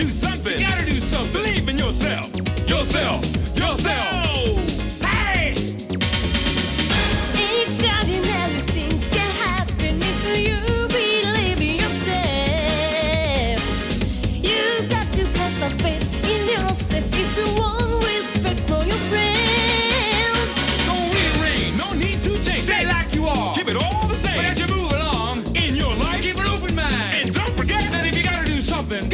do something. You gotta do something. Believe in yourself. Yourself. Hey! Extraordinary things can happen if you believe in yourself. You got to have some faith in yourself if you want respect from your friends. Don't rearrange. No need to change. Stay like you are. Keep it all the same. But as you move along in your life, keep an open mind. And don't forget that if you gotta do something,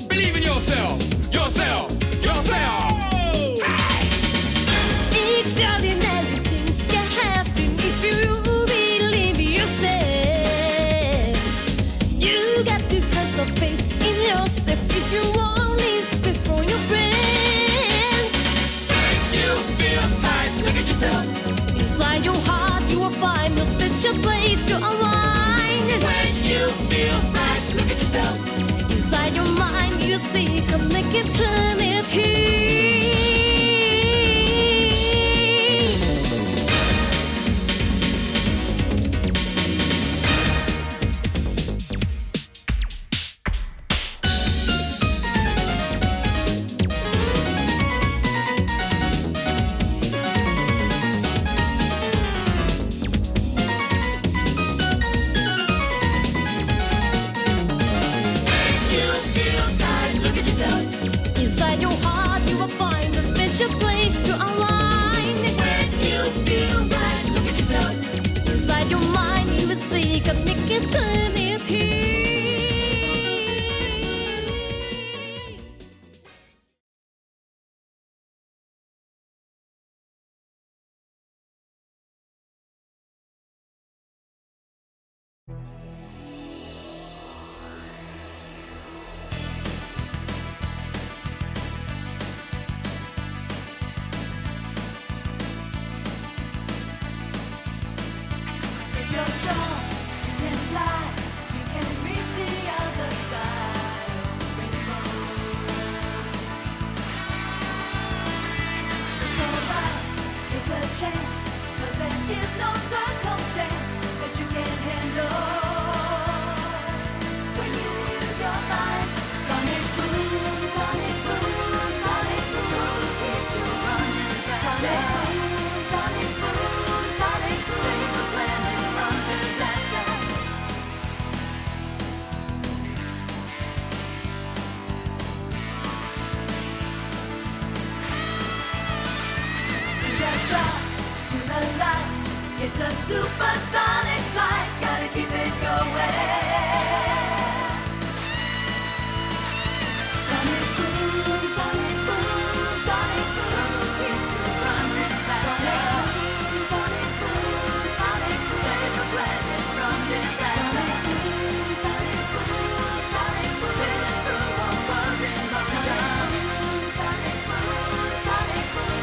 believe in yourself. Yourself. Extraordinary things can happen if you believe in yourself. You got to have some faith in yourself if you want respect from your friends. When you feel tight, look at yourself. Inside your heart, you will find a special place to align. When you feel right, look at yourself. Inside your mind, you see a make eternity. Inside your heart, you will find a special place to align. When you feel right, look at yourself. Inside your mind, you will see a make eternity. If you're strong, you can fly. You can reach the other side of the rainbow. It's alright, take a chance, 'cause there is no circumstance that you can't handle. When you use your mind, sonic boom, sonic boom, sonic boom, keeps you running faster. Sonic boom, sonic boom, save the planet from disaster. We got drop to the light. It's a supersonic flight. Gotta keep it going. Sonic boom, sonic boom, sonic boom, keeps you running faster. Sonic boom, sonic boom, save the planet from disaster. Sonic boom, sonic boom, spinning through a world in motion. Sonic boom, sonic boom.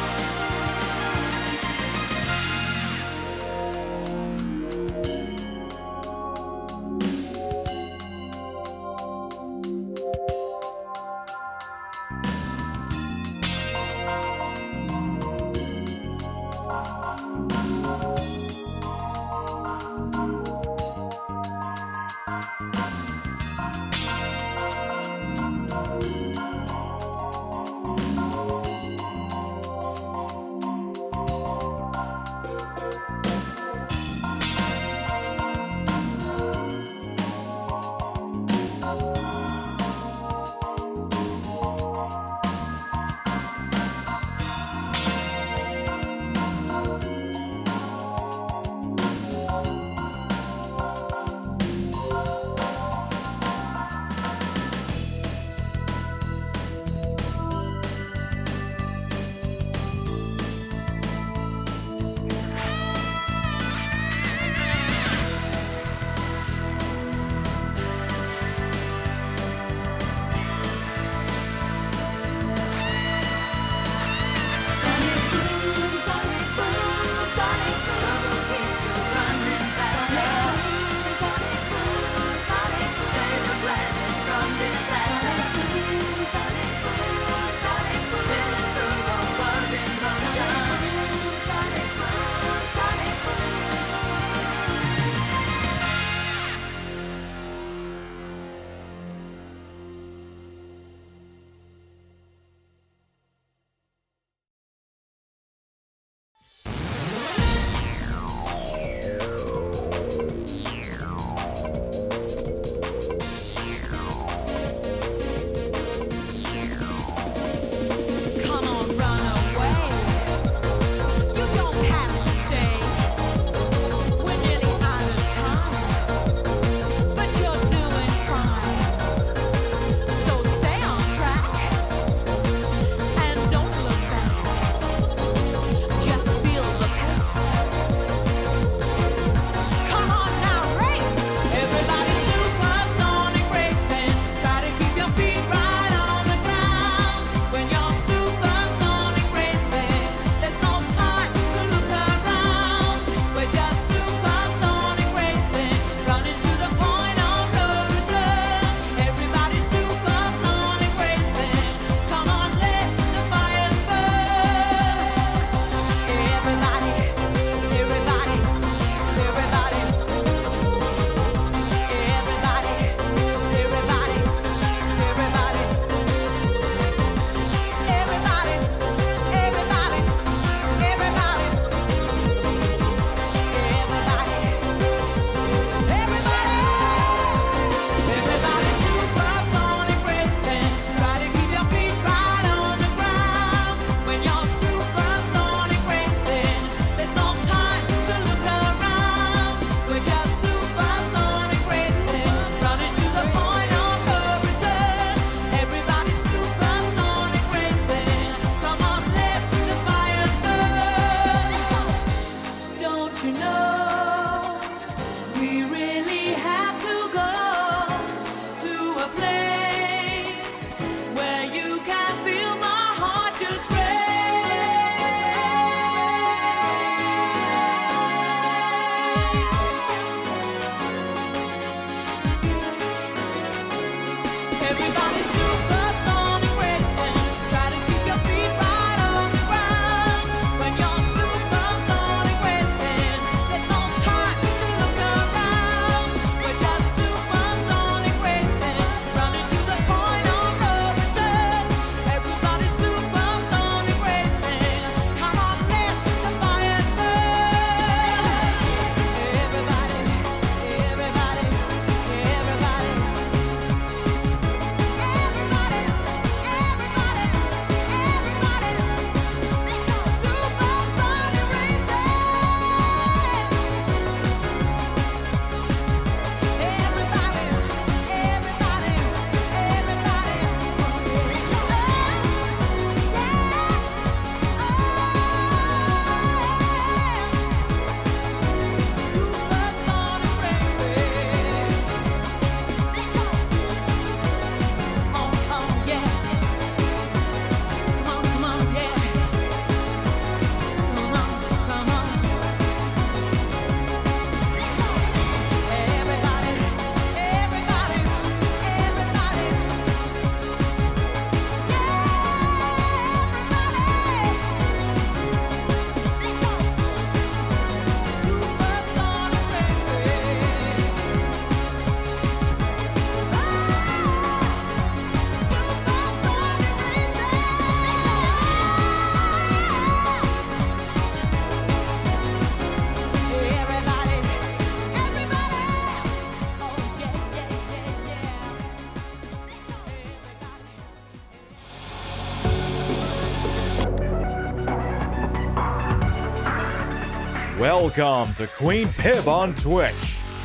Welcome to Queen Pib on Twitch,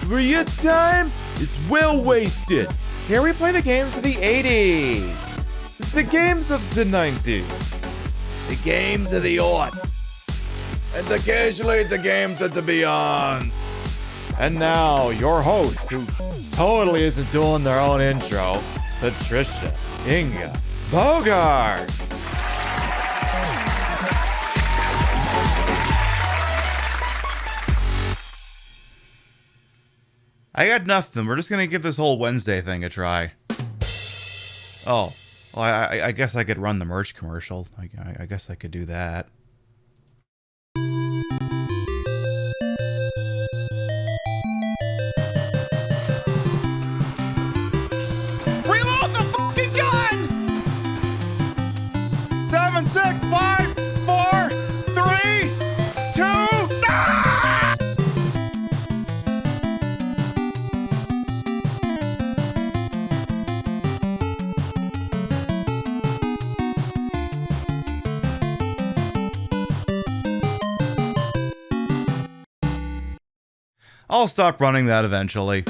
where your time is well wasted. Here we play the games of the 80s, the games of the 90s, the games of the aughts, and occasionally the games of the beyond. And now, your host, who totally isn't doing their own intro, Patricia Inga Bogart. I got nothing. We're just gonna give this whole Wednesday thing a try. Oh, well, I guess I could run the merch commercial. I guess I could do that. Reload the fucking gun! 7, 6, 5, 4, 3, 2. Ah! I'll stop running that eventually.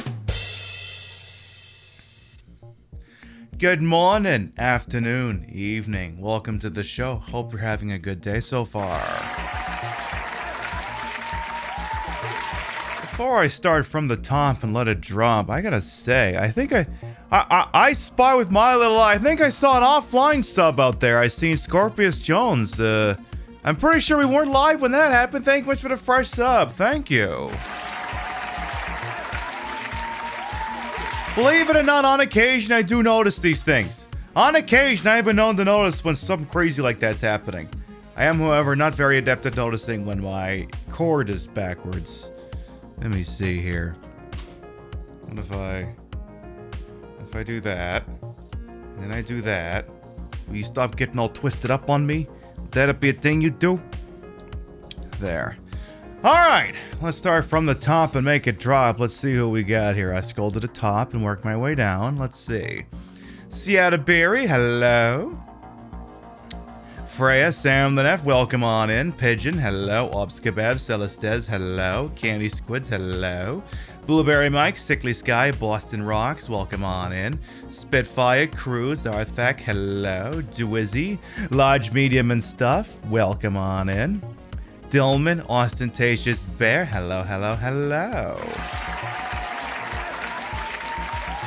Good morning, afternoon, evening. Welcome to the show. Hope you're having a good day so far. Before I start from the top and let it drop, I gotta say, I think I spy with my little eye. I think I saw an offline sub out there. I seen Scorpius Jones. I'm pretty sure we weren't live when that happened. Thank you much for the fresh sub. Thank you. Believe it or not, on occasion I do notice these things. On occasion I've been known to notice when something crazy like that's happening. I am, however, not very adept at noticing when my cord is backwards. Let me see here. What if I do that, and then I do that, will you stop getting all twisted up on me? That'd be a thing you do? There. Alright, let's start from the top and make it drop. Let's see who we got here. I scroll to the top and work my way down. Let's see. Seattle Berry, hello. Freya, Sam the Neff, welcome on in. Pigeon, hello. Obs Kebab, Celestes, hello. Candy Squids, hello. Blueberry Mike, Sickly Sky, Boston Rocks, welcome on in. Spitfire, Cruz, Arthak, hello. Dwizzy, Large, Medium, and Stuff, welcome on in. Dillman, Ostentatious Bear, hello, hello, hello.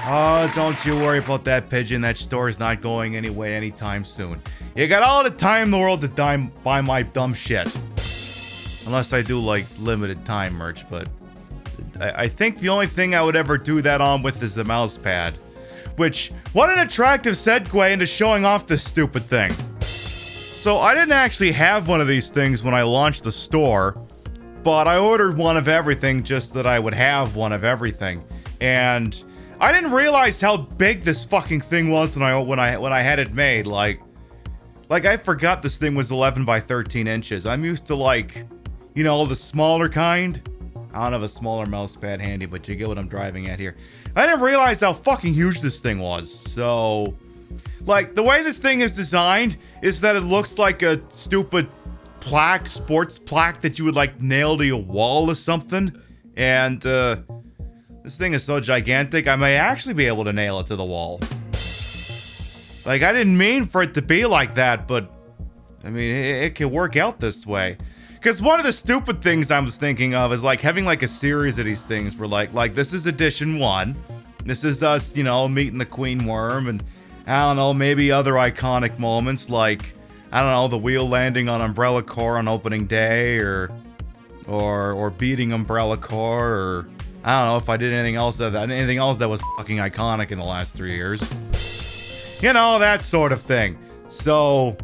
Oh, don't you worry about that, Pigeon. That store's not going anyway anytime soon. You got all the time in the world to buy my dumb shit. Unless I do, like, limited time merch, but I think the only thing I would ever do that on with is the mouse pad. Which, what an attractive segue into showing off this stupid thing. So I didn't actually have one of these things when I launched the store, but I ordered one of everything just that I would have one of everything. And I didn't realize how big this fucking thing was when I had it made. Like I forgot this thing was 11 by 13 inches. I'm used to, like, you know, the smaller kind. I don't have a smaller mouse pad handy, but you get what I'm driving at here. I didn't realize how fucking huge this thing was. So, like, the way this thing is designed is that it looks like a stupid plaque, sports plaque that you would, like, nail to your wall or something. And, this thing is so gigantic, I may actually be able to nail it to the wall. Like, I didn't mean for it to be like that, but, I mean, it can work out this way. Because one of the stupid things I was thinking of is, like, having, like, a series of these things where, like, this is edition 1. This is us, you know, meeting the Queen Worm, and, I don't know, maybe other iconic moments, like, I don't know, the wheel landing on Umbrella Corps on opening day, or beating Umbrella Corps, or, I don't know if I did anything else that was fucking iconic in the last 3 years. You know, that sort of thing. So,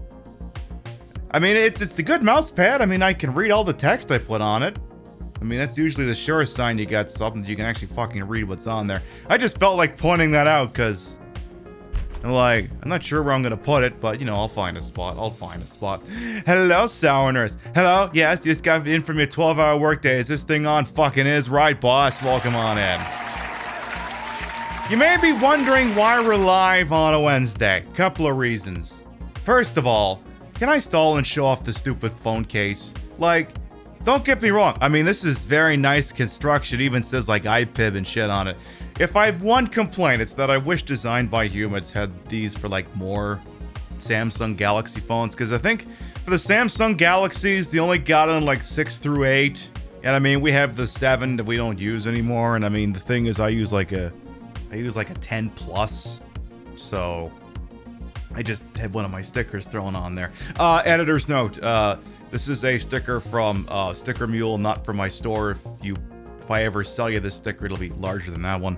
I mean, it's a good mouse pad. I mean, I can read all the text I put on it. I mean, that's usually the surest sign you got something that you can actually fucking read what's on there. I just felt like pointing that out because, like, I'm not sure where I'm gonna put it, but, you know, I'll find a spot. Hello, Sourners. Hello? Yes, you just got in from your 12-hour workday. Is this thing on? Fucking is. Right, boss. Welcome on in. You may be wondering why we're live on a Wednesday. Couple of reasons. First of all, can I stall and show off the stupid phone case? Like, don't get me wrong. I mean, this is very nice construction. It even says like iPib and shit on it. If I have one complaint, it's that I wish Designed by Humans had these for like more Samsung Galaxy phones. Because I think for the Samsung Galaxies, they only got on like 6 through 8. And I mean, we have the 7 that we don't use anymore. And I mean, the thing is, I use like a 10 plus. So I just had one of my stickers thrown on there. Editor's note. This is a sticker from Sticker Mule, not from my store. If I ever sell you this sticker, it'll be larger than that one.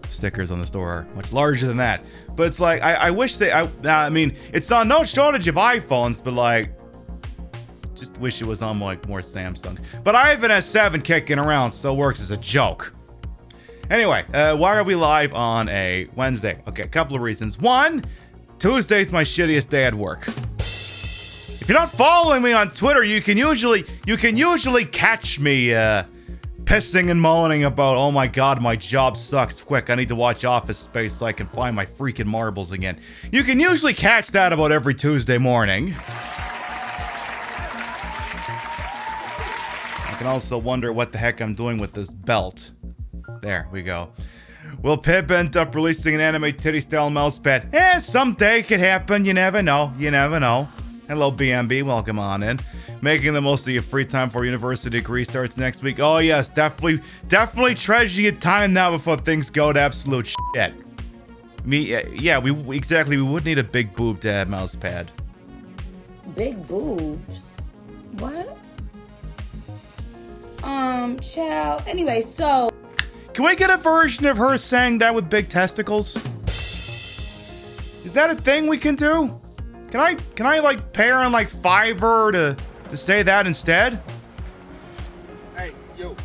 Stickers on the store are much larger than that. But it's like, I wish I mean, it's on no shortage of iPhones, but like, just wish it was on like more Samsung. But I have an S7 kicking around, so it works as a joke. Anyway, why are we live on a Wednesday? Okay, a couple of reasons. One, Tuesday's my shittiest day at work. If you're not following me on Twitter, you can usually catch me pissing and moaning about, oh my god, my job sucks. Quick, I need to watch Office Space so I can find my freaking marbles again. You can usually catch that about every Tuesday morning. I can also wonder what the heck I'm doing with this belt. There we go. Will Pip end up releasing an anime titty-style mousepad? Someday it could happen. You never know. You never know. Hello, BMB. Welcome on in. Making the most of your free time for university degree starts next week. Oh, yes. Definitely treasure your time now before things go to absolute shit. Yeah, we would need a big boob to have mousepad. Big boobs? What? Child. Anyway, so... Can we get a version of her saying that with big testicles? Is that a thing we can do? Can I like pay her on like Fiverr to say that instead? Hey, yo.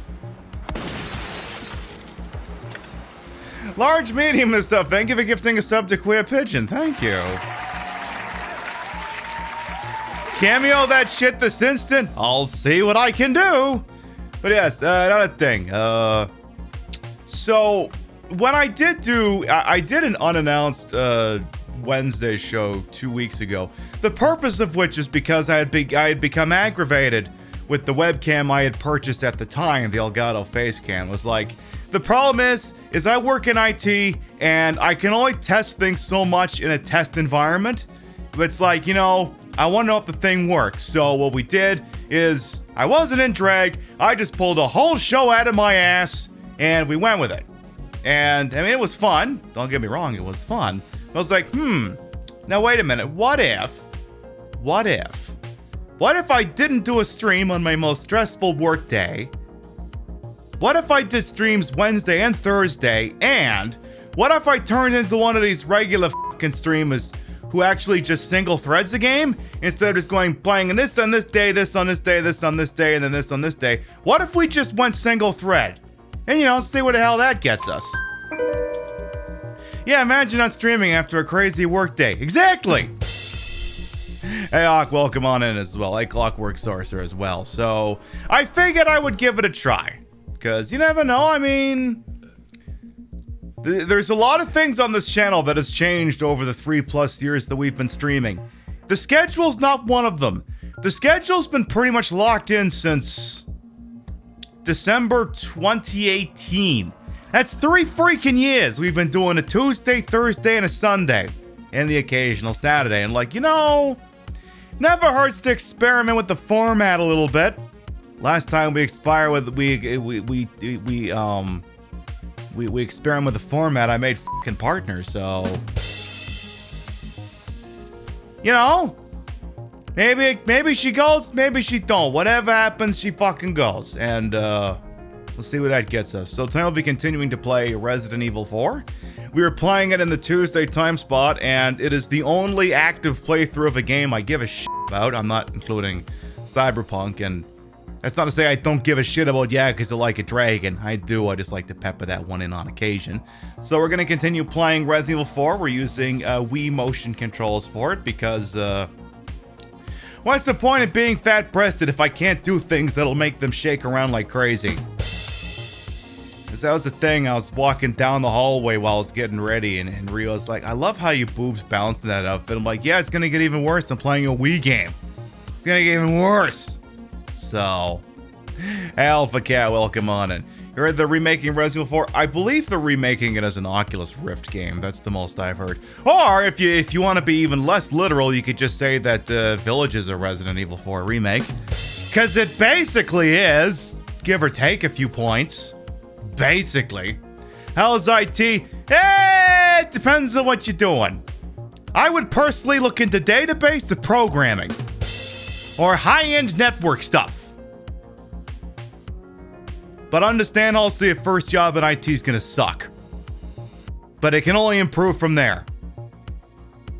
Large, medium and stuff. Thank you for gifting a sub to Queer Pigeon. Thank you. Cameo that shit this instant. I'll see what I can do. But yes, another thing. So when I did an unannounced Wednesday show 2 weeks ago. The purpose of which is because I had become aggravated with the webcam I had purchased at the time, the Elgato Facecam. Was like, the problem is I work in IT and I can only test things so much in a test environment. But it's like, you know, I want to know if the thing works. So what we did is, I wasn't in drag, I just pulled a whole show out of my ass and we went with it. And I mean, it was fun. Don't get me wrong, it was fun. I was like, now wait a minute. What if I didn't do a stream on my most stressful work day? What if I did streams Wednesday and Thursday? And what if I turned into one of these regular fucking streamers who actually just single threads a game instead of just playing this on this day, this on this day, this on this day, and then this on this day? What if we just went single thread? And you know, see where the hell that gets us. Yeah, imagine not streaming after a crazy work day. Exactly! Hey, Hawk, welcome on in as well. Hey, Clockwork Sorcerer as well. So, I figured I would give it a try. Because you never know, I mean... There's a lot of things on this channel that has changed over the 3+ years that we've been streaming. The schedule's not one of them. The schedule's been pretty much locked in since... December 2018. That's 3 freaking years we've been doing a Tuesday, Thursday, and a Sunday. And the occasional Saturday. And like, you know, never hurts to experiment with the format a little bit. Last time we experimented with the format, I made fucking partners, so you know, maybe she goes, maybe she don't. Whatever happens, she fucking goes. And we'll see where that gets us. So tonight we'll be continuing to play Resident Evil 4. We were playing it in the Tuesday time spot, and it is the only active playthrough of a game I give a shit about. I'm not including Cyberpunk, and that's not to say I don't give a shit about Yakuza Like a Dragon. I do, I just like to pepper that one in on occasion. So we're going to continue playing Resident Evil 4. We're using Wii motion controls for it because, what's the point of being fat-breasted if I can't do things that'll make them shake around like crazy? Because that was the thing, I was walking down the hallway while I was getting ready, and Rio was like, I love how your boobs bounce in that outfit. I'm like, yeah, it's going to get even worse. I'm playing a Wii game. It's going to get even worse. So, Alpha Cat, welcome on in. You heard they're remaking Resident Evil 4? I believe they're remaking it as an Oculus Rift game. That's the most I've heard. Or if you want to be even less literal, you could just say that Village is a Resident Evil 4 remake. Because it basically is, give or take a few points. Basically. How's IT? It depends on what you're doing. I would personally look into database to programming. Or high-end network stuff. But understand also your first job in IT is going to suck. But it can only improve from there.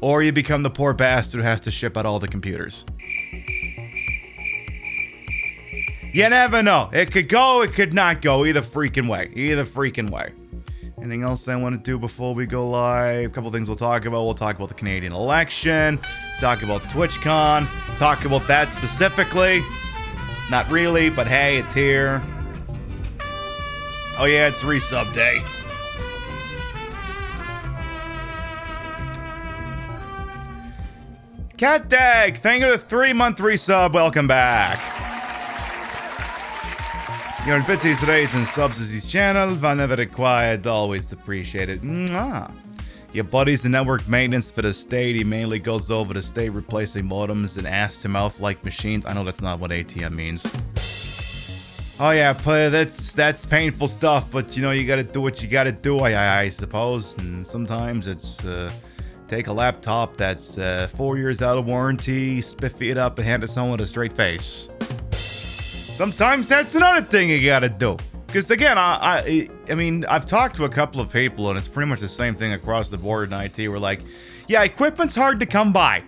Or you become the poor bastard who has to ship out all the computers. You never know. It could go, it could not go. Either freaking way. Either freaking way. Anything else I want to do before we go live? A couple things we'll talk about. We'll talk about the Canadian election. Talk about TwitchCon. Talk about that specifically. Not really, but hey, it's here. Oh yeah, it's resub day. Cat Dag, thank you for the 3-month resub. Welcome back. You're in bitsy today and subs to his channel. Whenever required, always appreciated. Mwah. Your buddy's the network maintenance for the state. He mainly goes over the state replacing modems and ass-to-mouth like machines. I know that's not what ATM means. Oh yeah, but that's painful stuff. But you know, you gotta do what you gotta do, I suppose. And sometimes it's take a laptop that's 4 years out of warranty, spiffy it up, and hand it someone with a straight face. Sometimes that's another thing you gotta do. Because again, I mean, I've talked to a couple of people, and it's pretty much the same thing across the board in IT. We're like, yeah, equipment's hard to come by.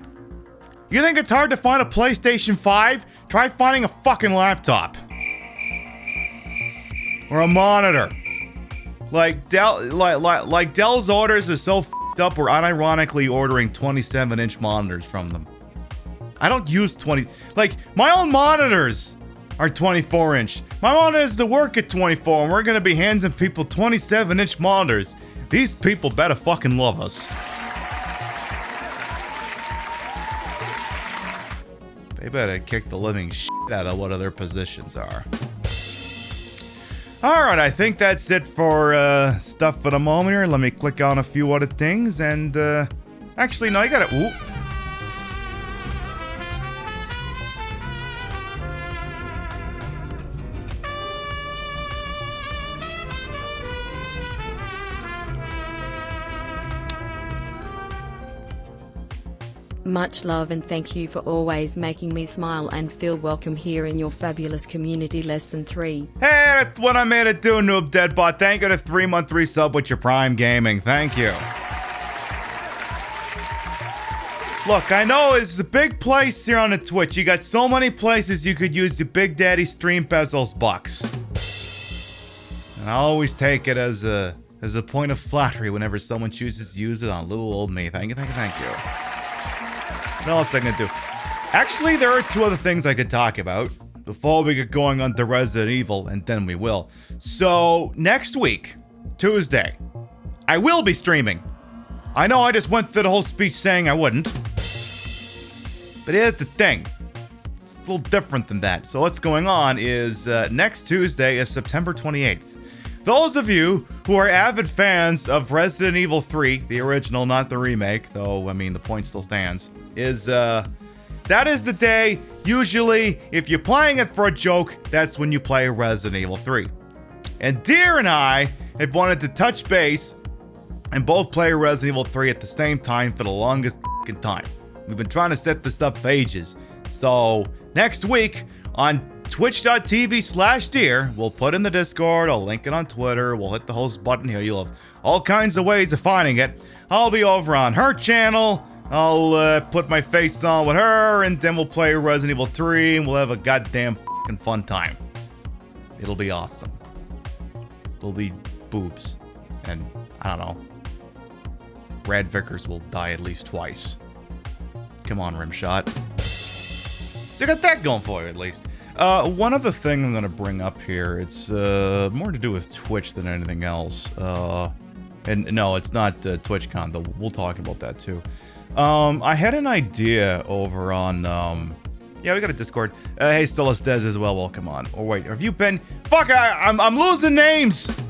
You think it's hard to find a PlayStation 5? Try finding a fucking laptop. Or a monitor. Like Dell's orders are so f***ed up, we're unironically ordering 27-inch monitors from them. I don't use 20... Like, my own monitors are 24-inch. My monitors that work at 24, and we're gonna be handing people 27-inch monitors. These people better fucking love us. They better kick the living shit out of what other positions are. Alright, I think that's it for stuff for the moment here. Let me click on a few other things and actually no, I gotta ooh. Much love and thank you for always making me smile and feel welcome here in your fabulous community. Lesson 3. Hey, that's what I'm here to do, Noob Deadbot. Thank you to 3-month resub with your Prime Gaming. Thank you. Look, I know it's a big place here on the Twitch. You got so many places you could use the Big Daddy Stream Bezos bucks. And I always take it as a point of flattery whenever someone chooses to use it on little old me. Thank you, thank you, thank you. What else I can do? Actually, there are 2 other things I could talk about before we get going on to Resident Evil, and then we will. So, next week, Tuesday, I will be streaming. I know I just went through the whole speech saying I wouldn't. But here's the thing. It's a little different than that. So what's going on is next Tuesday is September 28th. Those of you who are avid fans of Resident Evil 3, the original, not the remake, though, I mean, the point still stands, is, that is the day, usually, if you're playing it for a joke, that's when you play Resident Evil 3. And Deer and I have wanted to touch base and both play Resident Evil 3 at the same time for the longest f***ing time. We've been trying to set this up for ages. So, next week, on twitch.tv/deer, we'll put in the Discord, I'll link it on Twitter, we'll hit the host button here, you'll have all kinds of ways of finding it. I'll be over on her channel, I'll put my face on with her, and then we'll play Resident Evil 3, and we'll have a goddamn fucking fun time. It'll be awesome. There'll be boobs, and I don't know. Brad Vickers will die at least twice. Come on, Rimshot. So you got that going for you, at least. One other thing I'm going to bring up here, it's more to do with Twitch than anything else. And no, it's not TwitchCon, though we'll talk about that too. I had an idea over on Yeah, we got a Discord. Hey, Stella Stez as well. Welcome on. Or wait, have you been? Fuck, I'm losing names.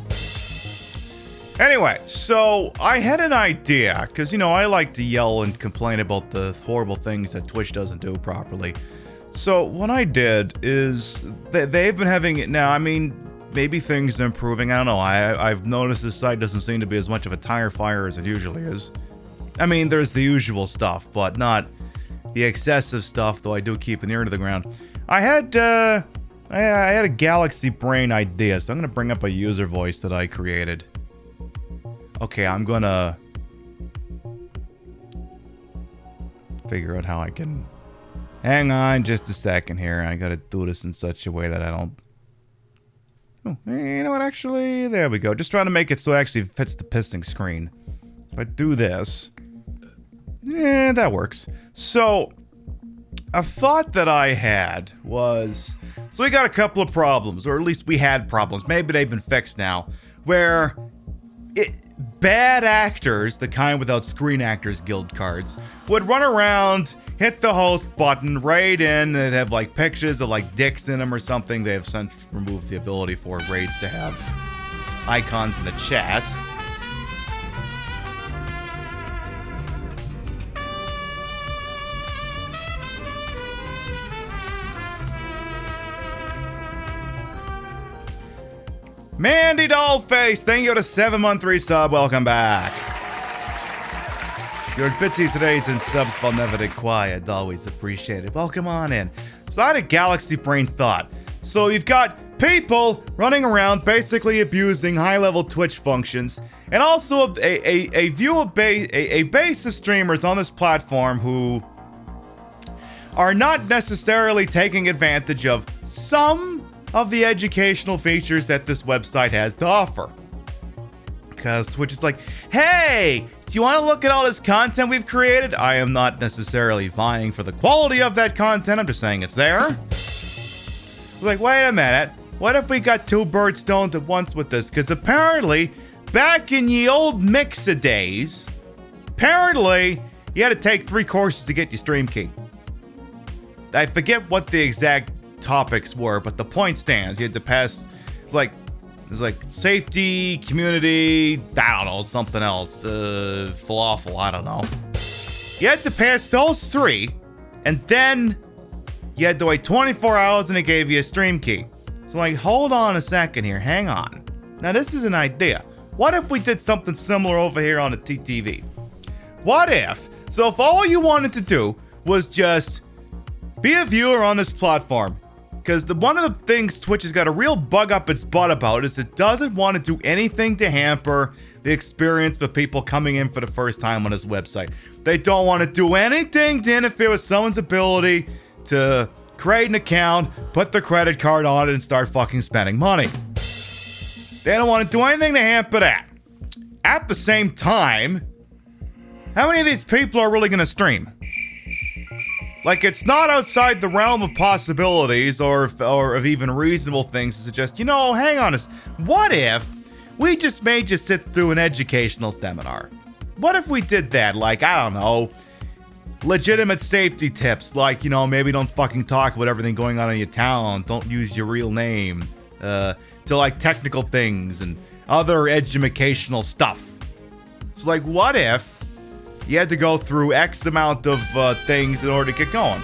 Anyway, so I had an idea because I like to yell and complain about the horrible things that Twitch doesn't do properly. So what I did is they've been having it now. I mean, maybe things are improving. I don't know. I've noticed this site doesn't seem to be as much of a tire fire as it usually is. I mean, there's the usual stuff, but not the excessive stuff, though I do keep an ear to the ground. I had a galaxy brain idea, so I'm going to bring up a user voice that I created. Okay, I'm going to figure out how I can... Hang on just a second here. I got to do this in such a way that I don't... Oh, you know what, actually, there we go. Just trying to make it so it actually fits the piston screen. If I do this... Yeah, that works. So, a thought that I had was... So we got a couple of problems, or at least we had problems. Maybe they've been fixed now. Where bad actors, the kind without Screen Actors Guild cards, would run around, hit the host button, raid in, they'd have like pictures of like dicks in them or something. They have since removed the ability for raids to have icons in the chat. Mandy Dollface, thank you to 7-month resub. Welcome back. Your bitsy today's and subs will never be quiet. Always appreciated. Welcome on in. So I had a galaxy brain thought. So you've got people running around basically abusing high-level Twitch functions, and also a base of streamers on this platform who are not necessarily taking advantage of some of the educational features that this website has to offer. Because Twitch is like, hey, do you want to look at all this content we've created? I am not necessarily vying for the quality of that content, I'm just saying it's there. It's like, wait a minute, what if we got two birds stoned at once with this? Because apparently, back in ye old Mixa days, apparently, you had to take 3 courses to get your stream key. I forget what the exact topics were, but the point stands. You had to pass, it's like safety, community, I don't know, something else, falafel, I don't know. You had to pass those 3, and then you had to wait 24 hours and it gave you a stream key. So like, hold on a second here, hang on. Now this is an idea. What if we did something similar over here on the TTV? What if all you wanted to do was just be a viewer on this platform? Because one of the things Twitch has got a real bug up its butt about is it doesn't want to do anything to hamper the experience for people coming in for the first time on this website. They don't want to do anything to interfere with someone's ability to create an account, put their credit card on it, and start fucking spending money. They don't want to do anything to hamper that. At the same time, how many of these people are really going to stream? Like, it's not outside the realm of possibilities or of even reasonable things to suggest, hang on what if we just made you sit through an educational seminar? What if we did that? Like, I don't know, legitimate safety tips, like, maybe don't fucking talk about everything going on in your town, don't use your real name, to like technical things and other educational stuff. So like, what if you had to go through X amount of things in order to get going?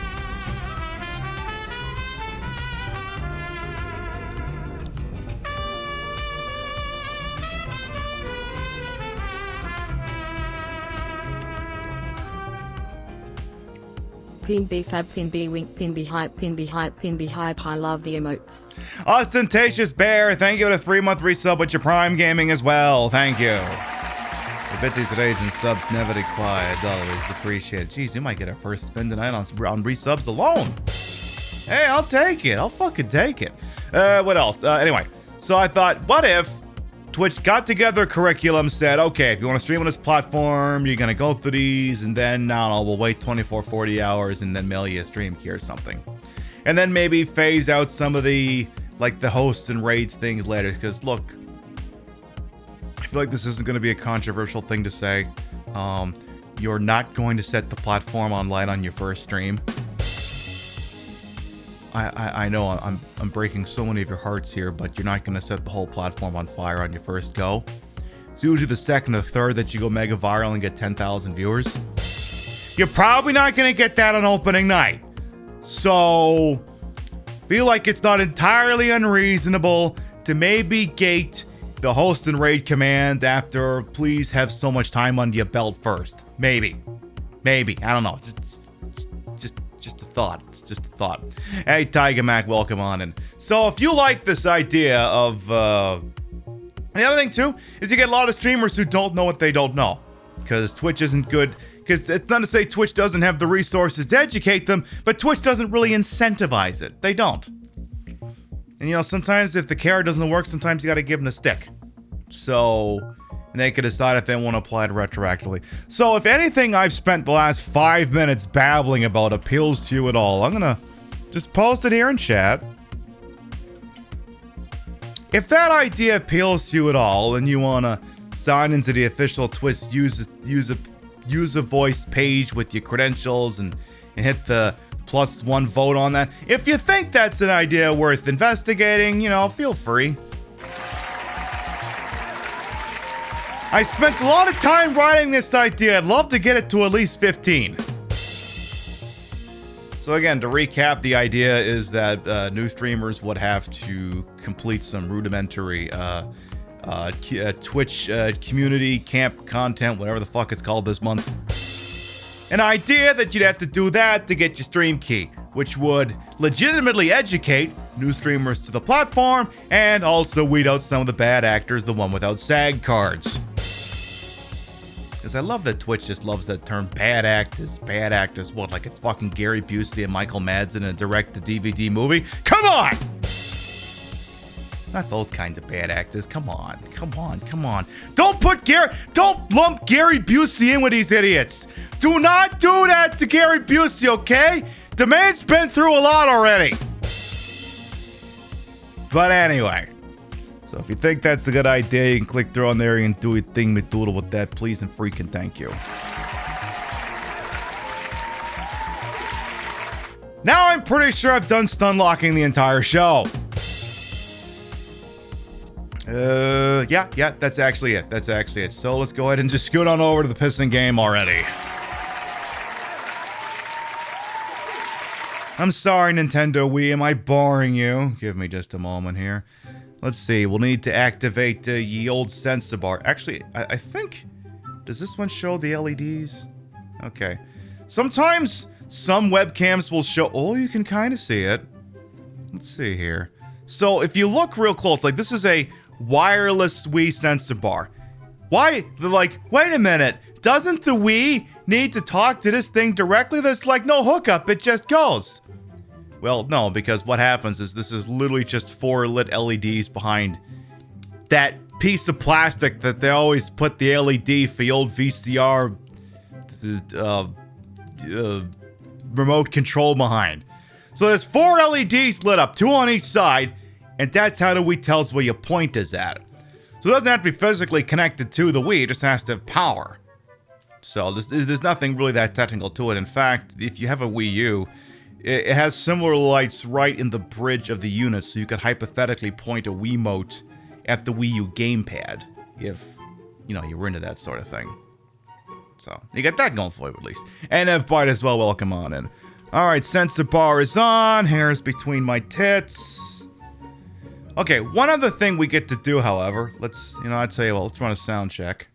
Pin B fab, pin B wink, pin B hype, pin B hype, pin B hype. I love the emotes. Ostentatious Bear, thank you for the 3-month resub with your Prime Gaming as well. Thank you. The bitches today's and subs never decline. Always appreciate it. Jeez, you might get our first spin tonight on resubs alone. Hey, I'll take it. I'll fucking take it. What else? Anyway, so I thought, what if Twitch got together a curriculum, said, okay, if you want to stream on this platform, you're going to go through these, and then, I don't know, we'll wait 24, 40 hours and then mail you a stream key or something. And then maybe phase out some of the, like, the hosts and raids things later, because, look, I feel like this isn't going to be a controversial thing to say. You're not going to set the platform online on your first stream. I know I'm breaking so many of your hearts here, but you're not gonna set the whole platform on fire on your first go. It's usually the second or third that you go mega viral and get 10,000 viewers. You're probably not gonna get that on opening night. So, feel like it's not entirely unreasonable to maybe gate the host and raid command after please have so much time under your belt first. Maybe. I don't know. It's just a thought. It's just a thought. Hey, Tiger Mac, welcome on in. So if you like this idea of, the other thing too, is you get a lot of streamers who don't know what they don't know. Because Twitch isn't good. Because it's not to say Twitch doesn't have the resources to educate them, but Twitch doesn't really incentivize it. They don't. And you know, sometimes if the carrot doesn't work, sometimes you gotta give them a stick. So, and they can decide if they want to apply it retroactively. So if anything I've spent the last 5 minutes babbling about appeals to you at all, I'm gonna just post it here in chat. If that idea appeals to you at all, and you wanna sign into the official Twitch user voice page with your credentials and hit the +1 vote on that. If you think that's an idea worth investigating, you know, feel free. I spent a lot of time writing this idea. I'd love to get it to at least 15. So again, to recap, the idea is that new streamers would have to complete some rudimentary Twitch community camp content, whatever the fuck it's called this month. An idea that you'd have to do that to get your stream key, which would legitimately educate new streamers to the platform and also weed out some of the bad actors, the one without SAG cards. Because I love that Twitch just loves that term, bad actors. Bad actors, what, like it's fucking Gary Busey and Michael Madsen in a direct-to-DVD movie? Come on! Not those kinds of bad actors. Come on. Don't lump Gary Busey in with these idiots. Do not do that to Gary Busey, okay? The man's been through a lot already. But anyway. So if you think that's a good idea, you can click through on there and do your thing, me doodle with that, please and freaking thank you. Now I'm pretty sure I've done stun locking the entire show. Yeah, that's actually it. So let's go ahead and just scoot on over to the pissing game already. I'm sorry, Nintendo Wii, am I boring you? Give me just a moment here. Let's see, we'll need to activate ye old sensor bar. Actually, I think, does this one show the LEDs? Okay. Sometimes some webcams will show, oh, you can kind of see it. Let's see here. So if you look real close, like this is a wireless Wii sensor bar. Why? They're like, wait a minute, doesn't the Wii need to talk to this thing directly? There's like no hookup, it just goes. Well, no, because what happens is this is literally just 4 lit LEDs behind that piece of plastic that they always put the LED for the old VCR remote control behind. So there's 4 LEDs lit up, 2 on each side, and that's how the Wii tells where your point is at. So it doesn't have to be physically connected to the Wii, it just has to have power. So there's nothing really that technical to it. In fact, if you have a Wii U, it has similar lights right in the bridge of the unit, so you could hypothetically point a Wiimote at the Wii U gamepad, if, you know, you're into that sort of thing. So, you got that going for you at least. And everybody as well, welcome on in. Alright, sensor bar is on, hairs between my tits. Okay, one other thing we get to do, however, let's run a sound check.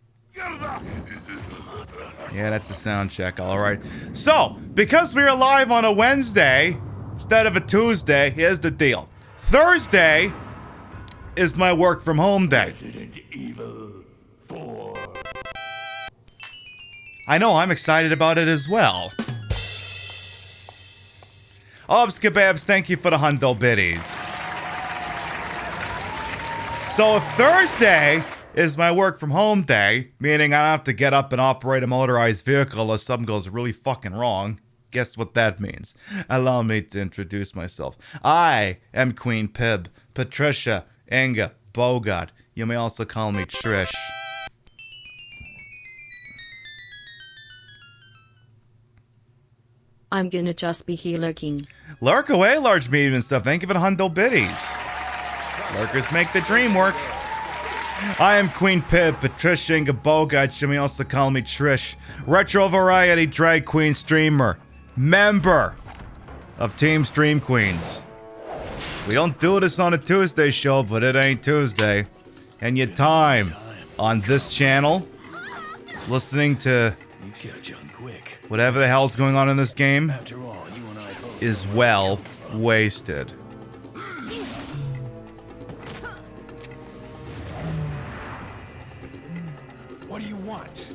Yeah, that's a sound check, alright. So, because we are live on a Wednesday instead of a Tuesday, here's the deal. Thursday is my work from home day. Resident Evil 4. I know, I'm excited about it as well. Obs Kebabs, thank you for the hundo biddies. So if Thursday is my work from home day, meaning I don't have to get up and operate a motorized vehicle unless something goes really fucking wrong, guess what that means? Allow me to introduce myself. I am Queen Pib, Patricia, Inga, Bogart. You may also call me Trish. I'm gonna just be here lurking. Lurk away, large, medium, and stuff. Thank you for the hundo biddies. Lurkers make the dream work. I am Queen Pib, Patricia Ingabogach. You may also call me Trish. Retro variety drag queen streamer. Member of Team Stream Queens. We don't do this on a Tuesday show, but it ain't Tuesday. And your time on this channel, listening to whatever the hell's going on in this game, is well wasted. What do you want?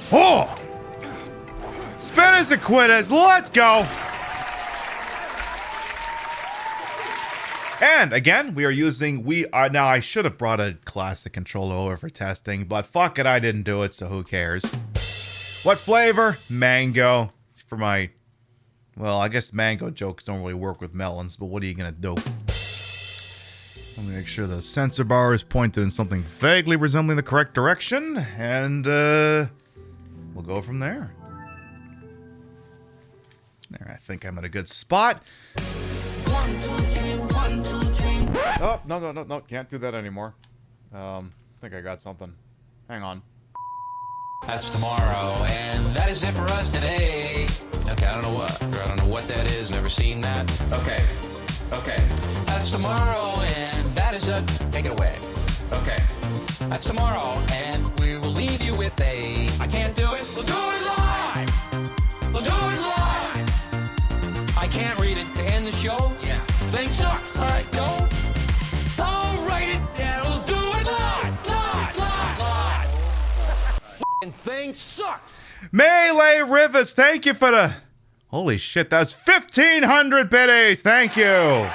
Oh! Spinners and quitters, let's go! And again, we are now I should have brought a classic controller over for testing, but fuck it, I didn't do it, so who cares? What flavor? Mango. For my, well, I guess mango jokes don't really work with melons, but what are you gonna do? Let me make sure the sensor bar is pointed in something vaguely resembling the correct direction, and we'll go from there. There, I think I'm at a good spot. 1, 2, 3, 1, 2, 3. Oh, no, can't do that anymore. I think I got something. Hang on. That's tomorrow, and that is it for us today. Okay, I don't know what that is, never seen that. Okay, that's tomorrow, and that is it. Take it away. Okay, that's tomorrow, and we will leave you with a, I can't do it, we'll do it live! We'll do it live! I can't read it to end the show. Yeah. Thing sucks. All right, go. I'll write it and we'll do it live. F***ing thing sucks. Melee Rivers, thank you for the... Holy shit, that's 1,500 biddies. Thank you.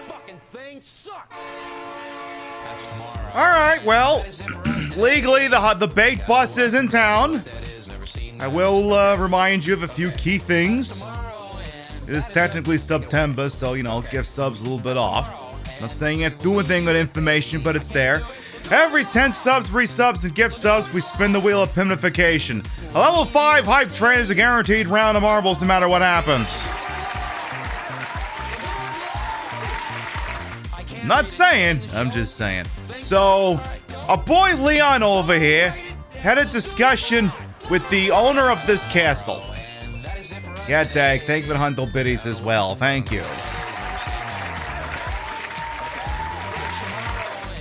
Fucking thing sucks. That's tomorrow. All right, well, legally the bait bus is in town. I will remind you of a few key things. It is technically September, so, you know, gift subs a little bit off. Not saying you have to do anything with information, but it's there. Every 10 subs, resubs, and gift subs, we spin the wheel of pimnification. A level 5 hype train is a guaranteed round of marbles no matter what happens. Not saying, I'm just saying. So, our boy Leon over here had a discussion with the owner of this castle. Yeah, Dag, thank you for the Hundo Biddies as well. Thank you.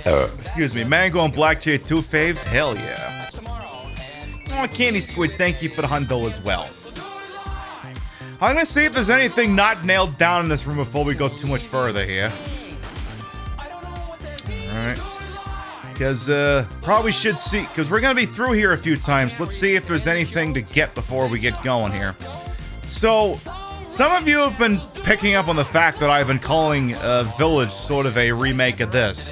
Excuse me, Mango and Black Jay, 2 faves? Hell yeah. Oh, Candy Squids, thank you for the Hundo as well. I'm gonna see if there's anything not nailed down in this room before we go too much further here. Alright. Because, probably should see, because we're gonna be through here a few times. Let's see if there's anything to get before we get going here. So, some of you have been picking up on the fact that I've been calling Village sort of a remake of this.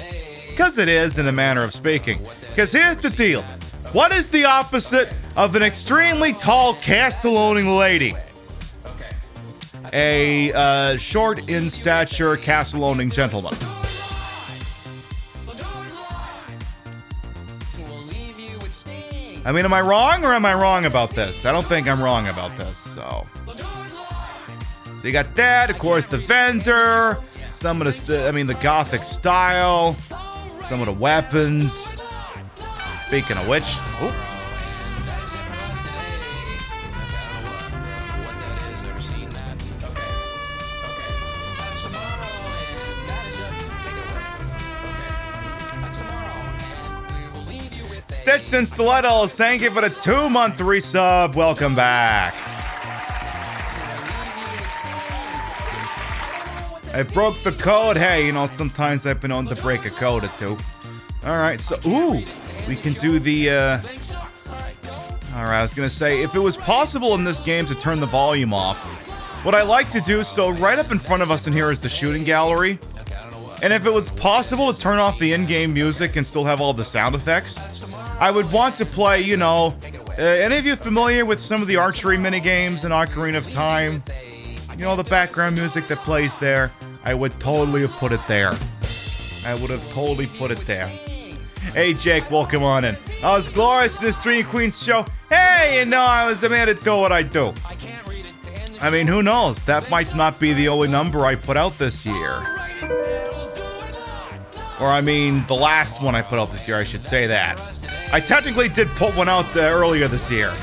Because it is, in a manner of speaking. Because here's the deal. What is the opposite of an extremely tall Castelloning lady? A short in stature Castelloning gentleman. I mean, am I wrong or am I wrong about this? I don't think I'm wrong about this, so you got that, of course, the vendor, some of the gothic style, some of the weapons. Speaking of which, Stitched in Stilettos, thank you for the 2-month resub. Welcome back. I broke the code. Hey, you know, sometimes I've been known to break a code or two. Alright, so, ooh, we can do the, Alright, I was gonna say, if it was possible in this game to turn the volume off, what I like to do, so right up in front of us in here is the shooting gallery. And if it was possible to turn off the in-game music and still have all the sound effects, I would want to play, you know, any of you familiar with some of the archery minigames in Ocarina of Time? You know, the background music that plays there? I would totally have put it there. I would have totally put it there. Hey, Jake, welcome on in. I was glorious to this Dream Queens show. Hey, you know, I was the man to do what I do. I mean, who knows? That might not be the only number I put out this year. Or, I mean, the last one I put out this year, I should say that. I technically did put one out earlier this year.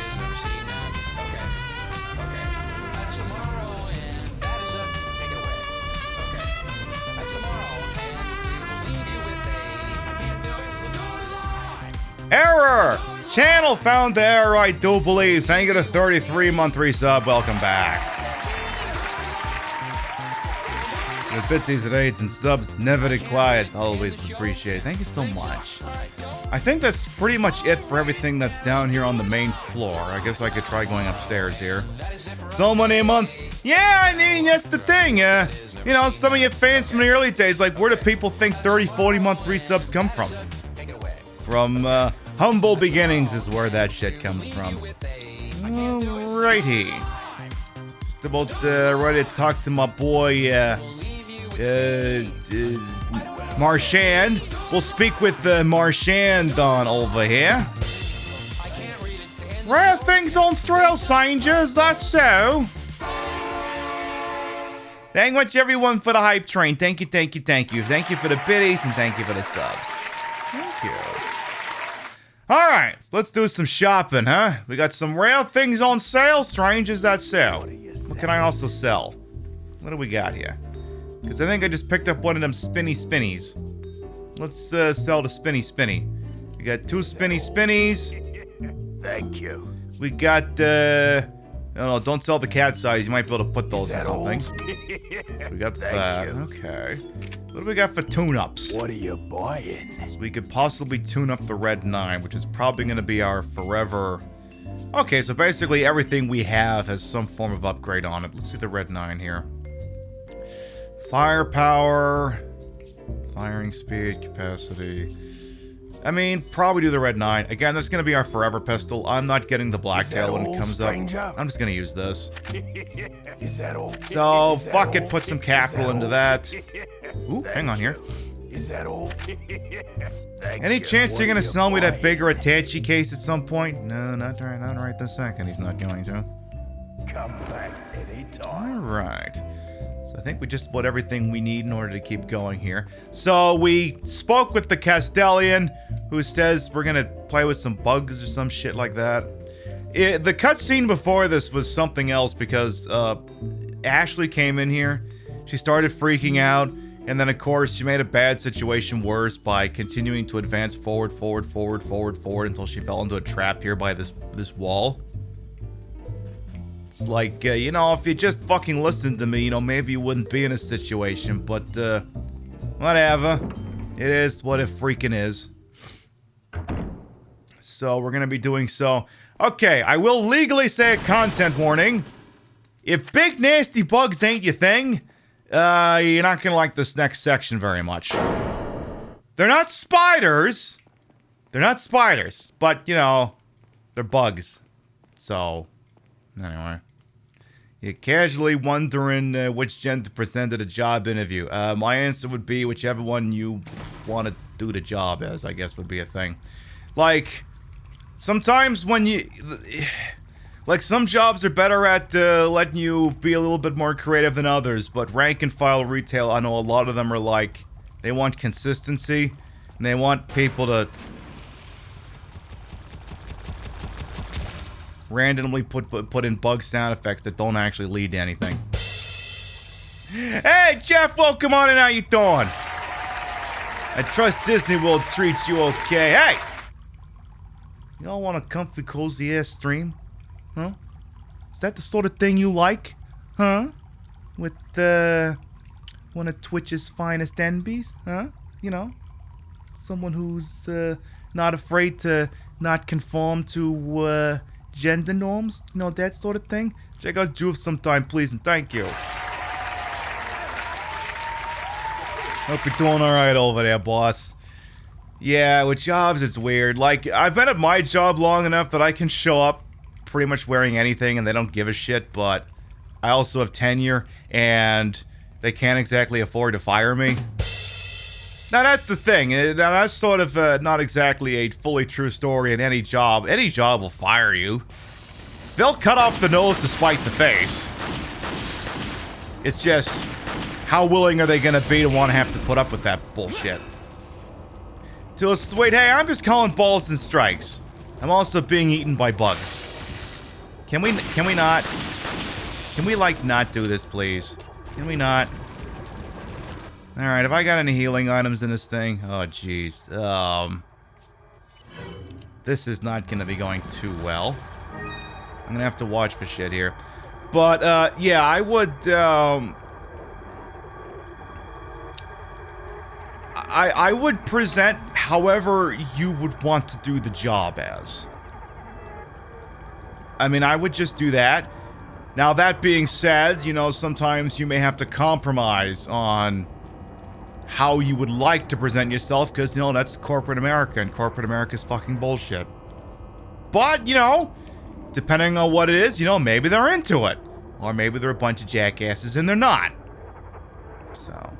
Error! Channel found the error, I do believe. Thank you to 33-month resub. Welcome back. The bitsy raids and subs never required. Always appreciate it. Thank you so much. I think that's pretty much it for everything that's down here on the main floor. I guess I could try going upstairs here. So many months. Yeah, I mean, that's the thing. You know, some of your fans from the early days, like, where do people think 30, 40-month resubs come from? From humble beginnings is where that shit comes from. Alrighty. Just about ready to talk to my boy, Marchand. We'll speak with Marchand on over here. Rare things on trail, strangers, that's so. Thank much everyone for the hype train. Thank you, thank you, thank you. Thank you for the biddies and thank you for the subs. Thank you. Alright, let's do some shopping, huh? We got some rare things on sale, strangers that sell. What can I also sell? What do we got here? Because I think I just picked up one of them spinny spinnies. Let's sell the spinny spinny. We got 2 spinny spinnies. Thank you. We got, no, don't sell the cat size. You might be able to put those in something. So we got that. Okay. What do we got for tune-ups? What are you buying? So we could possibly tune up the Red 9, which is probably going to be our forever... Okay, so basically everything we have has some form of upgrade on it. Let's see the Red 9 here. Firepower, firing speed, capacity. I mean, probably do the Red 9. Again, that's going to be our forever pistol. I'm not getting the Blacktail when it comes up. I'm just going to use this. Is that all? So, fuck it, put some capital into that. Ooh, hang on here. Is that all? Any chance you're going to sell me that bigger Attache case at some point? No, not right this second. He's not going to. Come back anytime. Alright. So I think we just bought everything we need in order to keep going here. So we spoke with the Castellian, who says we're going to play with some bugs or some shit like that. The cutscene before this was something else because Ashley came in here. She started freaking out. And then, of course, she made a bad situation worse by continuing to advance forward until she fell into a trap here by this wall. It's like, you know, if you just fucking listened to me, you know, maybe you wouldn't be in a situation. But, whatever. It is what it freaking is. So, we're going to be doing so. Okay, I will legally say a content warning. If big nasty bugs ain't your thing... you're not gonna like this next section very much. They're not spiders. They're not spiders, but, you know, they're bugs. So, anyway. You're casually wondering which gender presented a job interview. My answer would be whichever one you want to do the job as, I guess would be a thing. Like, sometimes when you... Like, some jobs are better at letting you be a little bit more creative than others, but rank and file retail, I know a lot of them are like, they want consistency, and they want people to randomly put in bug sound effects that don't actually lead to anything. Hey, Jeff, welcome on in, how you doing? I trust Disney will treat you okay. Hey! Y'all want a comfy, cozy-ass stream? Huh? Is that the sort of thing you like? Huh? With, one of Twitch's finest envies? Huh? You know? Someone who's, not afraid to not conform to, gender norms? You know, that sort of thing? Check out Juve sometime, please, and thank you. Hope you're doing alright over there, boss. Yeah, with jobs, it's weird. Like, I've been at my job long enough that I can show up pretty much wearing anything and they don't give a shit, but I also have tenure, and they can't exactly afford to fire me. Now, that's the thing. Now, that's sort of not exactly a fully true story in any job. Any job will fire you. They'll cut off the nose to spite the face. It's just, how willing are they going to be to want to have to put up with that bullshit? So, wait, hey, I'm just calling balls and strikes. I'm also being eaten by bugs. Can we not? Can we, like, not do this, please? Can we not? Alright, have I got any healing items in this thing? Oh, jeez. This is not going to be going too well. I'm going to have to watch for shit here. But, yeah, I would, I would present however you would want to do the job as. I mean, I would just do that. Now, that being said, you know, sometimes you may have to compromise on how you would like to present yourself, because, you know, that's corporate America, and corporate America's fucking bullshit. But, you know, depending on what it is, you know, maybe they're into it. Or maybe they're a bunch of jackasses and they're not. So.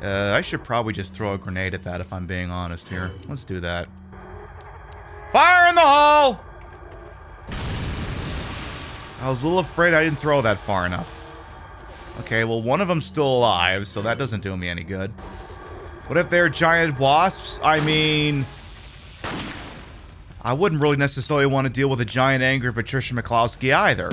I should probably just throw a grenade at that if I'm being honest here. Let's do that. Fire in the hole! I was a little afraid I didn't throw that far enough. Okay, well, one of them's still alive, so that doesn't do me any good. What if they're giant wasps? I mean, I wouldn't really necessarily want to deal with a giant angry Patricia McCloskey either.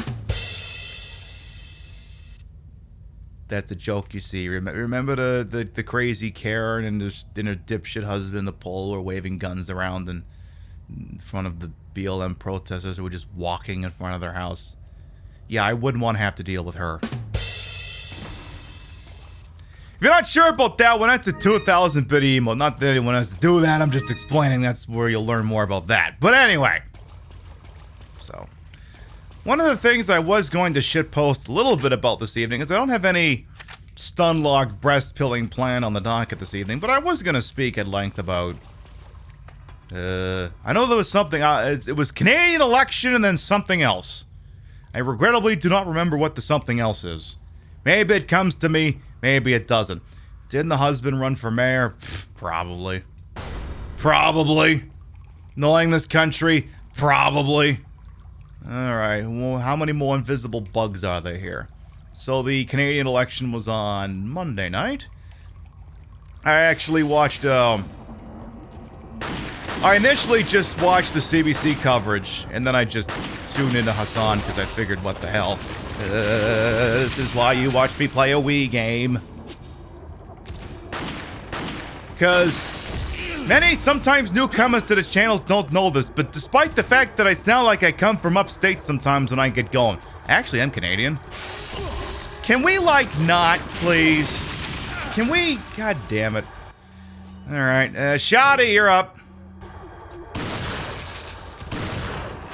That's a joke, you see. Remember the crazy Karen and her dipshit husband, the pole, were waving guns around in front of the BLM protesters who were just walking in front of their house. Yeah, I wouldn't want to have to deal with her. If you're not sure about that one, that's a 2000-bit emo. Not that anyone has to do that, I'm just explaining. That's where you'll learn more about that. But anyway. So, one of the things I was going to shitpost a little bit about this evening is I don't have any stun-locked breast pilling plan on the docket this evening, but I was going to speak at length about... I know there was something... it was Canadian election and then something else. I regrettably do not remember what the something else is. Maybe it comes to me, maybe it doesn't. Didn't the husband run for mayor? Pfft, probably. Probably. Knowing this country? Probably. Alright, well, how many more invisible bugs are there here? So the Canadian election was on Monday night. I actually watched, I initially just watched the CBC coverage, and then I just tuned into Hassan because I figured, what the hell. This is why you watch me play a Wii game. Because sometimes newcomers to the channels don't know this, but despite the fact that I sound like I come from upstate sometimes when I get going. Actually, I'm Canadian. Can we, like, not, please? Can we? God damn it. Alright, Shadi, you're up.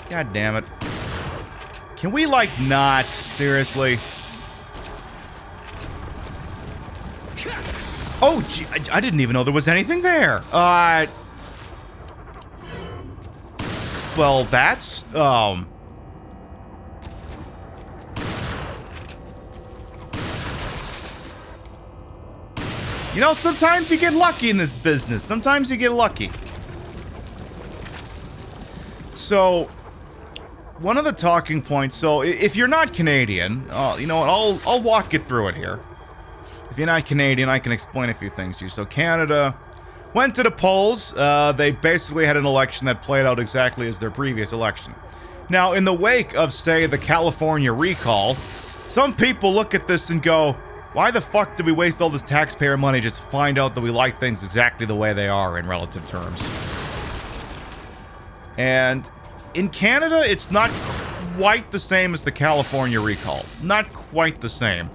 God damn it. Can we, like, not? Seriously? Oh, gee, I didn't even know there was anything there. Well, that's, You know, sometimes you get lucky in this business. Sometimes you get lucky. So... one of the talking points, so if you're not Canadian, you know what, I'll walk you through it here. If you're not Canadian, I can explain a few things to you. So Canada went to the polls. They basically had an election that played out exactly as their previous election. Now, in the wake of, say, the California recall, some people look at this and go, why the fuck did we waste all this taxpayer money just to find out that we like things exactly the way they are in relative terms? And... in Canada, it's not quite the same as the California recall. Not quite the same.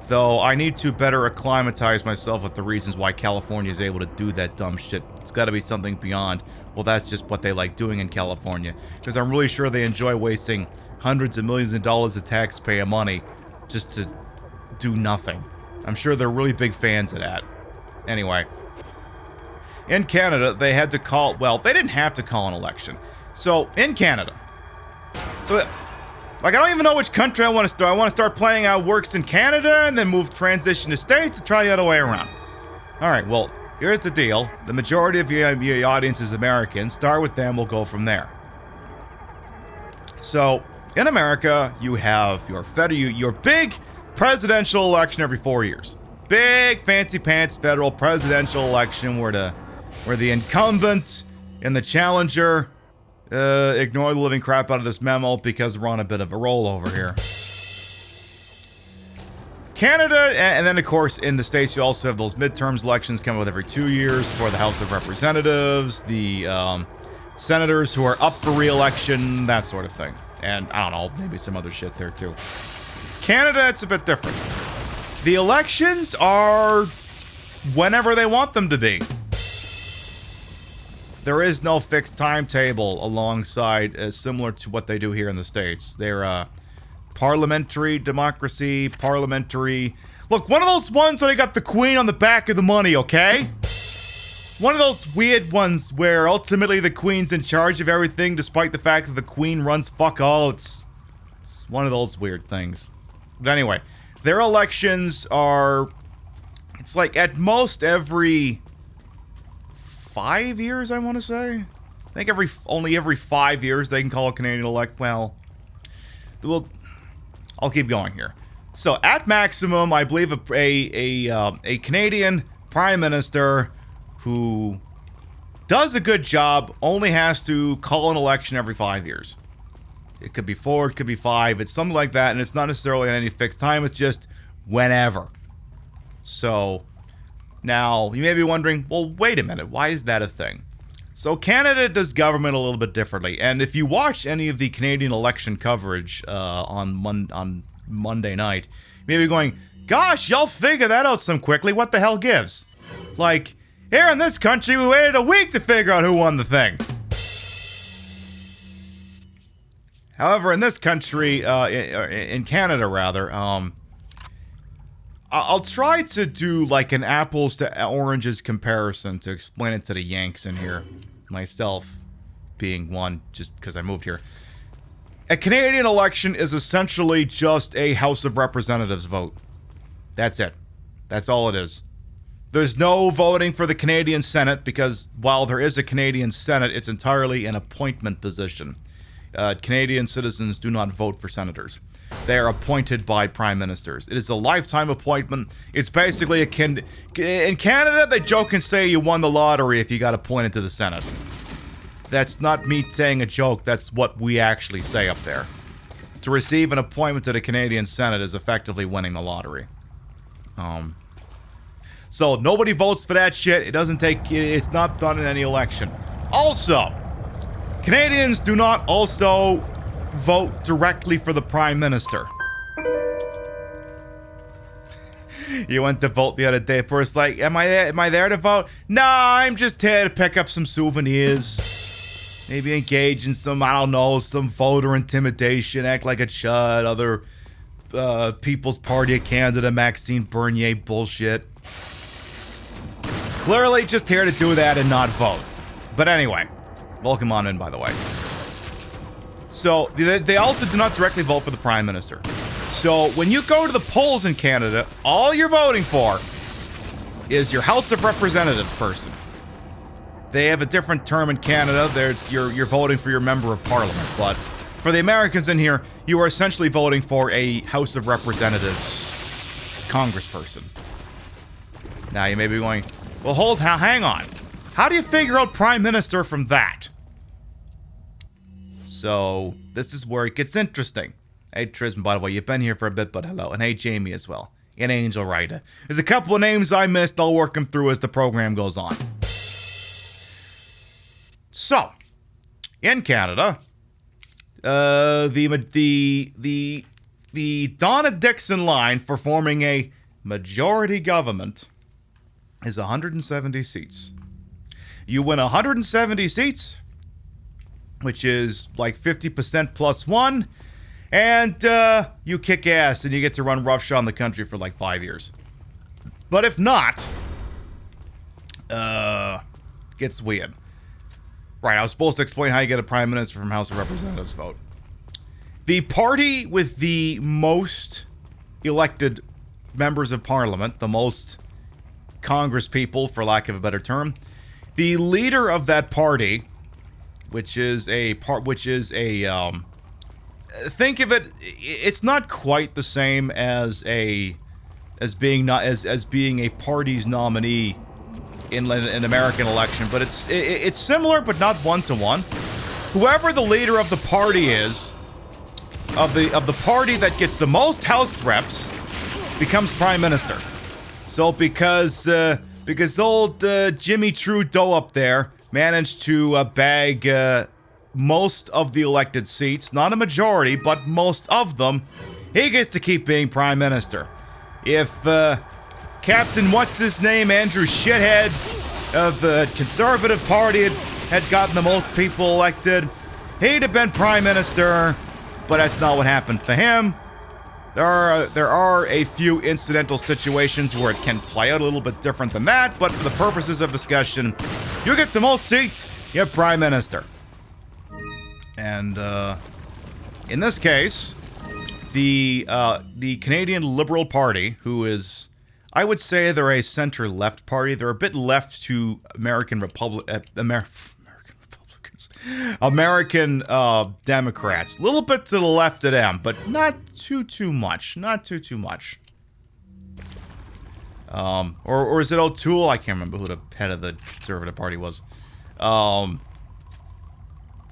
Though I need to better acclimatize myself with the reasons why California is able to do that dumb shit. It's got to be something beyond, well, that's just what they like doing in California. Because I'm really sure they enjoy wasting hundreds of millions of dollars of taxpayer money just to do nothing. I'm sure they're really big fans of that. Anyway. In Canada, they had to call... well, they didn't have to call an election. So, in Canada, so Like, I don't even know which country I want to start. I want to start playing how it works in Canada and then transition to States to try the other way around. All right, well, here's the deal. The majority of your audience is American. Start with them. We'll go from there. So, in America, you have your big presidential election every 4 years. Big, fancy pants federal presidential election where the incumbent and the challenger ignore the living crap out of this memo because we're on a bit of a roll over here. Canada, and then of course in the States you also have those midterms elections coming with every 2 years for the House of Representatives, the senators who are up for re-election, that sort of thing. And I don't know, maybe some other shit there too. Canada, it's a bit different. The elections are whenever they want them to be. There is no fixed timetable alongside, similar to what they do here in the States. They're parliamentary democracy, parliamentary... Look, one of those ones where they got the queen on the back of the money, okay? One of those weird ones where ultimately the queen's in charge of everything despite the fact that the queen runs fuck all. It's one of those weird things. But anyway, their elections are... It's like at most every 5 years, I want to say. I think only every 5 years they can call a Canadian elect. Well, I'll keep going here. So at maximum, I believe a Canadian prime minister who does a good job only has to call an election every 5 years. It could be 4, it could be 5, it's something like that, and it's not necessarily at any fixed time, it's just whenever. So, now, you may be wondering, well, wait a minute, why is that a thing? So, Canada does government a little bit differently, and if you watch any of the Canadian election coverage on Monday night, you may be going, gosh, y'all figure that out some quickly, what the hell gives? Like, here in this country, we waited a week to figure out who won the thing. However, in this country, in Canada rather, I'll try to do like an apples to oranges comparison to explain it to the Yanks in here. Myself being one, just because I moved here. A Canadian election is essentially just a House of Representatives vote. That's it. That's all it is. There's no voting for the Canadian Senate because while there is a Canadian Senate, it's entirely an appointment position. Canadian citizens do not vote for senators. They are appointed by prime ministers. It is a lifetime appointment. It's basically in Canada, they joke and say you won the lottery if you got appointed to the Senate. That's not me saying a joke. That's what we actually say up there. To receive an appointment to the Canadian Senate is effectively winning the lottery. So nobody votes for that shit. It's not done in any election. Also, Canadians do not also vote directly for the Prime Minister. You went to vote the other day first, like, am I there to vote? No, I'm just here to pick up some souvenirs. Maybe engage in some, I don't know, some voter intimidation, act like a chud, other People's Party of Canada, Maxime Bernier bullshit. Clearly just here to do that and not vote. But anyway, welcome on in, by the way. So, they also do not directly vote for the Prime Minister. So, when you go to the polls in Canada, all you're voting for is your House of Representatives person. They have a different term in Canada. You're voting for your Member of Parliament. But for the Americans in here, you are essentially voting for a House of Representatives congressperson. Now, you may be going, well, hang on. How do you figure out Prime Minister from that? So, this is where it gets interesting. Hey, Trism, by the way, you've been here for a bit, but hello. And hey, Jamie as well. And Angel Ryder. There's a couple of names I missed. I'll work them through as the program goes on. So, in Canada, the Donna Dixon line for forming a majority government is 170 seats. You win 170 seats, which is like 50% plus one, and you kick ass and you get to run roughshod in the country for like 5 years. But if not, gets weird. Right, I was supposed to explain how you get a prime minister from House of Representatives vote. The party with the most elected members of parliament, the most Congress people, for lack of a better term, the leader of that party, think of it, it's not quite the same as being a party's nominee in an American election, but it's similar, but not one-to-one. Whoever the leader of the party is, of the party that gets the most House reps, becomes prime minister. So because old Jimmy Trudeau up there managed to bag most of the elected seats, not a majority, but most of them, he gets to keep being prime minister. If Captain What's-His-Name, Andrew Shithead of the Conservative Party had gotten the most people elected, he'd have been prime minister, but that's not what happened for him. There are a few incidental situations where it can play out a little bit different than that, but for the purposes of discussion, you get the most seats, you're prime minister. And in this case, the Canadian Liberal Party, who is, I would say they're a center-left party. They're a bit left to American Democrats. A little bit to the left of them, but not too much. Not too much. Or is it O'Toole? I can't remember who the head of the Conservative Party was.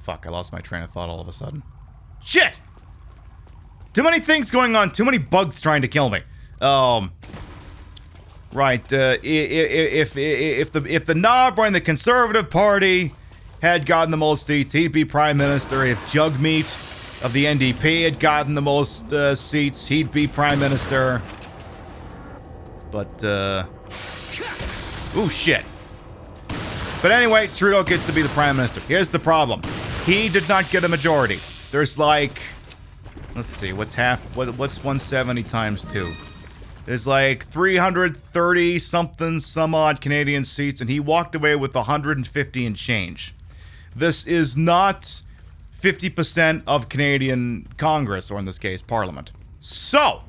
Fuck, I lost my train of thought all of a sudden. Shit! Too many things going on. Too many bugs trying to kill me. Right. If the knob in the Conservative Party had gotten the most seats, he'd be prime minister. If Jugmeat of the NDP had gotten the most seats, he'd be prime minister. But ooh, shit. But anyway, Trudeau gets to be the prime minister. Here's the problem. He did not get a majority. There's like, let's see, what's 170 times 2? There's like 330 something some odd Canadian seats, and he walked away with 150 and change. This is not 50% of Canadian Congress, or in this case, Parliament. So,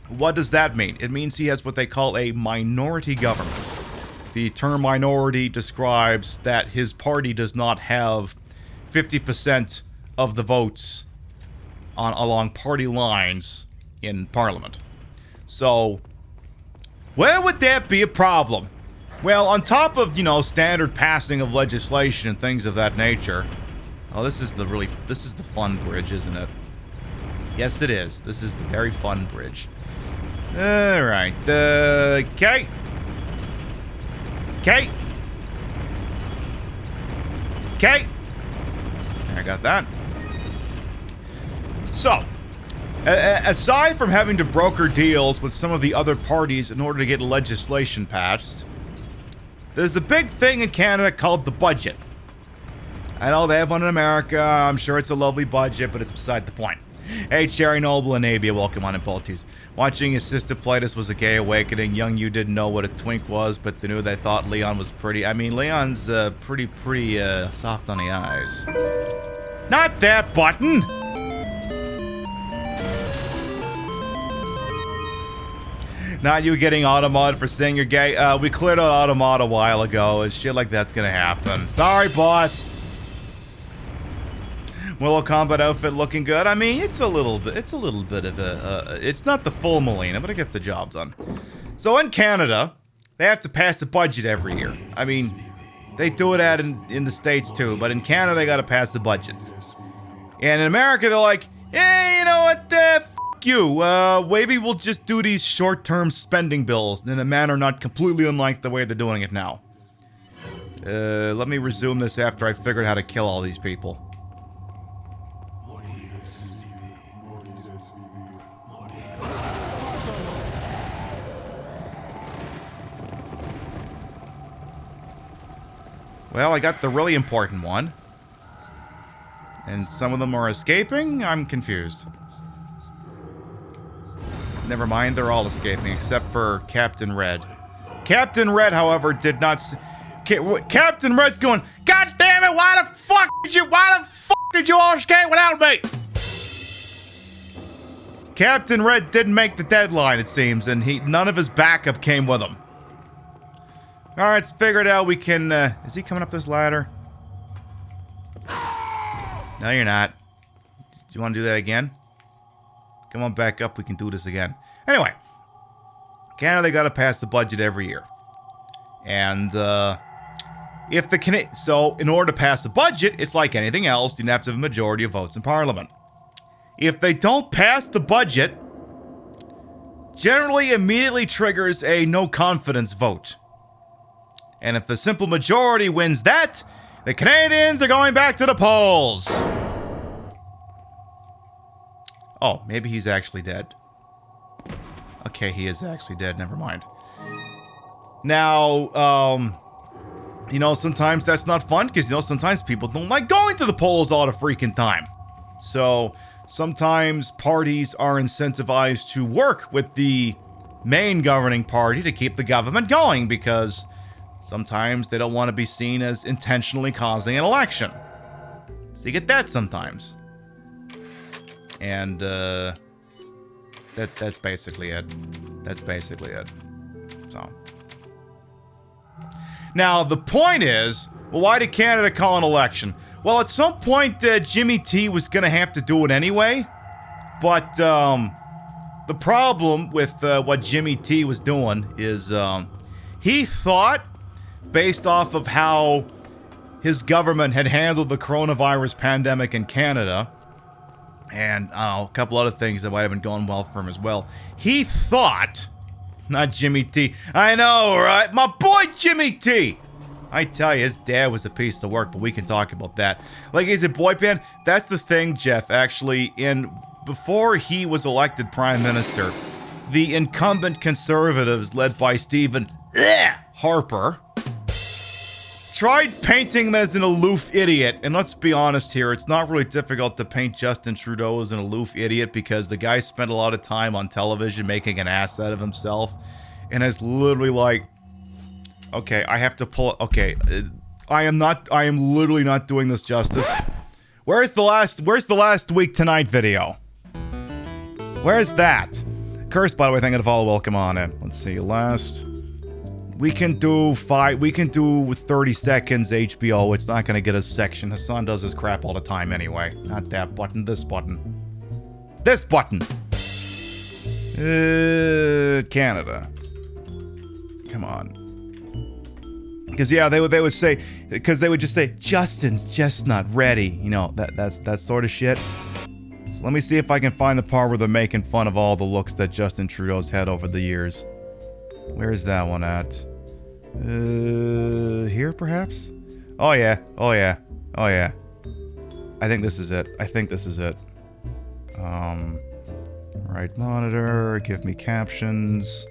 what does that mean? It means he has what they call a minority government. The term minority describes that his party does not have 50% of the votes along party lines in Parliament. So, where would that be a problem? Well, on top of, standard passing of legislation and things of that nature. Oh, this is the fun bridge, isn't it? Yes, it is. This is the very fun bridge. Alright, okay. Okay. Okay. I got that. So, aside from having to broker deals with some of the other parties in order to get legislation passed, there's a big thing in Canada called the budget. I know they have one in America. I'm sure it's a lovely budget, but it's beside the point. Hey, Cherry Noble and Abia, welcome on Impulses. Watching his sister play this was a gay awakening. Young you didn't know what a twink was, but they knew they thought Leon was pretty. I mean, Leon's pretty soft on the eyes. Not that button! Not you getting automod for saying you're gay. We cleared out automod a while ago, and shit like that's gonna happen. Sorry, boss. Mortal Kombat outfit looking good. I mean, it's a little bit of a, it's not the full Melina, but it gets the job done. So in Canada, they have to pass the budget every year. I mean, they do it in the States too, but in Canada, they gotta pass the budget. And in America, they're like, hey, you know what, f*** you. Maybe we'll just do these short-term spending bills in a manner not completely unlike the way they're doing it now. Let me resume this after I figured how to kill all these people. Well, I got the really important one. And some of them are escaping? I'm confused. Never mind, they're all escaping, except for Captain Red. Captain Red, however, did not... Captain Red's going, God damn it, why the fuck did you all escape without me? Captain Red didn't make the deadline, it seems, and none of his backup came with him. Alright, let's figure it out. We can, is he coming up this ladder? No, you're not. Do you want to do that again? Come on back up, we can do this again. Anyway, Canada, they gotta pass the budget every year. And, if the so, in order to pass the budget, it's like anything else, you have to have a majority of votes in Parliament. If they don't pass the budget, generally immediately triggers a no-confidence vote. And if the simple majority wins that, the Canadians are going back to the polls. Oh, maybe he's actually dead. Okay, he is actually dead, never mind. Now, you know, sometimes that's not fun, because, you know, sometimes people don't like going to the polls all the freaking time. So, sometimes parties are incentivized to work with the main governing party to keep the government going, because sometimes they don't want to be seen as intentionally causing an election. So you get that sometimes. And, that's basically it. That's basically it. So. Now, the point is, well, why did Canada call an election? Well, at some point, Jimmy T was going to have to do it anyway. But, the problem with what Jimmy T was doing is, he thought, based off of how his government had handled the coronavirus pandemic in Canada, and a couple other things that might have been going well for him as well. He thought, not Jimmy T. I know, right? My boy Jimmy T. I tell you, his dad was a piece of work, but we can talk about that. Like he's a boy band. That's the thing, Jeff. Actually, before he was elected prime minister, the incumbent Conservatives, led by Stephen Harper, tried painting him as an aloof idiot. And let's be honest here, it's not really difficult to paint Justin Trudeau as an aloof idiot, because the guy spent a lot of time on television making an ass out of himself, and is literally like, okay, I have to pull, okay, I am literally not doing this justice. Where's the last week tonight video? Where's that? Curse, by the way, thank you to follow, welcome on in. Let's see, we can do 30 seconds HBO. It's not gonna get us section. Hassan does his crap all the time anyway. Not that button, this button. This button! Canada. Come on. Because, yeah, they would say, because they would just say, Justin's just not ready. You know, that sort of shit. So let me see if I can find the part where they're making fun of all the looks that Justin Trudeau's had over the years. Where's that one at? Here perhaps? Oh yeah. I think this is it. Right monitor, give me captions.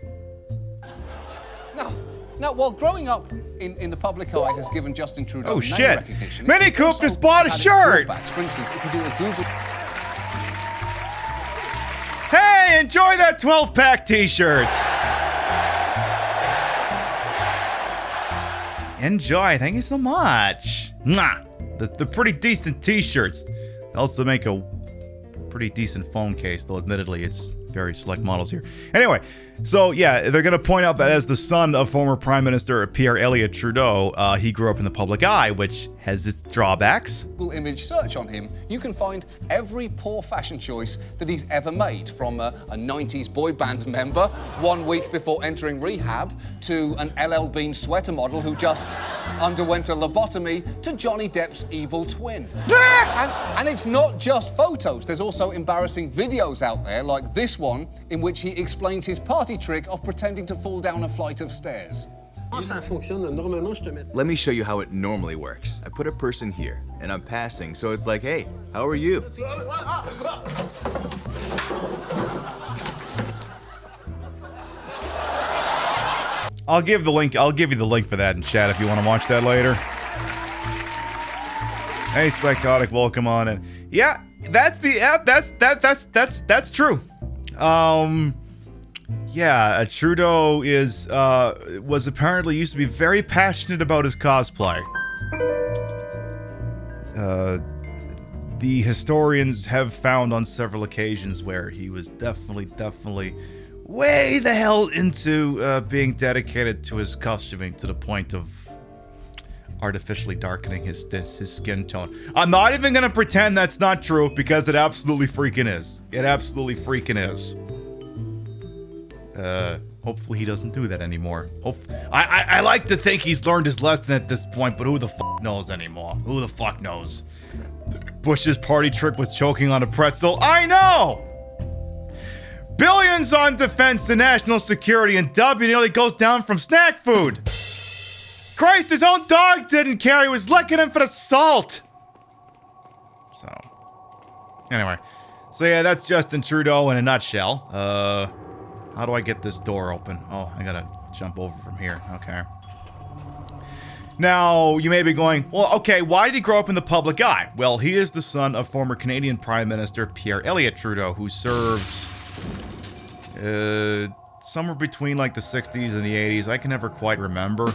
Now, while growing up in the public eye has given Justin Trudeau oh name shit! recognition, Mini Coop just bought a shirt! For instance, if you do a Google... Hey, enjoy that 12-pack t-shirt! Enjoy, thank you so much. Mwah. The pretty decent t-shirts. They also make a pretty decent phone case, though admittedly it's very select models here. Anyway, so yeah, they're going to point out that as the son of former Prime Minister Pierre Elliott Trudeau, he grew up in the public eye, which has its drawbacks. Google image search on him, you can find every poor fashion choice that he's ever made, from a 90s boy band member 1 week before entering rehab, to an LL Bean sweater model who just underwent a lobotomy, to Johnny Depp's evil twin. and it's not just photos, there's also embarrassing videos out there, like this one, in which he explains his party trick of pretending to fall down a flight of stairs. Let me show you how it normally works. I put a person here, and I'm passing, so it's like, hey, how are you? I'll give you the link for that in chat if you want to watch that later. Hey, Psychotic, welcome on in. Yeah, that's true. Yeah, Trudeau was apparently used to be very passionate about his cosplay. the historians have found on several occasions where he was definitely way the hell into being dedicated to his costuming to the point of artificially darkening his skin tone. I'm not even gonna pretend that's not true because it absolutely freaking is. It absolutely freaking is. Hopefully he doesn't do that anymore. I like to think he's learned his lesson at this point, but who the fuck knows anymore? Who the fuck knows? Bush's party trick was choking on a pretzel. I know! Billions on defense and national security, and W nearly goes down from snack food. Christ, his own dog didn't care. He was licking him for the salt. So, anyway. So yeah, that's Justin Trudeau in a nutshell. How do I get this door open? Oh, I gotta jump over from here. Okay. Now, you may be going, well, okay, why did he grow up in the public eye? Well, he is the son of former Canadian Prime Minister Pierre Elliott Trudeau, who served somewhere between like the 60s and the 80s. I can never quite remember.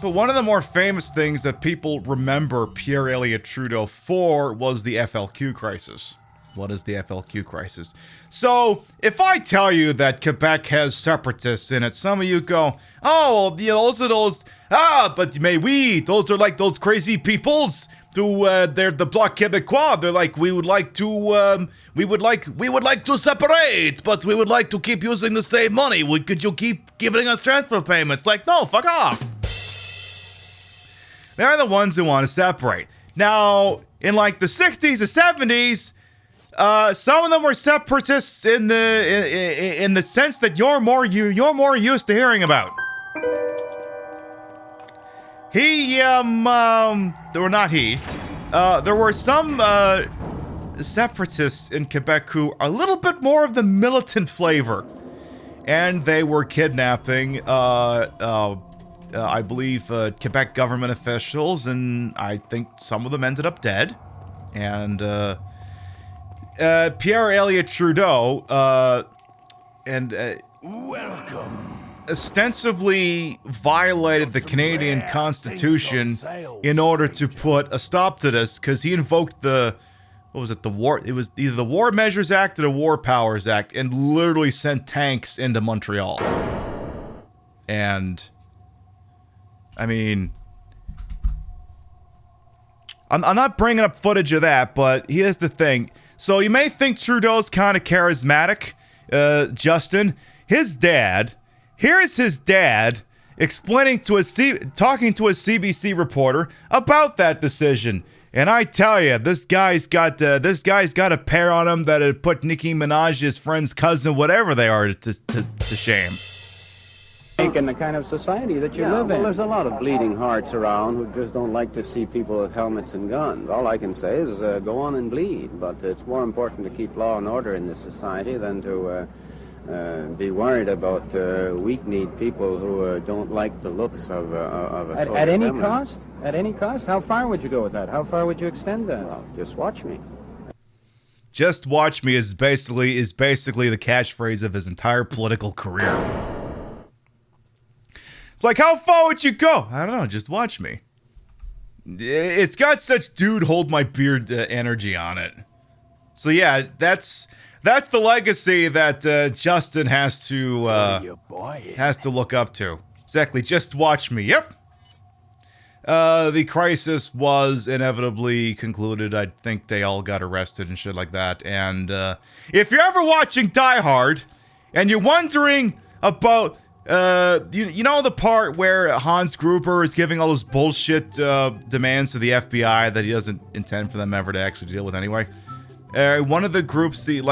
But one of the more famous things that people remember Pierre Elliott Trudeau for was the FLQ crisis. What is the FLQ crisis? So, if I tell you that Quebec has separatists in it, some of you go, oh, those are those, but those are like those crazy peoples who, they're the Bloc Québécois. They're like, we would like to separate, but we would like to keep using the same money. Could you keep giving us transfer payments? Like, no, fuck off. They're the ones who want to separate. Now, in like the 60s or 70s, some of them were separatists in the sense that you're more used to hearing about. There were some separatists in Quebec who are a little bit more of the militant flavor, and they were kidnapping I believe Quebec government officials, and I think some of them ended up dead. And Pierre Elliott Trudeau Welcome. ostensibly violated the Canadian Constitution in order to put a stop to this, because he invoked it was either the War Measures Act or the War Powers Act, and literally sent tanks into Montreal. And I mean, I'm not bringing up footage of that, but here's the thing. So you may think Trudeau's kind of charismatic, Justin. Here's his dad explaining to talking to a CBC reporter about that decision. And I tell you, this guy's got a pair on him that'd put Nicki Minaj's friend's cousin, whatever they are, to shame. In the kind of society that you live in. Well, there's a lot of bleeding hearts around who just don't like to see people with helmets and guns. All I can say is go on and bleed, but it's more important to keep law and order in this society than to be worried about weak-kneed people who don't like the looks of a at any cost? At any cost? How far would you go with that? How far would you extend that? Well, just watch me. Just watch me is basically the catchphrase of his entire political career. It's like, how far would you go? I don't know, just watch me. It's got such dude hold my beard energy on it. So yeah, that's the legacy that Justin has to look up to. Exactly, just watch me. Yep. The crisis was inevitably concluded. I think they all got arrested and shit like that. And if you're ever watching Die Hard and you're wondering about you know the part where Hans Gruber is giving all those bullshit demands to the FBI that he doesn't intend for them ever to actually deal with anyway? One of the groups, he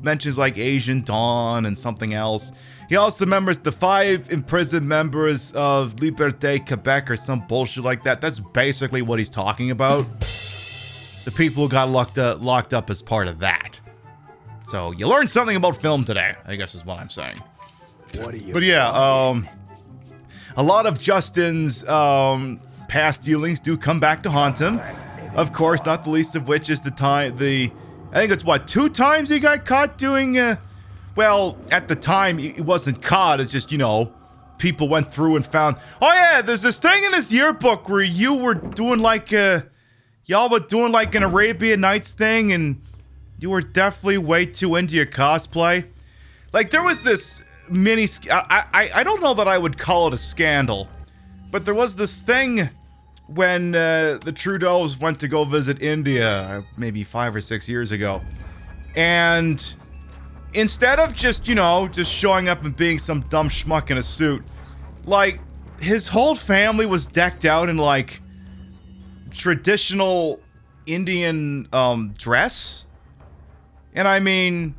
mentions like Asian Dawn and something else. He also remembers the 5 imprisoned members of Liberté Quebec or some bullshit like that. That's basically what he's talking about. The people who got locked up as part of that. So you learned something about film today, I guess is what I'm saying. But yeah, a lot of Justin's past dealings do come back to haunt him. Of course, not the least of which is I think it's 2 times he got caught doing, well, at the time he wasn't caught, it's just, people went through and found, oh yeah, there's this thing in this yearbook where you were doing like, Y'all were doing like an Arabian Nights thing, and you were definitely way too into your cosplay. Like, there was this mini... I don't know that I would call it a scandal, but there was this thing when the Trudeaus went to go visit India maybe 5 or 6 years ago. And instead of just, you know, just showing up and being some dumb schmuck in a suit, like, his whole family was decked out in, like, traditional Indian dress. And I mean,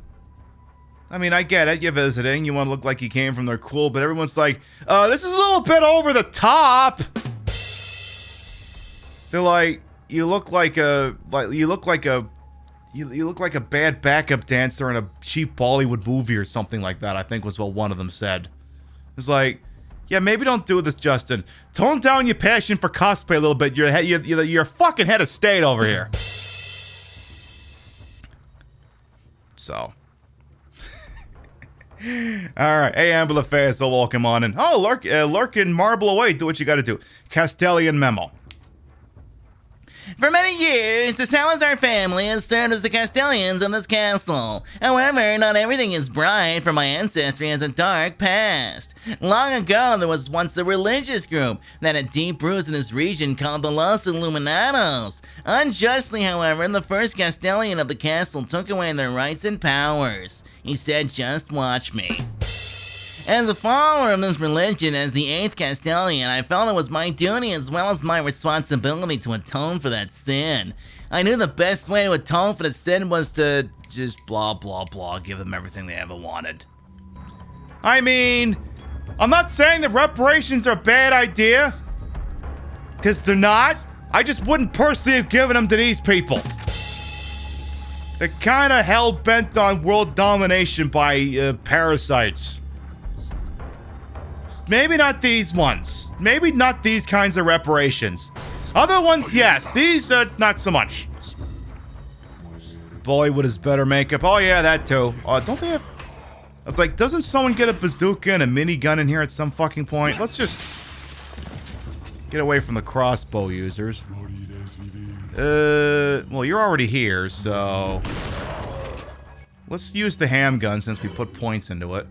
I get it, you're visiting, you want to look like you came from there, cool, but everyone's like, this is a little bit over the top. They're like, you look like a bad backup dancer in a cheap Bollywood movie or something like that, I think was what one of them said. It's like, yeah, maybe don't do this, Justin. Tone down your passion for cosplay a little bit. You're fucking head of state over here. So. Alright. Hey, Amber Fair, so welcome on in. Oh, lurking marble away. Do what you gotta do. Castellian memo. For many years, the Salazar family has served as the Castellians of this castle. However, not everything is bright, for my ancestry has a dark past. Long ago, there was once a religious group that had deep roots in this region called the Los Illuminados. Unjustly, however, the first Castellian of the castle took away their rights and powers. He said, just watch me. As a follower of this religion, as the 8th Castellian, I felt it was my duty as well as my responsibility to atone for that sin. I knew the best way to atone for the sin was to just blah blah blah, give them everything they ever wanted. I mean, I'm not saying that reparations are a bad idea, because they're not. I just wouldn't personally have given them to these people. They're kind of hell-bent on world domination by parasites. Maybe not these ones. Maybe not these kinds of reparations. Other ones, yes. These, not so much. Bollywood is better makeup. Oh, yeah, that too. Don't they have... I was like, doesn't someone get a bazooka and a minigun in here at some fucking point? Let's just... get away from the crossbow users. Well, you're already here, so... let's use the handgun since we put points into it.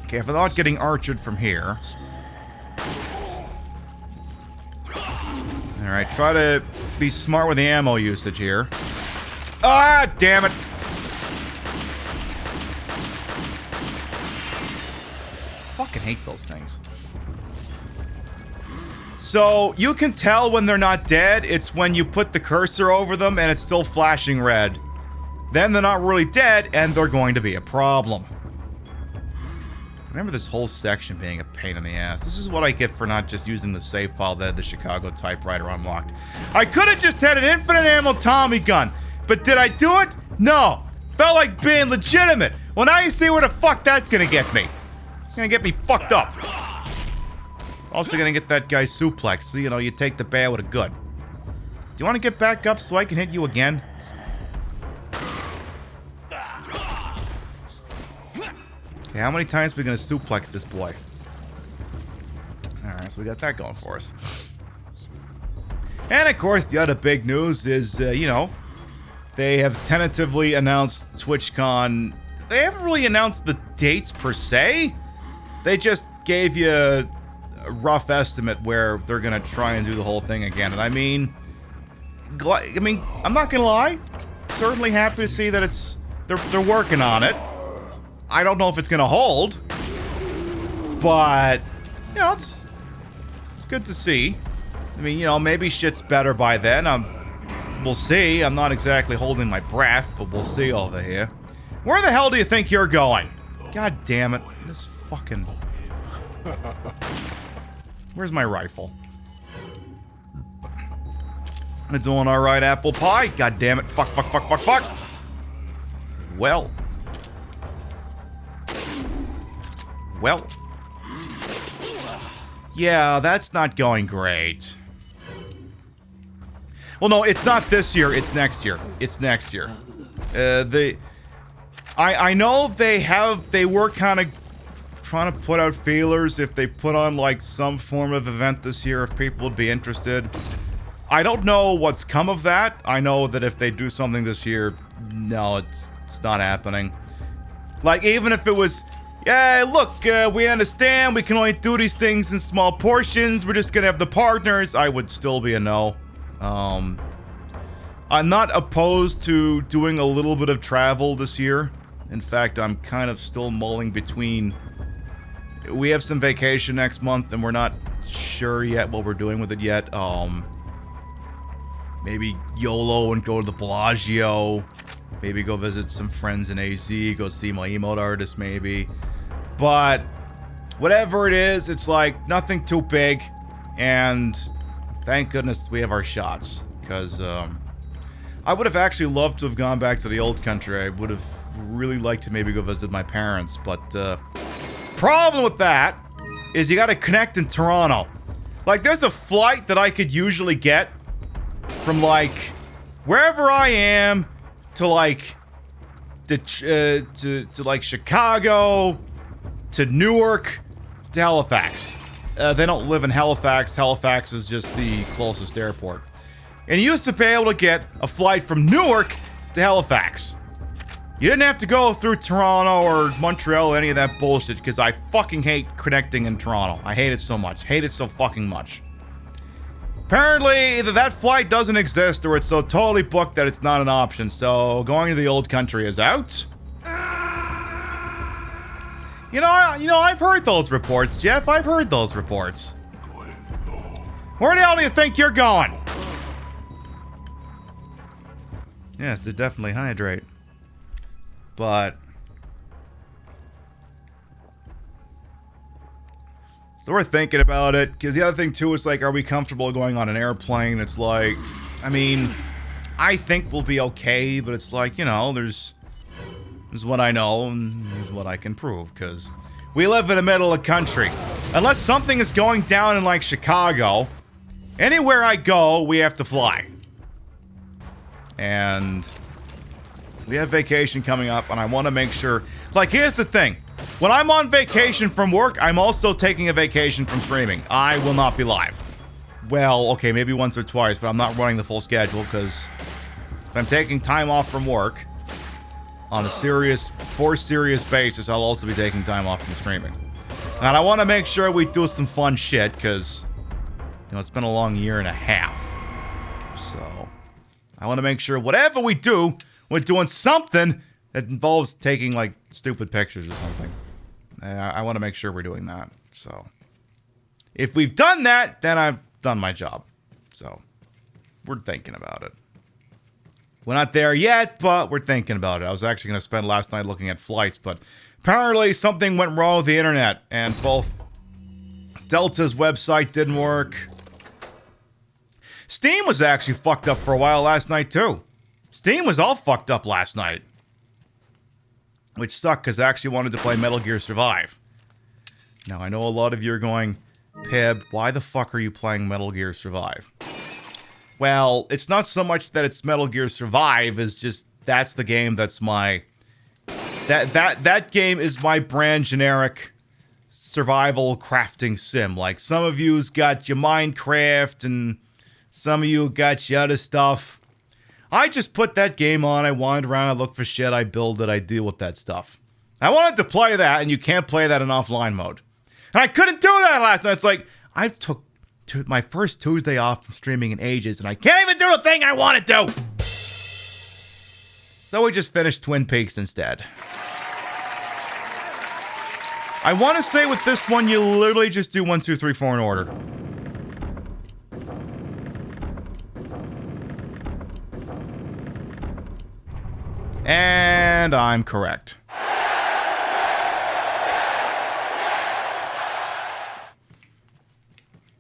Okay, if I'm not getting archered from here. Alright, try to be smart with the ammo usage here. Ah, damn it! Fucking hate those things. So, you can tell when they're not dead. It's when you put the cursor over them and it's still flashing red. Then they're not really dead and they're going to be a problem. Remember this whole section being a pain in the ass. This is what I get for not just using the save file that had the Chicago typewriter unlocked. I could have just had an infinite ammo Tommy gun, but did I do it? No. Felt like being legitimate. Well, now you see where the fuck that's gonna get me. It's gonna get me fucked up. Also gonna get that guy suplex, so you know, you take the bad with a good. Do you want to get back up so I can hit you again? Okay, how many times are we gonna suplex this boy? Alright, so we got that going for us. And of course, the other big news is, you know, they have tentatively announced TwitchCon. They haven't really announced the dates per se. They just gave you a rough estimate where they're gonna try and do the whole thing again. And I mean, I'm not gonna lie. Certainly happy to see that they're working on it. I don't know if it's gonna hold, but you know, it's good to see. I mean, you know, maybe shit's better by then. We'll see. I'm not exactly holding my breath, but we'll see over here. Where the hell do you think you're going? God damn it! This fucking. Where's my rifle? I'm doing all right, apple pie. God damn it! Fuck! Fuck! Fuck! Fuck! Fuck! Well. Well. Yeah, that's not going great. Well, no, it's not this year. It's next year. It's next year. I know they were kind of trying to put out feelers if they put on like some form of event this year, if people would be interested. I don't know what's come of that. I know that if they do something this year, no, it's not happening. Like, even if it was, yeah, look, we understand we can only do these things in small portions. We're just gonna have the partners. I would still be a no. I'm not opposed to doing a little bit of travel this year. In fact, I'm kind of still mulling between... We have some vacation next month, and we're not sure yet what we're doing with it yet. Maybe YOLO and go to the Bellagio. Maybe go visit some friends in AZ. Go see my emote artist, maybe. But whatever it is, it's like nothing too big. And thank goodness we have our shots. Because I would have actually loved to have gone back to the old country. I would have really liked to maybe go visit my parents. But problem with that is you got to connect in Toronto. Like, there's a flight that I could usually get from, like, wherever I am to, like, to like, Chicago, to Newark, to Halifax. They don't live in Halifax. Halifax is just the closest airport. And you used to be able to get a flight from Newark to Halifax. You didn't have to go through Toronto or Montreal or any of that bullshit, because I fucking hate connecting in Toronto. I hate it so much. Hate it so fucking much. Apparently, either that flight doesn't exist or it's so totally booked that it's not an option, so going to the old country is out. You know, I've heard those reports, Jeff. I've heard those reports. Where the hell do you think you're going? Yes, to definitely hydrate. But... So we're thinking about it, because the other thing too is like, are we comfortable going on an airplane? It's like, I mean, I think we'll be okay, but it's like, you know, there's what I know and there's what I can prove, because we live in the middle of the country. Unless something is going down in like Chicago, anywhere I go, we have to fly. And we have vacation coming up, and I want to make sure, like, here's the thing. When I'm on vacation from work, I'm also taking a vacation from streaming. I will not be live. Well, okay, maybe once or twice, but I'm not running the full schedule, because if I'm taking time off from work on a serious basis, I'll also be taking time off from streaming. And I want to make sure we do some fun shit, because, you know, it's been a long year and a half. So, I want to make sure whatever we do, we're doing something that involves taking, like, stupid pictures or something. I want to make sure we're doing that. So, if we've done that, then I've done my job. So, we're thinking about it. We're not there yet, but we're thinking about it. I was actually going to spend last night looking at flights, but apparently something went wrong with the internet, and both Delta's website didn't work. Steam was actually fucked up for a while last night, too. Steam was all fucked up last night. Which sucked, because I actually wanted to play Metal Gear Survive. Now, I know a lot of you are going, Pib, why the fuck are you playing Metal Gear Survive? Well, it's not so much that it's Metal Gear Survive, it's just, that's the game that's my... That game is my brand generic survival crafting sim. Like, some of you's got your Minecraft, and some of you got your other stuff. I just put that game on, I wander around, I look for shit, I build it, I deal with that stuff. I wanted to play that, and you can't play that in offline mode. And I couldn't do that last night. It's like, I took my first Tuesday off from streaming in ages, and I can't even do the thing I want to do! So we just finished Twin Peaks instead. I want to say with this one, you literally just do 1, 2, 3, 4 in order. And I'm correct.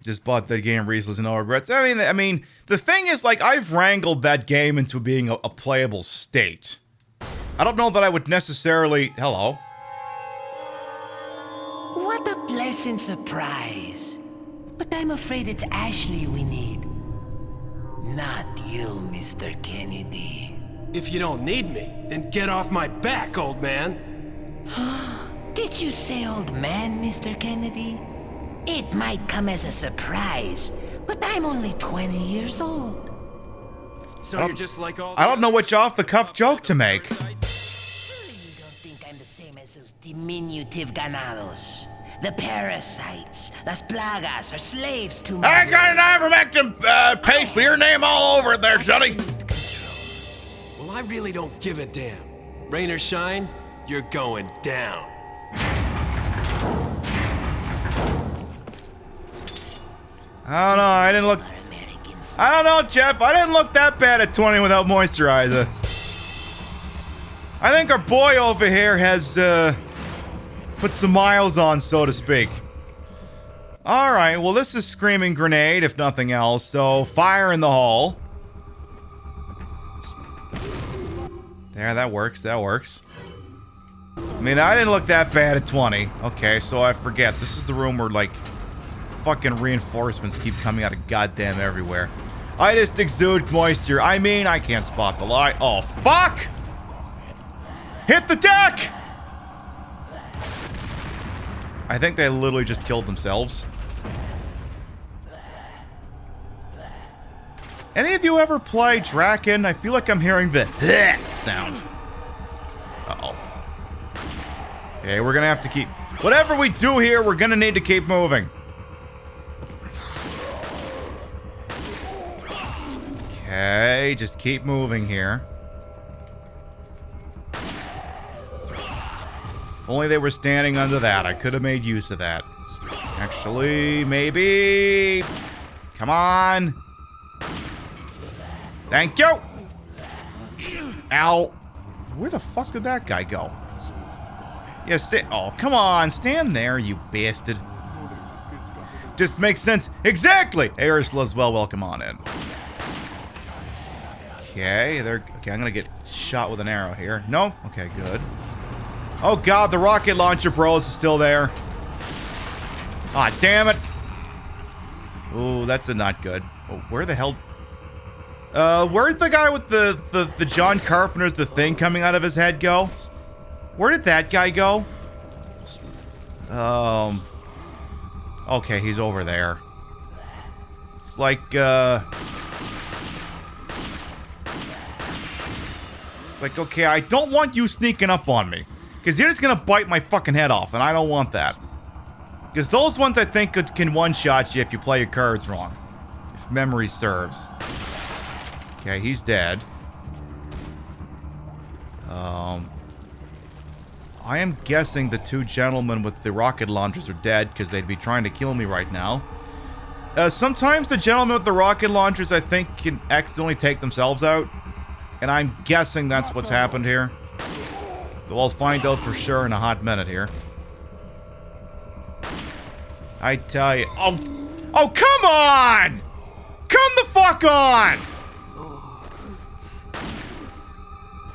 Just bought that game recently, no regrets. I mean, the thing is, like, I've wrangled that game into being a playable state. I don't know that I would necessarily... Hello? What a pleasant surprise. But I'm afraid it's Ashley we need. Not you, Mr. Kennedy. If you don't need me, then get off my back, old man. Did you say old man, Mr. Kennedy? It might come as a surprise, but But I'm only 20 years old. So you're just like all I don't know which off-the-cuff joke to make. Surely you don't think I'm the same as those diminutive ganados. The parasites, las plagas, are slaves to my... I got an ivermectin paste with your name all over it there, Sonny. Well, I really don't give a damn. Rain or shine, you're going down. I don't know, I didn't look... I don't know, Jeff. I didn't look that bad at 20 without moisturizer. I think our boy over here has, put some miles on, so to speak. Alright, well, this is Screaming Grenade, if nothing else. So, fire in the hall. There, that works. That works. I mean, I didn't look that bad at 20. Okay, so I forget. This is the room where, like, fucking reinforcements keep coming out of goddamn everywhere. I just exude moisture. I mean, I can't spot the light. Oh, fuck! Hit the deck! I think they literally just killed themselves. Any of you ever play Draken? I feel like I'm hearing the sound. Uh-oh. Okay, we're gonna have to keep... Whatever we do here, we're gonna need to keep moving. Okay, just keep moving here. If only they were standing under that. I could have made use of that. Actually, maybe... Come on. Thank you. Ow. Where the fuck did that guy go? Yeah, oh, come on. Stand there, you bastard. Just makes sense. Exactly. Aris Laswell, welcome on in. Okay, okay, I'm gonna get shot with an arrow here. No? Okay, good. Oh god, the rocket launcher bros is still there. Ah, damn it. Ooh, that's not good. Oh, where the hell... where'd the guy with the John Carpenter's The Thing coming out of his head go? Where did that guy go? Okay, he's over there. It's like, It's like, okay, I don't want you sneaking up on me. Because you're just gonna bite my fucking head off, and I don't want that. Because those ones I think can one-shot you if you play your cards wrong. If memory serves. Okay, he's dead. I am guessing the two gentlemen with the rocket launchers are dead because they'd be trying to kill me right now. Sometimes the gentlemen with the rocket launchers, I think, can accidentally take themselves out. And I'm guessing that's what's happened here. But we'll find out for sure in a hot minute here. I tell you. Oh, come on! Come the fuck on!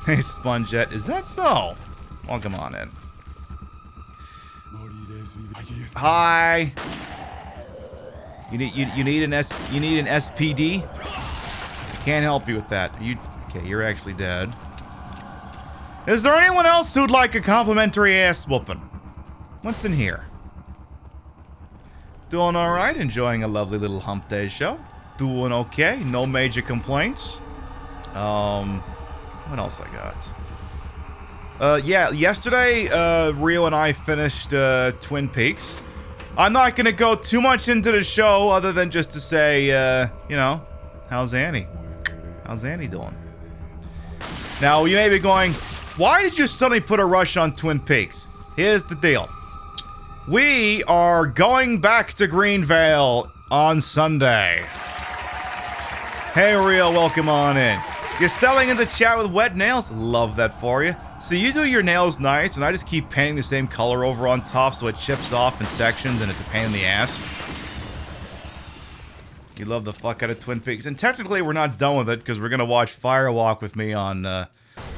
Hey, Sponget, is that so? Welcome on in. Hi. You need an SPD? I can't help you with that. Okay, you're actually dead. Is there anyone else who'd like a complimentary ass whooping? What's in here? Doing alright, enjoying a lovely little hump day show. Doing okay, no major complaints. What else I got? Yeah, yesterday, Rio and I finished, Twin Peaks. I'm not gonna go too much into the show other than just to say, you know, how's Annie? How's Annie doing? Now, you may be going, why did you suddenly put a rush on Twin Peaks? Here's the deal. We are going back to Greenvale on Sunday. Hey, Rio, welcome on in. You're selling in the chat with wet nails? Love that for you. So you do your nails nice, and I just keep painting the same color over on top so it chips off in sections and it's a pain in the ass. You love the fuck out of Twin Peaks. And technically, we're not done with it, because we're going to watch Firewalk with me on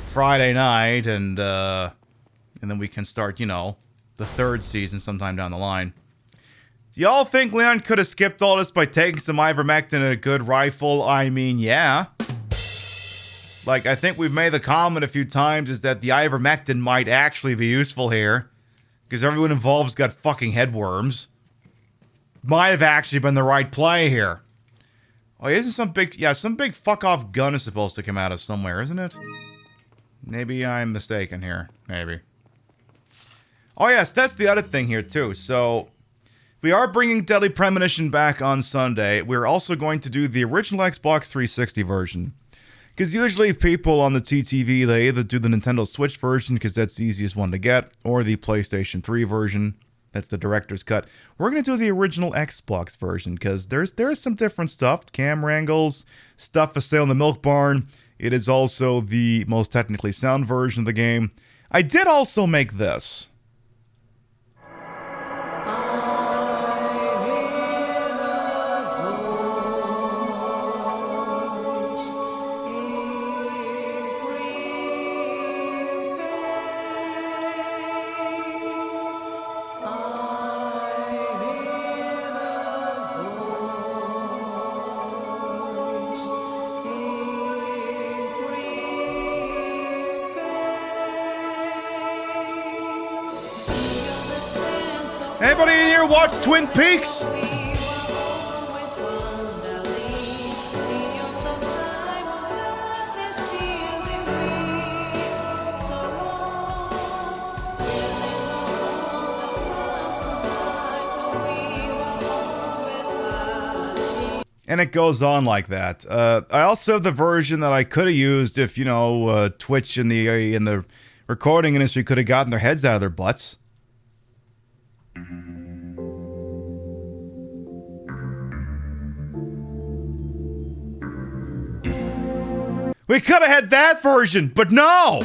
Friday night, and then we can start, you know, the third season sometime down the line. Do y'all think Leon could have skipped all this by taking some ivermectin and a good rifle? I mean, yeah. Like, I think we've made the comment a few times is that the ivermectin might actually be useful here. Because everyone involved's got fucking headworms. Might have actually been the right play here. Oh, isn't some big fuck-off gun is supposed to come out of somewhere, isn't it? Maybe I'm mistaken here. Maybe. Oh, yes, that's the other thing here, too. So, we are bringing Deadly Premonition back on Sunday. We're also going to do the original Xbox 360 version. Because usually people on the TTV, they either do the Nintendo Switch version, because that's the easiest one to get, or the PlayStation 3 version. That's the director's cut. We're going to do the original Xbox version, because there is some different stuff. Camera angles, stuff for sale in the Milk Barn. It is also the most technically sound version of the game. I did also make this. Anybody in here watch Twin Peaks? And it goes on like that. I also have the version that I could have used if, you know, Twitch in the recording industry could have gotten their heads out of their butts. We could have had that version, but no!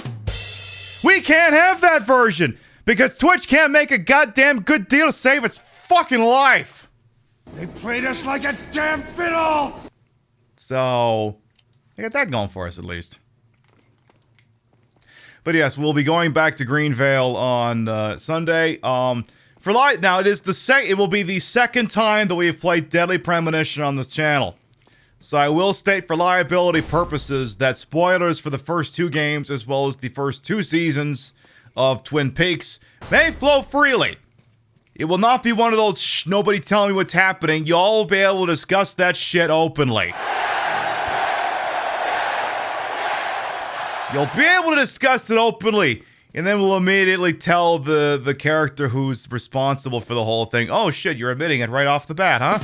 We can't have that version! Because Twitch can't make a goddamn good deal to save its fucking life! They played us like a damn fiddle! So, we got that going for us at least. But yes, we'll be going back to Greenvale on Sunday. For light now, it will be the second time that we have played Deadly Premonition on this channel. So I will state for liability purposes that spoilers for the first two games, as well as the first two seasons of Twin Peaks, may flow freely. It will not be one of those, shh, nobody tell me what's happening. Y'all will be able to discuss that shit openly. You'll be able to discuss it openly, and then we'll immediately tell the character who's responsible for the whole thing, oh shit, you're admitting it right off the bat, huh?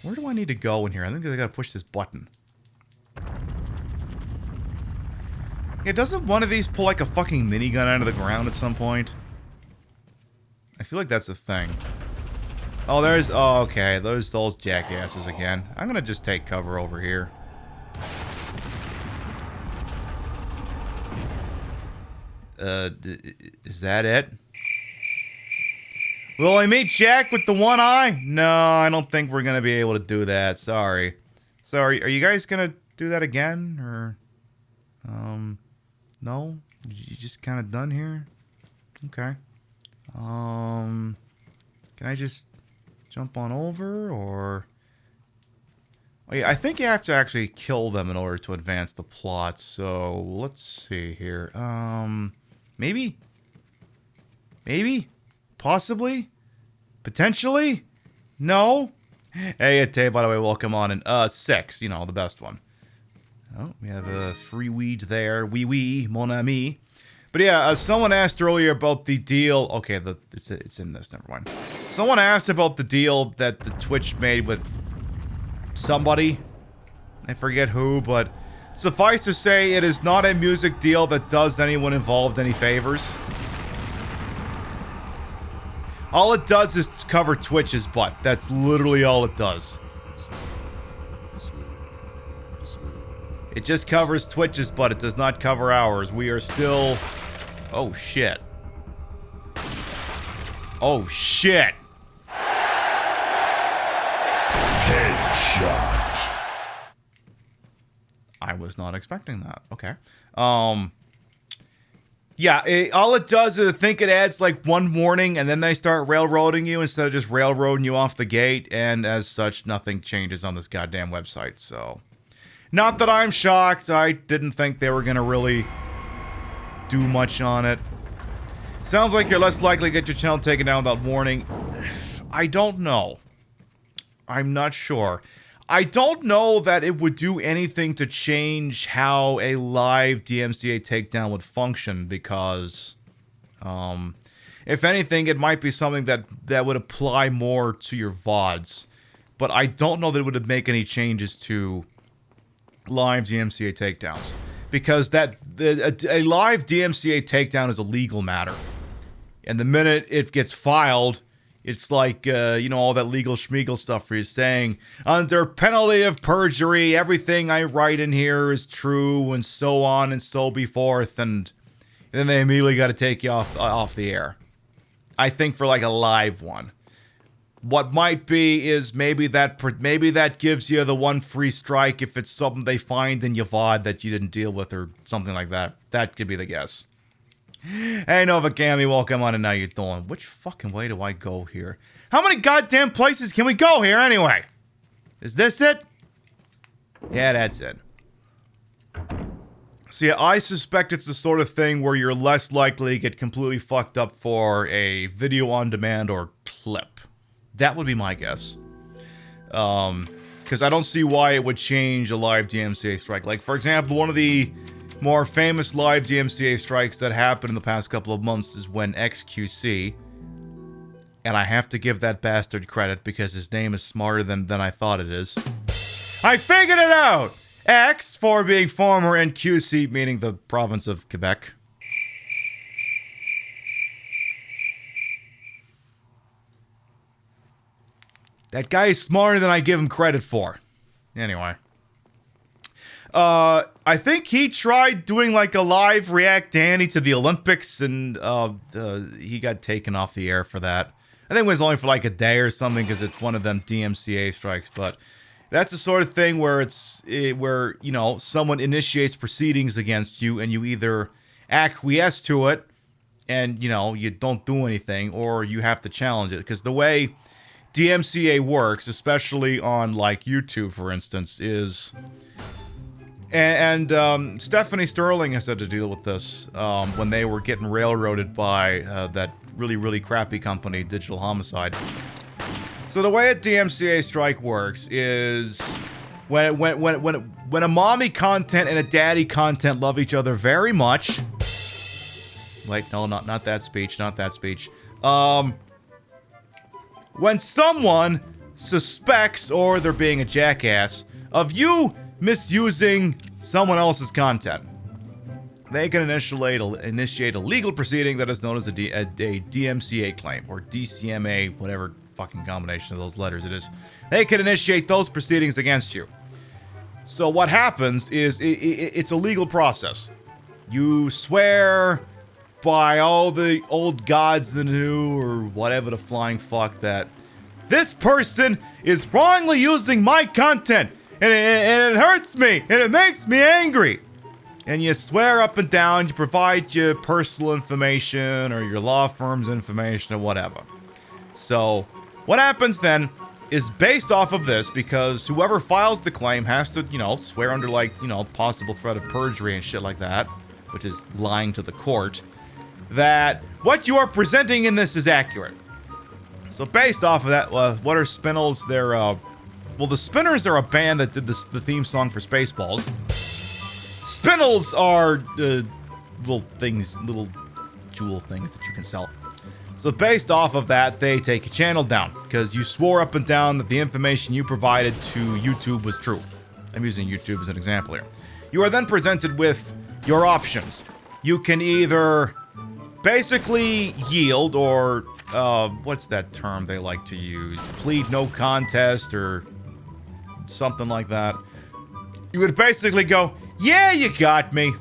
Where do I need to go in here? I think I gotta push this button. Yeah, doesn't one of these pull like a fucking minigun out of the ground at some point? I feel like that's a thing. Oh, oh, okay, those jackasses again. I'm gonna just take cover over here. Is that it? Will I meet Jack with the one eye? No, I don't think we're gonna be able to do that. Sorry. So, are you guys gonna do that again, or no? You just kind of done here? Okay. Can I just jump on over, or? Oh, yeah, I think you have to actually kill them in order to advance the plot. So let's see here. Maybe, possibly, potentially, no. Hey, Tay, by the way, welcome on. And 6, you know, the best one. Oh, we have a free weed there. Oui, mon ami. But yeah, someone asked earlier about the deal. Okay, it's in this. Never mind. Someone asked about the deal that the Twitch made with somebody. I forget who, but suffice to say, it is not a music deal that does anyone involved any favors. All it does is cover Twitch's butt. That's literally all it does. It just covers Twitch's butt. It does not cover ours. We are still... Oh, shit. Oh, shit. Headshot. I was not expecting that. Okay. Yeah, all it does is I think it adds like one warning, and then they start railroading you instead of just railroading you off the gate, and as such, nothing changes on this goddamn website, so... Not that I'm shocked. I didn't think they were going to really do much on it. Sounds like you're less likely to get your channel taken down without warning. I don't know. I'm not sure. I don't know that it would do anything to change how a live DMCA takedown would function, because if anything, it might be something that would apply more to your VODs. But I don't know that it would make any changes to live DMCA takedowns, because a live DMCA takedown is a legal matter. And the minute it gets filed, it's like, all that legal schmeagle stuff where he's saying, under penalty of perjury, everything I write in here is true, and so on and so be forth, and then they immediately got to take you off the air. I think for like a live one. What might be is maybe that gives you the one free strike if it's something they find in your VOD that you didn't deal with or something like that. That could be the guess. Hey, Nova Cammy, welcome on, and how you doing? Which fucking way do I go here? How many goddamn places can we go here anyway? Is this it? Yeah, that's it. See, I suspect it's the sort of thing where you're less likely to get completely fucked up for a video on demand or clip. That would be my guess. Because I don't see why it would change a live DMCA strike. Like, for example, one of the more famous live DMCA strikes that happened in the past couple of months is when XQC, and I have to give that bastard credit because his name is smarter than I thought it is. I figured it out! X for being former and QC meaning the province of Quebec. That guy is smarter than I give him credit for. Anyway. I think he tried doing like a live React Danny to the Olympics, and he got taken off the air for that. I think it was only for like a day or something because it's one of them DMCA strikes, but that's the sort of thing where where someone initiates proceedings against you and you either acquiesce to it and you don't do anything, or you have to challenge it, because the way DMCA works, especially on like YouTube, for instance, is, and Stephanie Sterling has had to deal with this when they were getting railroaded by that really crappy company, Digital Homicide. So the way a DMCA strike works is when a mommy content and a daddy content love each other very much. Wait, no, not that speech, not that speech. When someone suspects, or they're being a jackass, of you misusing someone else's content, they can initiate a legal proceeding that is known as a DMCA claim, or DCMA, whatever fucking combination of those letters it is. They can initiate those proceedings against you. So what happens is it's a legal process. You swear by all the old gods, the new, or whatever the flying fuck, that this person is wrongly using my content, and it hurts me, and it makes me angry. And you swear up and down, you provide your personal information, or your law firm's information, or whatever. So, what happens then is based off of this, because whoever files the claim has to, swear under, like, possible threat of perjury and shit like that, which is lying to the court, that what you are presenting in this is accurate. So based off of that, what are Spinnels? They're, well, the Spinners are a band that did the theme song for Spaceballs. Spinnels are little jewel things that you can sell. So based off of that, they take a channel down, because you swore up and down that the information you provided to YouTube was true. I'm using YouTube as an example here. You are then presented with your options. You can either basically yield, or what's that term they like to use? Plead no contest, or something like that. You would basically go, yeah, you got me.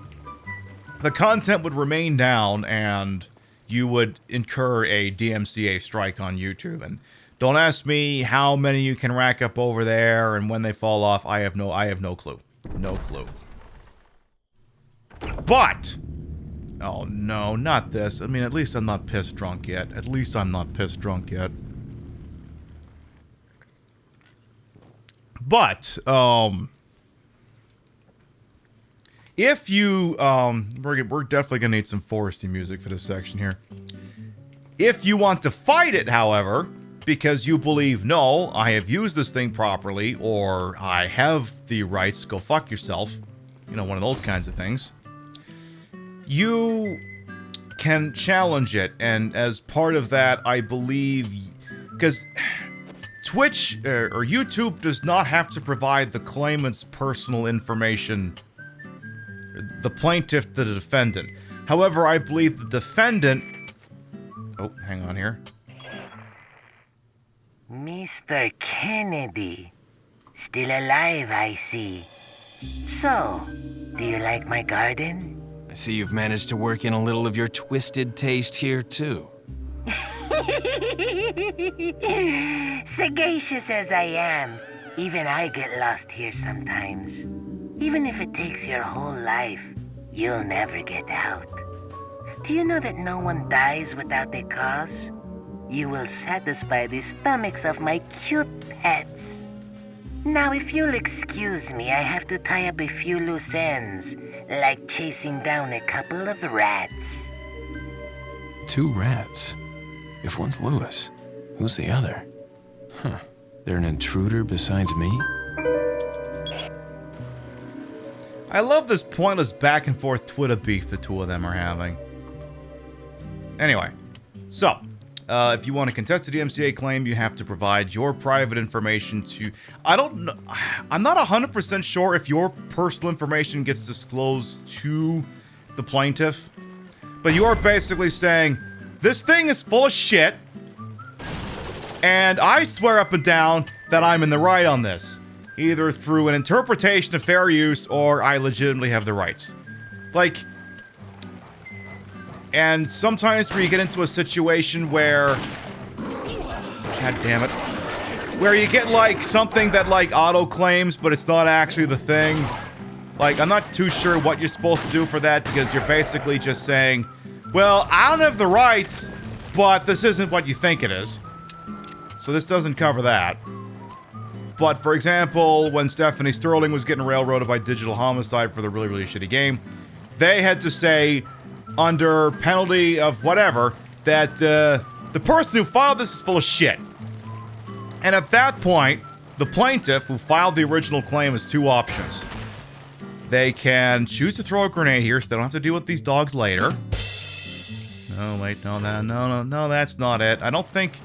The content would remain down, and you would incur a DMCA strike on YouTube. And don't ask me how many you can rack up over there and when they fall off. I have no clue. No clue. But oh no, not this. I mean, at least I'm not piss drunk yet. At least I'm not piss drunk yet. But, if you, we're definitely gonna need some foresty music for this section here. If you want to fight it, however, because you believe, no, I have used this thing properly, or I have the rights, go fuck yourself. You know, one of those kinds of things. You can challenge it, and as part of that, I believe, because Twitch or YouTube does not have to provide the claimant's personal information, the plaintiff to the defendant. However, I believe the defendant... Oh, hang on here. Mr. Kennedy. Still alive, I see. So, do you like my garden? I see you've managed to work in a little of your twisted taste here, too. Sagacious as I am, even I get lost here sometimes. Even if it takes your whole life, you'll never get out. Do you know that no one dies without a cause? You will satisfy the stomachs of my cute pets. Now, if you'll excuse me, I have to tie up a few loose ends, like chasing down a couple of rats. 2 rats? If one's Lewis, who's the other? Huh. They're an intruder besides me? I love this pointless back and forth Twitter beef the two of them are having. Anyway, so, if you want to contest a DMCA claim, you have to provide your private information to... I don't know... I'm not 100% sure if your personal information gets disclosed to the plaintiff. But you are basically saying, this thing is full of shit, and I swear up and down that I'm in the right on this. Either through an interpretation of fair use, or I legitimately have the rights. Like... And sometimes where you get into a situation where... God damn it. Where you get, like, something that, like, auto-claims, but it's not actually the thing. Like, I'm not too sure what you're supposed to do for that, because you're basically just saying, well, I don't have the rights, but this isn't what you think it is. So this doesn't cover that. But, for example, when Stephanie Sterling was getting railroaded by Digital Homicide for the really, really shitty game, they had to say... under penalty of whatever, that the person who filed this is full of shit. And at that point, the plaintiff who filed the original claim has 2 options. They can choose to throw a grenade here so they don't have to deal with these dogs later. No, wait, no, that's not it. I don't think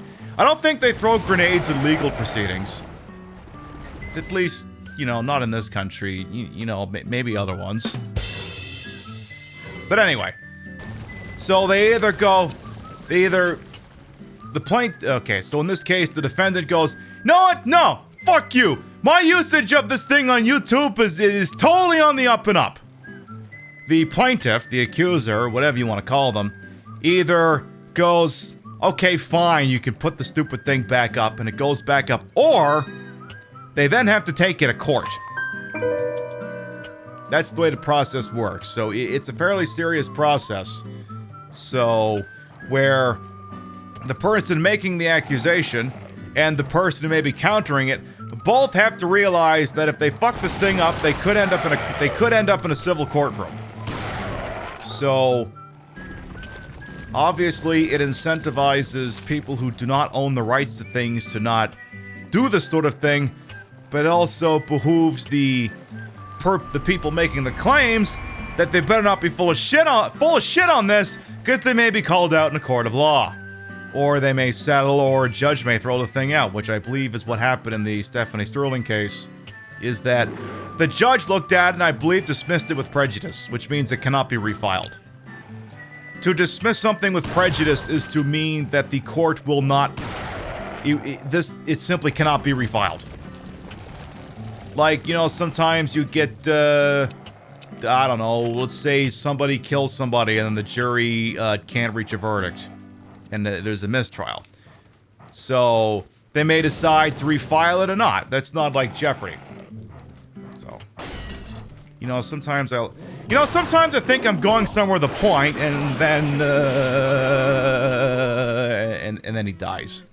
they throw grenades in legal proceedings. At least, you know, not in this country. You know, maybe other ones. But anyway. So they either go, okay, so in this case, the defendant goes, no, fuck you. My usage of this thing on YouTube is totally on the up and up. The plaintiff, the accuser, whatever you want to call them, either goes, okay, fine, you can put the stupid thing back up, and it goes back up, or they then have to take it to court. That's the way the process works. So it's a fairly serious process. So, where the person making the accusation and the person who may be countering it both have to realize that if they fuck this thing up, they could end up in a civil courtroom. So, obviously, it incentivizes people who do not own the rights to things to not do this sort of thing, but it also behooves the people making the claims that they better not be full of shit on this, because they may be called out in a court of law. Or they may settle, or a judge may throw the thing out, which I believe is what happened in the Stephanie Sterling case, is that the judge looked at it and I believe dismissed it with prejudice, which means it cannot be refiled. To dismiss something with prejudice is to mean that the court will not... It simply cannot be refiled. Like, you know, sometimes you get... I don't know, let's say somebody kills somebody and then the jury can't reach a verdict. And there's a mistrial. So, they may decide to refile it or not. That's not like Jeopardy. So, you know, sometimes I think I'm going somewhere with a point, and then, and then he dies.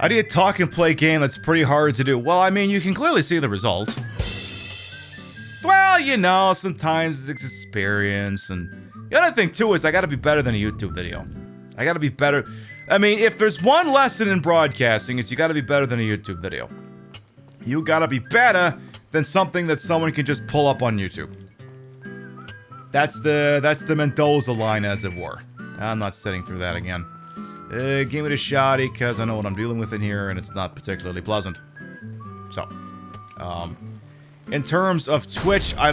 How do you talk and play a game that's pretty hard to do? Well, I mean, you can clearly see the results. Well, you know, sometimes it's experience. And the other thing, too, is I gotta be better than a YouTube video. I gotta be better. I mean, if there's one lesson in broadcasting, it's you gotta be better than a YouTube video. You gotta be better than something that someone can just pull up on YouTube. That's the Mendoza line, as it were. I'm not sitting through that again. Give me the shoddy, because I know what I'm dealing with in here, and it's not particularly pleasant. So, in terms of Twitch, I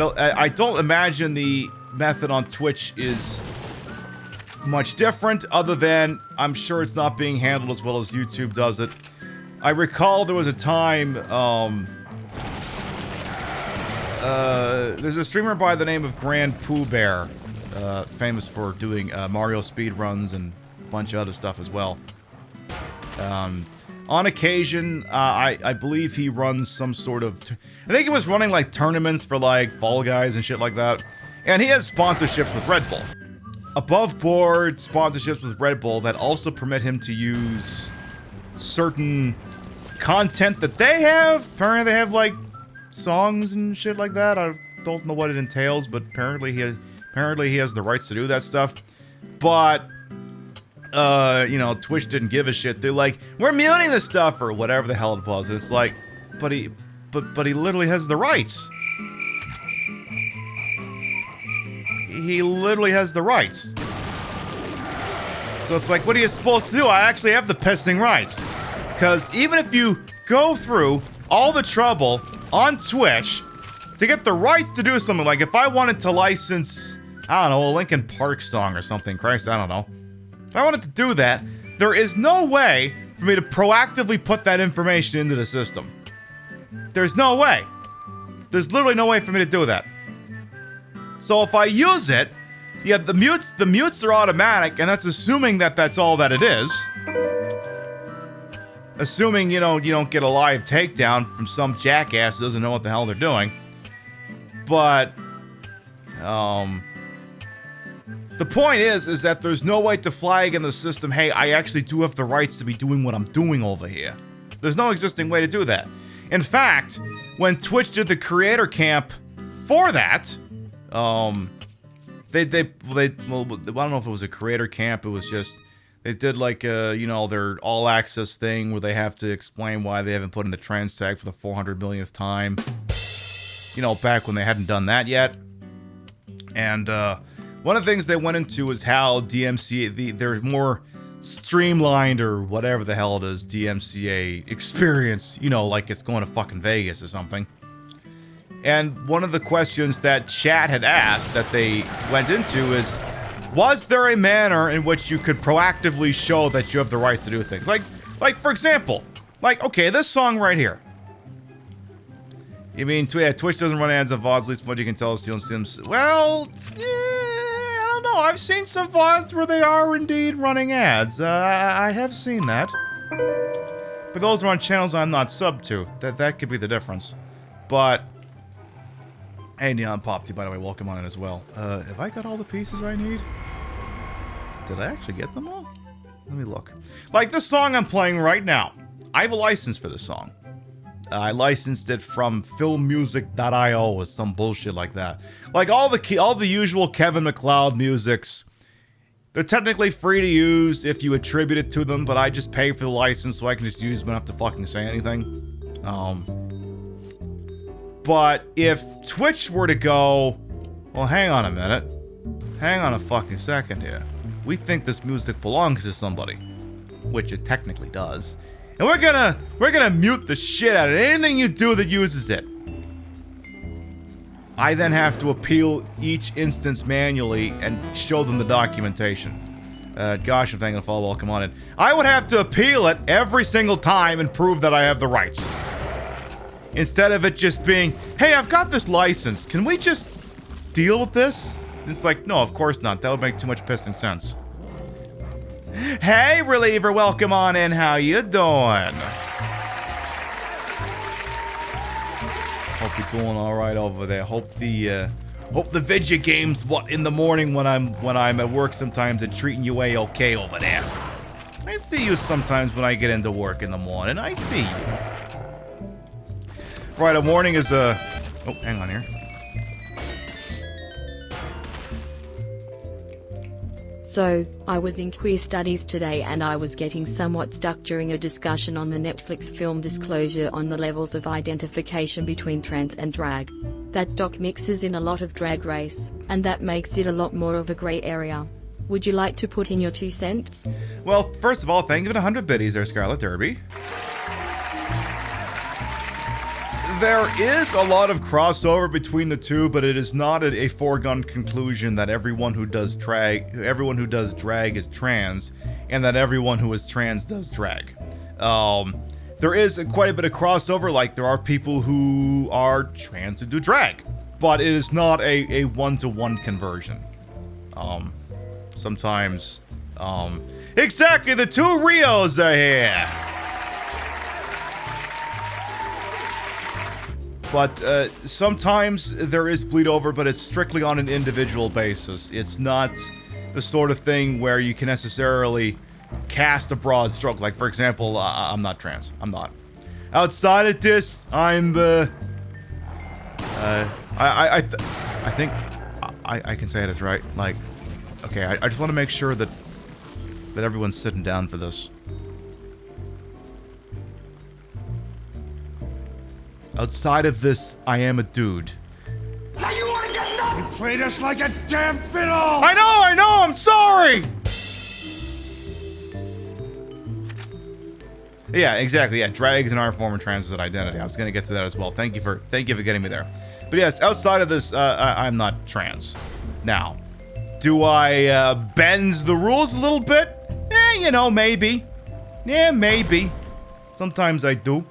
don't imagine the method on Twitch is much different, other than I'm sure it's not being handled as well as YouTube does it. I recall there was a time, there's a streamer by the name of Grand Pooh Bear, famous for doing Mario speedruns and a bunch of other stuff as well. On occasion, I believe he runs some sort of... I think he was running, like, tournaments for, like, Fall Guys and shit like that. And he has sponsorships with Red Bull. Above-board sponsorships with Red Bull that also permit him to use certain content that they have. Apparently they have, like, songs and shit like that. I don't know what it entails, but apparently he has the rights to do that stuff. But... you know, Twitch didn't give a shit. They're like, we're muting this stuff or whatever the hell it was. And it's like, but he literally has the rights. He literally has the rights. So it's like, what are you supposed to do? I actually have the pissing rights. Because even if you go through all the trouble on Twitch to get the rights to do something, like if I wanted to license, I don't know, a Linkin Park song or something, Christ, I don't know. If I wanted to do that, there is no way for me to proactively put that information into the system. There's no way. There's literally no way for me to do that. So if I use it, yeah, the mutes are automatic, and that's assuming that that's all that it is. Assuming, you know, you don't get a live takedown from some jackass who doesn't know what the hell they're doing. But, the point is that there's no way to flag in the system, hey, I actually do have the rights to be doing what I'm doing over here. There's no existing way to do that. In fact, when Twitch did the creator camp for that, well, I don't know if it was a creator camp, it was just, they did like, you know, their all access thing where they have to explain why they haven't put in the trans tag for the 400 millionth time. You know, back when they hadn't done that yet. And, one of the things they went into is how DMCA, their more streamlined or whatever the hell it is, DMCA experience, you know, like it's going to fucking Vegas or something. And one of the questions that chat had asked that they went into is, was there a manner in which you could proactively show that you have the right to do things? Like for example, like, okay, this song right here. You mean, yeah, Twitch doesn't run ads on VODs, at least from what you can tell, stealing Sims. Well, yeah, I don't know. I've seen some VODs where they are indeed running ads. I have seen that. But those are on channels I'm not subbed to. That could be the difference. But, hey, Neon Popty, by the way, welcome on in as well. Have I got all the pieces I need? Did I actually get them all? Let me look. Like this song I'm playing right now. I have a license for this song. I licensed it from filmmusic.io or some bullshit like that. Like all the usual Kevin MacLeod musics. They're technically free to use if you attribute it to them, but I just pay for the license so I can just use them and not have to fucking say anything. But if Twitch were to go, well, hang on a minute. Hang on a fucking second here. We think this music belongs to somebody, which it technically does. And we're gonna mute the shit out of anything you do that uses it. I then have to appeal each instance manually and show them the documentation. Gosh, I'm thanking the follow. Welcome on in. I would have to appeal it every single time and prove that I have the rights. Instead of it just being, hey, I've got this license. Can we just deal with this? It's like, no, of course not. That would make too much pissing sense. Hey, Reliever, welcome on in. How you doing? Hope you're doing all right over there. Hope the video games in the morning when I'm at work sometimes are treating you okay over there. I see you sometimes when I get into work in the morning. I see you. Right, a morning is a... Oh, hang on here. So, I was in queer studies today and I was getting somewhat stuck during a discussion on the Netflix film Disclosure on the levels of identification between trans and drag. That doc mixes in a lot of drag race, and that makes it a lot more of a grey area. Would you like to put in your 2 cents? Well, first of all, thank you for the 100 biddies there, Scarlet Derby. There is a lot of crossover between the two, but it is not a foregone conclusion that everyone who does drag is trans, and that everyone who is trans does drag. There is quite a bit of crossover, like there are people who are trans who do drag, but it is not a one-to-one conversion. Sometimes, exactly, the 2 Rios are here! But sometimes there is bleed over, but it's strictly on an individual basis. It's not the sort of thing where you can necessarily cast a broad stroke. Like, for example, I'm not trans. I'm not. Outside of this, I'm the... I think I can say it as right. Like, okay, I just want to make sure that everyone's sitting down for this. Outside of this, I am a dude. Now you want to get nuts? You treat us like a damn fiddle! I know, I'm sorry! Yeah, exactly, yeah, drag is an art form and trans is an identity. I was gonna get to that as well. Thank you for getting me there. But yes, outside of this, I'm not trans. Now, do I bend the rules a little bit? Maybe. Yeah, maybe. Sometimes I do.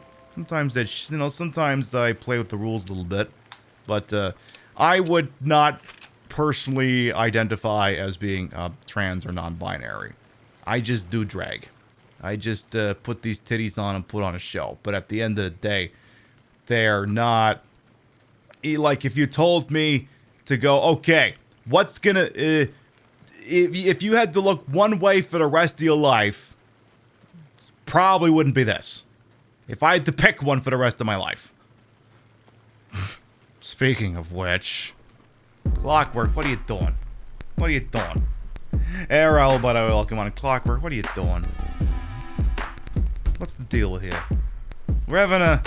Sometimes I play with the rules a little bit, but I would not personally identify as being trans or non-binary. I just do drag. I just put these titties on and put on a show. But at the end of the day, they're not... Like, if you told me to go, okay, what's gonna... if you had to look one way for the rest of your life, probably wouldn't be this. If I had to pick one for the rest of my life. Speaking of which, Clockwork, what are you doing? What are you doing? Hey, Raul, by the way, welcome on. Clockwork, what are you doing? What's the deal with here? We're having a...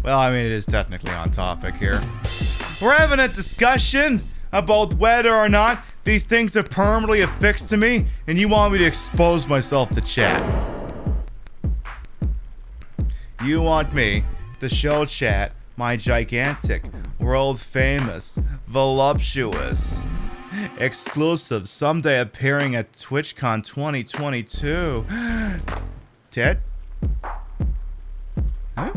Well, I mean, it is technically on topic here. We're having a discussion about whether or not these things are permanently affixed to me, and you want me to expose myself to chat. You want me to show chat my gigantic, world-famous, voluptuous, exclusive, someday appearing at TwitchCon 2022. Ted? Huh?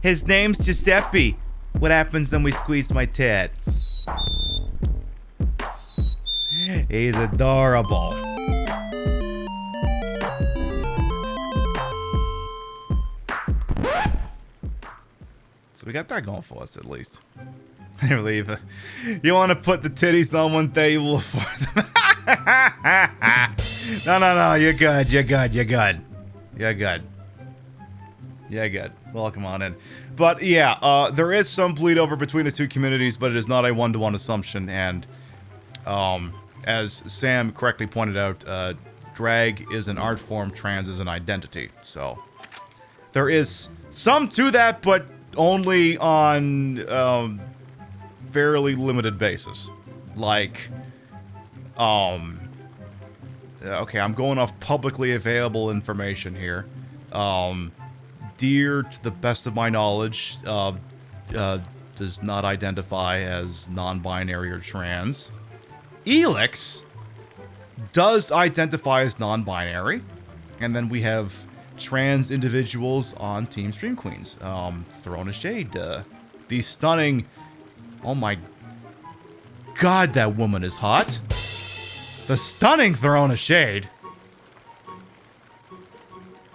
His name's Giuseppe. What happens when we squeeze my tit? He's adorable. So we got that going for us, at least. I believe. You want to put the titties on one day, you will afford them. No. You're good. Welcome on in. But yeah, there is some bleed over between the two communities, but it is not a one-to-one assumption. And as Sam correctly pointed out, drag is an art form, trans is an identity. So there is some to that, but only on fairly limited basis. Like, okay, I'm going off publicly available information here. Deer, to the best of my knowledge, does not identify as non-binary or trans. Elix does identify as non-binary. And then we have trans individuals on Team Stream Queens. Throne of Shade, the stunning... Oh my god, that woman is hot. The stunning Throne of Shade.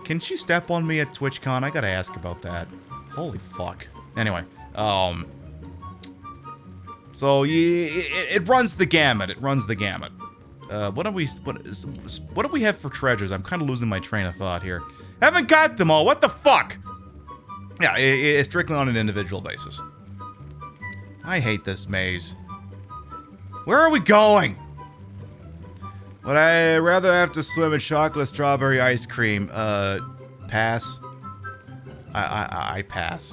Can she step on me at TwitchCon? I gotta ask about that. Holy fuck. Anyway, so it runs the gamut. What do we have for treasures? I'm kind of losing my train of thought here. Haven't got them all. What the fuck? Yeah, it's strictly on an individual basis. I hate this maze. Where are we going? Would I rather have to swim in chocolate strawberry ice cream? Pass. I pass.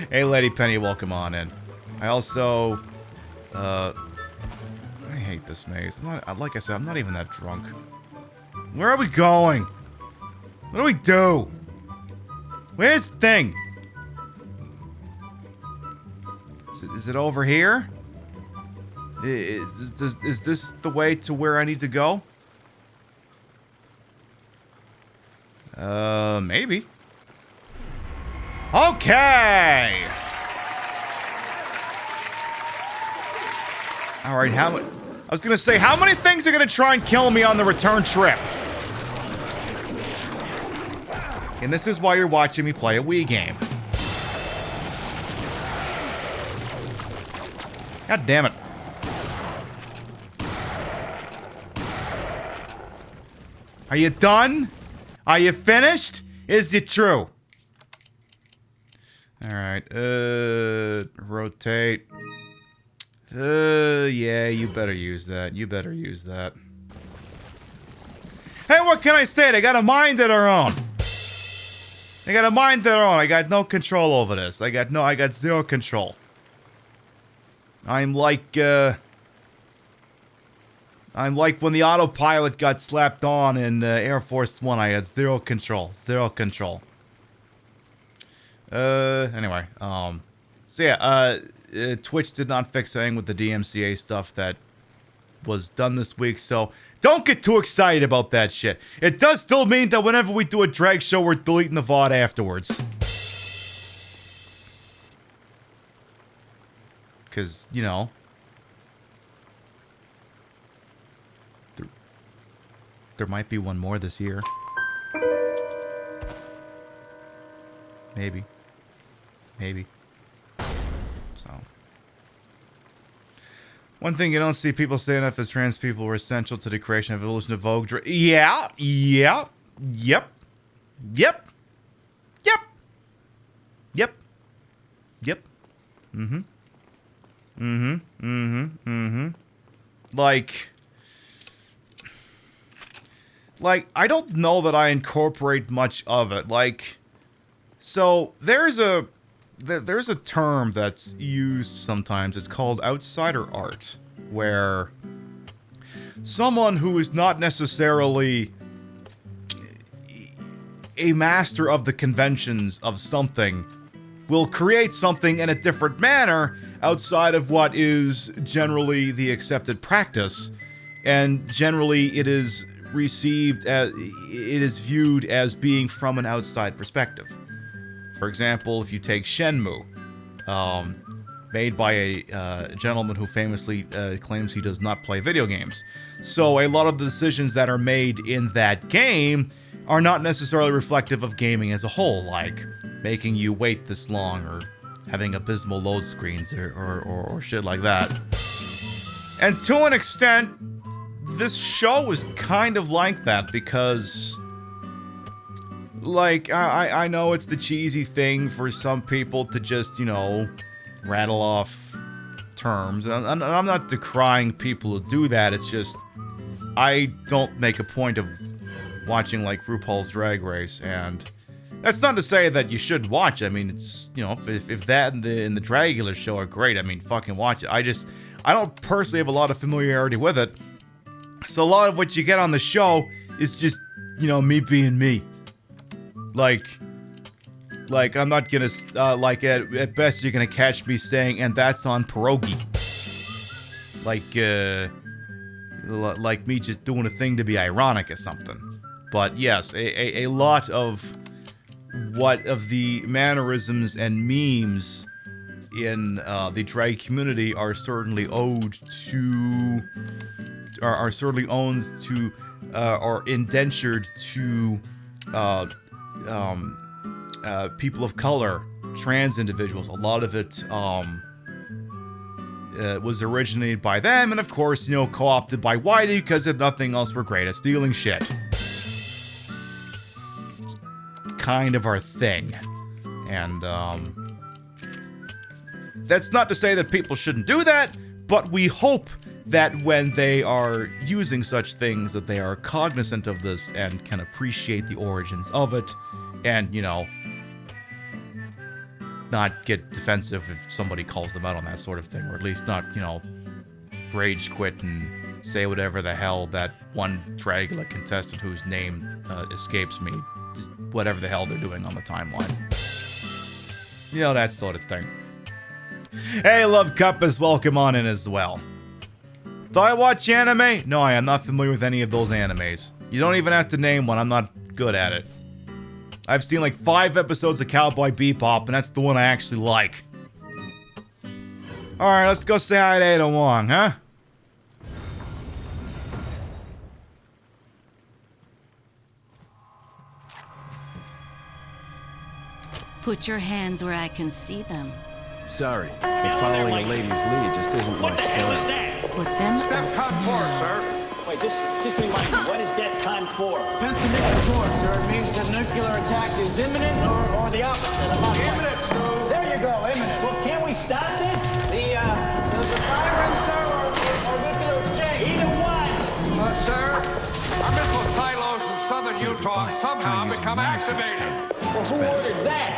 Hey, Lady Penny, welcome on in. I also, I hate this maze. Like I said, I'm not even that drunk. Where are we going? What do we do? Where's the thing? Is it over here? Is this the way to where I need to go? Maybe. Okay! Alright, I was gonna say, how many things are gonna try and kill me on the return trip? And this is why you're watching me play a Wii game. God damn it. Are you done? Are you finished? Is it true? Alright, rotate. Yeah, you better use that. You better use that. Hey, what can I say? They got a mind of their own. They got a mind of their own. I got no control over this. I got zero control. I'm like when the autopilot got slapped on in Air Force One. I had zero control. Zero control. Anyway, so yeah, Twitch did not fix anything with the DMCA stuff that was done this week, so don't get too excited about that shit. It does still mean that whenever we do a drag show, we're deleting the VOD afterwards. Because, you know, there might be one more this year. Maybe. Maybe. So. One thing you don't see people say enough is trans people were essential to the creation of evolution of Vogue. Yeah. Yep. Yep. Yep. Yep. Yep. Mm-hmm. Mm-hmm. Mm-hmm. Mm-hmm. Like, I don't know that I incorporate much of it. Like, so there's a term that's used sometimes. It's called outsider art, where someone who is not necessarily a master of the conventions of something will create something in a different manner outside of what is generally the accepted practice, and generally it is received as, it is viewed as being from an outside perspective. For example, if you take Shenmue, made by a gentleman who famously claims he does not play video games. So a lot of the decisions that are made in that game are not necessarily reflective of gaming as a whole, like making you wait this long, or having abysmal load screens, or shit like that. And to an extent, this show is kind of like that, because, like, I know it's the cheesy thing for some people to just, you know, rattle off terms, and I'm not decrying people who do that. It's just, I don't make a point of watching, like, RuPaul's Drag Race, and that's not to say that you shouldn't watch it. I mean, it's, you know, if that and the Dragula show are great, I mean, fucking watch it. I don't personally have a lot of familiarity with it, so a lot of what you get on the show is just, you know, me being me. Like, I'm not gonna, like, at best you're gonna catch me saying, and that's on pierogi. Like me just doing a thing to be ironic or something. But yes, a lot of the mannerisms and memes in the drag community are certainly owed to, are certainly owned to, or indentured to, people of color, trans individuals. A lot of it was originated by them, and of course, you know, co-opted by Whitey, because if nothing else, we're great at stealing shit. Kind of our thing. And That's not to say that people shouldn't do that, but we hope that when they are using such things that they are cognizant of this and can appreciate the origins of it and, you know, not get defensive if somebody calls them out on that sort of thing, or at least not, you know, rage quit and say whatever the hell that one Dragula contestant whose name escapes me, whatever the hell they're doing on the timeline. You know, that sort of thing. Hey, Love Cuppus, welcome on in as well. Do I watch anime? No, I am not familiar with any of those animes. You don't even have to name one, I'm not good at it. I've seen like 5 episodes of Cowboy Bebop, and that's the one I actually like. Alright, let's go say hi to Ada Wong, huh? Put your hands where I can see them. Sorry, but following a lady's lead just isn't my style. Put them DEFCON 4, sir. Wait, just remind me, what is DEFCON 4? Defense Condition 4, sir. It means that nuclear attack is imminent or the opposite. Imminent, Stu. There you go, imminent. Well, can't we stop this? The firing, sir, or nuclear exchange? Either one. Sir, our missile silos in southern Utah have somehow become activated. Well, who ordered that?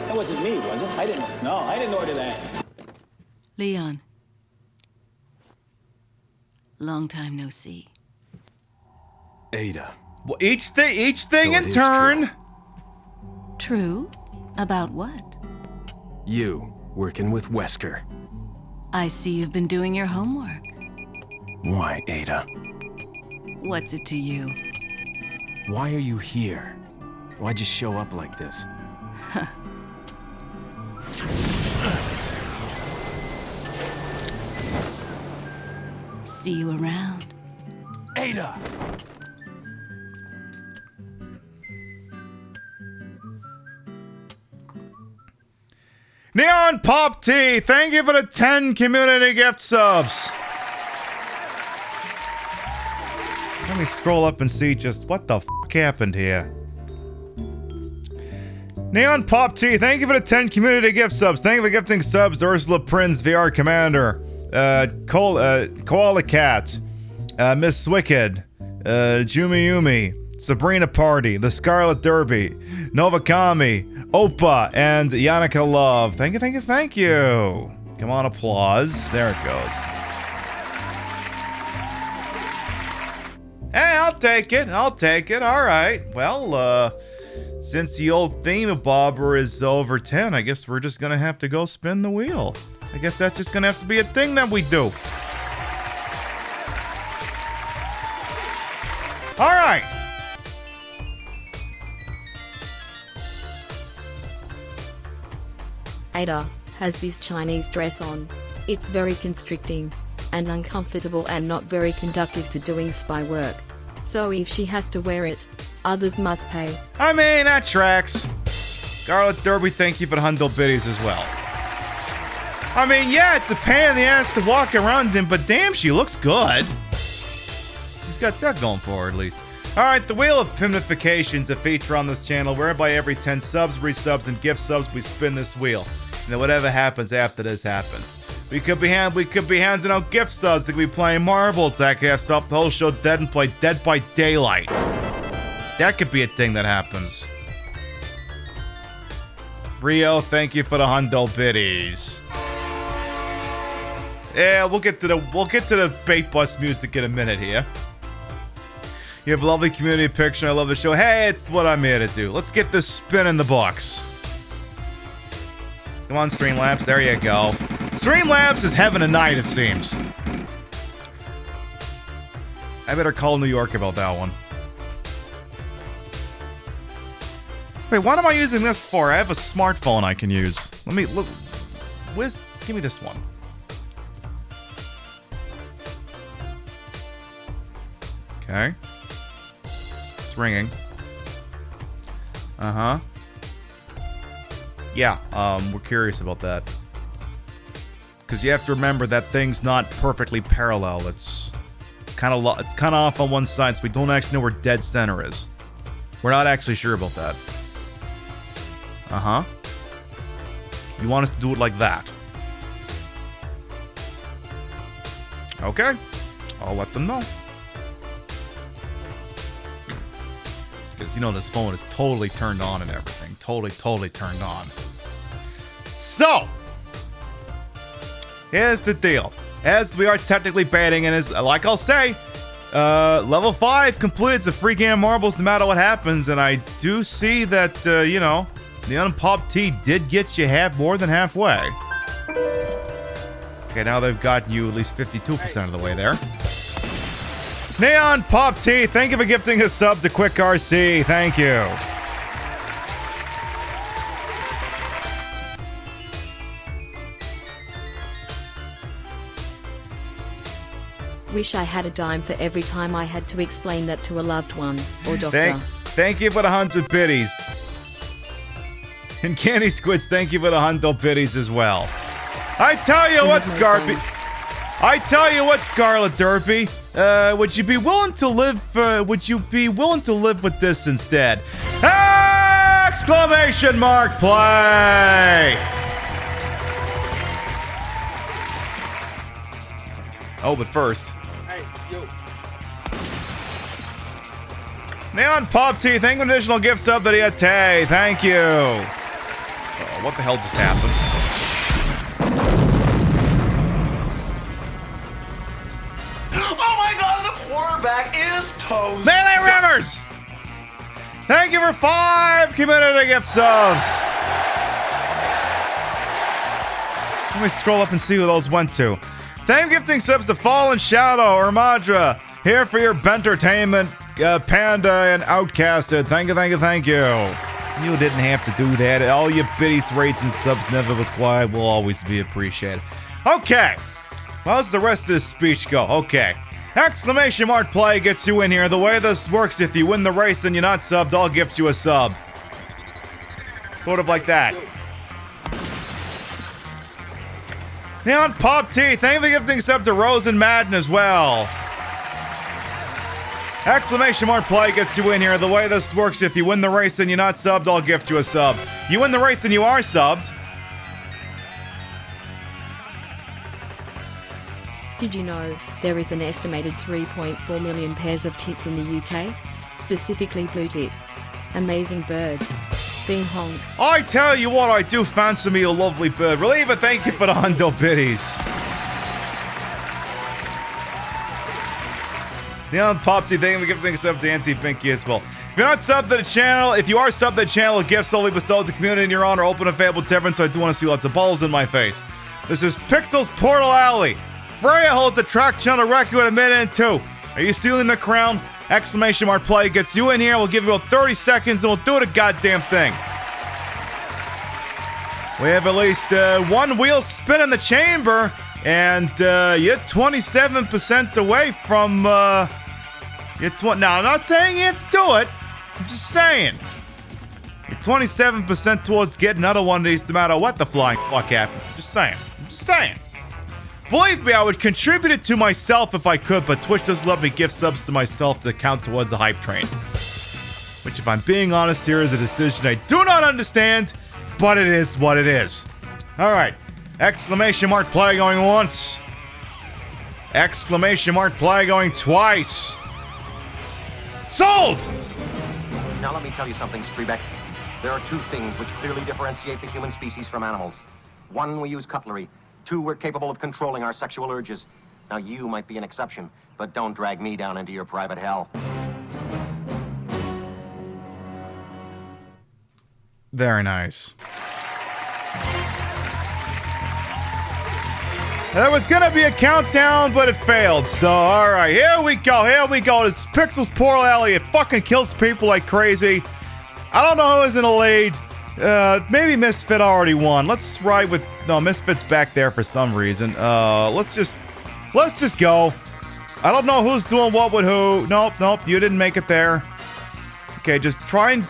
That wasn't me, was it? I didn't order that. Leon. Long time no see. Ada. Well, each thing in turn. True? About what? You, working with Wesker. I see you've been doing your homework. Why, Ada? What's it to you? Why are you here? Why'd you show up like this? See you around. Ada! Neon Pop Tea, thank you for the 10 community gift subs. Let me scroll up and see just what the fuck happened here. Neon Pop Tea, thank you for the 10 community gift subs. Thank you for gifting subs to Ursula Prince, VR Commander, Koala Cat, Miss Wicked, Jumi Yumi, Sabrina Party, The Scarlet Derby, Novakami, Opa, and Yannicka Love. Thank you, thank you, thank you. Come on, applause. There it goes. Hey, I'll take it. I'll take it. All right. Well, since the old theme-a-bobber is over 10, I guess we're just gonna have to go spin the wheel. I guess that's just gonna have to be a thing that we do. All right. Ada has this Chinese dress on. It's very constricting and uncomfortable and not very conducive to doing spy work. So if she has to wear it, others must pay. I mean, that tracks. Scarlet Derby, thank you for the hundo biddies as well. I mean, yeah, it's a pain in the ass to walk around in, but damn, she looks good. She's got that going for her, at least. Alright, the Wheel of Pimnification's a feature on this channel whereby every 10 subs, resubs, and gift subs, we spin this wheel. And then whatever happens after this happens. We could be handing out gift subs, we could be playing marbles, that kind of stuff, the whole show dead and play Dead by Daylight. That could be a thing that happens. Rio, thank you for the hundo biddies. Yeah, we'll get to the bait bus music in a minute here. You have a lovely community picture. I love the show. Hey, it's what I'm here to do. Let's get this spin in the box. Come on, Streamlabs. There you go. Streamlabs is heaven and night, it seems. I better call New York about that one. Wait, what am I using this for? I have a smartphone I can use. Let me look. Give me this one. Okay. It's ringing. Uh-huh. Yeah, we're curious about that. Because you have to remember that thing's not perfectly parallel. It's kind of off on one side, so we don't actually know where dead center is. We're not actually sure about that. Uh-huh. You want us to do it like that. Okay? I'll let them know. Because, you know, this phone is totally turned on and everything. Totally turned on. So, here's the deal. As we are technically baiting, and as like I'll say, level 5 completes a free game of marbles no matter what happens, and I do see that, you know, the unpopped T did get you more than halfway. Okay, now they've gotten you at least 52% of the way there. Neon Pop T, thank you for gifting a sub to Quick RC. Thank you. Wish I had a dime for every time I had to explain that to a loved one or doctor. Thank you for the 100 biddies. And Candy Squids, thank you for the 100 biddies as well. I tell you what, Scarlet Derpy. Would you be willing to live with this instead? Exclamation mark play! Oh, but first. Hey, you. Neon Pop T, thank you for an additional gift sub to the Tay. Thank you. Oh, what the hell just happened? Oh my god, the quarterback is toast. Melee Rivers! Thank you for 5 community gift subs. Let me scroll up and see who those went to. Thank you for gifting subs to Fallen Shadow, Ermadra, here for your Bentertainment, Panda, and Outcasted. Thank you. You didn't have to do that. All your biddies, rates, and subs never required will always be appreciated. Okay. How's the rest of this speech go? Okay. Exclamation mark play gets you in here. The way this works, if you win the race and you're not subbed, I'll gift you a sub. Sort of like that. Neon Pop T, thank you for gifting sub to Rose and Madden as well. Exclamation mark play gets you in here. The way this works, if you win the race and you're not subbed, I'll gift you a sub. You win the race and you are subbed. Did you know there is an estimated 3.4 million pairs of tits in the UK? Specifically blue tits. Amazing birds. Being honk. I tell you what, I do fancy me a lovely bird. Reliever, thank you for the hundo biddies. Neon Pop T, thank you for gifting us up to Anti-Pinky as well. If you're not subbed to the channel, if you are subbed to the channel, a gift solely bestowed to community in your honor, open a fable tavern, so I do want to see lots of balls in my face. This is Pixel's Portal Alley. Freya holds the track channel record with a minute and 2. Are you stealing the crown? Exclamation mark play gets you in here. We'll give you about 30 seconds and we'll do the goddamn thing. We have at least one wheel spin in the chamber, and you're 27% away from. Now, I'm not saying you have to do it. I'm just saying. You're 27% towards getting another one of these no matter what the flying fuck happens. I'm just saying. Believe me, I would contribute it to myself if I could, but Twitch doesn't let me gift subs to myself to count towards the hype train. Which, if I'm being honest here, is a decision I do not understand, but it is what it is. Alright. Exclamation mark play going once. Exclamation mark play going twice. Sold! Now let me tell you something, Strebeck. There are two things which clearly differentiate the human species from animals. One, we use cutlery. Two, we're capable of controlling our sexual urges. Now, you might be an exception, but don't drag me down into your private hell. Very nice. There was gonna be a countdown, but it failed. So, alright, here we go. This Pixel's Portal Alley. It fucking kills people like crazy. I don't know who's in the lead. Maybe Misfit already won. Let's ride with... No, Misfit's back there for some reason. Let's just go. I don't know who's doing what with who. Nope, you didn't make it there. Okay, just try and...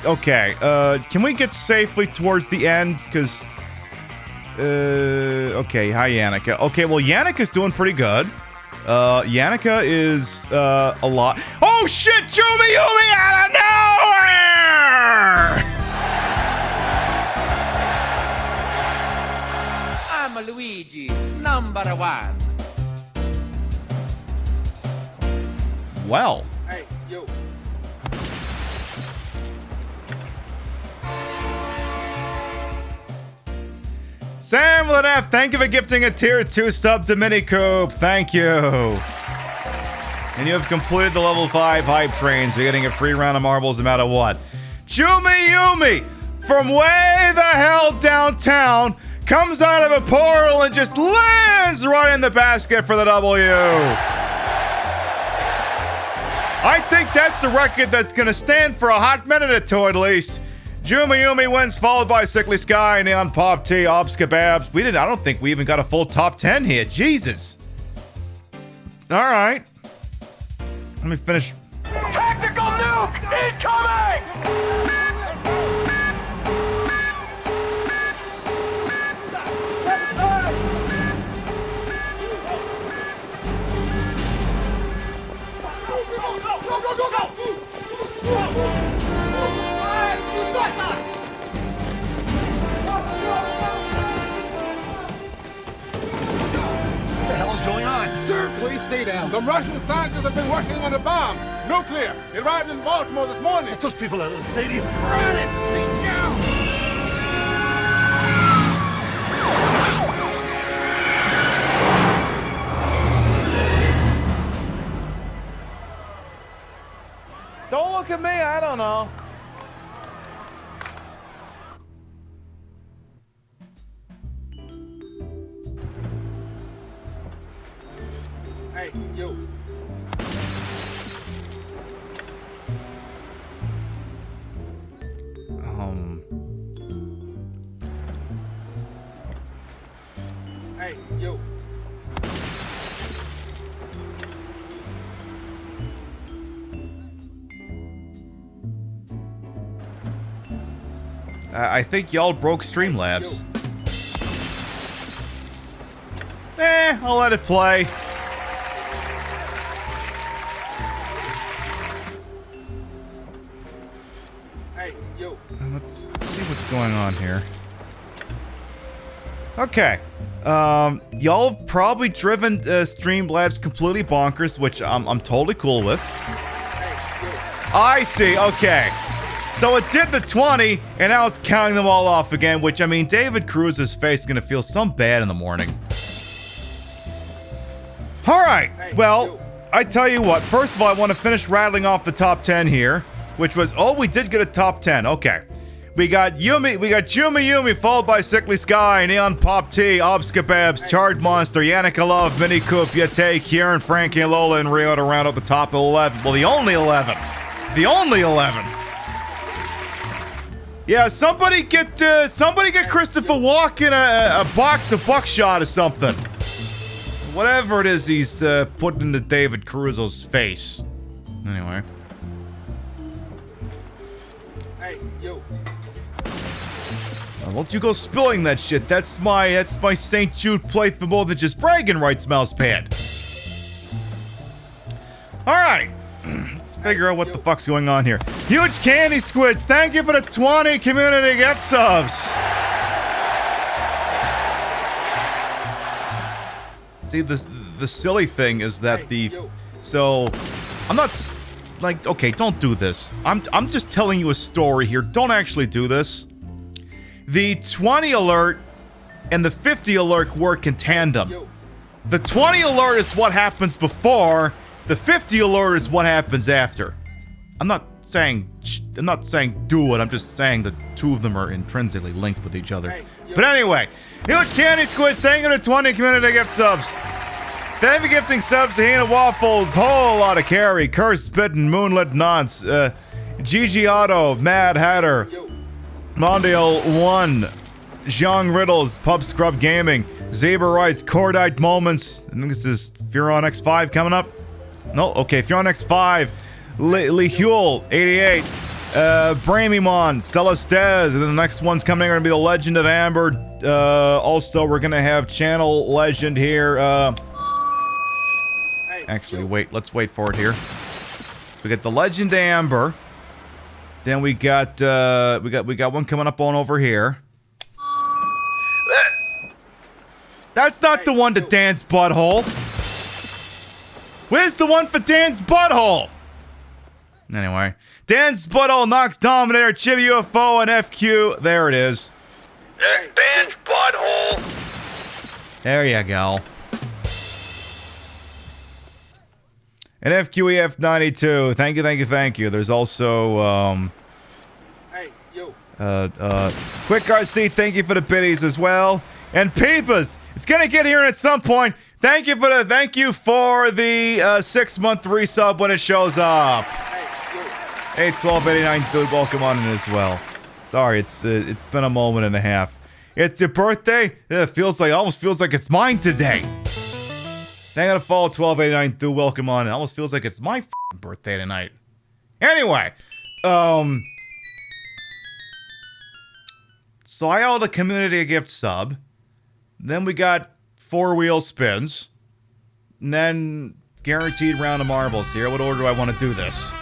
Okay, can we get safely towards the end? Because... okay, hi, Yannicka. Okay, well, Yannika's doing pretty good. Yannicka is, a lot... Oh, shit! Yumi out of nowhere! I'm Luigi, number 1. well. Hey, you. Sam with an F, thank you for gifting a tier 2 sub to Mini Coop. Thank you. And you have completed the level 5 hype train, so you're getting a free round of marbles no matter what. Chumi Yumi from way the hell downtown comes out of a portal and just lands right in the basket for the W. I think that's the record that's going to stand for a hot minute or two at least. Yumi wins, followed by Sickly Sky, Neon Pop T, Obs Kebabs. I don't think we even got a full top 10 here. Jesus. All right. Let me finish. Tactical nuke incoming! What the hell is going on? Sir, please stay down. Some Russian scientists have been working on a bomb. Nuclear. It arrived in Baltimore this morning. Let those people out of the stadium. Run it! Stay down! Don't look at me, I don't know. Hey, you. Hey, you. I think y'all broke Streamlabs. I'll let it play. Hey, you. Let's see what's going on here. Okay. Y'all have probably driven Streamlabs completely bonkers, which I'm totally cool with. I see. Okay. So it did the 20, and now it's counting them all off again, which, I mean, David Cruz's face is going to feel some bad in the morning. All right. Well, I tell you what. First of all, I want to finish rattling off the top 10 here, which was, we did get a top 10. Okay. We got Yumi, followed by Sickly Sky, Neon Pop T, Obs Kebabs, Charred Monster, Yannicka Love, Mini Coop, Yate, Kieran, Frankie, Lola, and Rio to round up the top 11. Well, the only 11. The only 11. Yeah, somebody get Christopher Walken a box of buckshot or something. Whatever it is he's putting into David Caruso's face. Anyway. Hey, you. Don't you go spilling that shit. That's my St. Jude plate for more than just bragging rights, Mousepad. Alright. Let's figure out what the fuck's going on here. Huge Candy Squids, thank you for the 20 community gift subs. See, the silly thing is that I'm not like, okay, don't do this. I'm just telling you a story here. Don't actually do this. The 20 alert and the 50 alert work in tandem. The 20 alert is what happens before. The 50 alert is what happens after. I'm not saying do it. I'm just saying the two of them are intrinsically linked with each other. But anyway, Huge Candy Squid, thank you to 20 community gift subs. Thank you for gifting subs to Hina Waffles, whole lot of carry, Curse Bitten, Moonlit Nonce, Gigi Otto, Mad Hatter, Mondial 1, Zhang Riddles, Pub Scrub Gaming, Zebra Rights, Cordite Moments. I think this is Furon X5 coming up. No, okay, Furon X5, Li Huel, 88, Bramimon, Celestes, and then the next one's coming are going to be the Legend of Amber. Also, we're going to have Channel Legend here. Actually, wait, let's wait for it here. We got the Legend Amber. Then we got one coming up on over here. That's not the one to dance, butthole. Where's the one for Dan's butthole? Anyway, Dan's butthole knocks Dominator, Chibi UFO, and FQ. There it is. Dan's butthole. There you go. And FQEF92. Thank you. There's also, Quick RC, thank you for the biddies as well. And Peepers, it's gonna get here at some point. Thank you for the 6-month resub when it shows up. 81289 dude, welcome on in as well. Sorry, it's been a moment and a half. It's your birthday? It almost feels like it's mine today. Thank you to follow 1289 dude, welcome on. It almost feels like it's my f***ing birthday tonight. Anyway, so I owe the community a gift sub. Then we got 4-wheel spins. And then guaranteed round of marbles here. What order do I want to do this?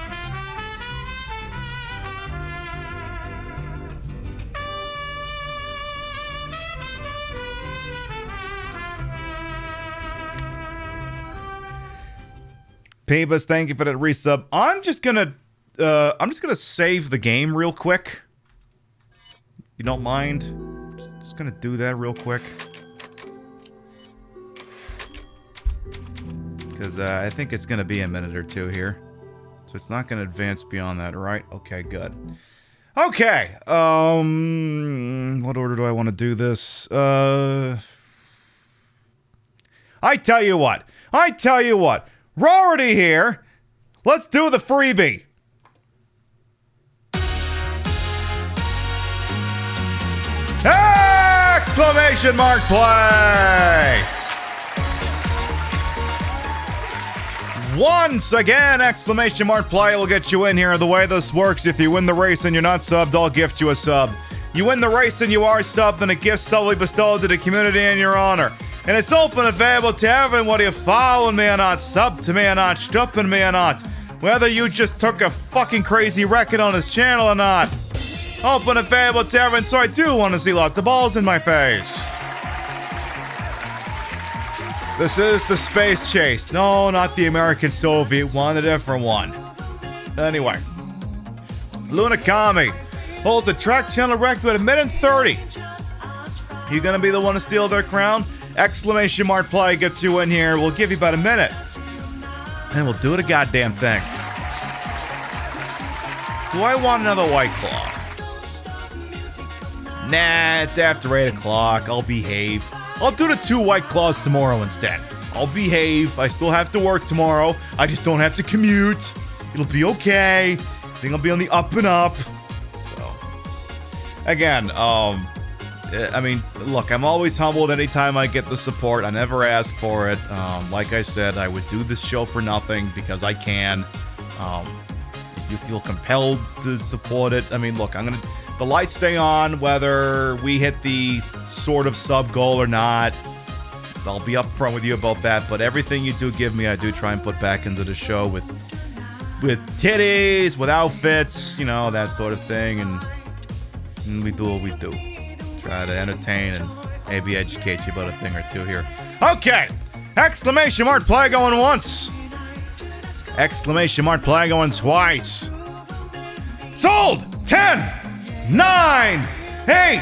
Pebas, thank you for that resub. I'm just gonna save the game real quick. You don't mind? Just gonna do that real quick. Because I think it's gonna be a minute or two here. So it's not gonna advance beyond that, right? Okay, good. Okay. What order do I want to do this? I tell you what. Rarity here. Let's do the freebie. Exclamation mark play. Once again, exclamation mark play will get you in here. The way this works, if you win the race and you're not subbed, I'll gift you a sub. You win the race and you are subbed, then a gift solely bestowed to the community in your honor. And it's open and available to everyone, whether you're following me or not, sub to me or not, stuffing me or not. Whether you just took a fucking crazy record on his channel or not. Open and available to everyone, so I do want to see lots of balls in my face. This is the Space Chase. No, not the American Soviet one, a different one. Anyway. Lunakami holds a track channel record at 1:30. You gonna be the one to steal their crown? Exclamation mark play gets you in here. We'll give you about a minute. And we'll do the goddamn thing. Do I want another White Claw? Nah, it's after 8 o'clock. I'll behave. I'll do the 2 White Claws tomorrow instead. I'll behave. I still have to work tomorrow. I just don't have to commute. It'll be okay. I think I'll be on the up and up. So, again, I mean, look, I'm always humbled anytime I get the support. I never ask for it. Like I said, I would do this show for nothing because I can. If you feel compelled to support it, I mean, look, the lights stay on whether we hit the sort of sub goal or not. I'll be upfront with you about that, but everything you do give me, I do try and put back into the show with titties, with outfits, you know, that sort of thing, and we do what we do. Try to entertain and maybe educate you about a thing or two here. Okay! Exclamation mark play going once. Exclamation mark play going twice. Sold! 10, 9, 8,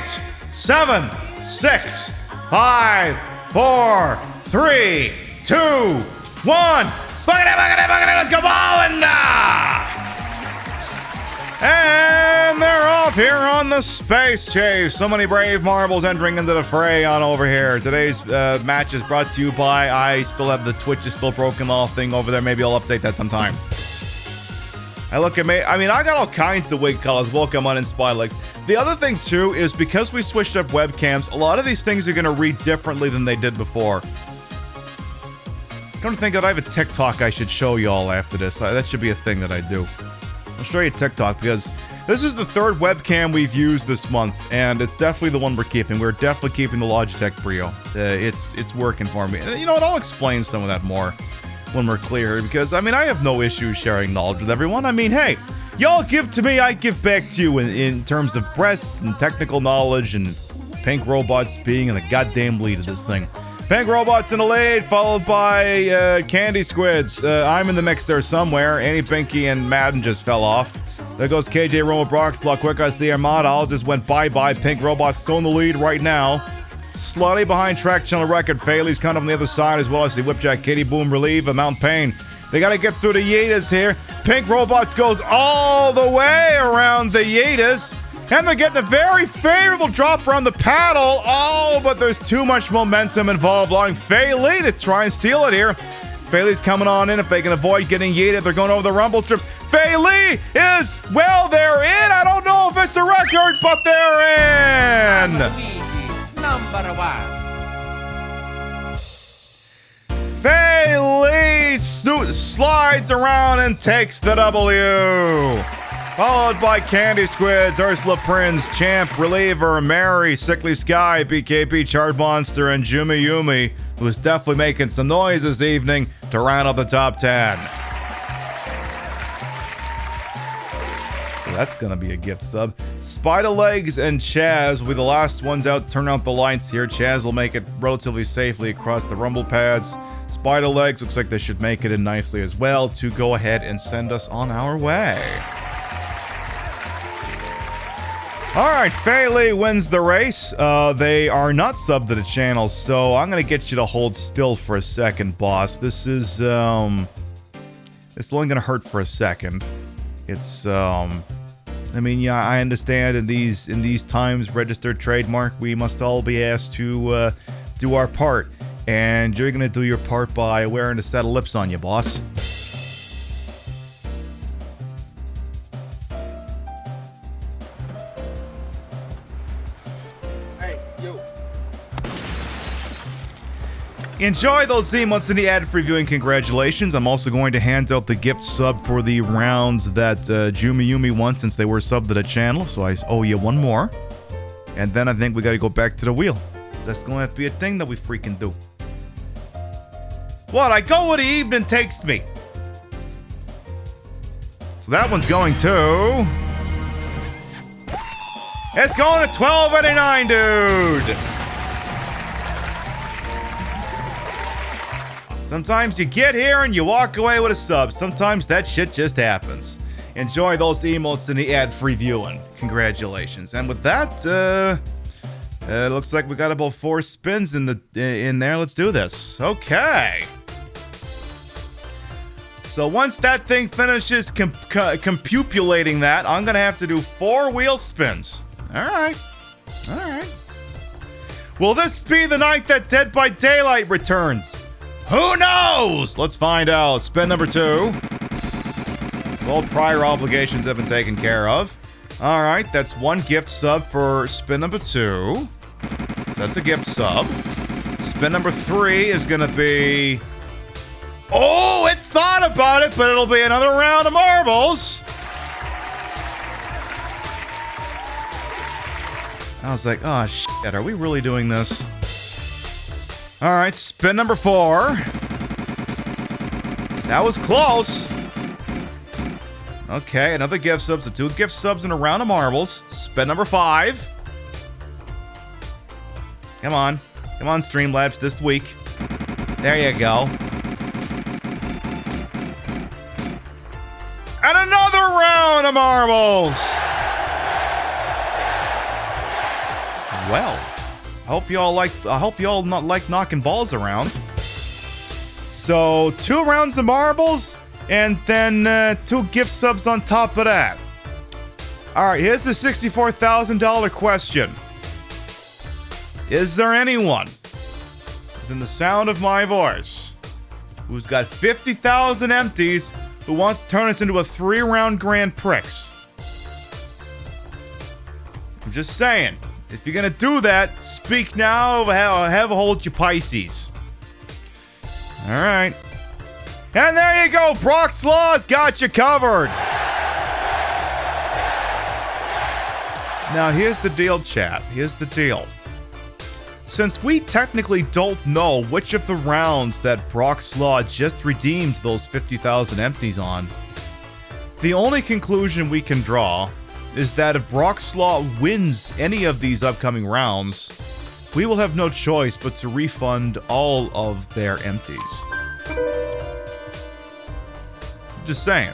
7, 6, 5, 4, 3, 2, 1. Bucket, let's go ballin'! And they're off here on the Space Chase. So many brave marbles entering into the fray on over here. Today's match is brought to you by, I still have the Twitch is still broken law thing over there. Maybe I'll update that sometime. I got all kinds of wig colors. Welcome on in Spylex. The other thing too is because we switched up webcams, a lot of these things are going to read differently than they did before. Come to think that I have a TikTok I should show you all after this. That should be a thing that I do. I'll show you TikTok because this is the 3rd webcam we've used this month, and it's definitely the one we're keeping. We're definitely keeping the Logitech Brio. It's working for me. And you know what? I'll explain some of that more when we're clear, because I have no issues sharing knowledge with everyone. I mean, hey, y'all give to me, I give back to you in terms of breasts and technical knowledge and pink robots being in the goddamn lead of this thing. Pink Robot's in the lead, followed by Candy Squids. I'm in the mix there somewhere. Annie, Pinky, and Madden just fell off. There goes KJ Roma Broxlaw. Quick as the Armada all just went bye-bye. Pink Robot's still in the lead right now. Slightly behind Track Channel Record. Faley's kind of on the other side as well as the Whipjack, Kitty Boom, Relieve, and Mount Pain. They got to get through the Yeetas here. Pink Robots goes all the way around the Yeetas. And they're getting a very favorable drop around the paddle. Oh, but there's too much momentum involved. Allowing Faley to try and steal it here. Faley's coming on in. If they can avoid getting yeeted, they're going over the rumble strips. Faley is, well, they're in. I don't know if it's a record, but they're in. Number one. Faley slides around and takes the W. Followed by Candy Squids, Ursula Prince, Champ, Reliever, Mary, Sickly Sky, BKB, Chart Monster, and Jumi Yumi, who's definitely making some noise this evening to round up the top 10. So that's going to be a gift sub. Spider Legs and Chaz will be the last ones out. Turn out the lights here. Chaz will make it relatively safely across the rumble pads. Spider Legs looks like they should make it in nicely as well to go ahead and send us on our way. Alright, Faley wins the race. They are not subbed to the channel, so I'm going to get you to hold still for a second, boss. This is, it's only going to hurt for a second. It's, I mean, yeah, I understand in these times, registered trademark, we must all be asked to do our part. And you're going to do your part by wearing a set of lips on you, boss. Enjoy those emotes in the ad for viewing. Congratulations. I'm also going to hand out the gift sub for the rounds that Jumi Yumi won since they were subbed to the channel. So I owe you one more. And then I think we got to go back to the wheel. That's going to have to be a thing that we freaking do. What? I go where the evening takes me. So that one's going to... It's going to 1289, dude. Sometimes you get here and you walk away with a sub. Sometimes that shit just happens. Enjoy those emotes in the ad-free viewing. Congratulations. And with that, looks like we got about 4 spins in there. Let's do this. Okay. So once that thing finishes compupulating that, I'm going to have to do 4 wheel spins. All right. All right. Will this be the night that Dead by Daylight returns? Who knows? Let's find out. Spin number 2. All prior obligations have been taken care of. All right, that's 1 gift sub for spin number 2. That's a gift sub. Spin number 3 is going to be... Oh, it thought about it, but it'll be another round of marbles. I was like, oh, shit, are we really doing this? All right, spin number 4. That was close. Okay, another gift sub. So 2 gift subs and a round of marbles. Spin number 5. Come on. Come on, Streamlabs, this week. There you go. And another round of marbles. Well. I hope y'all not like knocking balls around. So 2 rounds of marbles and then 2 gift subs on top of that. All right, here's the $64,000 question. Is there anyone within the sound of my voice who's got 50,000 empties who wants to turn us into a 3-round Grand Prix? I'm just saying. If you're going to do that, speak now or have a hold your Pisces. All right. And there you go. Brock's Law's got you covered. Now, here's the deal, chat. Here's the deal. Since we technically don't know which of the rounds that Brock's Law just redeemed those 50,000 empties on, the only conclusion we can draw is that if Brock's Law wins any of these upcoming rounds, we will have no choice but to refund all of their empties. Just saying.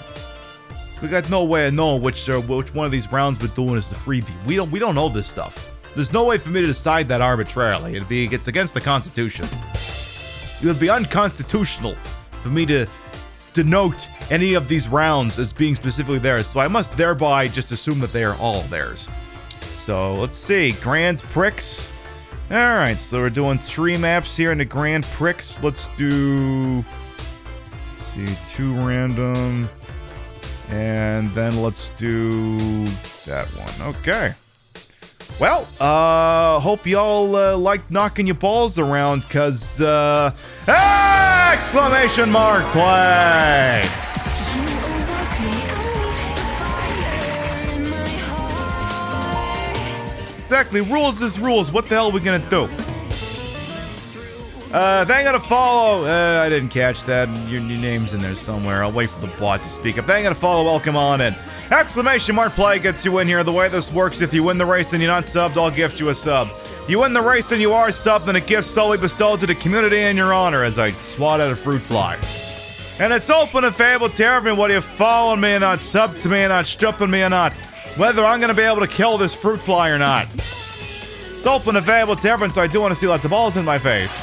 We got no way of knowing which one of these rounds we're doing is the freebie. We don't know this stuff. There's no way for me to decide that arbitrarily. It's against the Constitution. It would be unconstitutional for me to denote any of these rounds as being specifically theirs, so I must thereby just assume that they are all theirs. So let's see, Grand Prix. All right, so we're doing 3 maps here in the Grand Prix. Let's do, let's see, 2 random, and then let's do that one. Okay. Well, hope y'all like knocking your balls around, cause exclamation mark play! Exactly, rules is rules. What the hell are we gonna do? If they ain't gonna follow, I didn't catch that. Your name's in there somewhere. I'll wait for the bot to speak. If they ain't gonna follow, welcome on in. Exclamation mark play gets you in here. The way this works, if you win the race and you're not subbed, I'll gift you a sub. You win the race and you are subbed, then a gift solely bestowed to the community in your honor as I swat at a fruit fly. And it's open and available to everyone, whether you follow me or not, sub to me or not, stripping me or not, whether I'm going to be able to kill this fruit fly or not. It's open and available to everyone, so I do want to see lots of balls in my face.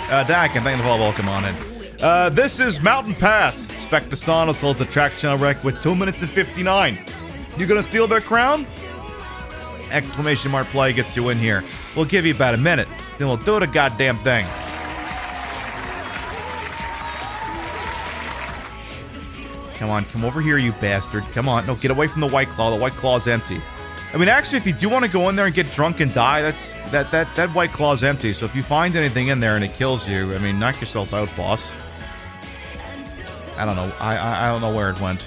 Dak, and thank you for all, welcome on in. This is Mountain Pass. Spectasonos holds the track channel rec with 2 minutes and 59. You gonna steal their crown? Exclamation mark play gets you in here. We'll give you about a minute, then we'll do the goddamn thing. Come on, come over here, you bastard. Come on, no, get away from the White Claw. The White Claw's empty. I mean, actually, if you do want to go in there and get drunk and die, that White Claw's empty. So if you find anything in there and it kills you, I mean, knock yourself out, boss. I don't know. I don't know where it went.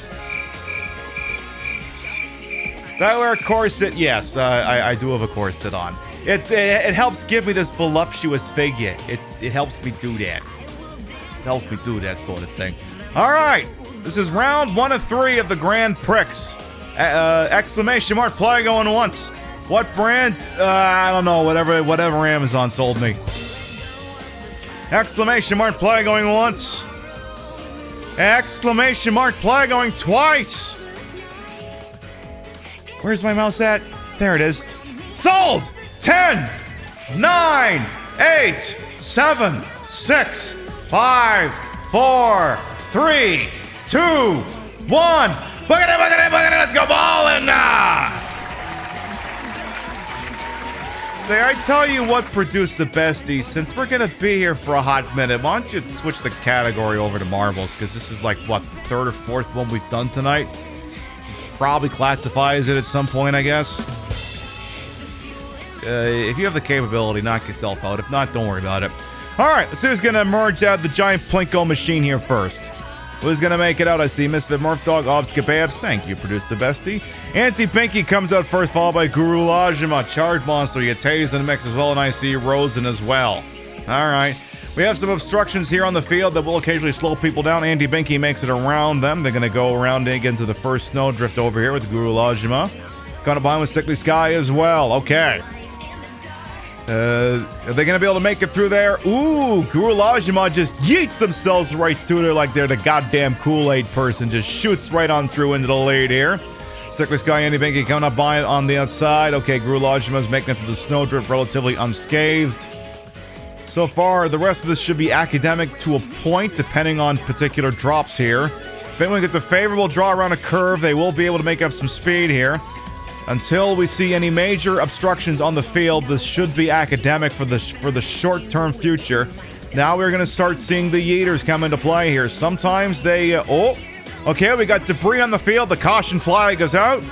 Do I wear a corset? Yes, I do have a corset on. It helps give me this voluptuous figure. It helps me do that. It helps me do that sort of thing. All right, this is round 1 of 3 of the Grand Prix. Exclamation mark play going once. What brand? I don't know. Whatever Amazon sold me. Exclamation mark play going once. Exclamation mark play going twice. Where's my mouse at? There it is. Sold! 10, 9, 8, 7, 6, 5, 4, 3, 2, 1. Boogity, let's go ballin' now! Say, I tell you what produced the besties, since we're gonna be here for a hot minute, why don't you switch the category over to Marvels, because this is like, what, the 3rd or 4th one we've done tonight? Probably classifies it at some point, I guess. If you have the capability, knock yourself out. If not, don't worry about it. Alright, let's see who's gonna emerge out of the giant Plinko machine here first. Who's gonna make it out? I see Misfit Murph Dog, Obs Kebabs. Thank you, Producer Bestie. Anti-Pinky comes out first, followed by Guru Lajima. Charge Monster, you Taze in the mix as well, and I see Rosen as well. Alright. We have some obstructions here on the field that will occasionally slow people down. Anti-Pinky makes it around them. They're gonna go around into the first snowdrift over here with Guru Lajima. Gonna bind with Sickly Sky as well. Okay. Are they going to be able to make it through there? Ooh, Guru Lajima just yeets themselves right through there like they're the goddamn Kool-Aid person. Just shoots right on through into the lead here. Sickly Sky, Andy Binky coming up by it on the outside. Okay, Guru Lajima's making it through the snowdrift relatively unscathed. So far, the rest of this should be academic to a point, depending on particular drops here. If anyone gets a favorable draw around a curve, they will be able to make up some speed here. Until we see any major obstructions on the field, this should be academic for the short-term future. Now we're going to start seeing the yeeters come into play here. Sometimes they... okay, we got debris on the field. The caution flag goes out.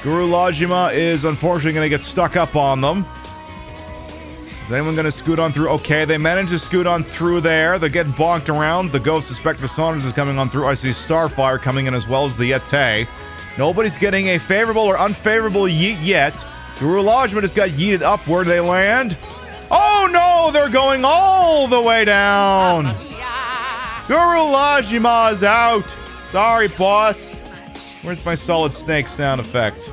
Guru Lajima is unfortunately going to get stuck up on them. Is anyone going to scoot on through? Okay, they managed to scoot on through there. They're getting bonked around. The Ghost of Spectre Saunders is coming on through. I see Starfire coming in as well as the Yeti. Nobody's getting a favorable or unfavorable yeet yet. Guru Lajima just got yeeted up. Where do they land? Oh no, they're going all the way down. Guru Lajima is out. Sorry, boss. Where's my Solid Snake sound effect?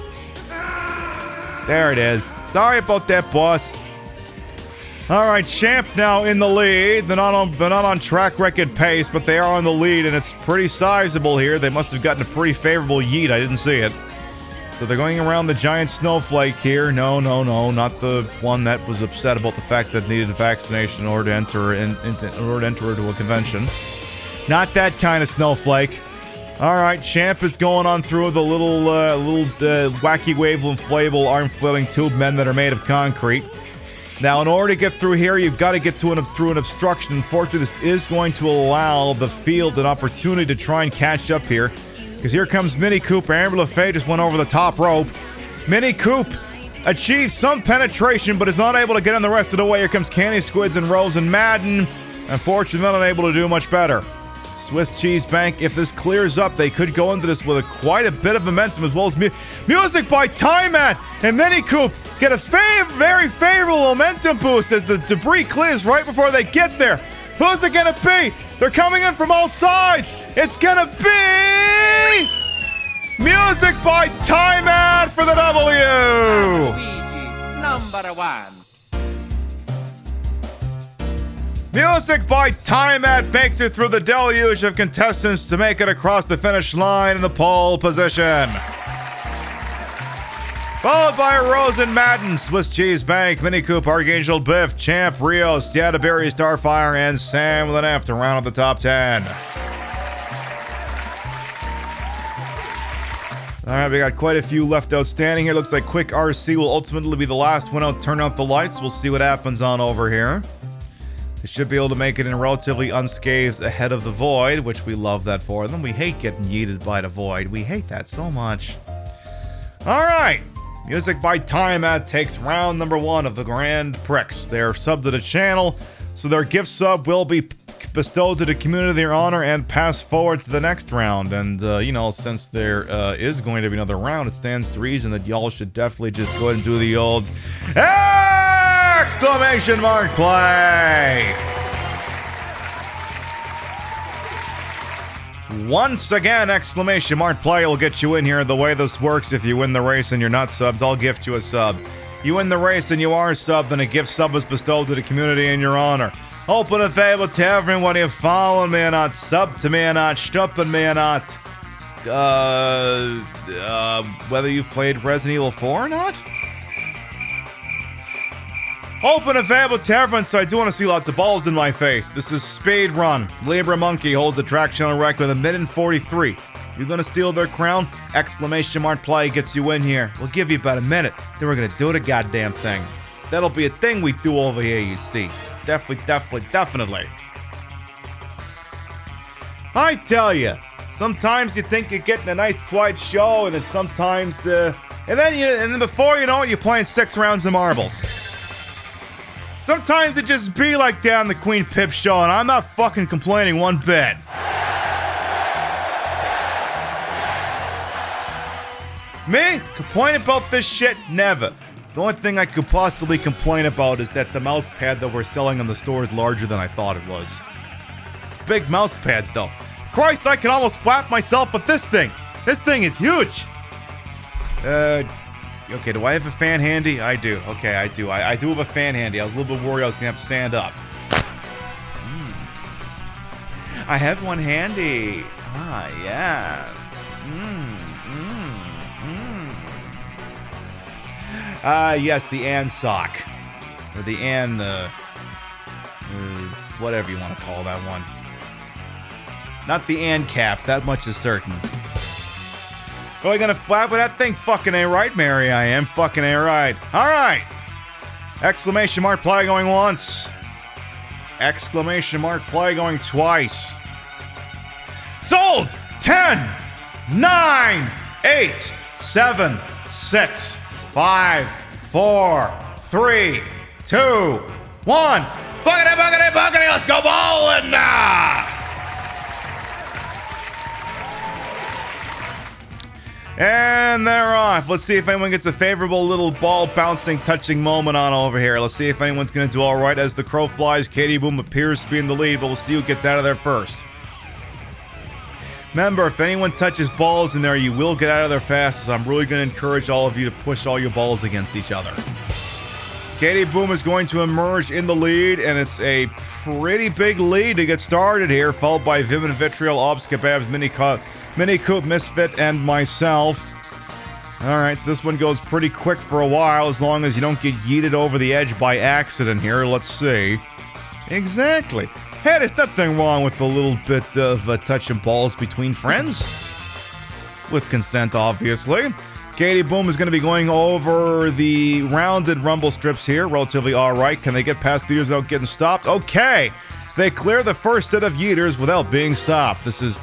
There it is. Sorry about that, boss. All right, Champ now in the lead. They're not on track record pace, but they are on the lead, and it's pretty sizable here. They must have gotten a pretty favorable yeet. I didn't see it. So they're going around the giant snowflake here. No, not the one that was upset about the fact that needed a vaccination in order to enter into a convention. Not that kind of snowflake. All right, Champ is going on through the little wacky wave inflatable arm flailing tube men that are made of concrete. Now, in order to get through here, you've got to get through an obstruction. Unfortunately, this is going to allow the field an opportunity to try and catch up here. Because here comes Mini Coop. Amber LaFay just went over the top rope. Mini Coop achieves some penetration, but is not able to get in the rest of the way. Here comes Candy Squids and Rose and Madden. Unfortunately, not unable to do much better. Swiss Cheese Bank, if this clears up, they could go into this with quite a bit of momentum, as well as music by Time Man and Mini Coop get a very favorable momentum boost as the debris clears right before they get there. Who's it gonna be? They're coming in from all sides. It's gonna be music by Time Man for the W. Number one. Music by Time Man makes it through the deluge of contestants to make it across the finish line in the pole position. Followed by Rose and Madden, Swiss Cheese Bank, Mini Coop, Archangel Biff, Champ, Rio, Stadaberry, Starfire, and Sam with an F to round out the top 10. Alright, we got quite a few left outstanding here. Looks like Quick RC will ultimately be the last one out. Turn out the lights. We'll see what happens on over here. They should be able to make it in relatively unscathed ahead of the Void, which we love that for them. We hate getting yeeted by the Void. We hate that so much. Alright. Music by Time Man takes round number 1 of the Grand Prix. They are subbed to the channel, so their gift sub will be bestowed to the community of their honor and pass forward to the next round. And, since there is going to be another round, it stands to reason that y'all should definitely just go ahead and do the old exclamation mark play. Once again, exclamation mark play will get you in here. The way this works, if you win the race and you're not subbed, I'll gift you a sub. You win the race and you are subbed, then a gift sub is bestowed to the community in your honor. Open and available to everyone. You following me or not, sub to me or not, stopping me or not. Whether you've played Resident Evil 4 or not? Open and available to everyone, so I do want to see lots of balls in my face. This is Speed Run. Libra Monkey holds the track channel record with 1:43. You're gonna steal their crown? Exclamation mark play gets you in here. We'll give you about a minute, then we're gonna do the goddamn thing. That'll be a thing we do over here, you see. Definitely. I tell you, sometimes you think you're getting a nice quiet show, and then sometimes and then before you know it, you're playing 6 rounds of marbles. Sometimes it just be like that on the Queen Pip show, and I'm not fucking complaining one bit. Me? Complain about this shit? Never. The only thing I could possibly complain about is that the mouse pad that we're selling on the store is larger than I thought it was. It's a big mouse pad, though. Christ, I can almost flap myself with this thing. This thing is huge. Okay, do I have a fan handy? I do. Okay, I do. I do have a fan handy. I was a little bit worried I was going to have to stand up. I have one handy. Ah, yes. Yes, the Ann sock. Or the Ann, whatever you want to call that one. Not the Ann cap, that much is certain. Really gonna flap with that thing? Fucking ain't right, Mary, I am. Fucking ain't right. Alright. Exclamation mark play going once. Exclamation mark play going twice. Sold! 10, 9, 8, 7, 6, 5, 4, 3, 2, 1. Buckety, let's go bowling now! And they're off. Let's see if anyone gets a favorable little ball bouncing, touching moment on over here. Let's see if anyone's going to do all right. As the crow flies, Katie Boom appears to be in the lead, but we'll see who gets out of there first. Remember, if anyone touches balls in there, you will get out of there fast, so I'm really going to encourage all of you to push all your balls against each other. Katie Boom is going to emerge in the lead, and it's a pretty big lead to get started here, followed by Vim and Vitriol, Obs, Kebabs, Mini Coop, Misfit, and myself. Alright, so this one goes pretty quick for a while, as long as you don't get yeeted over the edge by accident here. Let's see. Exactly. Hey, there's nothing wrong with a little bit of touching balls between friends. With consent, obviously. Katie Boom is going to be going over the rounded rumble strips here. Relatively alright. Can they get past the yeeters without getting stopped? Okay! They clear the first set of yeeters without being stopped. This is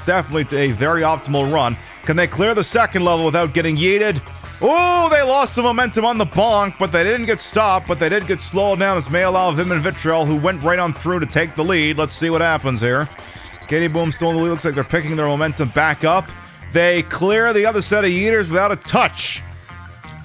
definitely a very optimal run. Can they clear the second level without getting yeeted? Oh, they lost some momentum on the bonk, but they didn't get stopped, but they did get slowed down. This may allow Vim and Vitriol, who went right on through, to take the lead. Let's see what happens here. Katie Boom still in the lead. Looks like they're picking their momentum back up. They clear the other set of yeeters without a touch.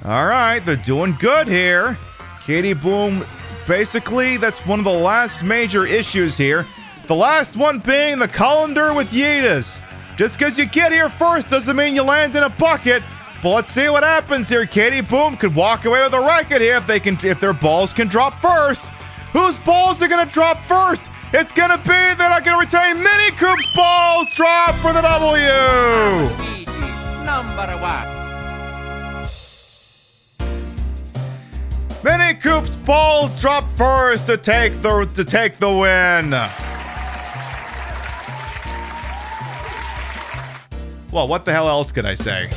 All right, they're doing good here. Katie Boom, basically, that's one of the last major issues here. The last one being the colander with yeeters. Just because you get here first doesn't mean you land in a bucket. But let's see what happens here. Katie Boom could walk away with a record here if their balls can drop first. Whose balls are going to drop first? It's going to be, they're not going to retain Mini Coop's balls. Drop for the W. Number one. Mini Coop's balls drop first to take the win. Well, what the hell else could I say?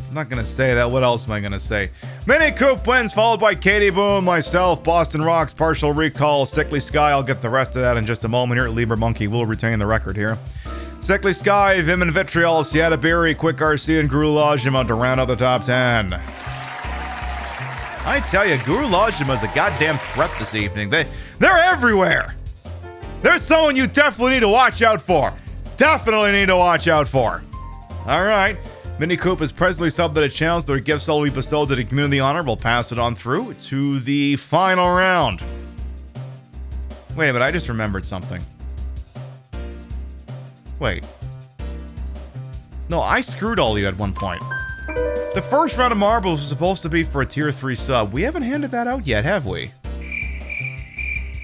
I'm not going to say that. What else am I going to say? Mini Coop wins, followed by Katie Boom, myself, Boston Rocks, Partial Recall, Sickly Sky. I'll get the rest of that in just a moment here. Libra Monkey will retain the record here. Sickly Sky, Vim and Vitriol, Seattle Berry, Quick RC, and Guru Lajima to round out the top 10. I tell you, Guru Lajima is a goddamn threat this evening. They're everywhere. There's someone you definitely need to watch out for. Definitely need to watch out for. All right. Mini Coop is presently subbed at a challenge. Their gifts will be bestowed to the community honor. We'll pass it on through to the final round. Wait a minute, I just remembered something. Wait. No, I screwed all of you at one point. The first round of marbles was supposed to be for a tier 3 sub. We haven't handed that out yet, have we?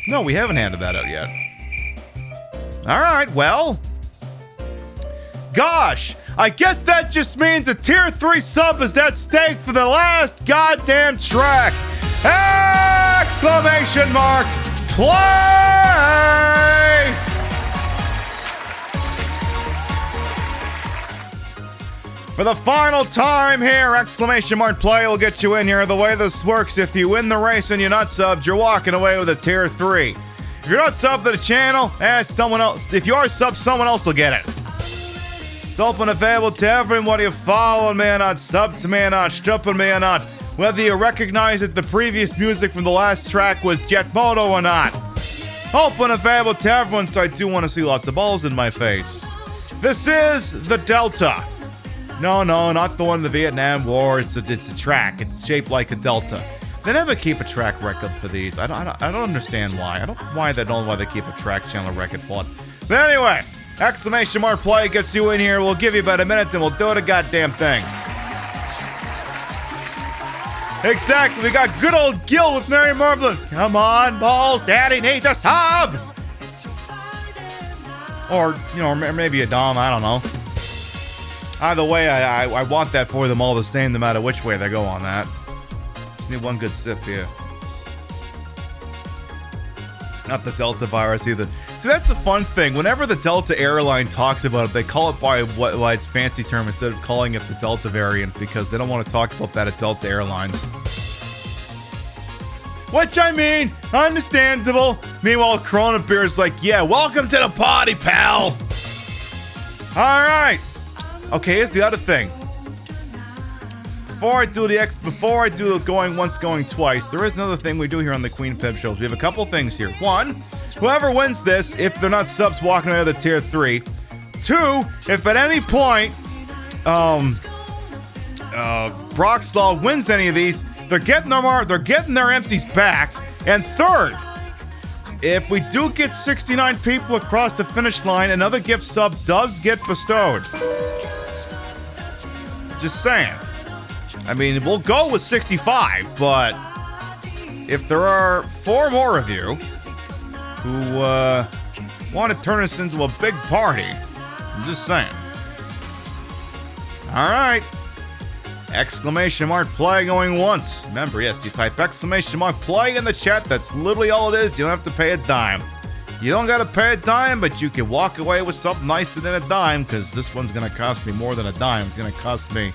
No, we haven't handed that out yet. Alright, well. Gosh! I guess that just means a tier 3 sub is at stake for the last goddamn track. Exclamation mark! Play! For the final time here, exclamation mark play will get you in here. The way this works, if you win the race and you're not subbed, you're walking away with a tier 3. If you're not subbed to the channel, someone else. If you are subbed, someone else will get it. It's open available to everyone, whether you follow me or not, sub to me or not, stripping me or not, whether you recognize that the previous music from the last track was Jetmoto or not. Open available to everyone, so I do want to see lots of balls in my face. This is the Delta. No, not the one in the Vietnam War. It's a track. It's shaped like a Delta. They never keep a track record for these. I don't understand why. I don't know why they keep a track channel record for it. But anyway. Exclamation mark play gets you in here. We'll give you about a minute and we'll do the goddamn thing. Exactly. We got good old Gil with Mary Marblin. Come on, balls. Daddy needs a sub. Or, maybe a Dom. I don't know. Either way, I want that for them all the same, no matter which way they go on that. Just need one good sip here. Not the Delta virus either. See, that's the fun thing. Whenever the Delta airline talks about it, they call it by what its fancy term instead of calling it the Delta variant because they don't want to talk about that at Delta Airlines. Which, I mean, understandable. Meanwhile, Corona Beer's like, yeah, welcome to the party, pal. All right. Okay, here's the other thing. Before I do the going once, going twice, there is another thing we do here on the Queen Pib shows. We have a couple things here. One, whoever wins this, if they're not subs, walking away with a tier 3. Two, if at any point Broxlaw wins any of these, they're getting their empties back. And third, if we do get 69 people across the finish line, another gift sub does get bestowed. Just saying. I mean, we'll go with 65, but if there are 4 more of you who want to turn this into a big party, I'm just saying. All right. Exclamation mark play going once. Remember, yes, you type exclamation mark play in the chat. That's literally all it is. You don't have to pay a dime. You don't got to pay a dime, but you can walk away with something nicer than a dime, because this one's going to cost me more than a dime. It's going to cost me,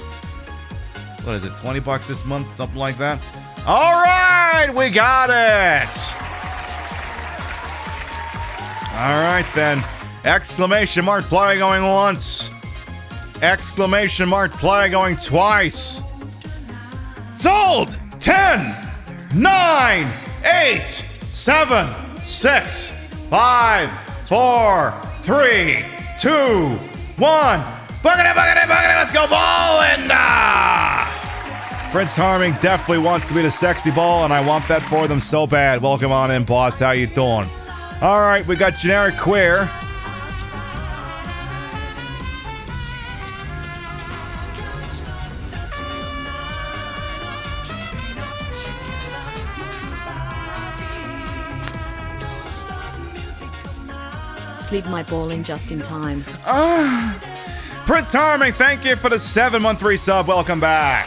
what is it, $20 this month? Something like that. All right, we got it. All right, then. Exclamation mark play going once. Exclamation mark play going twice. Sold! 10, 9, 8, 7, 6, 5, 4, 3, 2, 1. Bucket it, let's go bowling! Prince Charming definitely wants to be the sexy ball, and I want that for them so bad. Welcome on in, boss. How you doing? All right, we got generic queer. Sleep my ball in just in time. Prince Charming, thank you for the 7-month resub. Welcome back.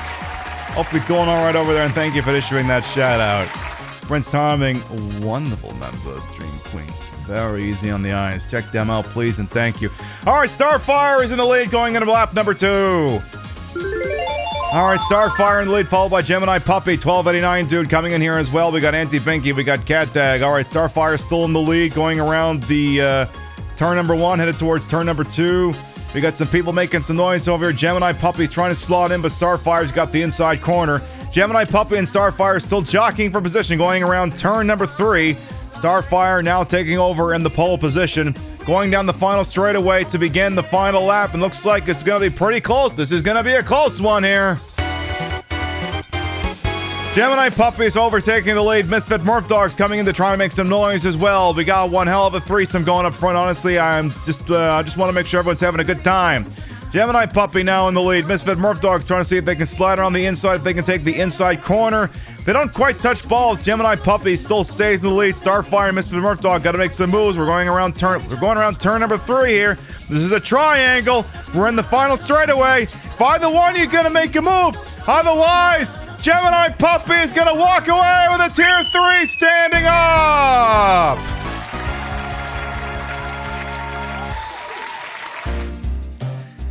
Hope you're doing all right over there, and thank you for issuing that shout out. Prince Charming, wonderful member, Stream Queen. Very easy on the eyes. Check them out, please, and thank you. All right, Starfire is in the lead going into lap number 2. All right, Starfire in the lead, followed by Gemini Puppy, 1289 dude coming in here as well. We got Anti-Pinky, we got Cat Tag. All right, Starfire still in the lead, going around the turn number 1, headed towards turn number 2. We got some people making some noise over here. Gemini Puppy's trying to slot in, but Starfire's got the inside corner. Gemini Puppy and Starfire still jockeying for position, going around turn number 3. Starfire now taking over in the pole position, going down the final straightaway to begin the final lap, and looks like it's going to be pretty close. This is going to be a close one here. Gemini Puppy's overtaking the lead. Misfit Murph Dog's coming in to try to make some noise as well. We got one hell of a threesome going up front. Honestly, I just want to make sure everyone's having a good time. Gemini Puppy now in the lead. Misfit Murph Dog's trying to see if they can slide around the inside, if they can take the inside corner. They don't quite touch balls. Gemini Puppy still stays in the lead. Starfire and Misfit Murph Dog got to make some moves. We're going around turn number 3 here. This is a triangle. We're in the final straightaway. By the one, you're going to make a move. Otherwise, Gemini Puppy is going to walk away with a tier 3 standing up.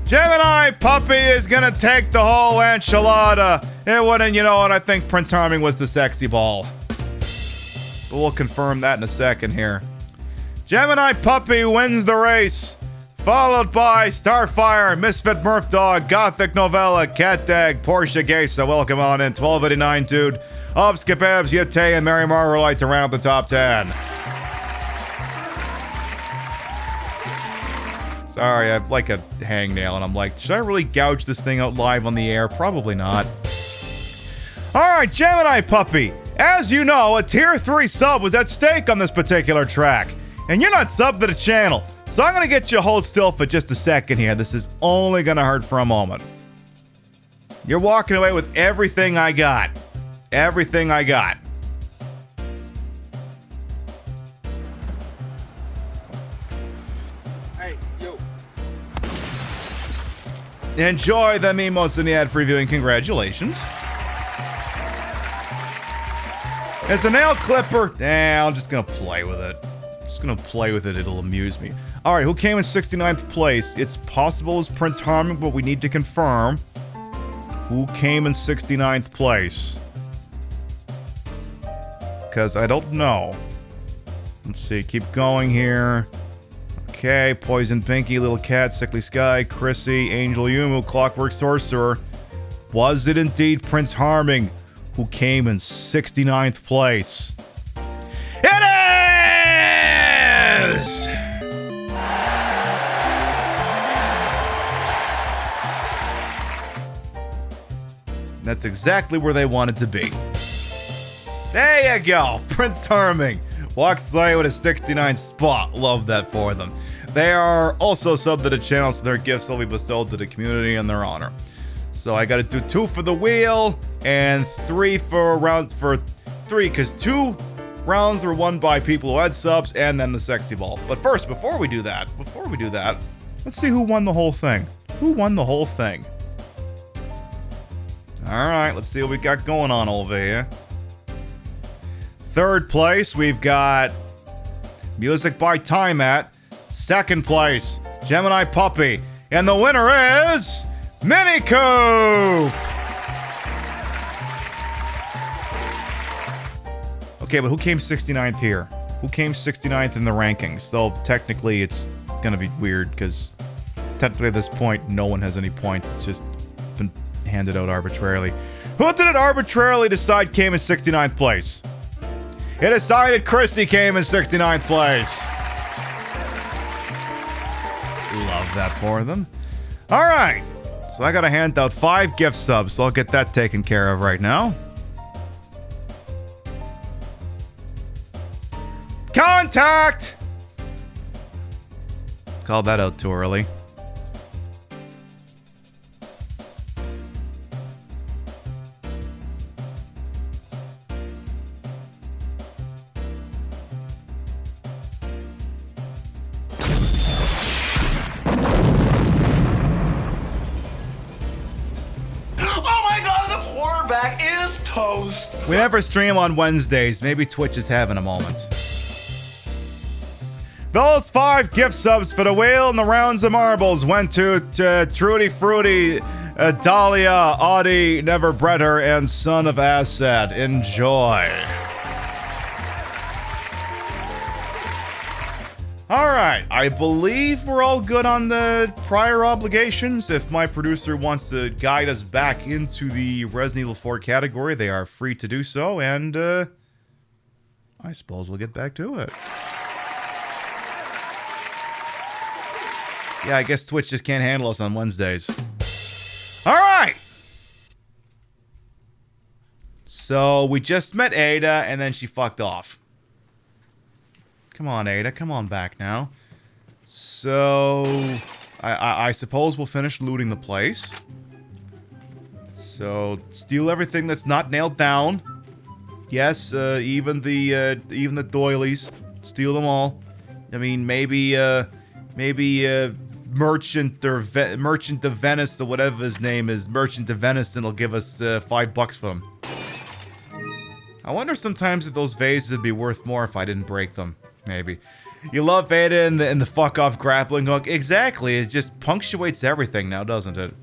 Gemini Puppy is going to take the whole enchilada. It wouldn't, you know what? I think Prince Charming was the sexy ball. But we'll confirm that in a second here. Gemini Puppy wins the race, followed by Starfire, Misfit Murph Dog, Gothic Novella, Cat Dag, Portia Gesa. Welcome on in. 1289 dude. Obs, Kebabs, Yate, and Mary Margarite to round the top 10. Sorry, I have like a hangnail, and I'm like, should I really gouge this thing out live on the air? Probably not. Alright, Gemini Puppy. As you know, a tier 3 sub was at stake on this particular track. And you're not subbed to the channel. So I'm going to get you to hold still for just a second here. This is only going to hurt for a moment. You're walking away with everything I got. Everything I got. Hey, you. Enjoy the emotes in the ad-free viewing. Congratulations. It's the nail clipper. I'm just going to play with it. Gonna play with it, it'll amuse me. All right, who came in 69th place? It's possible it's Prince Charming, but we need to confirm who came in 69th place, because I don't know. Let's see, keep going here. Okay, Poison Pinky, Little Cat, Sickly Sky, Chrissy, Angel Yumu, Clockwork Sorcerer. Was it indeed Prince Charming who came in 69th place? It is! That's exactly where they wanted to be. There you go. Prince Charming walks away with a 69 spot. Love that for them. They are also subbed to the channel, so their gifts will be bestowed to the community in their honor. So I gotta do 2 for the wheel and 3 for rounds for 3, because 2 rounds were won by people who had subs and then the sexy ball. But first, before we do that, let's see who won the whole thing. Who won the whole thing? Alright, let's see what we got going on over here. 3rd place, we've got Music by Time At. 2nd place, Gemini Puppy. And the winner is Mini Coop! Okay, but who came 69th here? Who came 69th in the rankings? Though technically it's gonna be weird, because technically at this point no one has any points. It's just been handed out arbitrarily. Who did it arbitrarily decide came in 69th place? It decided Chrissy came in 69th place. Love that for them. Alright, so I gotta hand out 5 gift subs, so I'll get that taken care of right now. Contact! Called that out too early. We never stream on Wednesdays. Maybe Twitch is having a moment. Those 5 gift subs for the whale and the rounds of marbles went to Trudy Fruity, Dahlia, Audie, Never Bred Her, and Son of Asset. Enjoy. Alright, I believe we're all good on the prior obligations. If my producer wants to guide us back into the Resident Evil 4 category, they are free to do so, and I suppose we'll get back to it. Yeah, I guess Twitch just can't handle us on Wednesdays. Alright! So, we just met Ada, and then she fucked off. Come on, Ada. Come on back now. So, I suppose we'll finish looting the place. So, steal everything that's not nailed down. Yes, even the doilies. Steal them all. I mean, maybe Merchant of Venice, or whatever his name is, Merchant of Venice, and will give us $5 for them. I wonder sometimes if those vases would be worth more if I didn't break them. Maybe. You love Ada and the fuck off grappling hook. Exactly, it just punctuates everything now, doesn't it?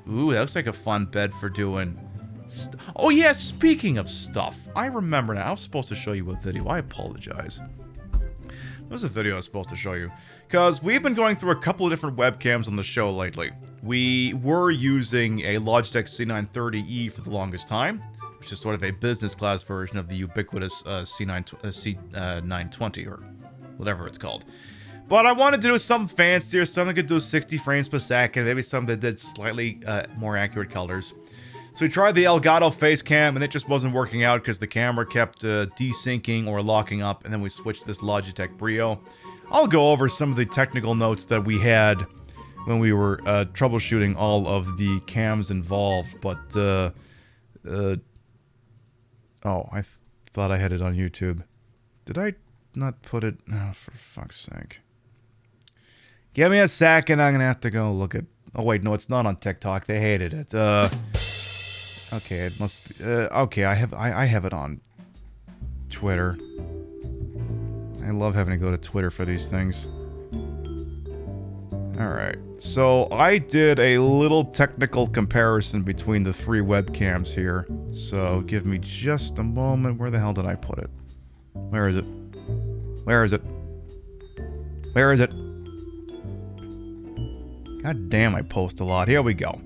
Ooh, that looks like a fun bed for doing... Oh yeah, speaking of stuff, I remember now. I was supposed to show you a video. I apologize. There was a video I was supposed to show you. Because we've been going through a couple of different webcams on the show lately. We were using a Logitech C930E for the longest time, which is sort of a business class version of the ubiquitous C920, or whatever it's called. But I wanted to do something fancier, something that could do 60 frames per second, maybe something that did slightly more accurate colors. So we tried the Elgato face cam, and it just wasn't working out because the camera kept desyncing or locking up, and then we switched to this Logitech Brio. I'll go over some of the technical notes that we had when we were troubleshooting all of the cams involved, but oh, I thought I had it on YouTube. Did I not put it? Oh, for fuck's sake. Give me a second, I'm gonna have to go look at... Oh wait, no, it's not on TikTok. They hated it. Okay, it must be... okay, I have it on Twitter. I love having to go to Twitter for these things. Alright, so I did a little technical comparison between the 3 webcams here. So, give me just a moment. Where the hell did I put it? Where is it? Where is it? Where is it? God damn, I post a lot. Here we go.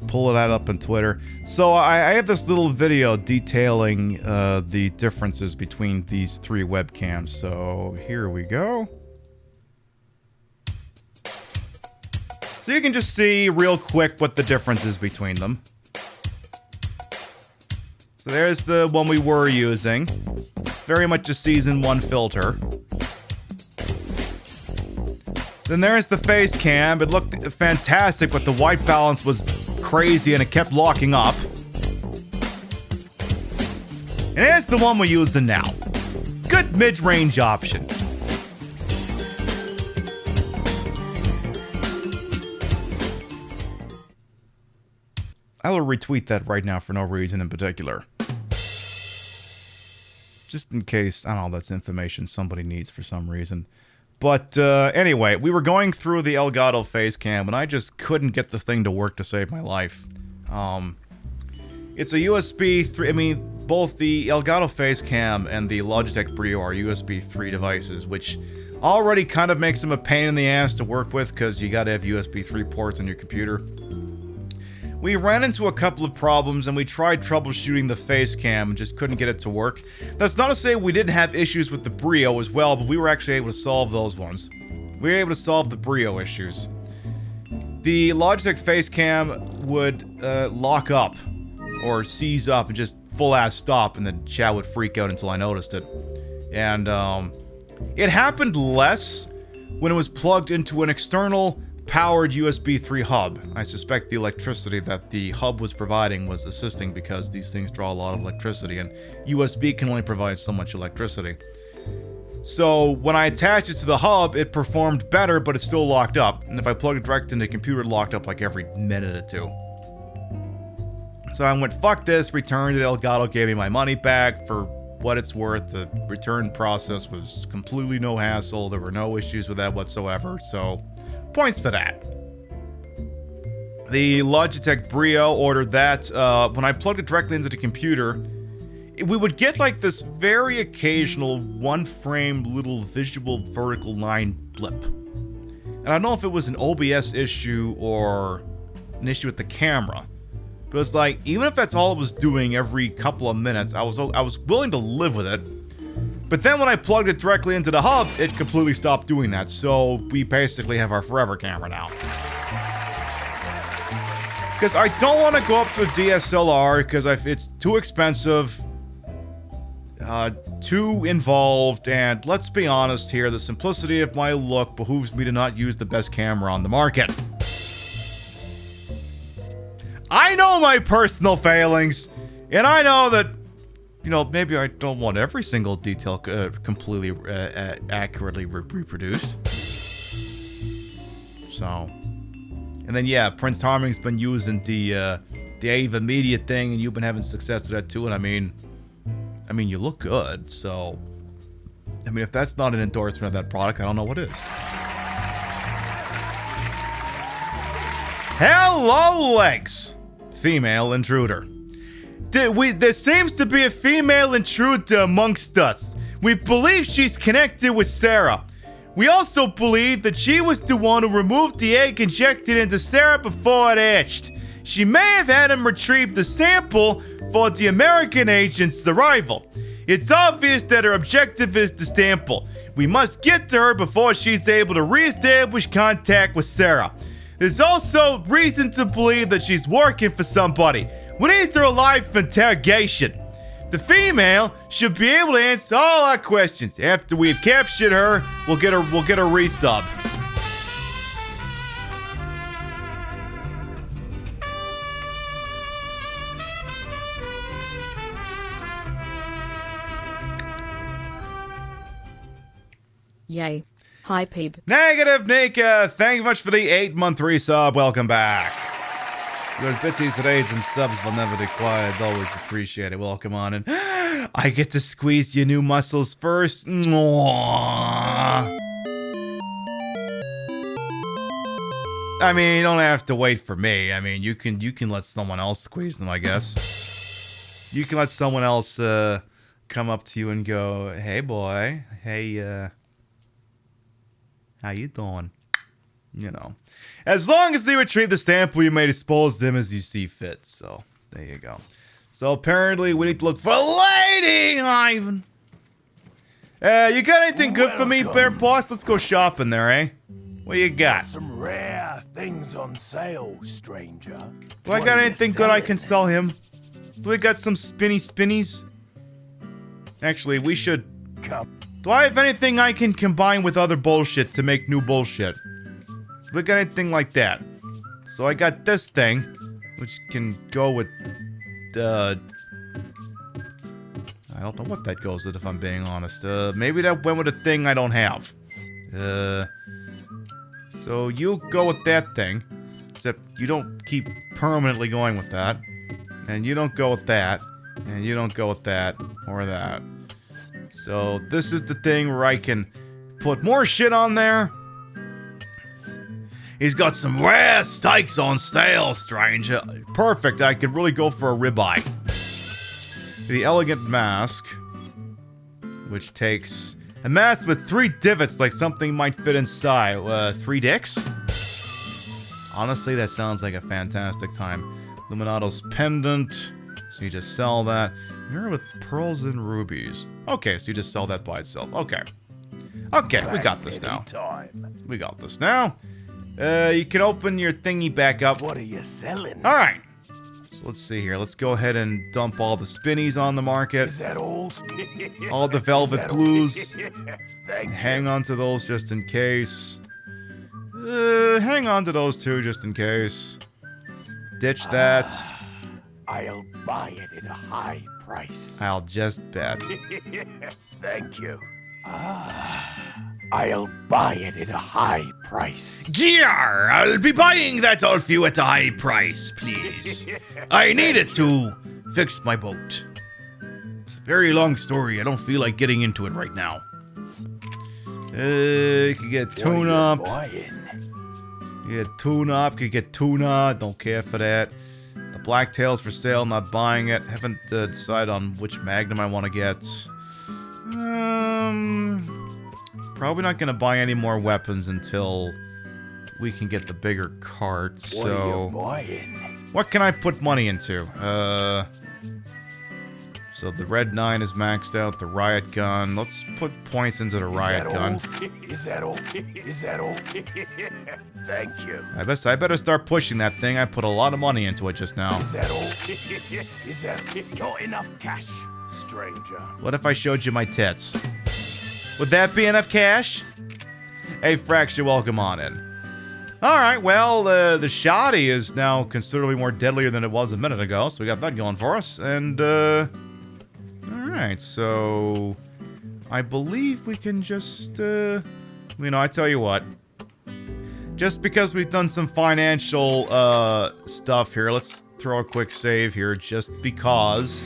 Pull that up on Twitter. So I have this little video detailing the differences between these 3 webcams. So here we go. So you can just see real quick what the difference is between them. So there's the one we were using. Very much a Season 1 filter. Then there's the face cam. It looked fantastic, but the white balance was crazy and it kept locking up. And here's the one we're using now. Good mid-range option. I will retweet that right now for no reason in particular. Just in case, I don't know, that's information somebody needs for some reason. But anyway, we were going through the Elgato face cam and I just couldn't get the thing to work to save my life. It's a USB 3, I mean, both the Elgato face cam and the Logitech Brio are USB 3 devices, which already kind of makes them a pain in the ass to work with because you gotta have USB 3 ports on your computer. We ran into a couple of problems and we tried troubleshooting the face cam and just couldn't get it to work. That's not to say we didn't have issues with the Brio as well, but we were actually able to solve those ones. We were able to solve the Brio issues. The Logitech face cam would lock up or seize up and just full-ass stop, and then chat would freak out until I noticed it. And it happened less when it was plugged into an external powered USB 3 hub. I suspect the electricity that the hub was providing was assisting because these things draw a lot of electricity and USB can only provide so much electricity. So when I attached it to the hub, it performed better, but it's still locked up. And if I plugged it direct into the computer, it locked up like every minute or two. So I went, fuck this, returned it. Elgato gave me my money back for what it's worth. The return process was completely no hassle. There were no issues with that whatsoever. So points for that. The Logitech Brio, ordered that. When I plugged it directly into the computer, we would get like this very occasional one-frame little visual vertical line blip. And I don't know if it was an OBS issue or an issue with the camera. But it was like, even if that's all it was doing every couple of minutes, I was willing to live with it. But then when I plugged it directly into the hub, it completely stopped doing that. So we basically have our forever camera now. Because I don't want to go up to a DSLR because it's too expensive, too involved, and let's be honest here, the simplicity of my look behooves me to not use the best camera on the market. I know my personal failings, and I know that, you know, maybe I don't want every single detail completely accurately reproduced. So, and then yeah, Prince Charming's been using the Ava Media thing, and you've been having success with that too. And I mean, you look good. So, I mean, if that's not an endorsement of that product, I don't know what is. Hello, Legs, female intruder. There seems to be a female intruder amongst us. We believe she's connected with Sarah. We also believe that she was the one who removed the egg injected into Sarah before it hatched. She may have had him retrieve the sample for the American agent's arrival. It's obvious that her objective is the sample. We must get to her before she's able to re-establish contact with Sarah. There's also reason to believe that she's working for somebody. We need her alive for interrogation. The female should be able to answer all our questions. After we've captured her, we'll get a resub. Yay. Hi, Peeb. Negative Nika, thank you much for the 8-month resub. Welcome back. Your bitties, raids, and subs will never be quiet. Always appreciate it. Welcome on in. I get to squeeze your new muscles first. Mwah. I mean, you don't have to wait for me. I mean, you can let someone else squeeze them, I guess. You can let someone else come up to you and go, "Hey, boy. Hey, how you doing?" You know. As long as they retrieve the sample, you may dispose of them as you see fit. So, there you go. So, apparently, we need to look for a lady, Ivan. You got anything good for me, Bear Boss? Let's go shopping there, eh? What you got? Some rare things on sale, stranger. Do I got anything good I can sell him? Do we got some spinnies? Actually, we should... Do I have anything I can combine with other bullshit to make new bullshit? we got anything like that. So I got this thing, which can go with, I don't know what that goes with, if I'm being honest. Maybe that went with a thing I don't have. So you go with that thing, except you don't keep permanently going with that. And you don't go with that. And you don't go with that or that. So this is the thing where I can put more shit on there. He's got some rare steaks on sale, stranger. Perfect, I could really go for a ribeye. The elegant mask, which takes a mask with 3 divots, like something might fit inside. 3 dicks? Honestly, that sounds like a fantastic time. Luminato's pendant, so you just sell that. Mirror with pearls and rubies. Okay, so you just sell that by itself. Okay. Okay, we got this now. We got this now. You can open your thingy back up. What are you selling? Alright. So let's see here. Let's go ahead and dump all the spinnies on the market. Is that all? All the velvet blues. Thank Hang on to those just in case. Hang on to those too just in case. Ditch that. I'll buy it at a high price. I'll just bet. Thank you. I'll buy it at a high price. Gyar! I'll be buying that all for you at a high price, please. I need it to fix my boat. It's a very long story. I don't feel like getting into it right now. You can get tuna up. You get tuna up. You can get tuna. Don't care for that. The blacktail's for sale. Not buying it. Haven't decided on which magnum I want to get. Probably not gonna buy any more weapons until we can get the bigger cart. So, what can I put money into? So the red 9 is maxed out. The riot gun. Let's put points into the riot gun. Is that all? Is that all? Thank you. I better start pushing that thing. I put a lot of money into it just now. Is that all? Is that got enough cash, stranger? What if I showed you my tits? Would that be enough cash? Hey, Frax, you're welcome on in. Alright, well, the shoddy is now considerably more deadlier than it was a minute ago, so we got that going for us. And, alright, so I believe we can just, I tell you what. Just because we've done some financial, stuff here, let's throw a quick save here, just because.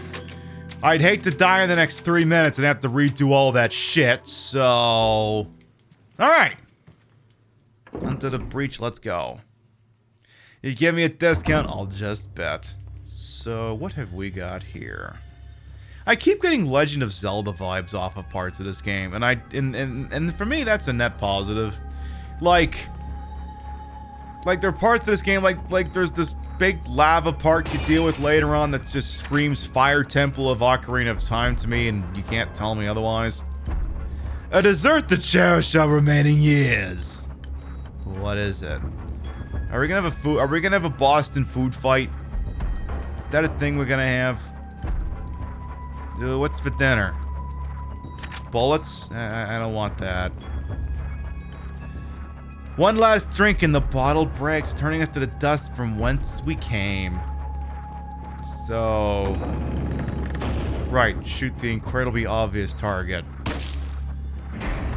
I'd hate to die in the next 3 minutes and have to redo all that shit, so... Alright. Onto the breach, let's go. You give me a discount, I'll just bet. So, what have we got here? I keep getting Legend of Zelda vibes off of parts of this game, and for me, that's a net positive. Like there are parts of this game, like there's this big lava part you deal with later on that just screams Fire Temple of Ocarina of Time to me, and you can't tell me otherwise. A dessert to cherish our remaining years. What is it? Are we gonna have a Boston food fight? Is that a thing we're gonna have? What's for dinner? Bullets? I don't want that. One last drink and the bottle breaks, turning us to the dust from whence we came. So... Right, shoot the incredibly obvious target.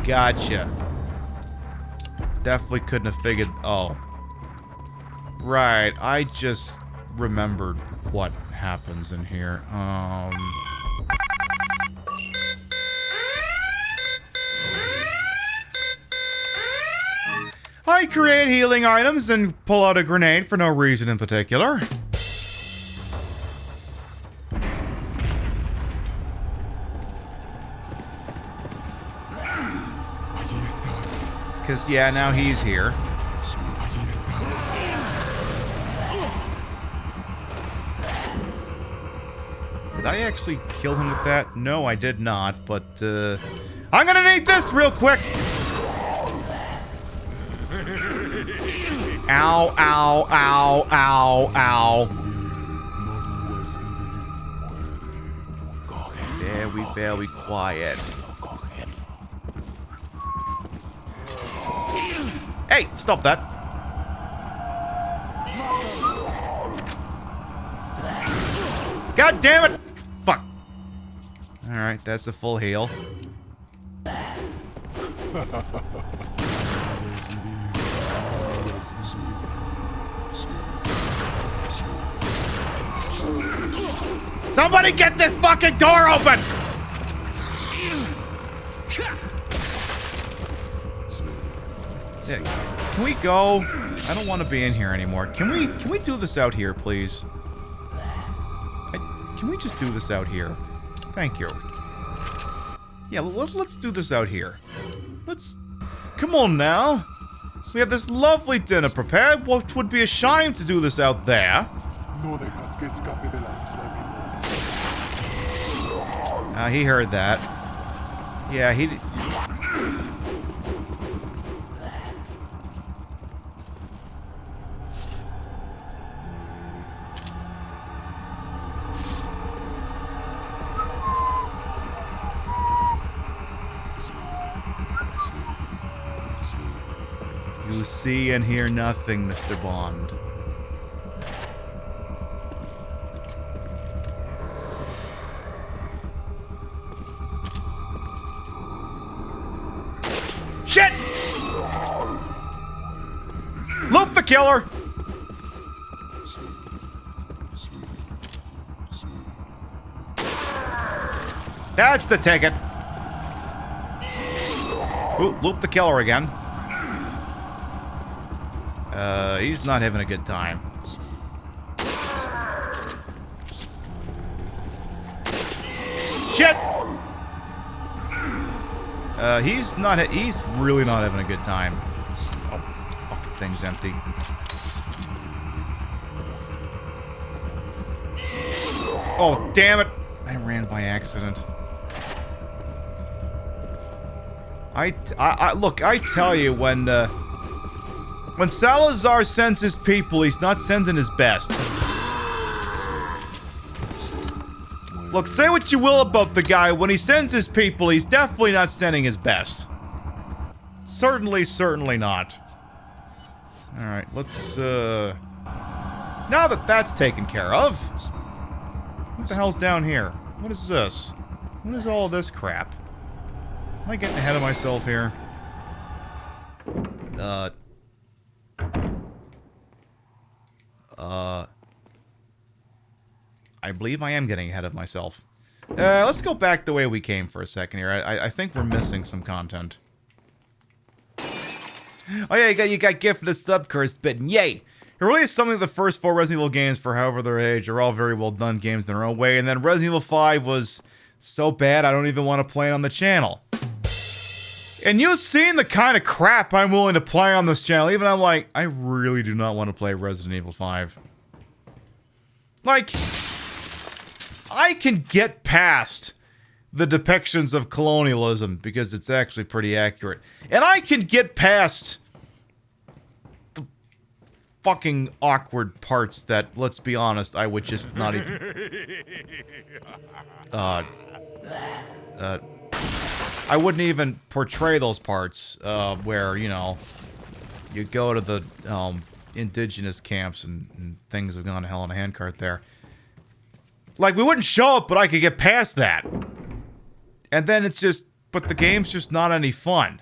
Gotcha. Definitely couldn't have figured... Oh. Right, I just remembered what happens in here. I create healing items and pull out a grenade for no reason in particular. Because, yeah, now he's here. Did I actually kill him with that? No, I did not, but, I'm gonna need this real quick! Ow, ow, ow, ow, ow. Very quiet. Hey, stop that. God damn it! Fuck. Alright, that's a full heal. Somebody get this fucking door open! Yeah, can we go? I don't want to be in here anymore. Can we do this out here, please? Can we just do this out here? Thank you. Yeah, let's do this out here. Come on now. We have this lovely dinner prepared. What would be a shame to do this out there? He heard that. Yeah, he... You see and hear nothing, Mr. Bond. Shit! Loop the killer! That's the ticket. Ooh, loop the killer again. He's not having a good time. Shit! He's really not having a good time. Oh, fucking thing's empty. Oh, damn it! I ran by accident. Look, I tell you, when Salazar sends his people, he's not sending his best. Look, say what you will about the guy, when he sends his people, he's definitely not sending his best. Certainly not. Alright, let's, now that that's taken care of, what the hell's down here? What is this? What is all this crap? Am I getting ahead of myself here? I believe I am getting ahead of myself. Let's go back the way we came for a second here. I think we're missing some content. Oh yeah, you got gifted a sub curse bitten. Yay! It really is something. The first 4 Resident Evil games, for however their age, are all very well done games in their own way. And then Resident Evil 5 was so bad I don't even want to play it on the channel. And you've seen the kind of crap I'm willing to play on this channel. Even I'm like, I really do not want to play Resident Evil 5. Like, I can get past the depictions of colonialism because it's actually pretty accurate. And I can get past the fucking awkward parts that, let's be honest, I would just not even... I wouldn't even portray those parts where, you know, you go to the indigenous camps and things have gone to hell in a handcart there. Like, we wouldn't show it, but I could get past that. And then it's just, but the game's just not any fun.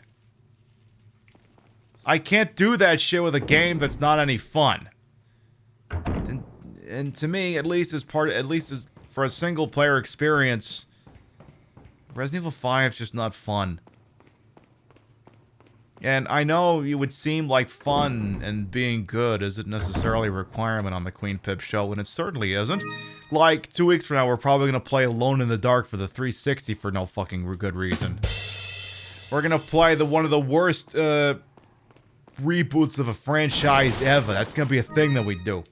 I can't do that shit with a game that's not any fun. And to me, at least as for a single player experience, Resident Evil 5 is just not fun. And I know you would seem like fun and being good isn't necessarily a requirement on the Queen Pip show, and it certainly isn't. Like, 2 weeks from now, we're probably going to play Alone in the Dark for the 360 for no fucking good reason. We're going to play one of the worst reboots of a franchise ever. That's going to be a thing that we do.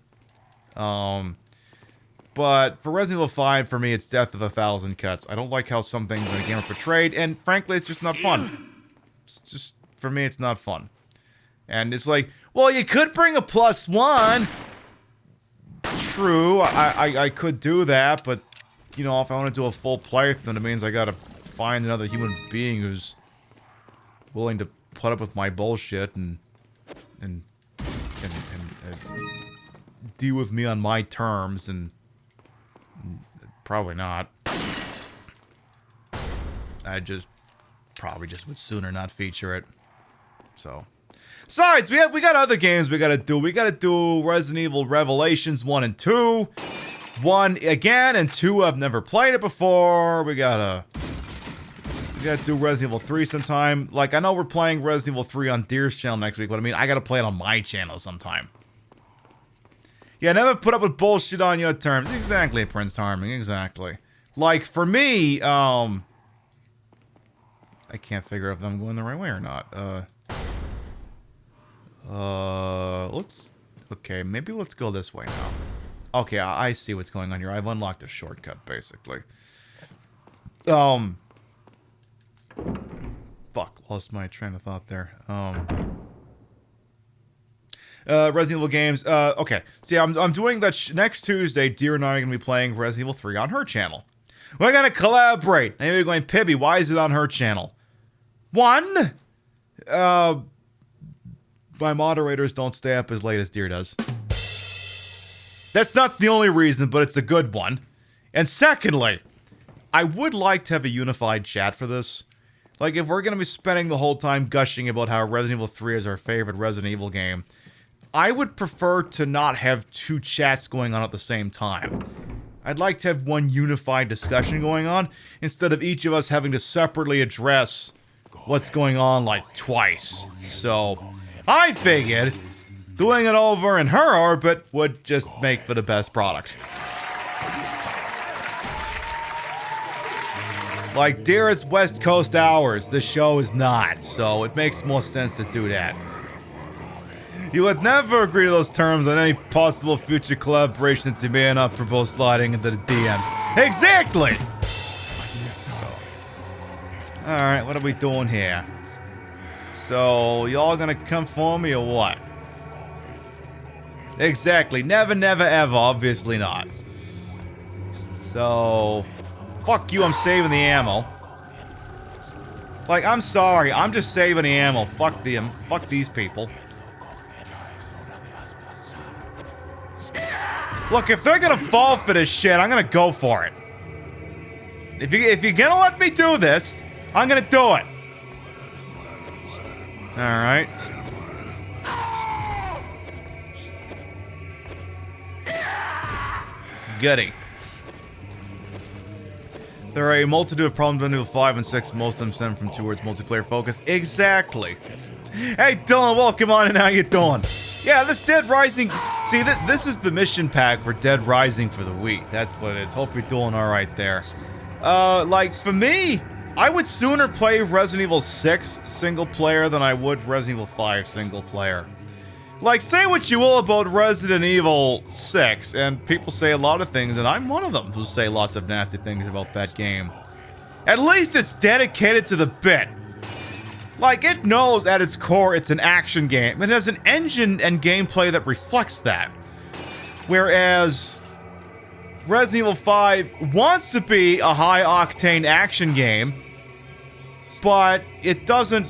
But for Resident Evil 5, for me, it's Death of a Thousand Cuts. I don't like how some things in the game are portrayed, and frankly, it's just not fun. It's just, for me, it's not fun. And it's like, well, you could bring a +1. True, I could do that, but, you know, if I want to do a full playthrough, then it means I gotta find another human being who's willing to put up with my bullshit and deal with me on my terms, and Probably not. I probably just would sooner not feature it. So, besides, we got other games we gotta do. We gotta do Resident Evil Revelations 1 and 2. 1 again, and 2 I've never played it before. We gotta do Resident Evil 3 sometime. Like, I know we're playing Resident Evil 3 on Deer's channel next week, but I mean, I gotta play it on my channel sometime. Yeah, never put up with bullshit on your terms. Exactly, Prince Harming, exactly. Like, for me, I can't figure if I'm going the right way or not. Okay, maybe let's go this way now. Okay, I see what's going on here. I've unlocked a shortcut, basically. Fuck, lost my train of thought there. Resident Evil games. Okay, see, I'm doing that next Tuesday. Deer and I are going to be playing Resident Evil 3 on her channel. We're going to collaborate. And you're going, Pibby, why is it on her channel? One, my moderators don't stay up as late as Deer does. That's not the only reason, but it's a good one. And secondly, I would like to have a unified chat for this. Like, if we're going to be spending the whole time gushing about how Resident Evil 3 is our favorite Resident Evil game, I would prefer to not have two chats going on at the same time. I'd like to have one unified discussion going on, instead of each of us having to separately address what's going on, like, twice. So, I figured doing it over in her orbit would just make for the best product. Like, dearest West Coast hours, the show is not, so it makes more sense to do that. You would never agree to those terms on any possible future collaboration that you may not propose sliding into the DMs. Exactly! Alright, what are we doing here? So, y'all gonna come for me or what? Exactly. Never, never, ever. Obviously not. So, fuck you, I'm saving the ammo. Like, I'm sorry. I'm just saving the ammo. Fuck them. Fuck these people. Look, if they're gonna fall for this shit, I'm gonna go for it. If you're gonna let me do this, I'm gonna do it. Alright. Goody. There are a multitude of problems in Resident Evil 5 and 6, most of them stem from towards multiplayer focus. Exactly. Hey Dylan, welcome on and how you doing? Yeah, this Dead Rising... See, this is the mission pack for Dead Rising for the week. That's what it is. Hope you're doing alright there. Like, for me, I would sooner play Resident Evil 6 single player than I would Resident Evil 5 single player. Like, say what you will about Resident Evil 6, and people say a lot of things, and I'm one of them who say lots of nasty things about that game. At least it's dedicated to the bit. Like, it knows at its core it's an action game. It has an engine and gameplay that reflects that. Whereas Resident Evil 5 wants to be a high-octane action game, but it doesn't...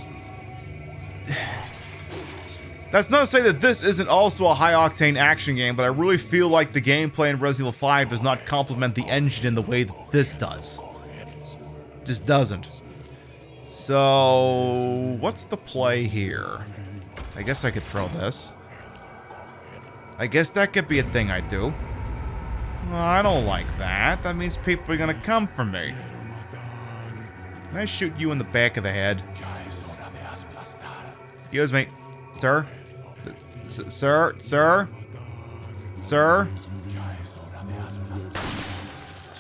That's not to say that this isn't also a high-octane action game, but I really feel like the gameplay in Resident Evil 5 does not complement the engine in the way that this does. Just doesn't. So, what's the play here? I guess I could throw this. I guess that could be a thing I do. Well, I don't like that. That means people are gonna come for me. Can I shoot you in the back of the head? Excuse me. Sir? Sir? Sir? Sir?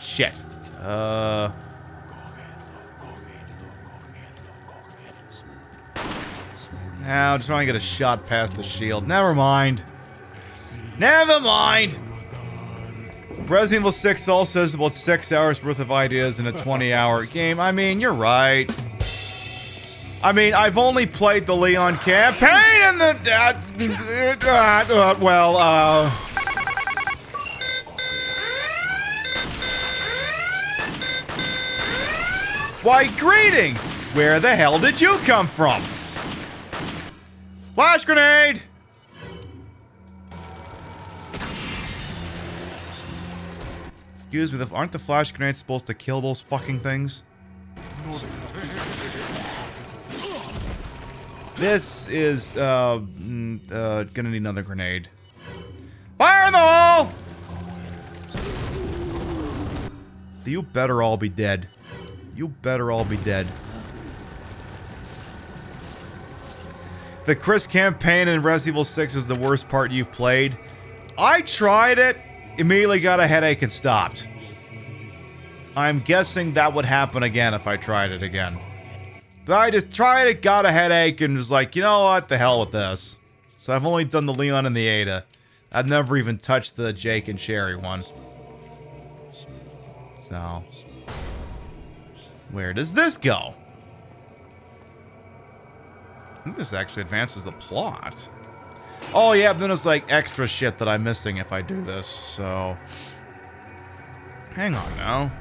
Shit. Now, I'm just trying to get a shot past the shield. Never mind. Never mind! Resident Evil 6 also says about 6 hours worth of ideas in a 20-hour game. I mean, you're right. I mean, I've only played the Leon campaign and the... Why, greetings! Where the hell did you come from? Flash grenade! Excuse me, aren't the flash grenades supposed to kill those fucking things? This is, gonna need another grenade. Fire in the hole! You better all be dead. You better all be dead. The Chris campaign in Resident Evil 6 is the worst part you've played. I tried it, immediately got a headache and stopped. I'm guessing that would happen again if I tried it again. But I just tried it, got a headache, and was like, you know what, the hell with this. So I've only done the Leon and the Ada. I've never even touched the Jake and Sherry one. So, where does this go? I think this actually advances the plot. Oh yeah, but then it's like extra shit that I'm missing if I do this, so... Hang on now.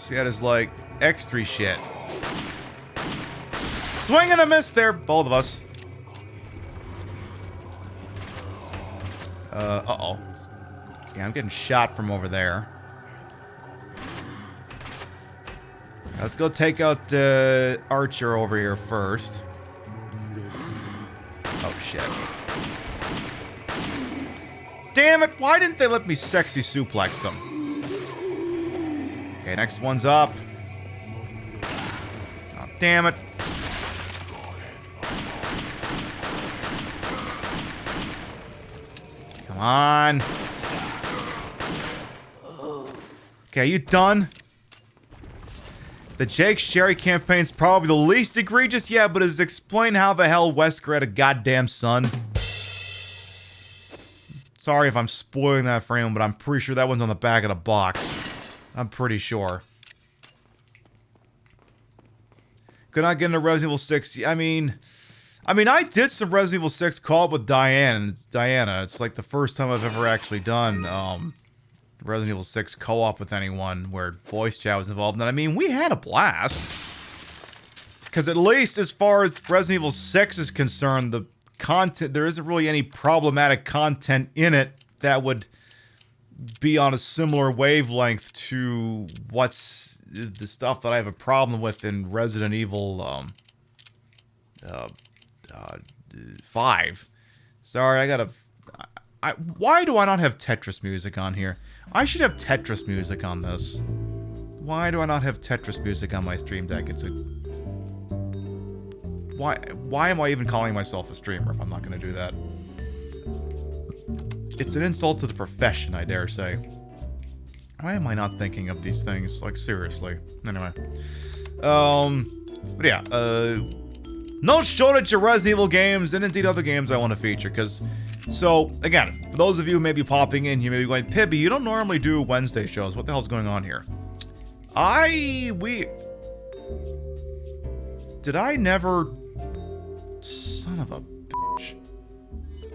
See, that is like extra shit. Swing and a miss there, both of us. Uh-oh. Yeah, I'm getting shot from over there. Let's go take out Archer over here first. Oh, shit. Damn it, why didn't they let me sexy suplex them? Okay, next one's up. Oh, damn it. Come on. Okay, you done? The Jake Sherry campaign's probably the least egregious yet, but it's explain how the hell Wesker had a goddamn son. Sorry if I'm spoiling that for him, but I'm pretty sure that one's on the back of the box. I'm pretty sure. Could I get into Resident Evil 6? I mean, I did some Resident Evil 6 co-op with Diana. It's like the first time I've ever actually done Resident Evil 6 co-op with anyone where voice chat was involved. And I mean, we had a blast. Because at least as far as Resident Evil 6 is concerned, the content, there isn't really any problematic content in it that would be on a similar wavelength to what's the stuff that I have a problem with in Resident Evil 5. Sorry, why do I not have Tetris music on here? I should have Tetris music on this. Why do I not have Tetris music on my stream deck? Why am I even calling myself a streamer if I'm not going to do that? It's an insult to the profession, I dare say. Why am I not thinking of these things? Like, seriously. Anyway. But yeah, no shortage of Resident Evil games, and indeed other games I want to feature, because... So, again, for those of you who may be popping in, you may be going, Pibby, you don't normally do Wednesday shows. What the hell's going on here? Did I never... Son of a bitch.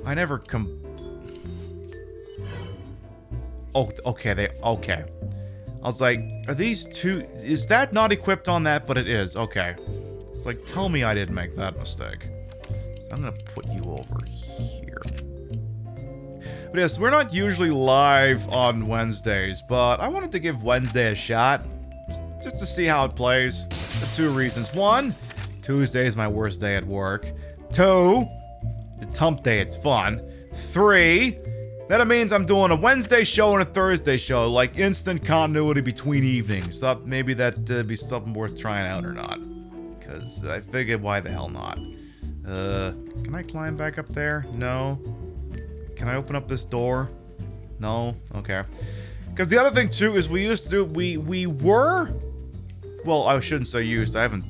I never Oh, okay, okay. I was like, are these two... Is that not equipped on that? But it is, okay. It's like, tell me I didn't make that mistake. So I'm gonna put you over here. But yes, we're not usually live on Wednesdays, but I wanted to give Wednesday a shot. Just to see how it plays. For two reasons. One, Tuesday is my worst day at work. Two, it's hump day, it's fun. Three, that means I'm doing a Wednesday show and a Thursday show, like instant continuity between evenings. Thought maybe that'd be something worth trying out or not. Because I figured, why the hell not? Can I climb back up there? No. Can I open up this door? No? Okay. Because the other thing, too, is we used to do... We were... Well, I shouldn't say used. I haven't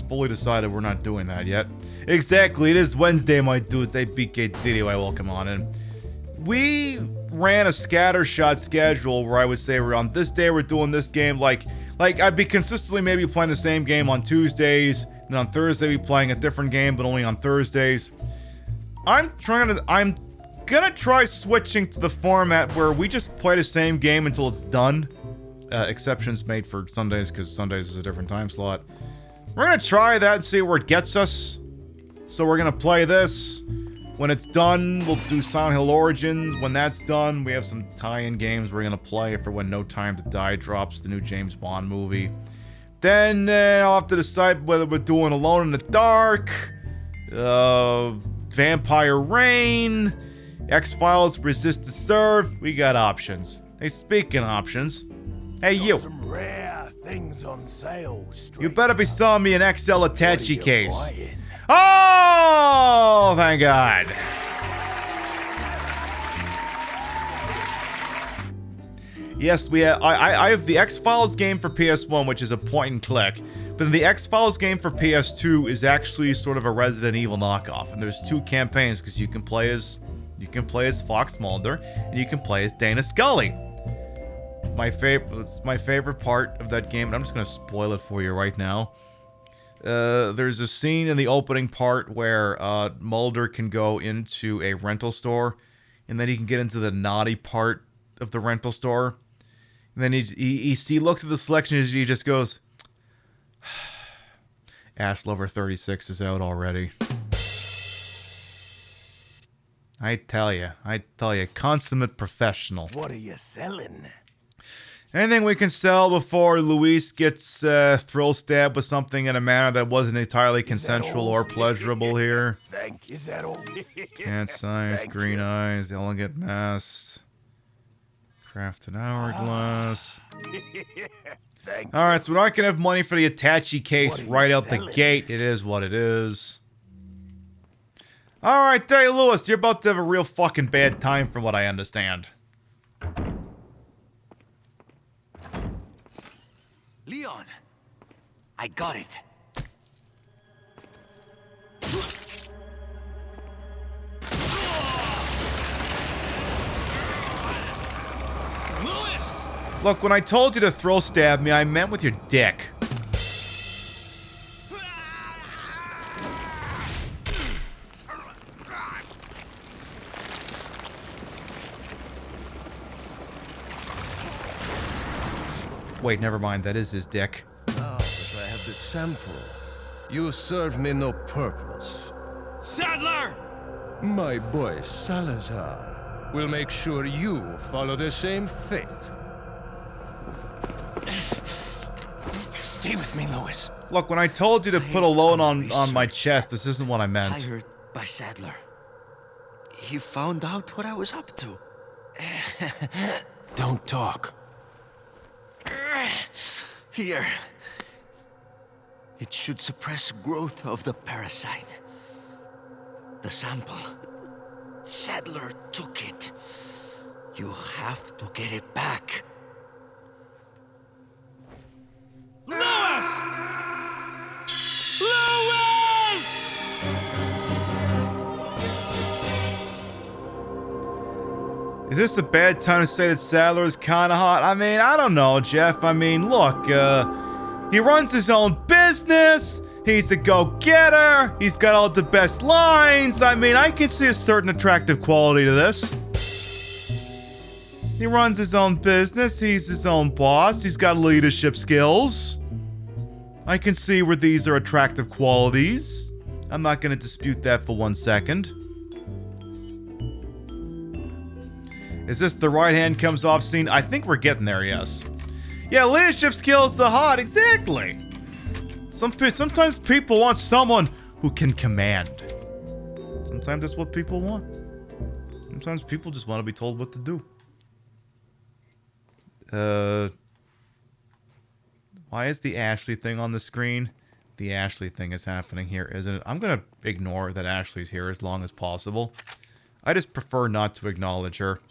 fully decided we're not doing that yet. Exactly. It is Wednesday, my dudes. PiBcast video. I welcome on in. We ran a scattershot schedule where I would say we're on this day we're doing this game. Like I'd be consistently maybe playing the same game on Tuesdays, and on Thursday we'd be playing a different game, but only on Thursdays. I'm gonna try switching to the format where we just play the same game until it's done. Exceptions made for Sundays, because Sundays is a different time slot. We're gonna try that and see where it gets us. So we're gonna play this. When it's done, we'll do Silent Hill Origins. When that's done, we have some tie-in games we're gonna play for when No Time to Die drops, the new James Bond movie. Then I'll have to decide whether we're doing Alone in the Dark, Vampire Reign, X-Files, Resist to Serve. We got options. Hey, speaking of options, hey you. Some rare things on sale. You better be selling me an XL Attache case. Oh, thank God. Yes, I have the X-Files game for PS1, which is a point and click. But the X-Files game for PS2 is actually sort of a Resident Evil knockoff. And there's two campaigns because you can play as Fox Mulder and you can play as Dana Scully. My favorite part of that game, and I'm just gonna spoil it for you right now. There's a scene in the opening part where Mulder can go into a rental store, and then he can get into the naughty part of the rental store. And then he looks at the selection and he just goes, Ass Lover 36 is out already. I tell you, consummate professional. What are you selling? Anything we can sell before Luis gets thrill stabbed with something in a manner that wasn't entirely consensual or pleasurable here. Thank you. Is that all? Cat size, green eyes, elegant mask, crafted hourglass. Alright, so we're not gonna have money for the Attache case right out the gate. It is what it is. Alright, there you Lewis, you're about to have a real fucking bad time from what I understand. Leon, I got it. Lewis! Look, when I told you to throw stab me, I meant with your dick. Wait, never mind. That is his dick. Now that I have the sample, you serve me no purpose. Sadler! My boy Salazar will make sure you follow the same fate. Stay with me, Lewis. Look, when I told you to put a load on my chest, this isn't what I meant. Hired by Sadler. He found out what I was up to. Don't talk. Here. It should suppress growth of the parasite. The sample. Sadler took it. You have to get it back. Lewis! Lewis! Is this a bad time to say that Sadler is kind of hot? I mean, I don't know, Jeff. I mean, look, he runs his own business. He's a go-getter. He's got all the best lines. I mean, I can see a certain attractive quality to this. He runs his own business. He's his own boss. He's got leadership skills. I can see where these are attractive qualities. I'm not going to dispute that for 1 second. Is this the right hand comes off scene? I think we're getting there, yes. Yeah, leadership skills, the hot, exactly. Sometimes people want someone who can command. Sometimes that's what people want. Sometimes people just want to be told what to do. Why is the Ashley thing on the screen? The Ashley thing is happening here, isn't it? I'm going to ignore that Ashley's here as long as possible. I just prefer not to acknowledge her.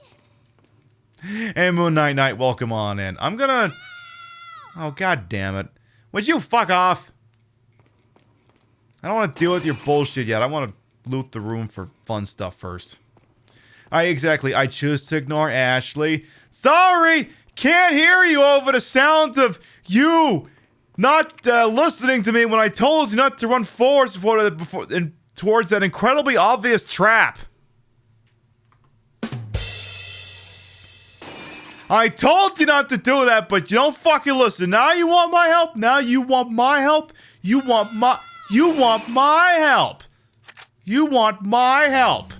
Hey, Moon Knight, welcome on in. I'm gonna... Oh, god damn it. Would you fuck off? I don't want to deal with your bullshit yet. I want to loot the room for fun stuff first. Exactly. I choose to ignore Ashley. Sorry! Can't hear you over the sound of you not listening to me when I told you not to run forwards towards that incredibly obvious trap. I told you not to do that, but you don't fucking listen. Now you want my help? Now you want my help? You want my help. You want my help.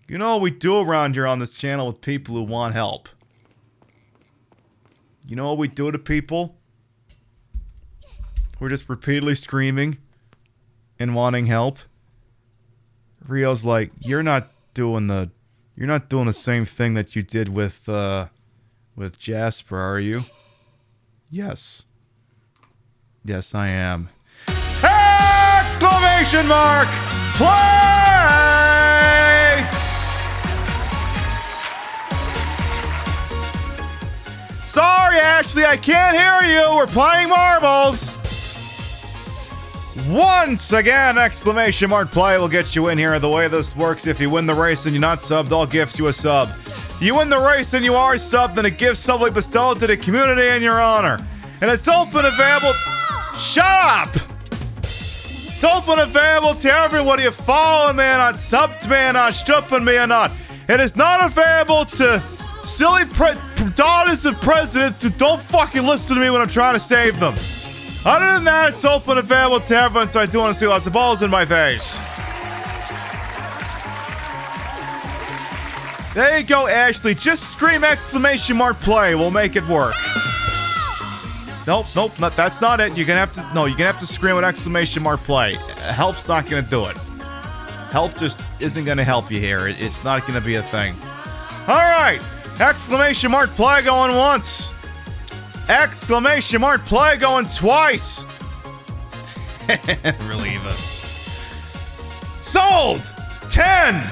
You know what we do around here on this channel with people who want help? You know what we do to people? We're just repeatedly screaming and wanting help. Rio's like, you're not doing the same thing that you did with Jasper, are you? Yes. Yes, I am. Exclamation mark! Play! Sorry, Ashley, I can't hear you. We're playing marbles. Once again, exclamation mark play will get you in here. The way this works, if you win the race and you're not subbed, I'll gift you a sub. You win the race and you are subbed, then a gift sub will be bestowed to the community in your honor. And it's open available. Shut up! It's open available to everyone. You follow me or not, subbed me or not, stripping me or not. It is not available to silly daughters of presidents who don't fucking listen to me when I'm trying to save them. Other than that, it's open available to everyone, so I do want to see lots of balls in my face. There you go, Ashley. Just scream exclamation mark play. We'll make it work. Nope, that's not it. You're gonna have to scream with exclamation mark play. Help's not gonna do it. Help just isn't gonna help you here. It's not gonna be a thing. Alright! Exclamation mark play going once. Exclamation mark play going twice. Relieve us. Sold! 10,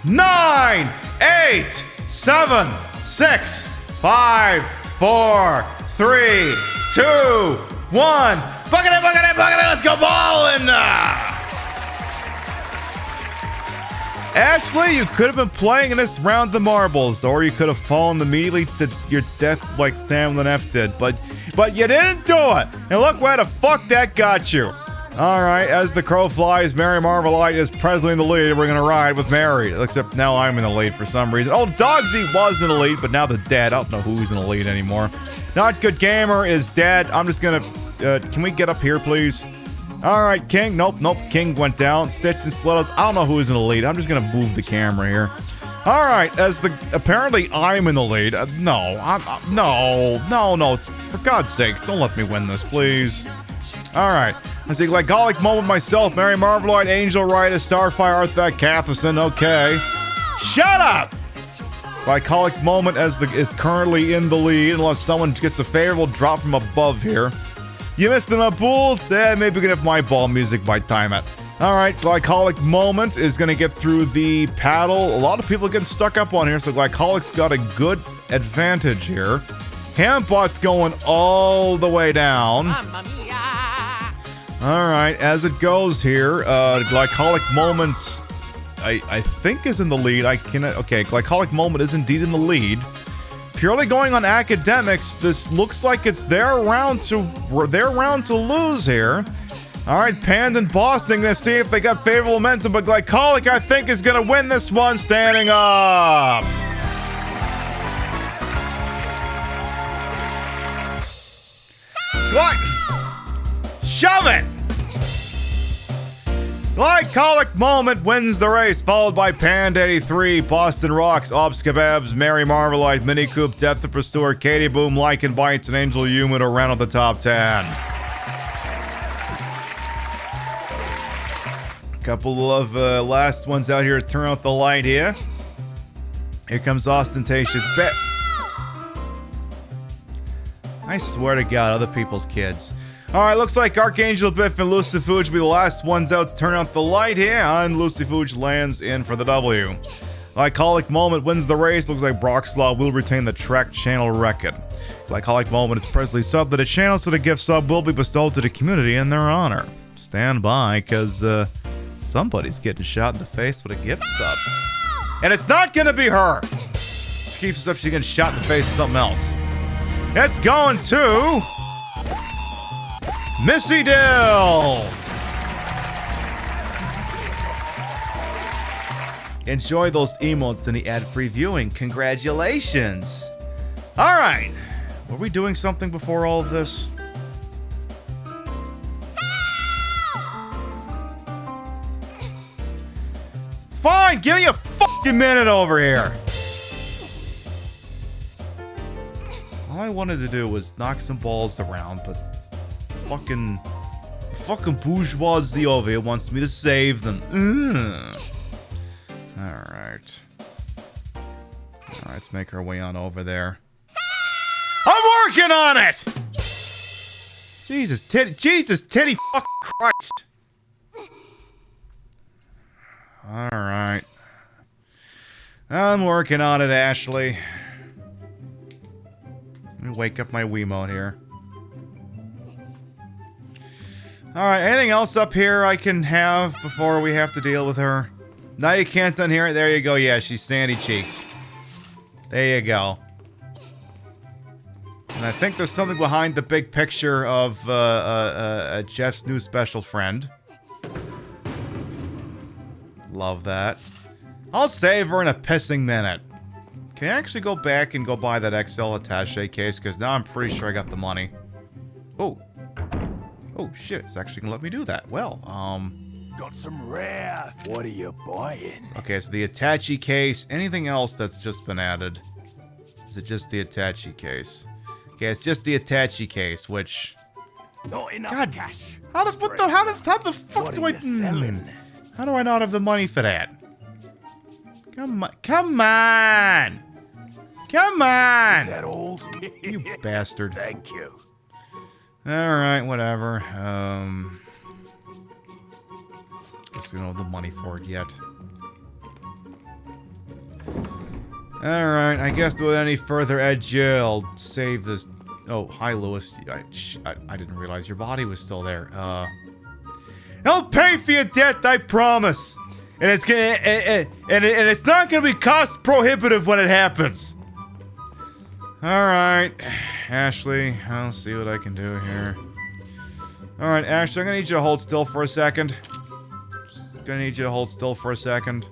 9, 8, 7, 6, 5, 4, 3, 2, 1. Bucket it, let's go ballin'! Ashley, you could have been playing in this round of marbles, or you could have fallen immediately to your death like Sam and F did, but you didn't do it! And look where the fuck that got you! Alright, as the crow flies, Mary Marvelite is presently in the lead. We're gonna ride with Mary. Except now I'm in the lead for some reason. Oh, Dogsy was in the lead, but now they're dead. I don't know who's in the lead anymore. Not Good Gamer is dead. I'm just gonna... can we get up here, please? Alright, King. Nope. King went down. Stitch and Slittles. I don't know who's in the lead. I'm just gonna move the camera here. Alright, as the... Apparently, I'm in the lead. No. For God's sakes, don't let me win this, please. Alright. I see Glycolic Moment myself, Mary Marvelite, Angel Rider, Starfire, Arthur Catherson. Okay. Shut up! Glycolic Moment is currently in the lead, unless someone gets a favorable drop from above here. You missed the Bulls? Maybe we can have my ball music by time it. Alright, Glycolic Moment is going to get through the paddle. A lot of people are getting stuck up on here, so Glycolic's got a good advantage here. Hambot's going all the way down. Alright, as it goes here, Glycolic Moment, I think is in the lead. Okay, Glycolic Moment is indeed in the lead. Purely going on academics, this looks like it's their round to lose here. Alright, Pand and Boston gonna see if they got favorable momentum, but Glycolic, I think, is gonna win this one standing up. Shove it! Glycolic Moment wins the race, followed by Panda 83, Boston Rocks, Obs Kebabs, Mary Marvelite, Mini Coop, Death the Pursuer, Katie Boom, Lycan Bites, and Angel Human to round out the top 10. Couple of last ones out here to turn out the light here. Here comes Ostentatious Bet. I swear to God, other people's kids. Alright, looks like Archangel Biff and Lucifuge will be the last ones out to turn out the light here, and Lucifuge lands in for the W. Glycolic Moment wins the race. Looks like Brockslaw will retain the track channel record. Glycolic Moment is presently subbed to the channel, so the gift sub will be bestowed to the community in their honor. Stand by, because somebody's getting shot in the face with a gift sub. And it's not gonna be her! She keeps us up, she's getting shot in the face with something else. It's going to... Missy Dill! Enjoy those emotes in the ad-free viewing. Congratulations! Alright. Were we doing something before all of this? fine. Give me a fucking minute over here. All I wanted to do was knock some balls around, but fucking bourgeoisie over here wants me to save them. Alright. Alright, let's make our way on over there. I'm working on it! Jesus titty fucking Christ. Alright. I'm working on it, Ashley. Let me wake up my Wiimote here. Alright, anything else up here I can have before we have to deal with her? No, you can't unhear it. There you go. Yeah, she's sandy cheeks. There you go. And I think there's something behind the big picture of Jeff's new special friend. Love that. I'll save her in a pissing minute. Can I actually go back and go buy that XL attaché case? Because now I'm pretty sure I got the money. Oh. Oh, shit. It's actually going to let me do that. Well, Got some rare. What are you buying? Okay, so the attaché case. Anything else that's just been added? Is it just the attaché case? Okay, it's just the attaché case, which... Not enough God, cash. How the fuck do I... How do I not have the money for that? Come on. Come on! Come on! Is that all? You bastard. Thank you. Alright, whatever. Guess we don't have the money for it yet. Alright, I guess without any further ado, I'll save this. Oh, hi, Lewis. I didn't realize your body was still there. I'll pay for your debt, I promise. And it's gonna, and it's not gonna be cost prohibitive when it happens. Alright, Ashley, I'll see what I can do here. Alright, Ashley, I'm gonna need you to hold still for a second. Just gonna need you to hold still for a second.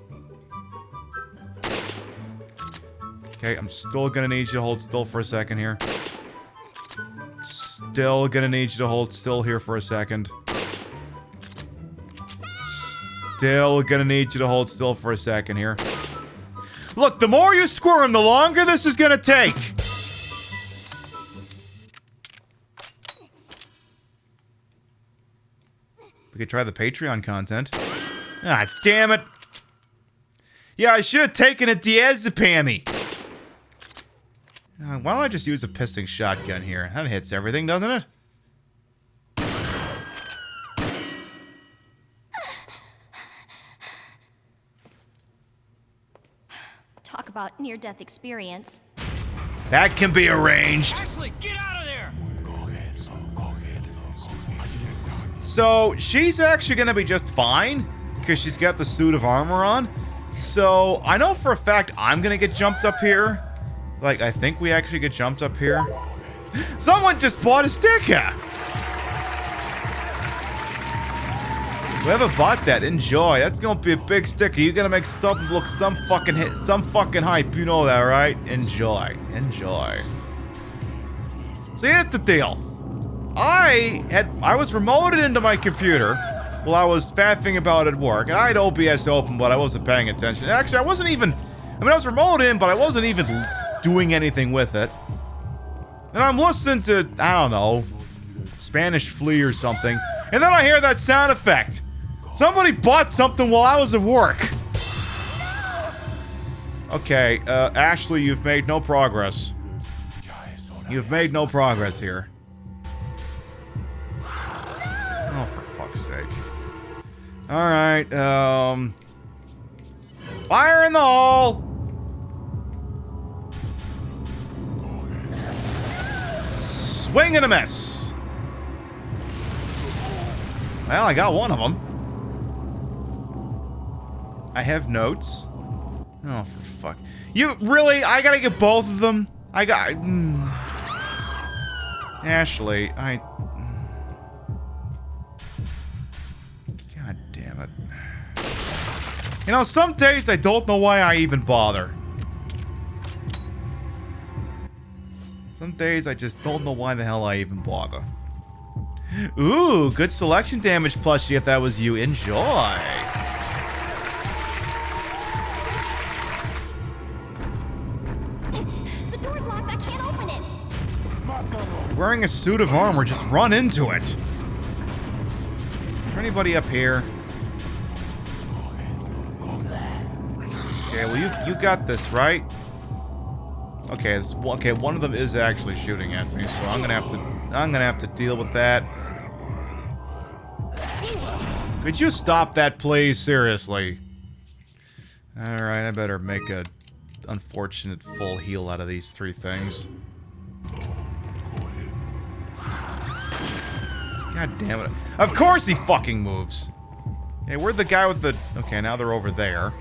Okay, I'm still gonna need you to hold still for a second here. Still gonna need you to hold still here for a second. Still gonna need you to hold still for a second here. Look, the more you squirm, the longer this is gonna take. We could try the Patreon content. Ah, damn it. Yeah, I should have taken a diazepam. Why don't I just use a pissing shotgun here? That hits everything, doesn't it? Talk about near-death experience. That can be arranged. Ashley, get out of there! So, she's actually gonna be just fine, because she's got the suit of armor on. So, I know for a fact I'm gonna get jumped up here. Like, I think we actually get jumped up here. Someone just bought a sticker! Whoever bought that, enjoy. That's gonna be a big sticker. You're gonna make something look some fucking hype. You know that, right? Enjoy. Enjoy. So here's the deal. I was remoted into my computer while I was faffing about at work, and I had OBS open, but I wasn't paying attention. Actually, I wasn't even... I was remoted in, but I wasn't even doing anything with it. And I'm listening to, I don't know, Spanish Flea or something, and then I hear that sound effect. Somebody bought something while I was at work. Okay, Ashley, you've made no progress. You've made no progress here. Oh, for fuck's sake. Alright, fire in the hole! Swing and a miss! Well, I got one of them. I have notes. Oh, for fuck. You, really? I gotta get both of them? I got... Ashley, God damn it. You know, some days I don't know why I even bother. Some days I just don't know why the hell I even bother. Ooh, good selection damage plushie if that was you. Enjoy. Wearing a suit of armor, just run into it. Is there anybody up here? Okay, well you got this, right? Okay, okay, one of them is actually shooting at me, so I'm gonna have to deal with that. Could you stop that, please? Seriously. Alright, I better make a unfortunate full heal out of these three things. God damn it. Of course he fucking moves! Hey, where'd the guy with the... Okay, now they're over there.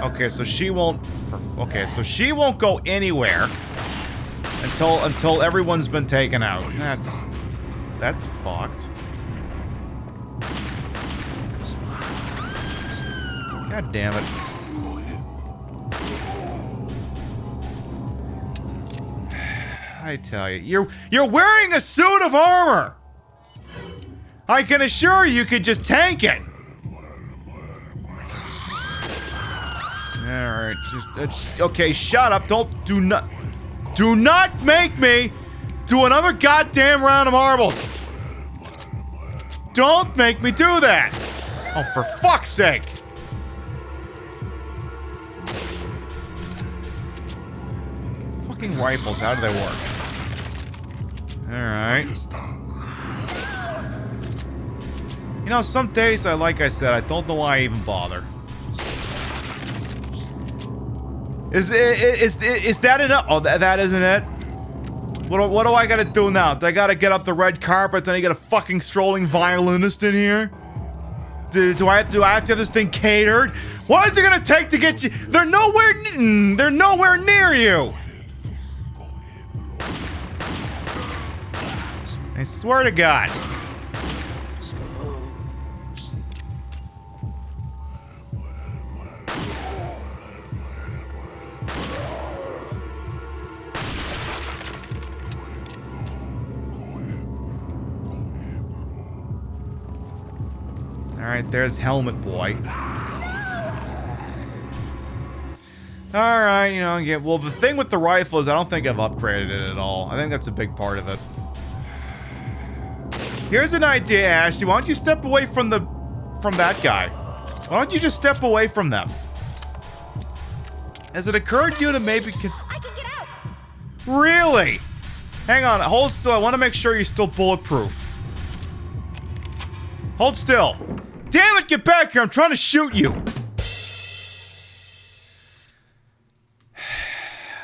Okay, so she won't... Okay, so she won't go anywhere until everyone's been taken out. That's fucked. God damn it. I tell you, you're wearing a suit of armor. I can assure you could just tank it. All right, just okay. Shut up! Do not make me do another goddamn round of marbles. Don't make me do that. Oh, for fuck's sake! Fucking rifles. How do they work? All right. You know, some days like I said, I don't know why I even bother. Is that enough? Oh, that isn't it? What do I gotta do now? Do I gotta get up the red carpet? Then I get a fucking strolling violinist in here? Do I have to have this thing catered? What is it gonna take to get you? They're nowhere near you. I swear to God. Alright, there's Helmet Boy. Alright, you know, yeah, well, the thing with the rifle is I don't think I've upgraded it at all. I think that's a big part of it. Here's an idea, Ashley. Why don't you step away from that guy? Why don't you just step away from them? Has it occurred to you to maybe... I can get out! Really? Hang on, hold still. I want to make sure you're still bulletproof. Hold still. Damn it, get back here. I'm trying to shoot you.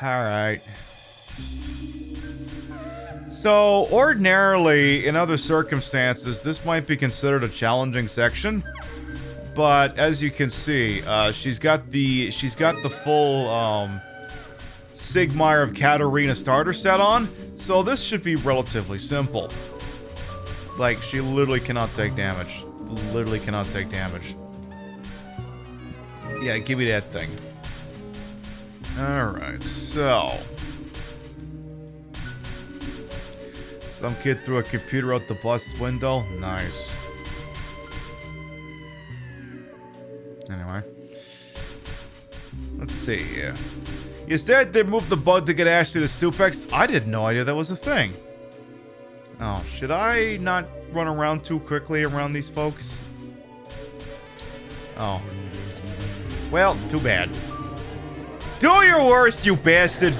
Alright. So, ordinarily, in other circumstances, this might be considered a challenging section. But, as you can see, she's got the full, Sigmire of Katarina starter set on. So this should be relatively simple. Like, she literally cannot take damage. Literally cannot take damage. Yeah, give me that thing. Alright, so... Some kid threw a computer out the bus window. Nice. Anyway. Let's see here. You said they moved the bug to get Ashley to Supex? I had no idea that was a thing. Oh, should I not run around too quickly around these folks? Oh. Well, too bad. Do your worst, you bastard!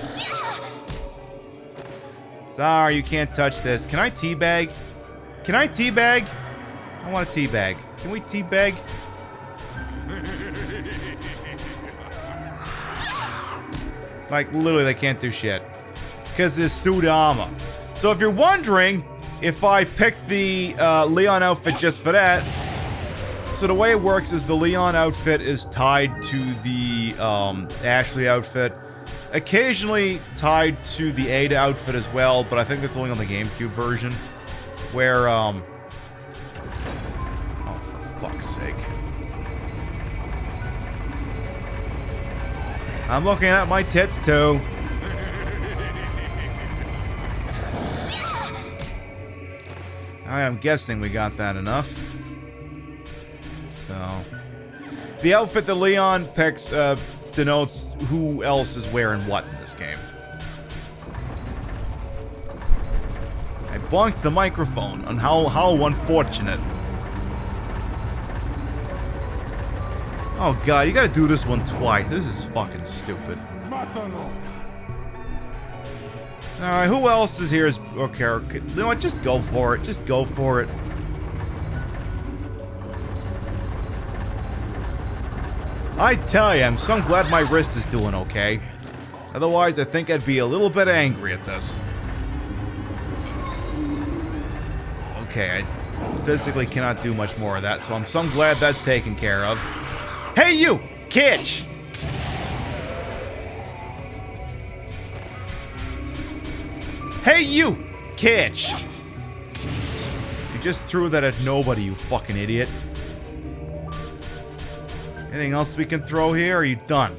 Sorry, you can't touch this. Can I teabag? Can I teabag? I want a teabag. Can we teabag? Like, literally, they can't do shit. Because this suit armor. So if you're wondering if I picked the Leon outfit just for that, so the way it works is the Leon outfit is tied to the Ashley outfit. Occasionally tied to the Ada outfit as well, but I think that's only on the GameCube version. Where, oh, for fuck's sake. I'm looking at my tits, too. I'm guessing we got that enough. So... The outfit that Leon picks denotes who else is wearing what in this game. I bonked the microphone, and how unfortunate. Oh god, you gotta do this one twice. This is fucking stupid. Alright, who else is here? Okay, you know what? Just go for it. Just go for it. I tell you, I'm so glad my wrist is doing okay. Otherwise, I think I'd be a little bit angry at this. Okay, I physically cannot do much more of that, so I'm so glad that's taken care of. Hey, you! Kitch! Hey, you! Kitch! You just threw that at nobody, you fucking idiot. Anything else we can throw here? Or are you done?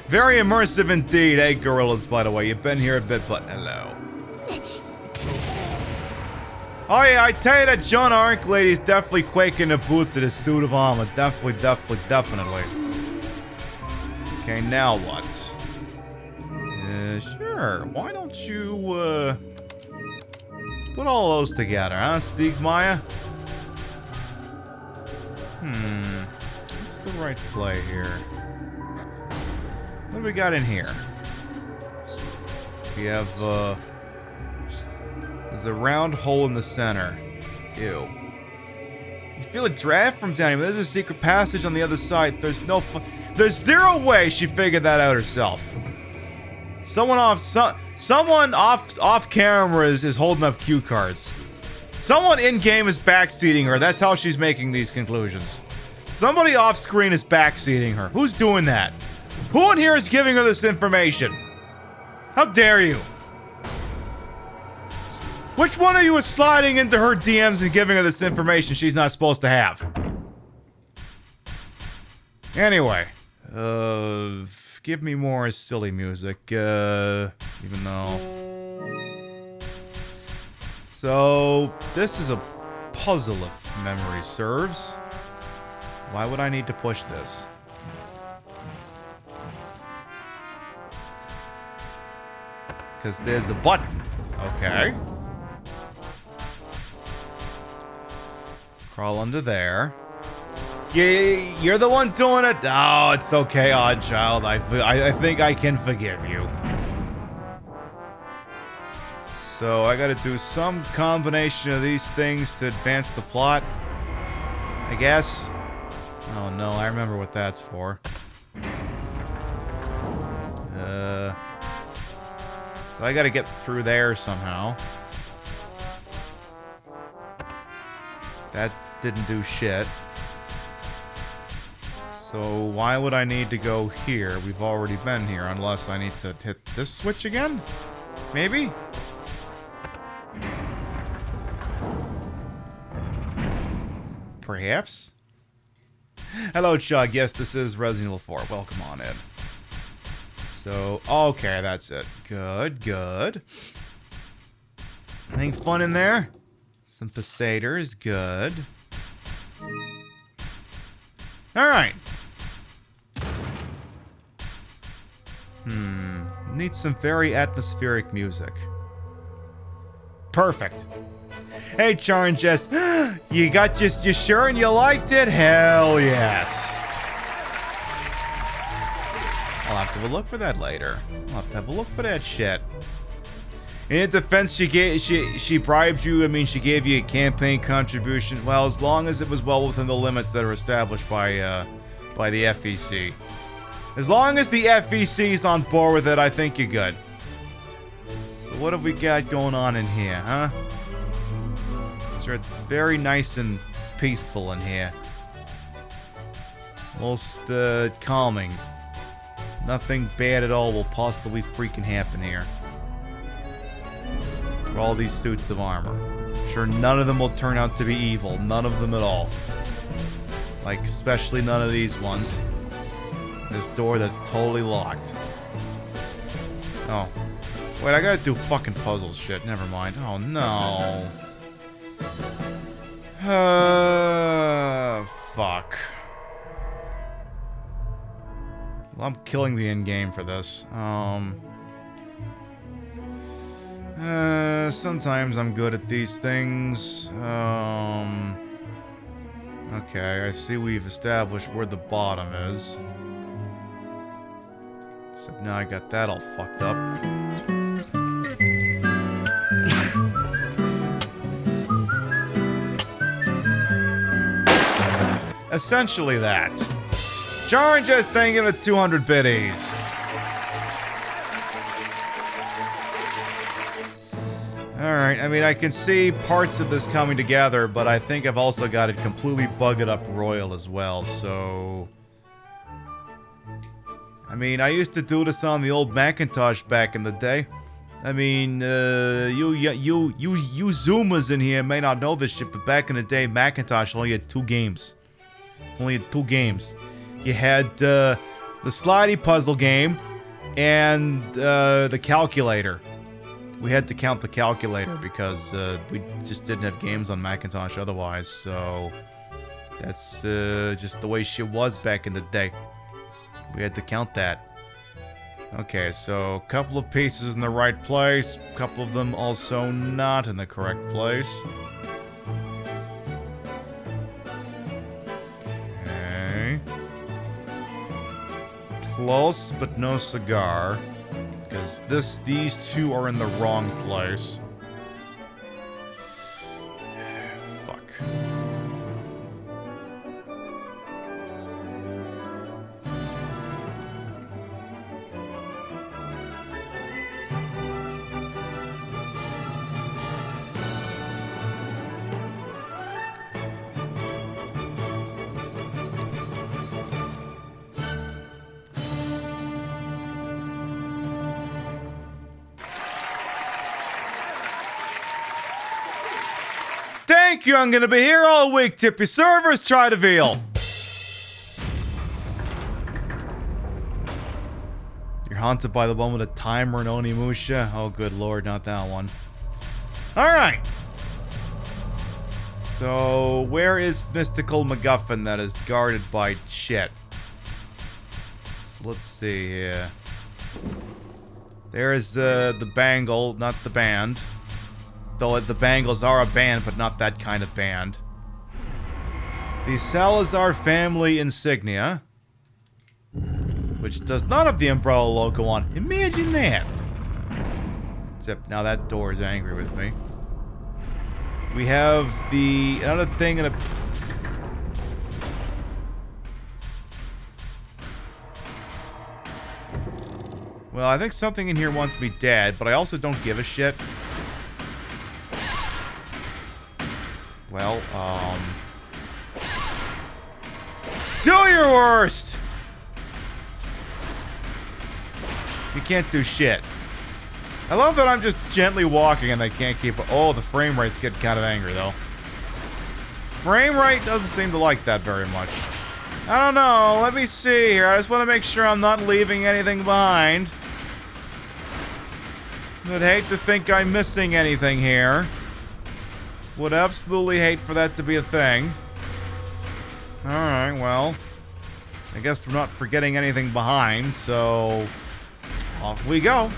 Very immersive indeed, eh, gorillas, by the way. You've been here a bit, but hello. Oh yeah, I tell you that John Arc lady's definitely quaking the boots to the suit of armor. Definitely. Okay, now what? Sure. Why don't you, put all those together, huh, Stigmaier? What's the right play here? What do we got in here? We have, there's a round hole in the center. Ew. You feel a draft from down here, but there's a secret passage on the other side. There's zero way she figured that out herself. Someone off camera is holding up cue cards. Someone in-game is backseating her. That's how she's making these conclusions. Somebody off-screen is backseating her. Who's doing that? Who in here is giving her this information? How dare you? Which one of you is sliding into her DMs and giving her this information she's not supposed to have? Anyway. Give me more silly music. Even though... So, this is a puzzle if memory serves. Why would I need to push this? Because there's a button. Okay. Crawl under there. You're the one doing it? Oh, it's okay, odd child. I think I can forgive you. So I gotta do some combination of these things to advance the plot, I guess. Oh no, I remember what that's for. So I gotta get through there somehow. That didn't do shit. So why would I need to go here? We've already been here, unless I need to hit this switch again? Maybe? Perhaps? Hello, Chug. Yes, this is Resident Evil 4. Welcome on in. So, okay, that's it. Good. Anything fun in there? Some Posaders. Good. Alright. Need some very atmospheric music. Perfect. Hey, Char and Jess. You got you sure and you liked it? Hell yes. I'll have to have a look for that later. I'll have to have a look for that shit. In defense, she bribed you. I mean, she gave you a campaign contribution. Well, as long as it was well within the limits that are established by the FEC. As long as the FEC is on board with it, I think you're good. So what have we got going on in here, huh? Sure, it's very nice and peaceful in here. Most calming. Nothing bad at all will possibly freaking happen here. For all these suits of armor. I'm sure none of them will turn out to be evil. None of them at all. Like, especially none of these ones. This door that's totally locked. Oh. Wait, I gotta do fucking puzzle shit. Never mind. Oh, no. Fuck. Well, I'm killing the end game for this. Sometimes I'm good at these things. Okay, I see we've established where the bottom is. Except now I got that all fucked up. Essentially that. Charge us, thank you for 200 biddies. Alright, I mean, I can see parts of this coming together, but I think I've also got it completely bugged up royal as well, so... I mean, I used to do this on the old Macintosh back in the day. I mean, you Zoomers in here may not know this shit, but back in the day, Macintosh only had 2 games. Only had 2 games. You had the slidey puzzle game and the calculator. We had to count the calculator because we just didn't have games on Macintosh otherwise, so that's just the way shit was back in the day. We had to count that. Okay, so a couple of pieces in the right place, a couple of them also not in the correct place. Okay. Close, but no cigar. Because these two are in the wrong place. Fuck. Thank you, I'm gonna be here all week. Tip your servers, try to veal. You're haunted by the one with a timer and Onimusha? Oh, good lord, not that one. Alright. So, where is Mystical MacGuffin that is guarded by shit? So let's see here. There is the bangle, not the band. Though the Bangles are a band, but not that kind of band. The Salazar family insignia, which does not have the umbrella logo on. Imagine that. Except now that door is angry with me. We have another thing in a... Well, I think something in here wants me dead, but I also don't give a shit. Well, do your worst! You can't do shit. I love that I'm just gently walking and they can't keep... Oh, the frame rate's getting kind of angry, though. Frame rate doesn't seem to like that very much. I don't know. Let me see here. I just want to make sure I'm not leaving anything behind. I'd hate to think I'm missing anything here. Would absolutely hate for that to be a thing. Alright, well. I guess we're not forgetting anything behind, so... Off we go.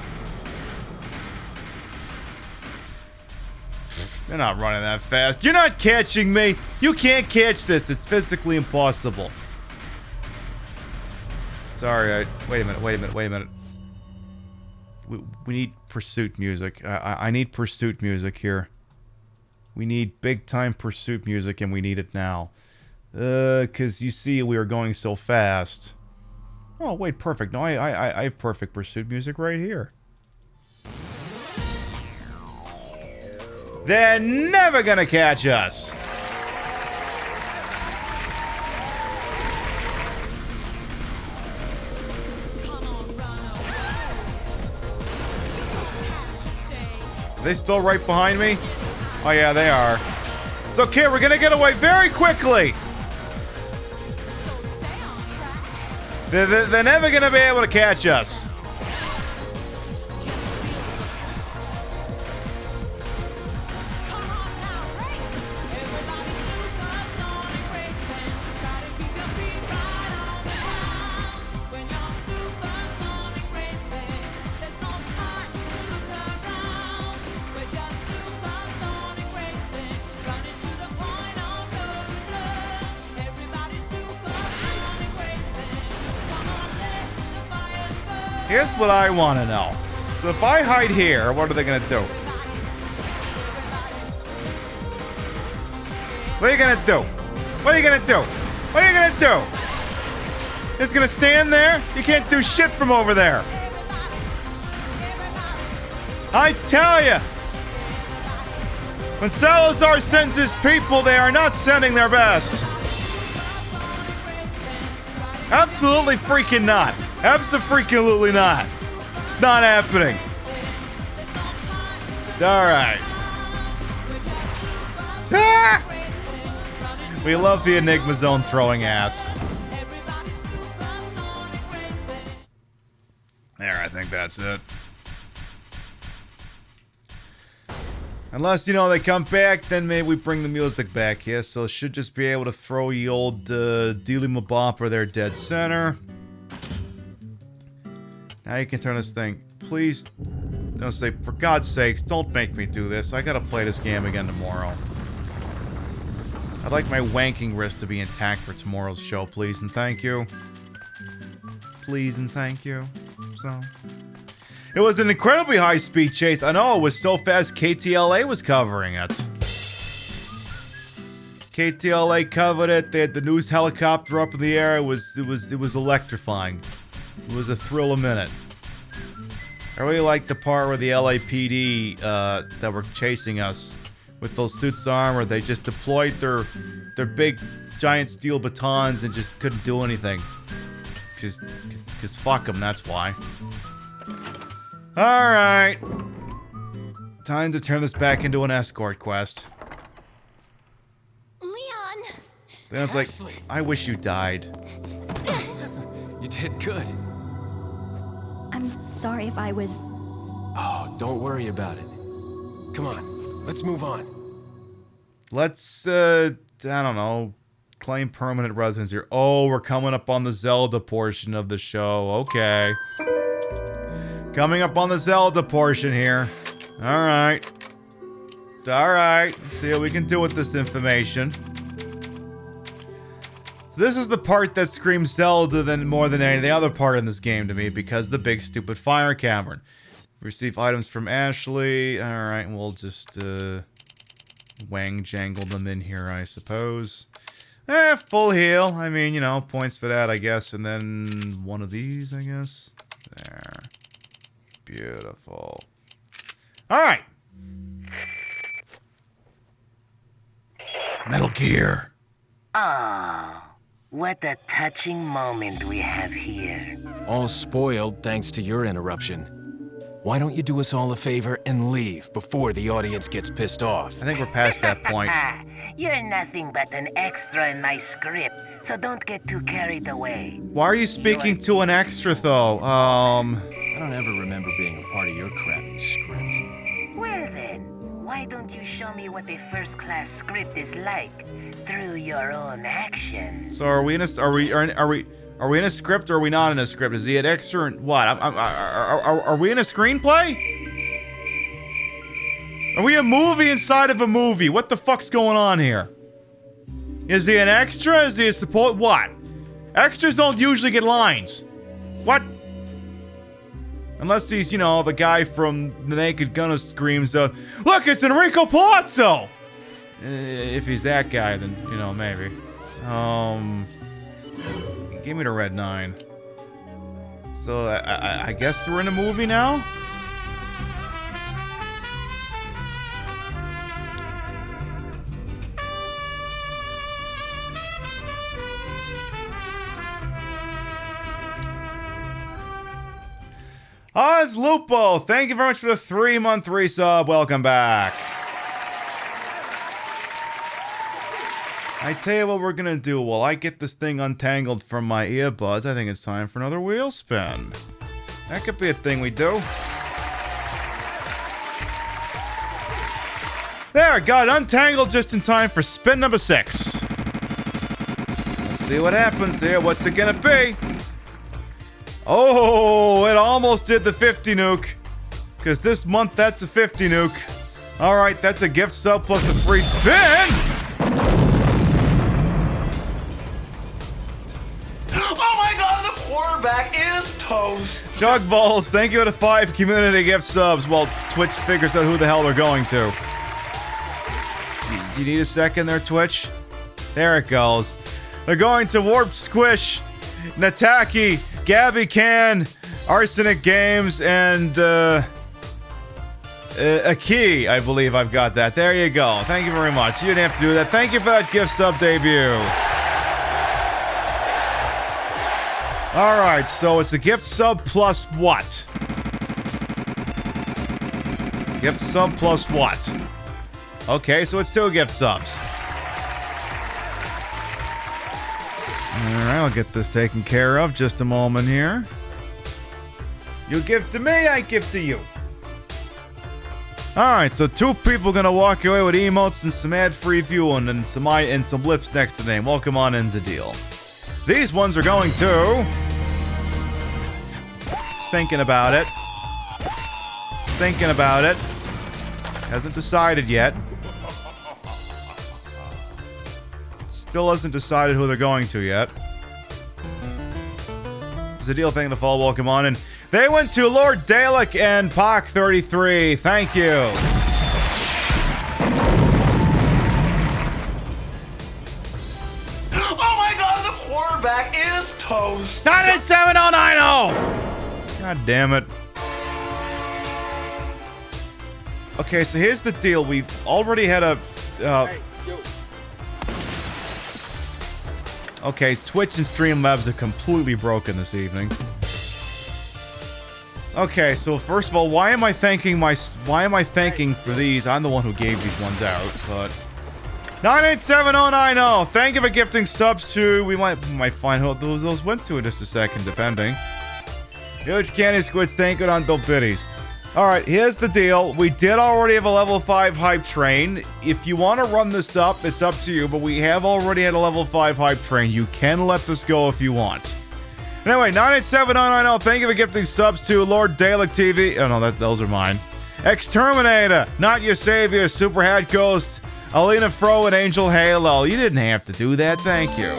You're not running that fast. You're not catching me! You can't catch this. It's physically impossible. Sorry, wait a minute. We need pursuit music. I need pursuit music here. We need big-time pursuit music, and we need it now. Because you see, we are going so fast. Oh, wait, perfect. No, I have perfect pursuit music right here. They're never gonna catch us! Are they still right behind me? Oh yeah, they are. It's okay, we're gonna get away very quickly! They're never gonna be able to catch us. Here's what I want to know. So if I hide here, what are they going to do? What are you going to do? What are you going to do? What are you going to do? It's going to stand there? You can't do shit from over there. I tell you. When Salazar sends his people, they are not sending their best. Absolutely freaking not. Absolutely not. It's not happening. Alright. Ah! We love the Enigma Zone throwing ass. There, I think that's it. Unless, they come back, then maybe we bring the music back here. So it should just be able to throw ye old Dealy Mabomper there dead center. Now you can turn this thing. Please, don't say, for God's sakes, don't make me do this. I gotta play this game again tomorrow. I'd like my wanking wrist to be intact for tomorrow's show, please and thank you. Please and thank you. So... It was an incredibly high-speed chase. I know, it was so fast KTLA was covering it. KTLA covered it. They had the news helicopter up in the air. It was electrifying. It was a thrill a minute. I really liked the part where the LAPD that were chasing us with those suits of armor, they just deployed their big giant steel batons and just couldn't do anything. Just fuck them, that's why. Alright. Time to turn this back into an escort quest. Leon! Leon's like, I wish you died. You did good. I'm sorry if I was... Oh, don't worry about it. Come on, let's move on. Let's, I don't know, claim permanent residence here. Oh, we're coming up on the Zelda portion of the show. Okay. Coming up on the Zelda portion here. Alright. Alright. See what we can do with this information. This is the part that screams Zelda more than any other part in this game to me because the big stupid fire cavern. Receive items from Ashley. Alright, we'll just wang jangle them in here, I suppose. Full heal. I mean, points for that, I guess. And then one of these, I guess. There. Beautiful. Alright. Metal Gear. Oh, what a touching moment we have here. All spoiled thanks to your interruption. Why don't you do us all a favor and leave before the audience gets pissed off? I think we're past that point. You're nothing but an extra in my script, so don't get too carried away. Why are you speaking to an extra, though? I don't ever remember being a part of your crappy script. Well then, why don't you show me what a first-class script is like through your own actions? So are we in a script or are we not in a script? Is he an extra or what? Are we in a screenplay? Are we a movie inside of a movie? What the fuck's going on here? Is he an extra? Is he a support? What? Extras don't usually get lines. What? Unless he's, the guy from The Naked Gun screams, look, it's Enrico Palazzo! If he's that guy, then, maybe. Give me the red 9. So, I guess we're in a movie now? Oz Lupo, thank you very much for the 3-month resub. Welcome back. I tell you what we're gonna do. While I get this thing untangled from my earbuds, I think it's time for another wheel spin. That could be a thing we do. There, got it untangled just in time for spin number 6. Let's see what happens there. What's it gonna be? Oh, it almost did the 50 nuke. Because this month, that's a 50 nuke. Alright, that's a gift sub plus a free spin! Oh my god, the quarterback is toast! Chug Balls, thank you to 5 community gift subs while Twitch figures out who the hell they're going to. Do you need a second there, Twitch? There it goes. They're going to Warp Squish, Nataki, Gabby Can, Arsenic Games, and a key, I believe I've got that. There you go. Thank you very much. You didn't have to do that. Thank you for that gift sub debut. Alright, so it's a gift sub plus what? Gift sub plus what? Okay, so it's 2 gift subs. Alright, I'll get this taken care of. Just a moment here. You give to me, I give to you. Alright, so 2 people gonna walk away with emotes and some ad-free viewing and some lips next to the name. Welcome on in the deal. These ones are going to... Thinking about it. Thinking about it. Hasn't decided yet. Still hasn't decided who they're going to yet. It's a deal thing to follow. Welcome on in. They went to Lord Dalek and Pock33. Thank you. Oh my god, the quarterback is toast. 987090! God damn it. Okay, so here's the deal. We've already had a... Okay, Twitch and Streamlabs are completely broken this evening. Okay, so first of all, why am I thanking for these? I'm the one who gave these ones out, but 987090. Thank you for gifting subs to. We might find who those went to in just a second, depending. Huge Candy Squids, thank you on Dope Biddies. Alright, here's the deal. We did already have a level 5 hype train. If you want to run this up, it's up to you, but we have already had a level 5 hype train. You can let this go if you want. Anyway, 987090, thank you for gifting subs to Lord Dalek TV. Oh no, those are mine. Exterminator, Not Your Savior, Super Hat Ghost, Alina Fro, and Angel Halo. You didn't have to do that, thank you.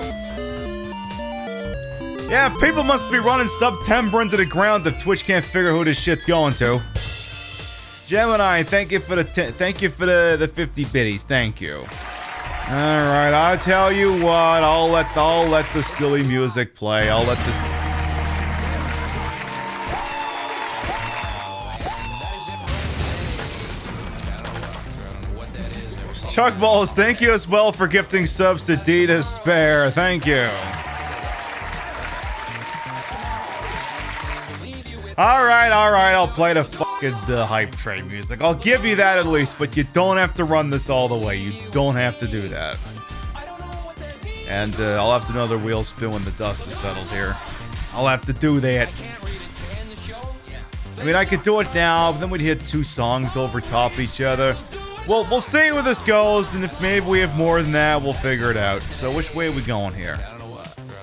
Yeah, people must be running September into the ground if Twitch can't figure who this shit's going to. Gemini, thank you for the 50 biddies, thank you. All right, I'll tell you what. I'll let the silly music play. I'll let this. Chuck Balls, thank you as well for gifting subs to D Despair. Thank you. All right. I'll play the fucking hype train music. I'll give you that at least, but you don't have to run this all the way. You don't have to do that. And I'll have to know the wheels spin when the dust is settled here. I'll have to do that. I mean, I could do it now, but then we'd hit 2 songs over top each other. Well, we'll see where this goes, and if maybe we have more than that, we'll figure it out. So which way are we going here?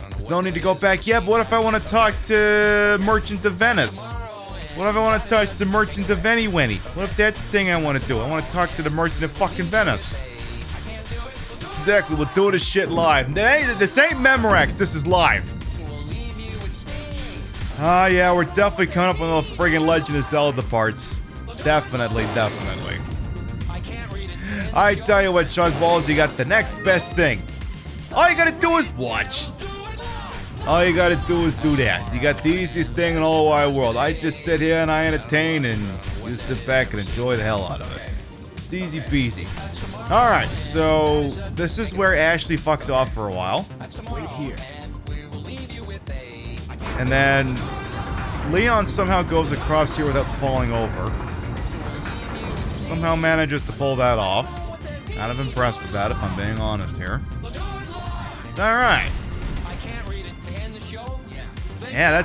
There's no need to go back. Yeah, but what if I want to talk to Merchant of Venice? What if I want to touch the Merchant of Venny? What if that's the thing I want to do? I want to talk to the Merchant of fucking Venice. Exactly, we'll do this shit live. This ain't Memorex, this is live. Ah, yeah, we're definitely coming up with all the friggin' Legend of Zelda parts. Definitely. I tell you what, Chuck Balls, you got the next best thing. All you gotta do is watch. All you gotta do is do that. You got the easiest thing in the whole wide world. I just sit here and I entertain and just sit back and enjoy the hell out of it. It's easy peasy. Alright, so this is where Ashley fucks off for a while. Wait here. And then Leon somehow goes across here without falling over. Somehow manages to pull that off. Kind of impressed with that, if I'm being honest here. Alright. Yeah,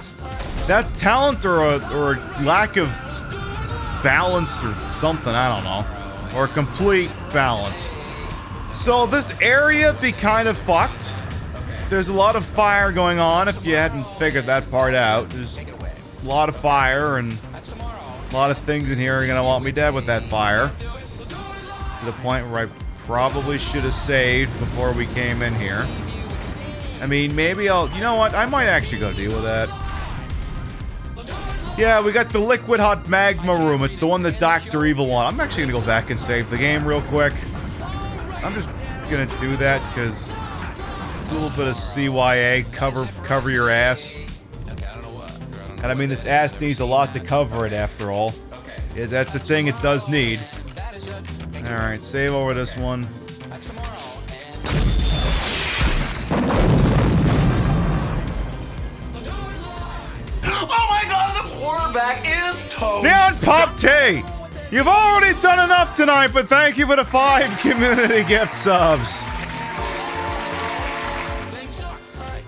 that's talent or lack of balance or something, I don't know. Or complete balance. So this area be kind of fucked. There's a lot of fire going on if you hadn't figured that part out. There's a lot of fire and a lot of things in here are gonna want me dead with that fire. To the point where I probably should have saved before we came in here. I mean, maybe you know what? I might actually go deal with that. Yeah, we got the liquid hot magma room. It's the one that Dr. Evil wanted. I'm actually gonna go back and save the game real quick. I'm just gonna do that because a little bit of CYA, cover your ass. And I mean, this ass needs a lot to cover it after all. Yeah, that's the thing it does need. Alright, save over this one. Oh my god, the quarterback is toast! Neon Pop T! You've already done enough tonight, but thank you for the 5 community gift subs.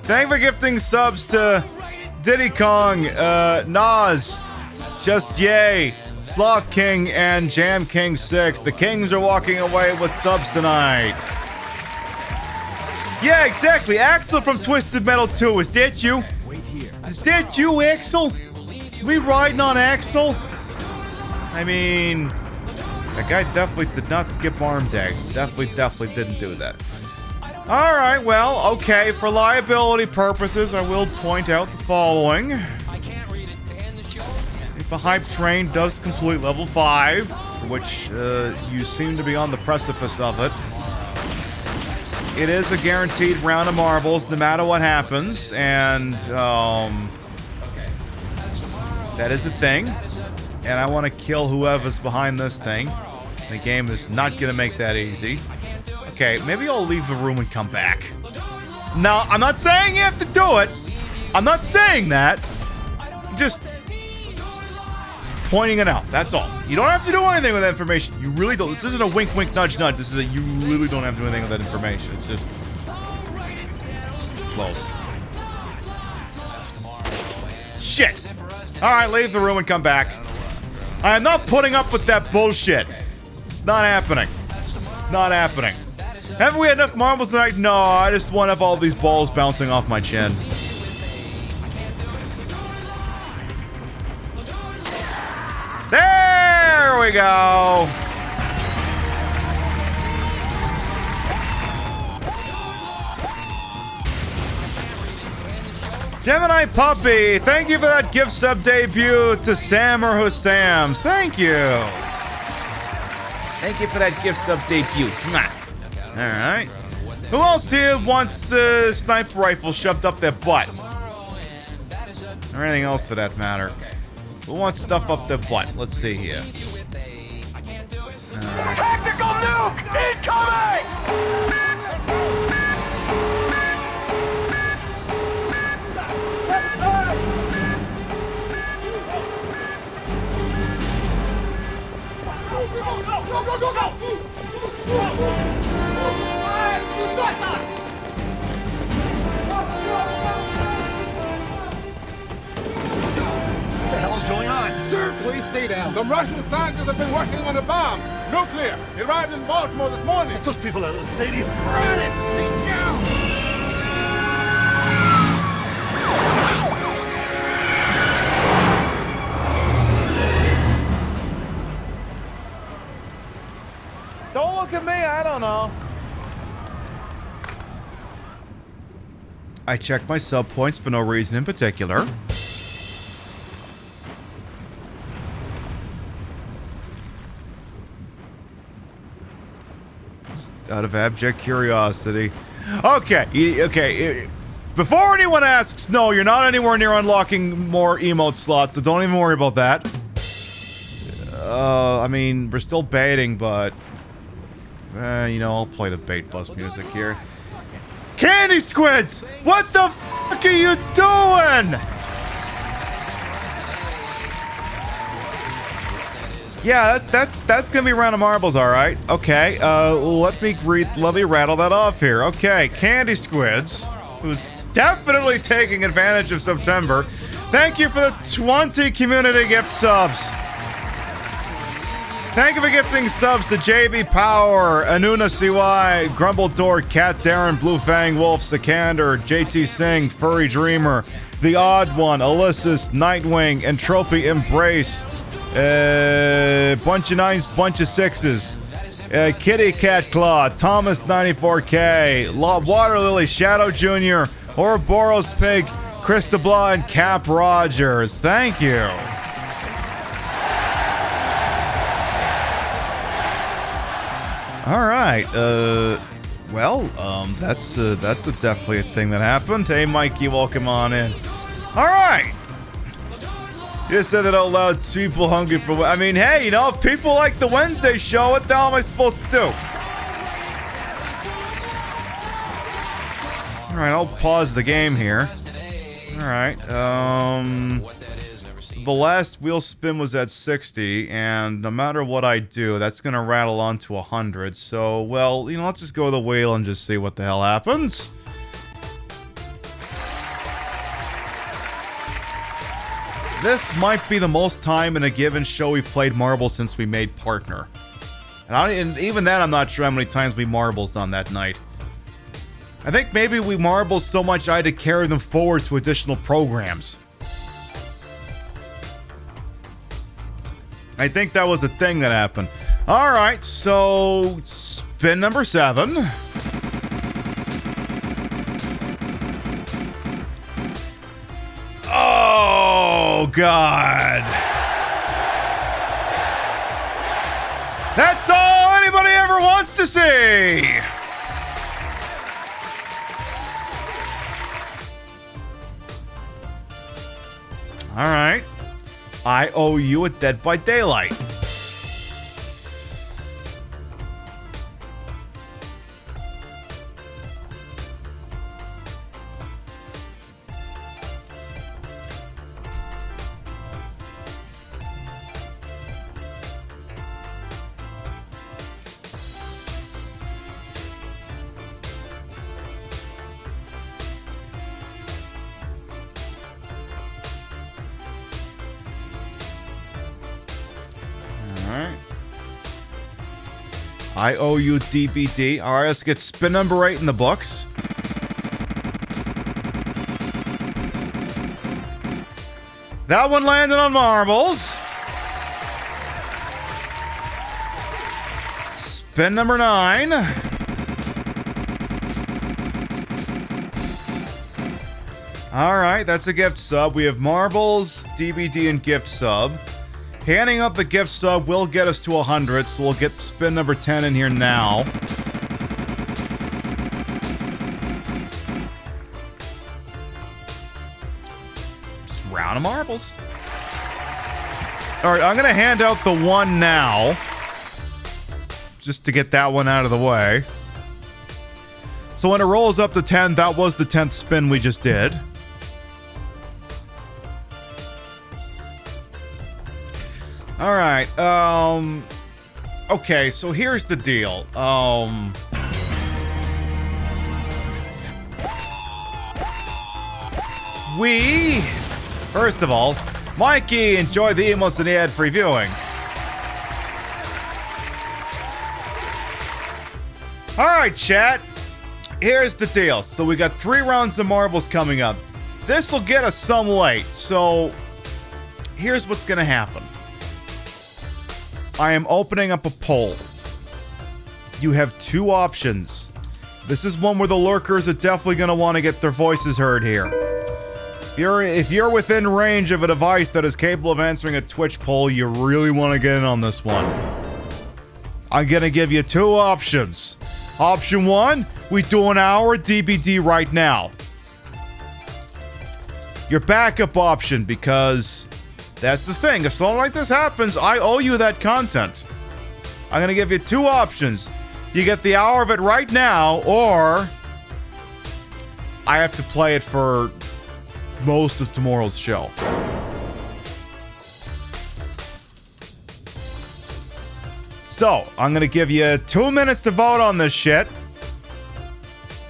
Thank you for gifting subs to Diddy Kong, Nas, Just Yay, Sloth King, and Jam King 6. The Kings are walking away with subs tonight. Yeah, exactly. Axel from Twisted Metal 2. Is that you? Is that you, Axel? We riding on Axel? I mean, that guy definitely did not skip arm day. Definitely didn't do that. Alright, well, okay, for liability purposes, I will point out the following. If a hype train does complete level 5, which you seem to be on the precipice of it, it is a guaranteed round of marbles no matter what happens, and that is a thing. And I want to kill whoever's behind this thing. The game is not going to make that easy. Okay, maybe I'll leave the room and come back. No, I'm not saying you have to do it. I'm not saying that. I'm just pointing it out. That's all. You don't have to do anything with that information. You really don't. This isn't a wink, wink, nudge, nudge. This is a you really don't have to do anything with that information. It's just close. Shit. All right, leave the room and come back. I am not putting up with that bullshit. It's not happening. Not happening. Haven't we had enough marbles tonight? No, I just want to have all these balls bouncing off my chin. There we go. Gemini Puppy, thank you for that gift sub debut to Sam or Hussams. Thank you. Thank you for that gift sub debut. Alright. Who else here wants a sniper rifle shoved up their butt? Or anything else for that matter. Who wants stuff up their butt? Let's see here. Tactical nuke incoming! What the hell is going on? Sir, please stay down. Some Russian scientists have been working on a bomb. Nuclear. It arrived in Baltimore this morning. Those people at the stadium. Run it! Stay down! Don't look at me, I don't know. I checked my sub points for no reason in particular. Just out of abject curiosity. Okay, before anyone asks, no, you're not anywhere near unlocking more emote slots, so don't even worry about that. I mean, we're still baiting, but... you know, I'll play the bait plus music here. Candy Squids! What the fuck are you doing? Yeah, that's gonna be a round of marbles, alright. Okay, let me rattle that off here. Okay, Candy Squids, who's definitely taking advantage of September. Thank you for the 20 community gift subs. Thank you for gifting subs to JB Power, Anuna CY, Grumbledore, Cat Darren, Blue Fang, Wolf, Sikander, JT Singh, Furry Dreamer, The Odd One, Alyssus, Nightwing, Entropy Embrace, bunch of 9s, bunch of 6s, Kitty Cat Claw, Thomas 94K, Water Lily, Shadow Jr., Ouroboros Pig, Chris DeBlaw, and Cap Rogers. Thank you. All right. Well, that's definitely a thing that happened. Hey, Mikey, welcome on in. All right. You said that out loud. People hungry for. I mean, hey, you know, if people like the Wednesday show, what the hell am I supposed to do? All right, I'll pause the game here. All right. The last wheel spin was at 60, and no matter what I do, that's gonna rattle on to 100. So, well, you know, let's just go to the wheel and just see what the hell happens. This might be the most time in a given show we've played marbles since we made partner. And even then, I'm not sure how many times we marbles on that night. I think maybe we marbled so much I had to carry them forward to additional programs. I think that was the thing that happened. All right, so spin number 7. Oh, God. That's all anybody ever wants to see. All right. I owe you a Dead by Daylight. I owe you DBD. All right, let's get spin number 8 in the books. That one landed on marbles. Spin number 9. All right, that's a gift sub. We have marbles, DBD, and gift sub. Handing up the gift sub will get us to 100, so we'll get spin number 10 in here now. Just round of marbles. All right, I'm going to hand out the 1 now. Just to get that one out of the way. So when it rolls up to 10, that was the 10th spin we just did. All right, okay, so here's the deal. First of all, Mikey, enjoy the emotes and the ad-free viewing. All right, chat, here's the deal. So we got 3 rounds of marbles coming up. This will get us some late, so here's what's gonna happen. I am opening up a poll. You have 2 options. This is one where the lurkers are definitely going to want to get their voices heard here. If you're within range of a device that is capable of answering a Twitch poll, you really want to get in on this one. I'm going to give you 2 options. Option 1, we do an hour DBD right now. Your backup option, because that's the thing. If something like this happens, I owe you that content. I'm going to give you 2 options. You get the hour of it right now, or I have to play it for most of tomorrow's show. So, I'm going to give you 2 minutes to vote on this shit.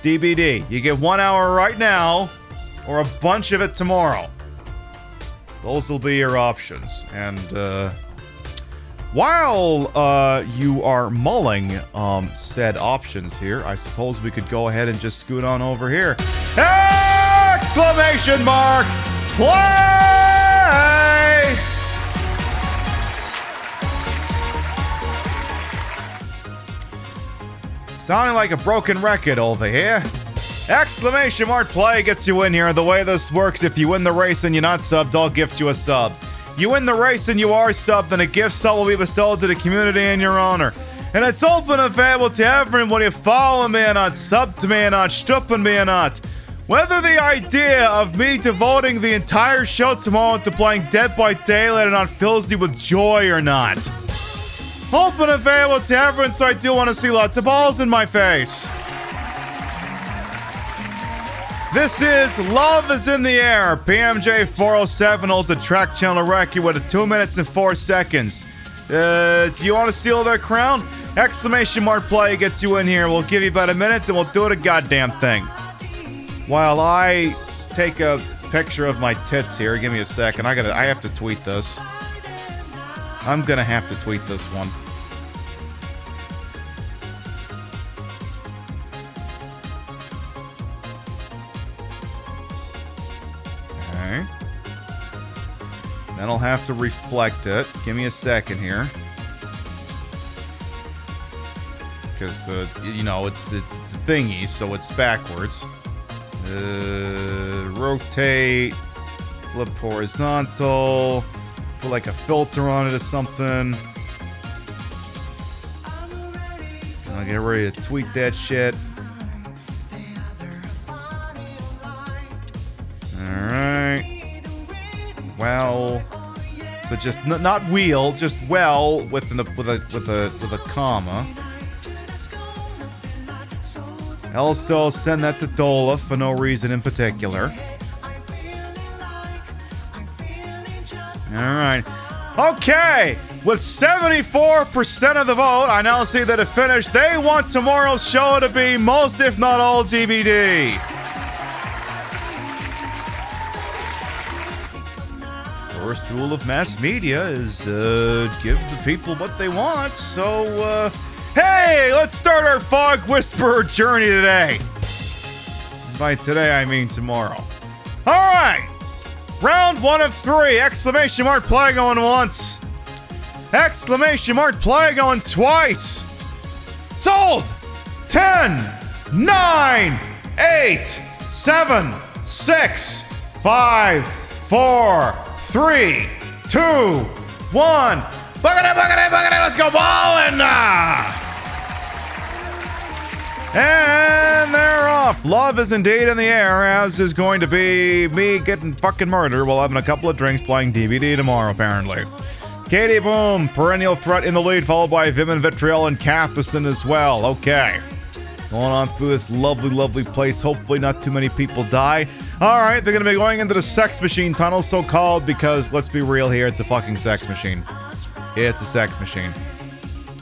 DBD. You get 1 hour right now, or a bunch of it tomorrow. Those will be your options. And while you are mulling said options here, I suppose we could go ahead and just scoot on over here. Exclamation mark! Play! Sounding like a broken record over here. Exclamation mark play gets you in here. The way this works, if you win the race and you're not subbed, I'll gift you a sub. You win the race and you are subbed, then a gift sub will be bestowed to the community in your honor. And it's open and available to everyone. You follow me or not, sub to me or not, stupping me or not. Whether the idea of me devoting the entire show tomorrow to playing Dead by Daylight or not fills you with joy or not. Open and available to everyone, so I do want to see lots of balls in my face. This is Love is in the Air. PMJ 407 holds a track channel record with a 2 minutes and 4 seconds. Do you want to steal their crown? Exclamation mark play gets you in here. We'll give you about a minute, then we'll do the goddamn thing. While I take a picture of my tits here, give me a second. I have to tweet this. I'm gonna have to tweet this one. Okay. Then I'll have to reflect it. Give me a second here. Because, you know, it's a thingy, so it's backwards. Rotate. Flip horizontal. Put like a filter on it or something. I'll get ready to tweet that shit. Alright. Well. So just not wheel, just well with a comma. Also send that to Dola for no reason in particular. Alright. Okay! With 74% of the vote, I now see that it finished. They want tomorrow's show to be most, if not all, DVD. First rule of mass media is give the people what they want. So, hey, let's start our Fog Whisperer journey today. And by today, I mean tomorrow. Alright! Round 1 of 3! Exclamation mark play going once. Exclamation mark play going twice. Sold! 10, 9, 8, 7, 6, 5, 4, 3, 2, 1. Bucket, let's go ballin'! And they're off. Love is indeed in the air, as is going to be me getting fucking murdered while having a couple of drinks playing DVD tomorrow, apparently. Katie Boom, perennial threat in the lead, followed by Vim and Vitriol and Catherson as well. Okay. Going on through this lovely, lovely place. Hopefully not too many people die. Alright, they're going to be going into the sex machine tunnel, so called because, let's be real here, it's a fucking sex machine. It's a sex machine.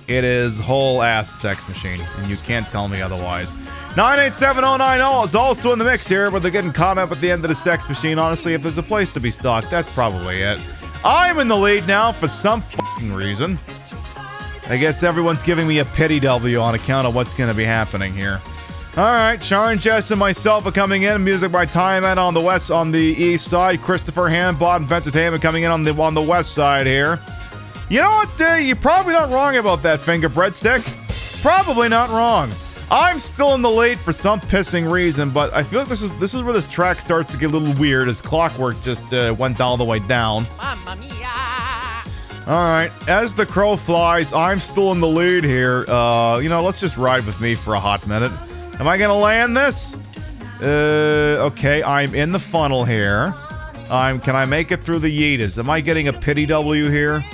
It is whole ass sex machine, and you can't tell me otherwise. 987090 is also in the mix here, but they're getting comment at the end of the sex machine. Honestly, if there's a place to be stalked, that's probably it. I'm in the lead now for some fucking reason. I guess everyone's giving me a pity W on account of what's going to be happening here. Alright, Sharon, Jess, and myself are coming in. Music by Time Ed on the east side. Christopher Hambot and Entertainment coming in on the west side here. You know what? You're probably not wrong about that, Finger Breadstick. Probably not wrong. I'm still in the lead for some pissing reason, but I feel like this is where this track starts to get a little weird as Clockwork just went all the way down. Mamma mia! Alright, as the crow flies, I'm still in the lead here. You know, let's just ride with me for a hot minute. Am I gonna land this? Okay, I'm in the funnel here. Can I make it through the Yeetas? Am I getting a pity W here?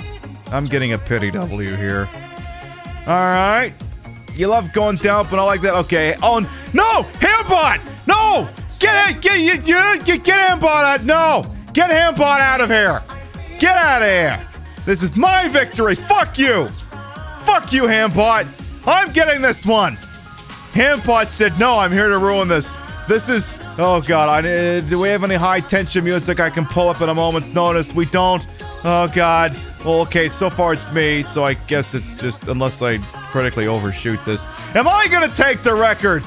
I'm getting a pity W here. Alright. You love going down, but I like that. Okay. Oh, no! Hambot! No! Get Hambot out! No! Get Hambot out of here! Get out of here! This is my victory! Fuck you! Fuck you, Hambot! I'm getting this one! Hambot said, no, I'm here to ruin this. This is... Oh, God. Do we have any high-tension music I can pull up at a moment's notice? We don't. Oh, God. Well, okay, so far it's me, so I guess it's just, unless I critically overshoot this. Am I gonna take the record?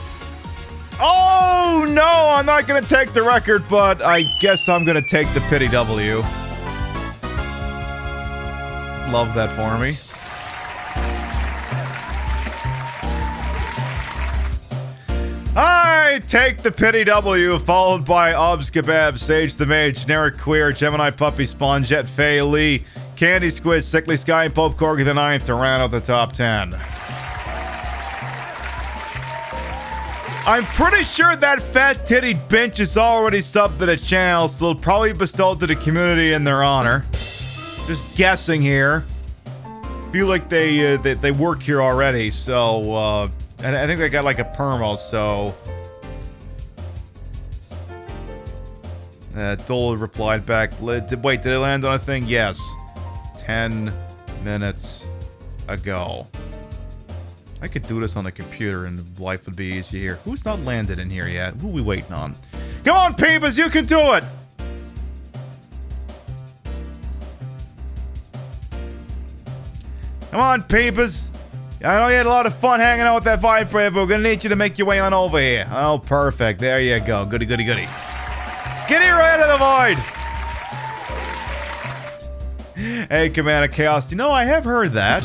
Oh, no, I'm not gonna take the record, but I guess I'm gonna take the pity W. Love that for me. I take the pity W, followed by Obs Kebab, Sage the Mage, Generic Queer, Gemini Puppy, Spawn, Jet Faye Lee, Candy Squid, Sickly Sky, and Pope Corgi the 9th to round out the top 10. I'm pretty sure that fat titty bench is already subbed to the channel, so they'll probably bestowed to the community in their honor. Just guessing here. Feel like they work here already, so and I think they got like a permo, so Dole replied back. Wait, did it land on a thing? Yes. 10 minutes ago. I could do this on the computer and life would be easier here. Who's not landed in here yet? Who are we waiting on? Come on, Peebles, you can do it! Come on, Peebles. I know you had a lot of fun hanging out with that vibrator, but we're gonna need you to make your way on over here. Oh, perfect. There you go. Goody, goody, goody. Get here right out of the void! Hey, Commander Chaos. You know, I have heard that.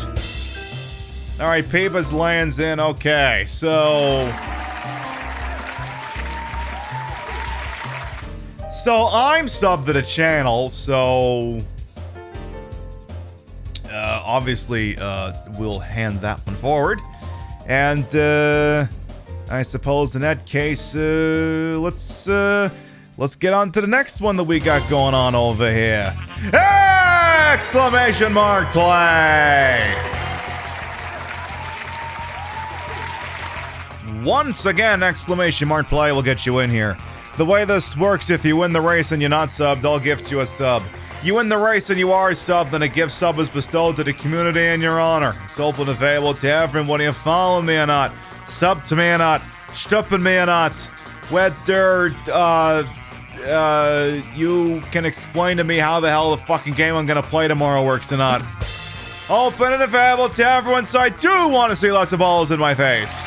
Alright, Peebles lands in. Okay, so... I'm subbed to the channel, so... obviously, we'll hand that one forward. And, I suppose in that case, let's get on to the next one that we got going on over here. Exclamation mark play! Once again, exclamation mark play will get you in here. The way this works, if you win the race and you're not subbed, I'll gift you a sub. You win the race and you are subbed, then a gift sub is bestowed to the community in your honor. It's open and available to everyone, whether you follow me or not, sub to me or not, stuffing me or not, whether you can explain to me how the hell the fucking game I'm gonna play tomorrow works or not. Open and available to everyone, so I do want to see lots of balls in my face.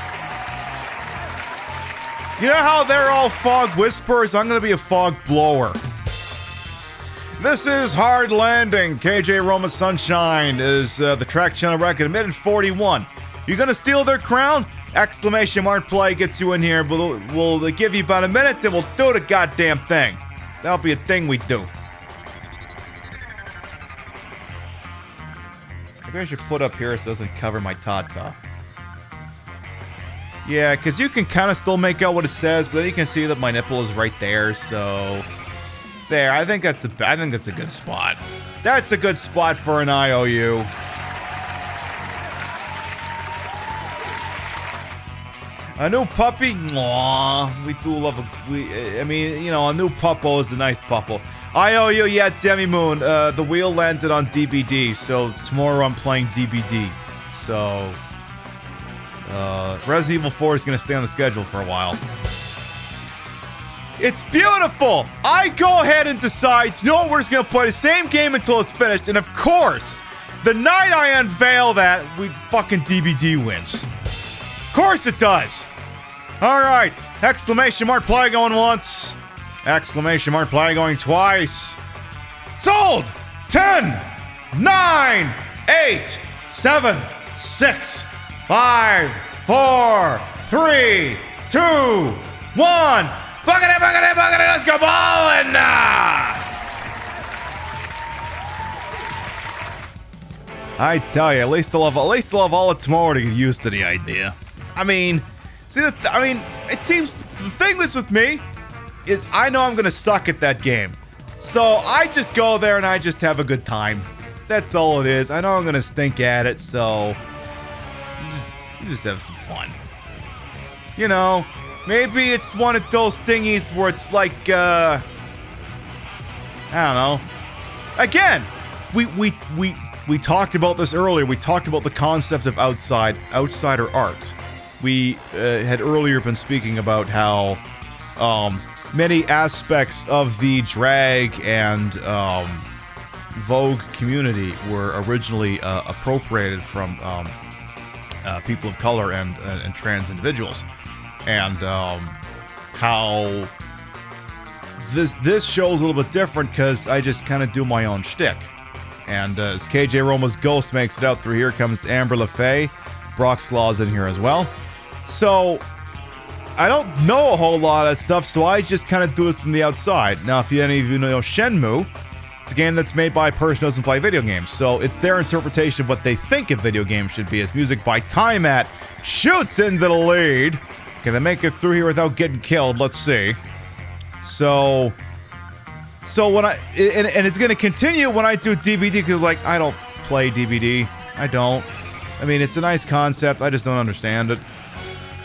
You know how they're all fog whisperers? I'm gonna be a fog blower. This is Hard Landing. KJ Roma Sunshine is the track channel record. A minute 41. You gonna steal their crown? Exclamation mark play gets you in here. We'll give you about a minute, then we'll do the goddamn thing. That'll be a thing we do. Maybe I should put up here so it doesn't cover my tata. Yeah, because you can kind of still make out what it says, but then you can see that my nipple is right there, so... There, I think that's a good spot. That's a good spot for an IOU. A new puppy? Aww, we do love a new puppo is a nice puppo. IOU, yeah, Demi Moon. The wheel landed on DBD, so tomorrow I'm playing DBD. So... Resident Evil 4 is going to stay on the schedule for a while. It's beautiful! I go ahead and decide, you know what, we're just going to play the same game until it's finished, and of course, the night I unveil that, we fucking DBD wins. Of course it does! Alright, exclamation mark play going once. Exclamation mark play going twice. Sold! 10, 9, 8, 7, 6, 5, 4, 3, 2, 1. Bucket it, let's go ballin'! I tell you, at least I'll have all of tomorrow to get used to the idea. I mean, it seems the thing with me is I know I'm gonna suck at that game, so I just go there and I just have a good time. That's all it is. I know I'm gonna stink at it, so just have some fun. You know, maybe it's one of those thingies where it's like, I don't know. Again, we talked about this earlier. We talked about the concept of outsider art. We had earlier been speaking about how many aspects of the drag and Vogue community were originally appropriated from people of color and trans individuals, and how this show is a little bit different because I just kind of do my own shtick. And as KJ Roma's Ghost makes it out through here comes Amber LaFay. Brock's Law's in here as well. So I don't know a whole lot of stuff, so I just kind of do this from the outside. Now, if any of you know Shenmue, it's a game that's made by a person who doesn't play video games, so it's their interpretation of what they think a video game should be. As music by Time At shoots into the lead. Can they make it through here without getting killed? Let's see. So when and it's going to continue when I do DVD, because, like, I don't play DVD. I don't. I mean, it's a nice concept. I just don't understand it.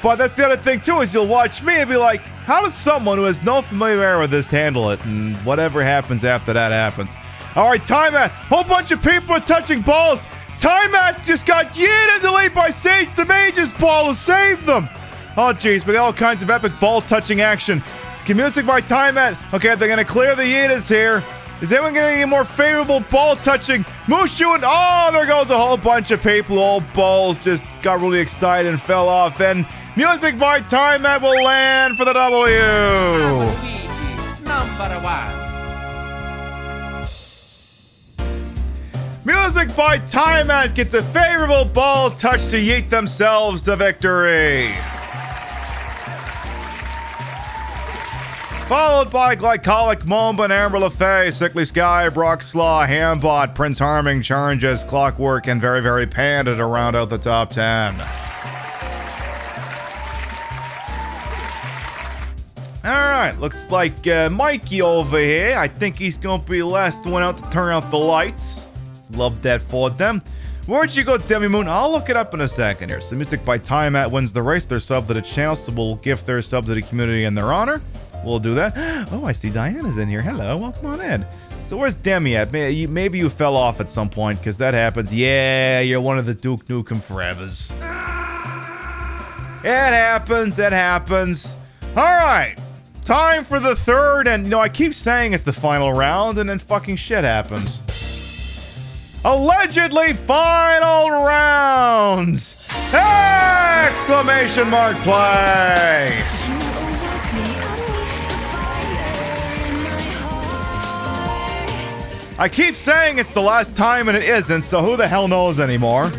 But that's the other thing, too, is you'll watch me and be like, how does someone who has no familiarity with this handle it? And whatever happens after that happens. All right, Time Mat. Whole bunch of people are touching balls. Time Mat just got yeeted in the lead by Sage the Mage's ball to save them. Oh, jeez, we got all kinds of epic ball-touching action. Music by Time Mat. Okay, they're going to clear the yeeters here. Is anyone going to get more favorable ball-touching? Mushu and... Oh, there goes a whole bunch of people. All balls just got really excited and fell off. And music by Time Mat will land for the W. Number one. Music by Time Mat gets a favorable ball touch to yeet themselves to victory. Followed by Glycolic, Momba, Amber LaFay, Sickly Sky, Brock Slaw, Hambot, Prince Harming, Charges, Clockwork, and Very Very Panda to round out the top 10. Alright, looks like Mikey over here. I think he's gonna be the last one out to turn out the lights. Love that for them. Where'd you go, Demi Moon? I'll look it up in a second here. So music by Time Mat wins the race. Their sub to the channel, so we'll gift their sub to the community in their honor. We'll do that. Oh, I see Diana's in here. Hello, welcome on in. So where's Demi at? Maybe you fell off at some point, because that happens. Yeah, you're one of the Duke Nukem Forevers. It happens, it happens. All right, time for the third, and I keep saying it's the final round, and then fucking shit happens. Allegedly final rounds! Exclamation mark play! I keep saying it's the last time and it isn't, so who the hell knows anymore?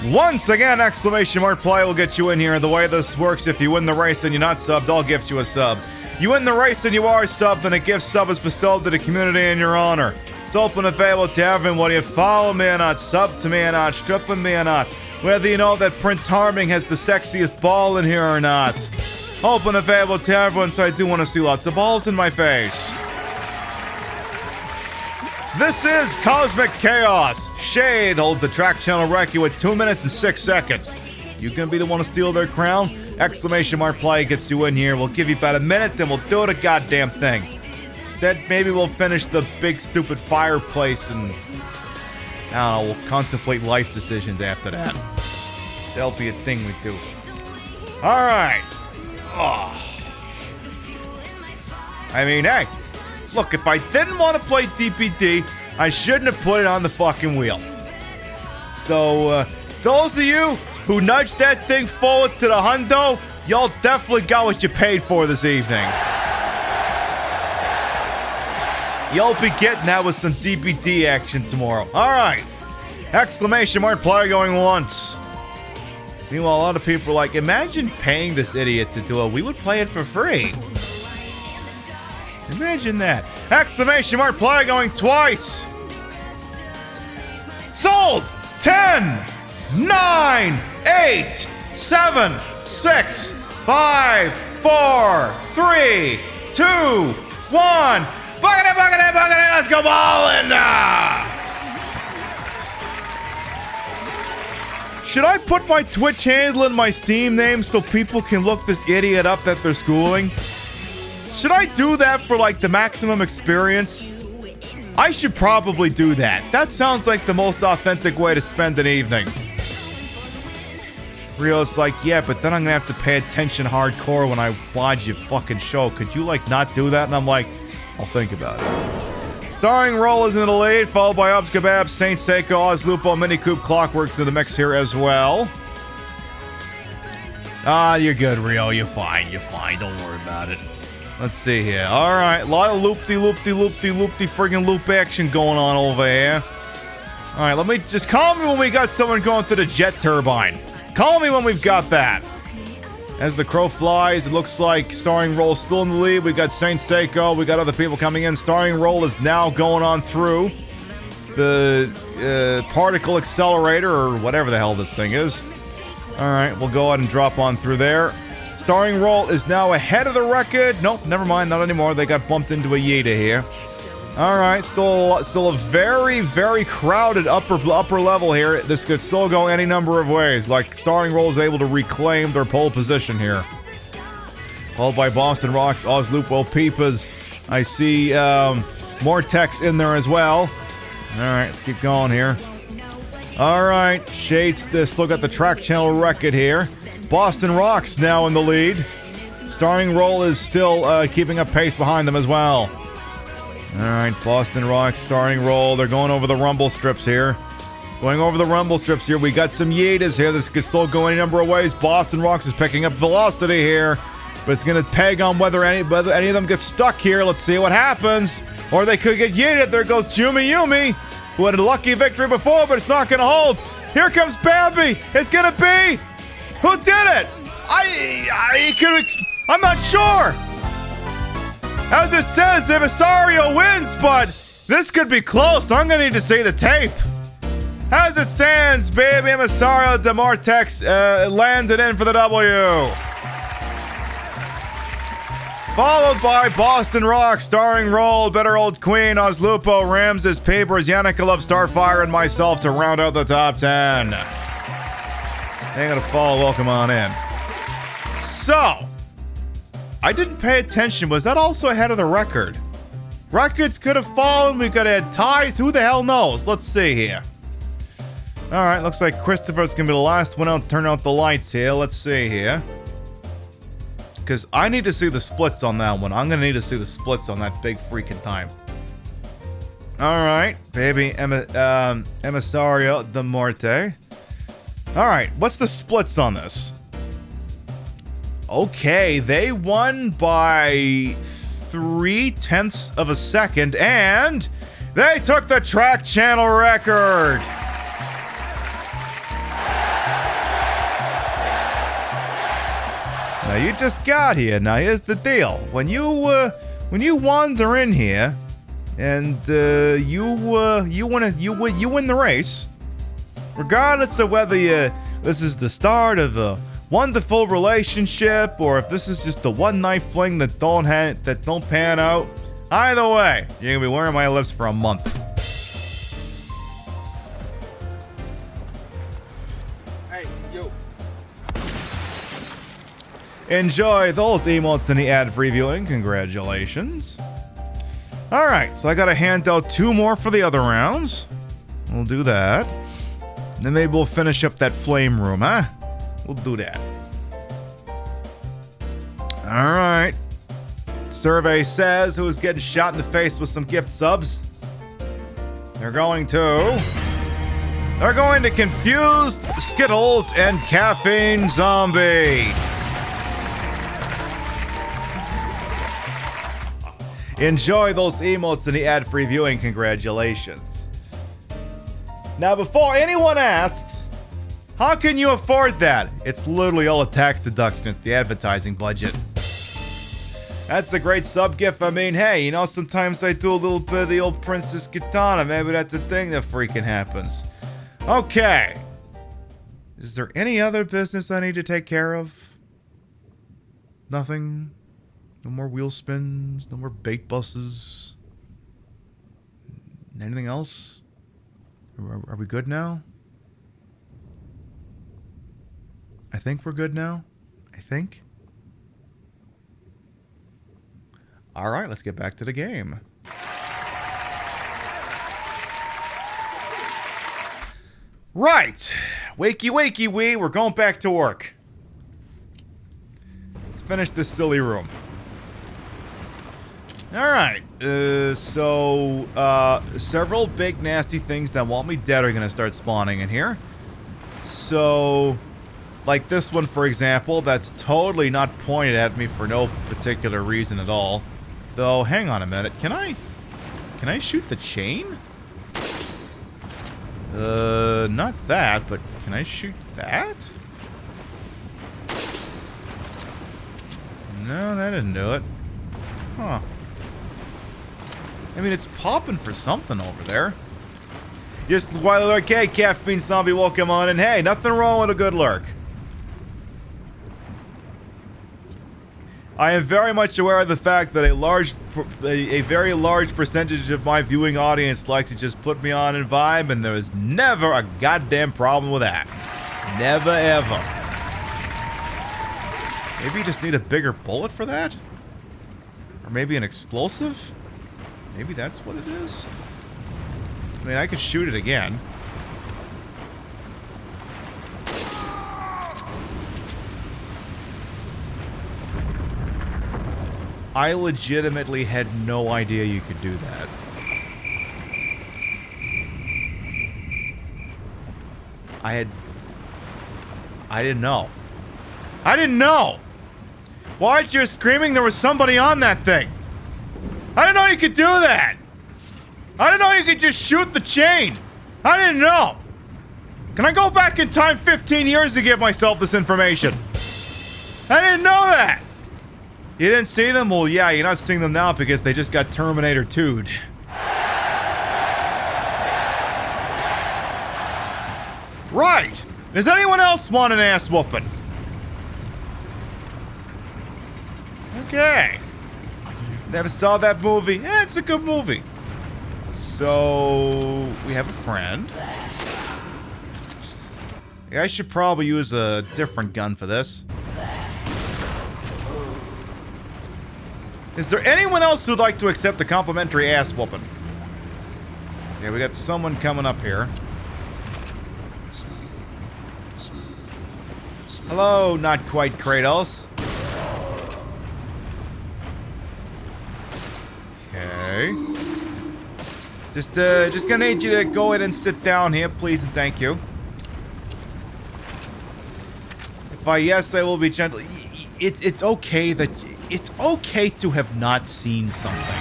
Once again, exclamation mark play will get you in here. The way this works, if you win the race and you're not subbed, I'll gift you a sub. You win the race and you are subbed, then a gift sub is bestowed to the community in your honor. It's open and available to everyone, whether you follow me or not, sub to me or not, stripping me or not, whether you know that Prince Harming has the sexiest ball in here or not. Open and available to everyone, so I do want to see lots of balls in my face. This is Cosmic Chaos. Shade holds the track channel record with 2 minutes and 6 seconds. You gonna be the one to steal their crown? Exclamation mark play gets you in here. We'll give you about a minute, then we'll do the goddamn thing. Then maybe we'll finish the big stupid fireplace and I don't know, we'll contemplate life decisions after that. That'll be a thing we do. Alright. Oh. I mean, hey. Look, if I didn't want to play DPD, I shouldn't have put it on the fucking wheel. So, those of you who nudged that thing forward to the hundo, y'all definitely got what you paid for this evening. You'll be getting that with some DPD action tomorrow. Alright. Exclamation mark player going once. Meanwhile, a lot of people are like, imagine paying this idiot to do it. We would play it for free. Imagine that. Exclamation mark play going twice. Sold. 10, 9, 8, 7, 6, 5, 4, 3, 2, 1. Bucket it, bucket it, bucket it. Let's go ballin'. Should I put my Twitch handle in my Steam name so people can look this idiot up that they're schooling? Should I do that for, like, the maximum experience? I should probably do that. That sounds like the most authentic way to spend an evening. Rio's like, yeah, but then I'm gonna have to pay attention hardcore when I watch your fucking show. Could you, like, not do that? And I'm like, I'll think about it. Starring role is in the lead, followed by Ubs Kebab, Saint Seiko, Oz Lupo, Mini Coop, Clockworks in the mix here as well. Ah, you're good, Rio. You're fine. You're fine. Don't worry about it. Let's see here. All right, a lot of loop-de-loop-de-loop-de-loop-de friggin' loop action going on over here. All right, let me just call me when we got someone going to the jet turbine. Call me when we've got that. As the crow flies, it looks like starring role still in the lead. We got Saint Seiko. We got other people coming in. Starring role is now going on through the particle accelerator or whatever the hell this thing is. All right, we'll go ahead and drop on through there. Starring role is now ahead of the record. Nope, never mind, not anymore. They got bumped into a Yeta here. All right, still a very, very crowded upper level here. This could still go any number of ways. Like, Starring role is able to reclaim their pole position here. Followed by Boston Rocks, Ozlupo, Peepas. I see Mortex in there as well. All right, let's keep going here. All right, Shades still got the track channel record here. Boston Rocks now in the lead. Starring role is still keeping up pace behind them as well. All right, Boston Rocks, starring role. They're going over the rumble strips here. Going over the rumble strips here. We got some Yetas here. This could still go any number of ways. Boston Rocks is picking up velocity here. But it's going to peg on whether any of them get stuck here. Let's see what happens. Or they could get yeeted. There goes Yumi, who had a lucky victory before, but it's not going to hold. Here comes Bambi. It's going to be... Who did it? I'm not sure. As it says, Emissario wins, but this could be close. I'm going to need to see the tape. As it stands, baby, Emissario de Mortex landed in for the W. Followed by Boston Rock, starring role, Better Old Queen, Ozlupo, Ramses, Papers, Yannick Love, Starfire, and myself to round out the top 10. They gotta follow, welcome on in. So, I didn't pay attention. Was that also ahead of the record? Records could have fallen. We could have had ties. Who the hell knows? Let's see here. All right, looks like Christopher's gonna be the last one out to turn out the lights here. Let's see here. Because I need to see the splits on that one. I'm going to need to see the splits on that big freaking time. All right, baby. Emissario de Morte. All right, what's the splits on this? Okay, they won by 0.3 of a second, and they took the track channel record. Now you just got here. Now here's the deal: when you wander in here, and you win the race, regardless of whether this is the start of a wonderful relationship or if this is just a one-night fling that don't pan out. Either way, you're gonna be wearing my lips for a month. Enjoy those emotes in the ad free viewing. Congratulations. Alright, so I gotta hand out 2 more for the other rounds. We'll do that. Then maybe we'll finish up that flame room, huh? We'll do that. Alright. Survey says who's getting shot in the face with some gift subs. They're going to Confused Skittles and Caffeine Zombie. Enjoy those emotes in the ad-free viewing. Congratulations. Now, before anyone asks, how can you afford that? It's literally all a tax deduction. It's the advertising budget. That's the great sub gift. I mean, hey, you know, sometimes I do a little bit of the old Princess Katana. Maybe that's a thing that freaking happens. Okay. Is there any other business I need to take care of? Nothing? No more wheel spins, no more bait buses. Anything else? Are we good now? I think we're good now. I think. All right, let's get back to the game. Right. Wakey, wakey, we're going back to work. Let's finish this silly room. Alright, so several big nasty things that want me dead are going to start spawning in here. So, like this one, for example, that's totally not pointed at me for no particular reason at all. Though, hang on a minute, can I shoot the chain? Not that, but can I shoot that? No, that didn't do it. Huh. I mean, it's popping for something over there. Just while okay, Caffeine Zombie, welcome on in. Hey, nothing wrong with a good lurk. I am very much aware of the fact that a very large percentage of my viewing audience likes to just put me on and vibe, and there is never a goddamn problem with that. Never ever. Maybe you just need a bigger bullet for that? Or maybe an explosive? Maybe that's what it is? I mean, I could shoot it again. I legitimately had no idea you could do that. I didn't know. I didn't know! While you're screaming, there was somebody on that thing. I didn't know you could do that! I didn't know you could just shoot the chain! I didn't know! Can I go back in time 15 years to give myself this information? I didn't know that! You didn't see them? Well, yeah, you're not seeing them now because they just got Terminator 2'd. Right! Does anyone else want an ass whooping? Okay. Never saw that movie. Eh, it's a good movie. So, we have a friend. Yeah, I should probably use a different gun for this. Is there anyone else who'd like to accept a complimentary ass whooping? Okay, we got someone coming up here. Hello, not quite Kratos. Okay. Just gonna need you to go ahead and sit down here, please and thank you. Yes, I will be gentle. It's okay that it's okay to have not seen something.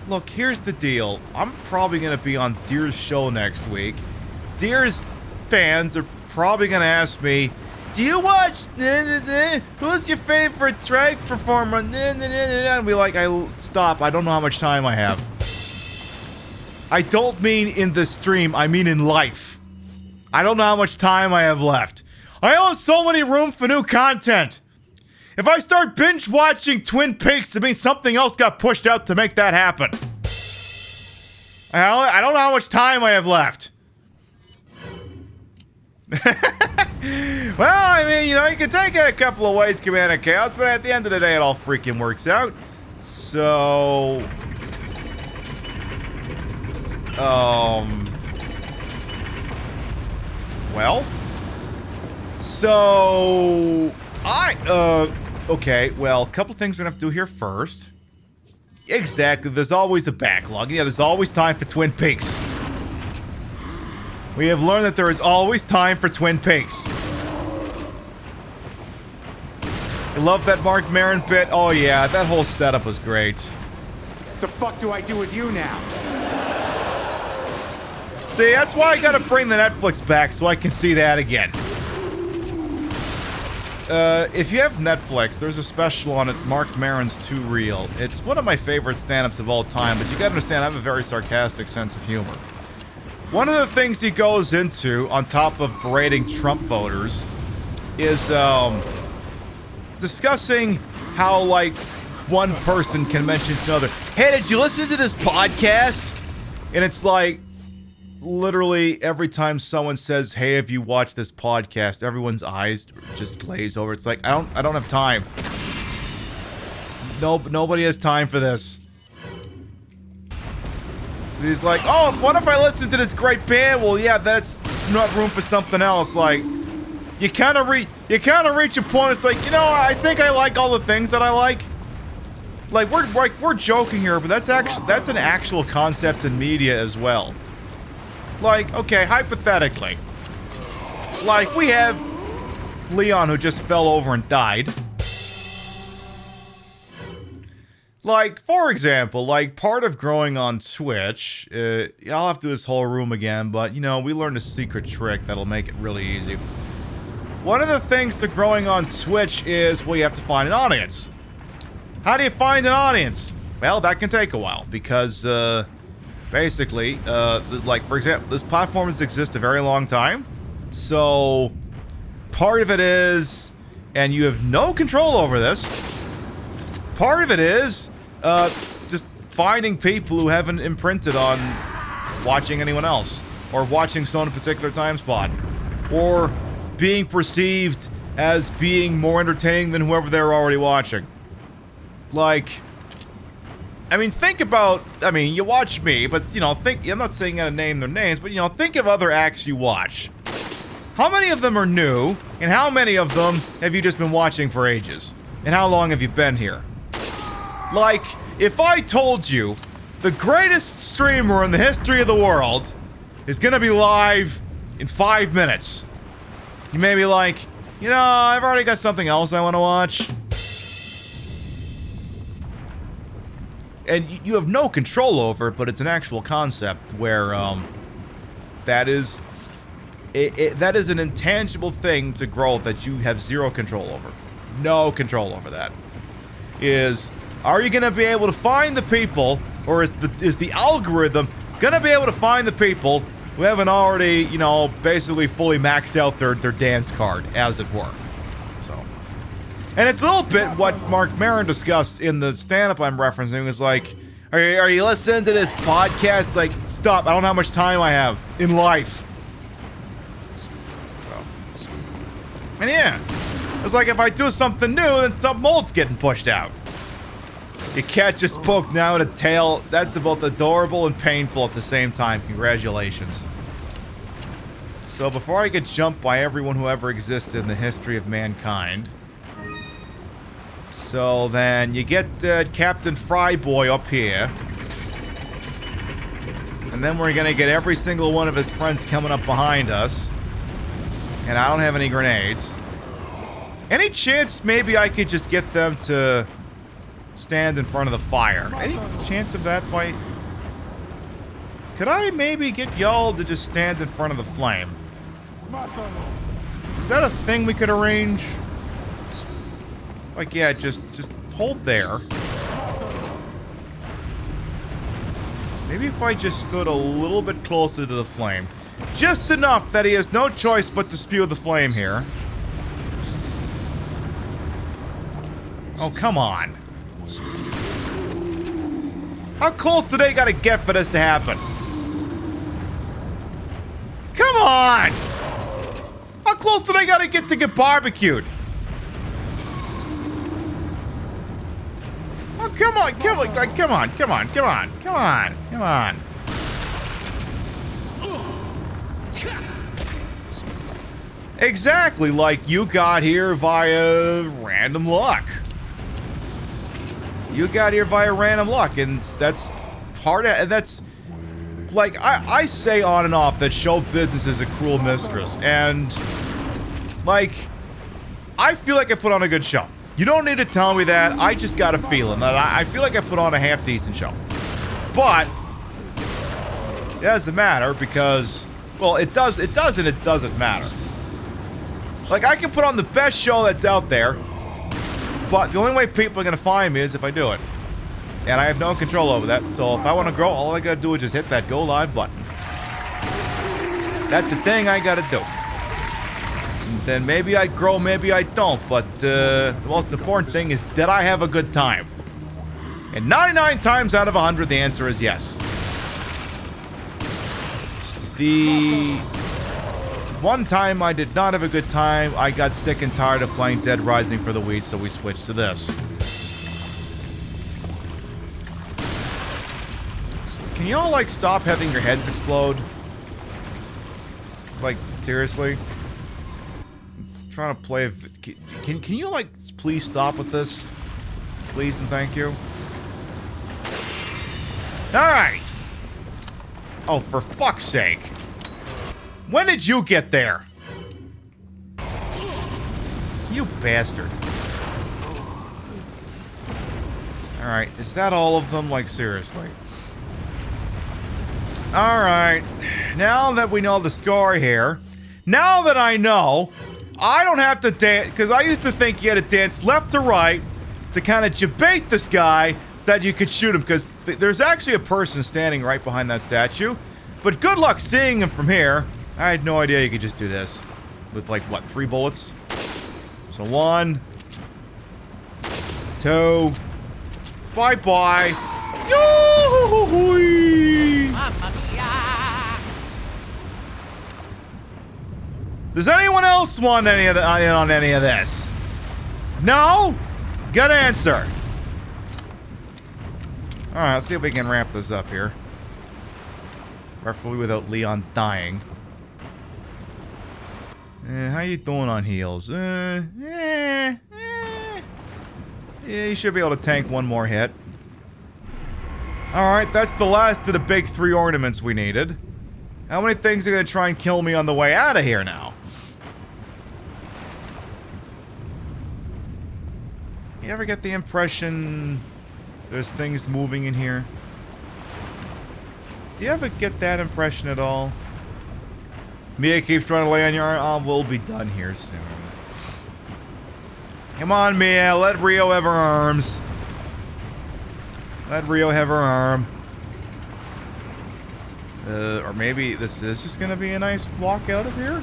Look, here's the deal. I'm probably gonna be on Deer's show next week. Deer's fans are probably gonna ask me, "Do you watch? Who's your favorite drag performer?" And be like, stop. I don't know how much time I have. I don't mean in the stream. I mean in life. I don't know how much time I have left. I only have so many room for new content. If I start binge watching Twin Peaks, it means something else got pushed out to make that happen. I don't know how much time I have left. Well, I mean, you know, you can take it a couple of ways, Commander Chaos, but at the end of the day, it all freaking works out. So... Well... So... Okay, well, a couple things we're gonna have to do here first. Exactly, there's always a backlog. Yeah, there's always time for Twin Peaks. We have learned that there is always time for Twin Peaks. I love that Mark Maron bit. Oh yeah, that whole setup was great. The fuck do I do with you now? See, that's why I gotta bring the Netflix back so I can see that again. If you have Netflix, there's a special on it, Mark Maron's Too Real. It's one of my favorite stand-ups of all time, but you gotta understand, I have a very sarcastic sense of humor. One of the things he goes into, on top of berating Trump voters, is, discussing how, like, one person can mention to another, "Hey, did you listen to this podcast?" And it's like, literally every time someone says, "Hey, have you watched this podcast?" everyone's eyes just glaze over. It's like, I don't have time. Nope, nobody has time for this. He's like, "Oh, what if I listen to this great band?" Well, yeah, that's not room for something else. Like, you kind of reach a point. It's like, you know, I think I like all the things that I like. Like, we're joking here, but that's an actual concept in media as well. Like, okay, hypothetically, like, we have Leon who just fell over and died. Like, for example, like, part of growing on Twitch, I'll have to do this whole room again, but, you know, we learned a secret trick that'll make it really easy. One of the things to growing on Twitch is, well, you have to find an audience. How do you find an audience? Well, that can take a while, because, basically, like, for example, this platform has existed a very long time, so part of it is, and you have no control over this, part of it is just finding people who haven't imprinted on watching anyone else, or watching someone in a particular time spot, or being perceived as being more entertaining than whoever they're already watching. Like, I mean, think about, I mean, you watch me, but, you know, think, I'm not saying I'm gonna name their names, but, you know, think of other acts you watch. How many of them are new, and how many of them have you just been watching for ages? And how long have you been here? Like, if I told you the greatest streamer in the history of the world is gonna be live in 5 minutes, you may be like, you know, I've already got something else I want to watch. And you have no control over it, but it's an actual concept where that is an intangible thing to growth that you have zero control over. No control over that. Are you going to be able to find the people, or is the algorithm going to be able to find the people who haven't already, you know, basically fully maxed out their dance card, as it were? And it's a little bit what Mark Maron discussed in the stand-up I'm referencing. It was like, are you listening to this podcast? It's like, stop, I don't know how much time I have in life. So. And yeah, it's like if I do something new, then something old's getting pushed out. Your cat just poked now at a tail. That's both adorable and painful at the same time. Congratulations. So before I get jumped by everyone who ever existed in the history of mankind... So then you get Captain Fryboy up here. And then we're gonna get every single one of his friends coming up behind us. And I don't have any grenades. Any chance maybe I could just get them to stand in front of the fire? Any chance of that by... Could I maybe get y'all to just stand in front of the flame? Is that a thing we could arrange? Like, yeah, just hold there. Maybe if I just stood a little bit closer to the flame. Just enough that he has no choice but to spew the flame here. Oh, come on. How close do they gotta get for this to happen? Come on! How close do they gotta get barbecued? Oh, come on, come on, like, come on, come on, come on, come on, come on. Exactly, like you got here via random luck. You got here via random luck, and that's part of, that's, like, I say on and off that show business is a cruel mistress, and, like, I feel like I put on a good show. You don't need to tell me that. I just got a feeling that I feel like I put on a half-decent show. But it doesn't matter because, well, it does and it doesn't matter. Like, I can put on the best show that's out there, but the only way people are going to find me is if I do it. And I have no control over that, so if I want to grow, all I got to do is just hit that go live button. That's the thing I got to do. Then maybe I grow, maybe I don't, but the most important thing is, did I have a good time? And 99 times out of 100, the answer is yes. The one time I did not have a good time, I got sick and tired of playing Dead Rising for the Wii, so we switched to this. Can y'all, like, stop having your heads explode? Like, seriously? Trying to play. Can you, like, please stop with this? Please and thank you. Alright. Oh, for fuck's sake. When did you get there? You bastard. Alright, is that all of them? Like, seriously. Alright. Now that we know the score here, now that I know, I don't have to dance, because I used to think you had to dance left to right to kind of debate this guy so that you could shoot him, because there's actually a person standing right behind that statue. But good luck seeing him from here. I had no idea you could just do this. with like, what, 3 bullets? So 1, 2, bye-bye. Yoo-hoo-hoo-hoo-hoo. Does anyone else want any of on any of this? No? Good answer. Alright, let's see if we can wrap this up here. Preferably without Leon dying. How you doing on heals? Yeah, you should be able to tank one more hit. Alright, that's the last of the big 3 ornaments we needed. How many things are going to try and kill me on the way out of here now? You ever get the impression there's things moving in here? Do you ever get that impression at all? Mia keeps trying to lay on your arm. We'll be done here soon. Come on, Mia. Let Rio have her arms. Let Rio have her arm. Or maybe this is just gonna be a nice walk out of here?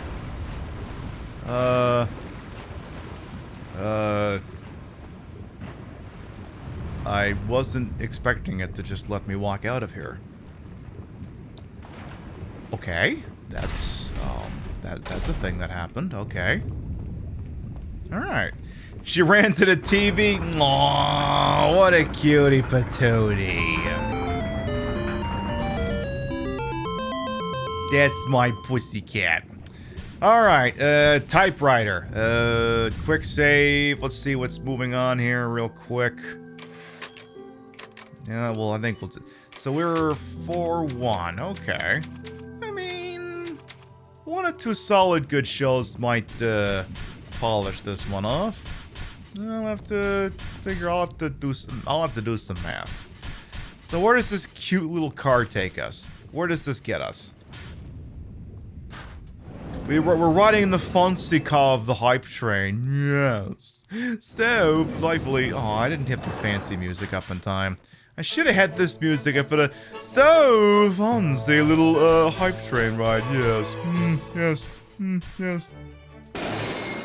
I wasn't expecting it to just let me walk out of here. Okay, that's a thing that happened. Okay. All right. She ran to the TV. Aww, what a cutie patootie. That's my pussycat. All right, typewriter. Quick save. Let's see what's moving on here real quick. Yeah, well, I think we'll... So we're 4-1. Okay. I mean, 1 or 2 solid good shows might polish this one off. I'll have to figure. I'll have to do some math. So where does this cute little car take us? Where does this get us? We're riding the fancy car of the hype train. Yes. So delightfully. Oh, I didn't have the fancy music up in time. I should have had this music up for the so fancy little hype train ride. Yes. Yes. Yes.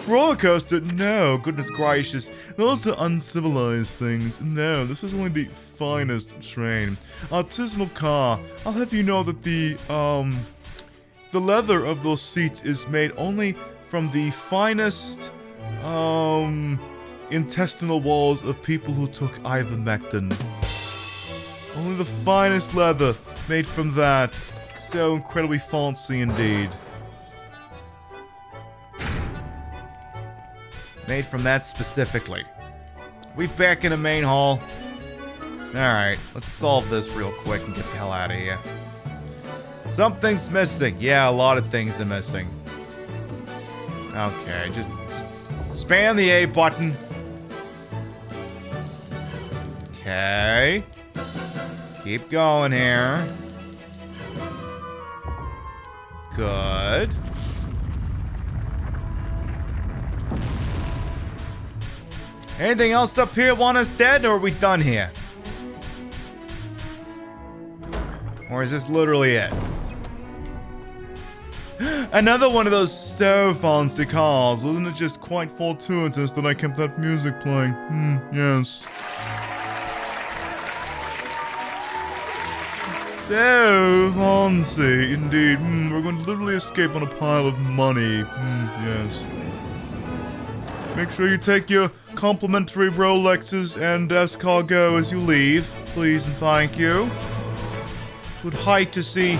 Roller coaster? No, goodness gracious. Those are uncivilized things. No, this is only the finest train. Artisanal car. I'll have you know that the leather of those seats is made only from the finest, intestinal walls of people who took ivermectin. Only the finest leather made from that. So incredibly fancy indeed. Made from that specifically. We back in the main hall. Alright, let's solve this real quick and get the hell out of here. Something's missing. Yeah, a lot of things are missing. Okay, just spam the A button. Okay. Keep going here. Good. Anything else up here want us dead, or are we done here? Or is this literally it? Another one of those so fancy cars. Wasn't it just quite fortuitous that I kept that music playing? Yes. So fancy indeed. We're going to literally escape on a pile of money. Yes. Make sure you take your complimentary Rolexes and escargot as you leave, please and thank you. Would hate to see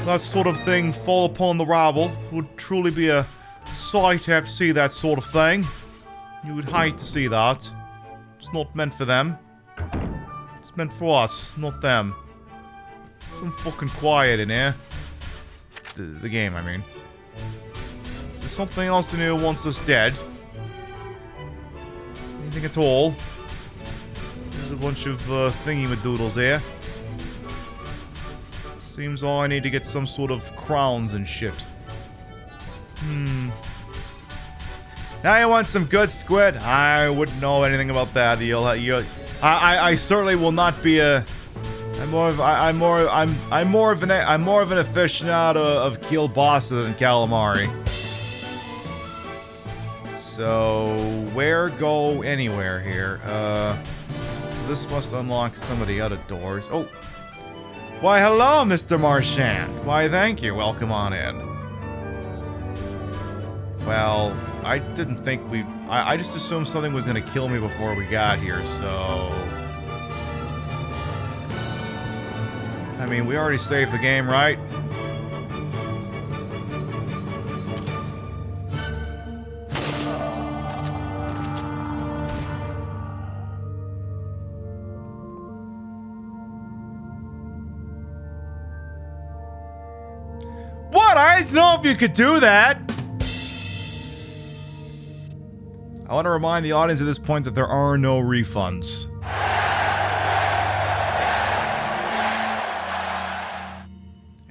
that sort of thing fall upon the rabble. Would truly be a sight to have to see that sort of thing. You would hate to see that. It's not meant for them. It's meant for us, not them. Some fucking quiet in here. The game, I mean. There's something else in here that wants us dead. Anything at all? There's a bunch of thingy-madoodles here. Seems all I need to get some sort of crowns and shit. Now you want some good squid? I wouldn't know anything about that. I certainly will not be a. I'm more of an aficionado of kielbasa than calamari. so where go anywhere here? This must unlock some of the other doors. Oh, why hello, Mr. Marchand. Why thank you. Welcome on in. Well, I didn't think I just assumed something was gonna kill me before we got here, so... I mean, we already saved the game, right? What? I didn't know if you could do that! I want to remind the audience at this point that there are no refunds.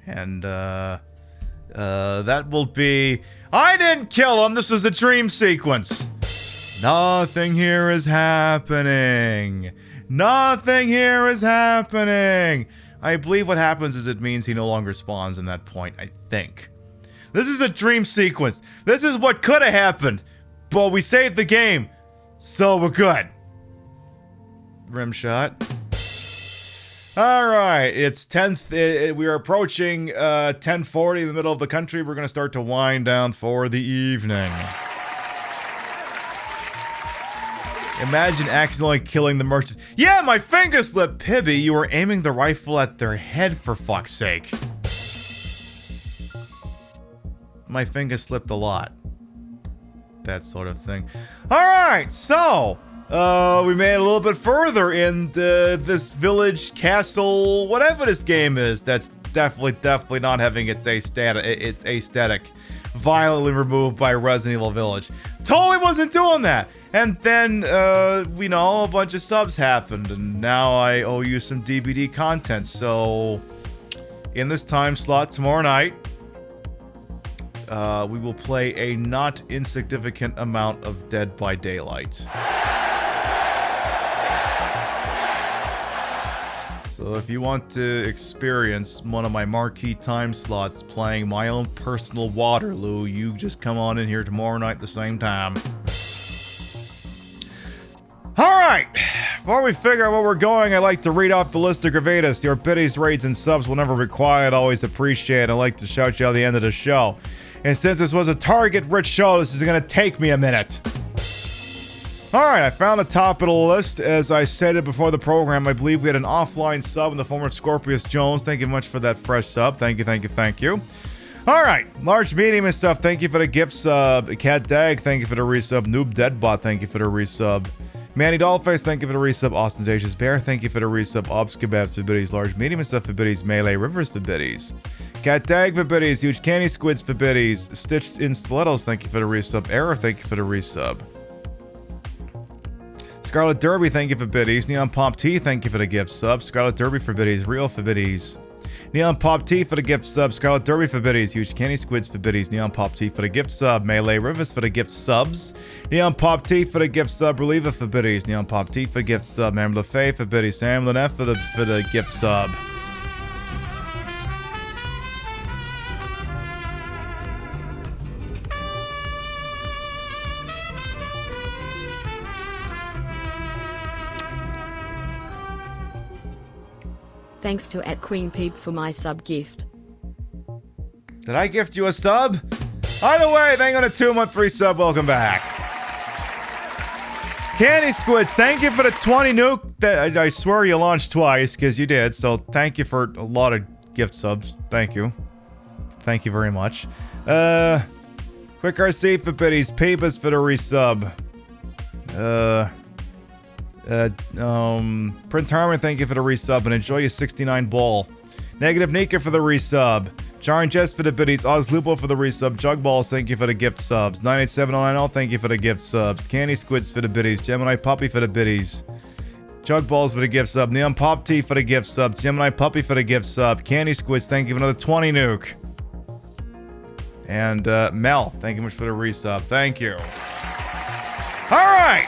And, that will be... I didn't kill him! This was a dream sequence! Nothing here is happening! Nothing here is happening! I believe what happens is it means he no longer spawns in that point, I think. This is a dream sequence! This is what could have happened! But we saved the game, so we're good. Rim shot. Alright, it's 10th, we are approaching 10:40 in the middle of the country. We're going to start to wind down for the evening. Imagine accidentally killing the merchant. Yeah, my finger slipped, Pibby. You were aiming the rifle at their head, for fuck's sake. My finger slipped a lot. That sort of thing. Alright, so... we made it a little bit further in this village, castle, whatever this game is. That's definitely not having its aesthetic violently removed by Resident Evil Village. Totally wasn't doing that. And then, you know, a bunch of subs happened, and now I owe you some DBD content. So, in this time slot tomorrow night, we will play a not insignificant amount of Dead by Daylight. So if you want to experience one of my marquee time slots playing my own personal Waterloo, you just come on in here tomorrow night at the same time. Alright, before we figure out where we're going, I'd like to read off the list of gravatas. Your biddies, raids, and subs whenever required, always appreciate. I'd like to shout you out at the end of the show. And since this was a target-rich show, this is going to take me a minute. Alright, I found the top of the list. As I stated before the program, I believe we had an offline sub in the form of Scorpius Jones. Thank you much for that fresh sub. Thank you. Alright, large, medium, and stuff. Thank you for the gift sub. Cat Dag, thank you for the resub. Noob Deadbot, thank you for the resub. Manny Dollface, thank you for the resub. Austin's Asia's Bear, thank you for the resub. Obs Kebab for biddies. Large, medium, and stuff for biddies. Melee Rivers for biddies. Cat Dag for biddies. Huge Candy Squids for biddies. Stitched in Stilettos, thank you for the resub. Error, thank you for the resub. Scarlet Derby, thank you for biddies. Neon Pop T, thank you for the gift sub. Scarlet Derby for biddies. Real for biddies. Neon Pop T for the gift sub. Scarlet Derby for biddies. Huge Candy Squids for biddies. Neon Pop T for the gift sub. Melee Rivers for the gift subs. Neon Pop T for the gift sub. Reliever for biddies. Neon Pop T for gift sub. Mam LaFay for biddies. Sam Lanef for the gift sub. Thanks to @QueenPeep for my sub gift. Did I gift you a sub? Either way, thank you on a 2-month free sub. Welcome back. Candy Squids, thank you for the 20 nuke. I swear you launched twice, because you did. So thank you for a lot of gift subs. Thank you. Thank you very much. Quick RC for biddies. Papers for the resub. Prince Harmon, thank you for the resub, and enjoy your 69 ball. Negative Nika for the resub. Jar and Jess for the biddies. Oz Lupo for the resub. Jugballs, thank you for the gift subs. 98790, thank you for the gift subs. Candy Squids for the biddies. Gemini Puppy for the biddies. Jugballs for the gift sub. Neon Pop T for the gift sub. Gemini Puppy for the gift sub. Candy Squids, thank you for another 20 nuke. And Mel, thank you much for the resub. Thank you. Alright.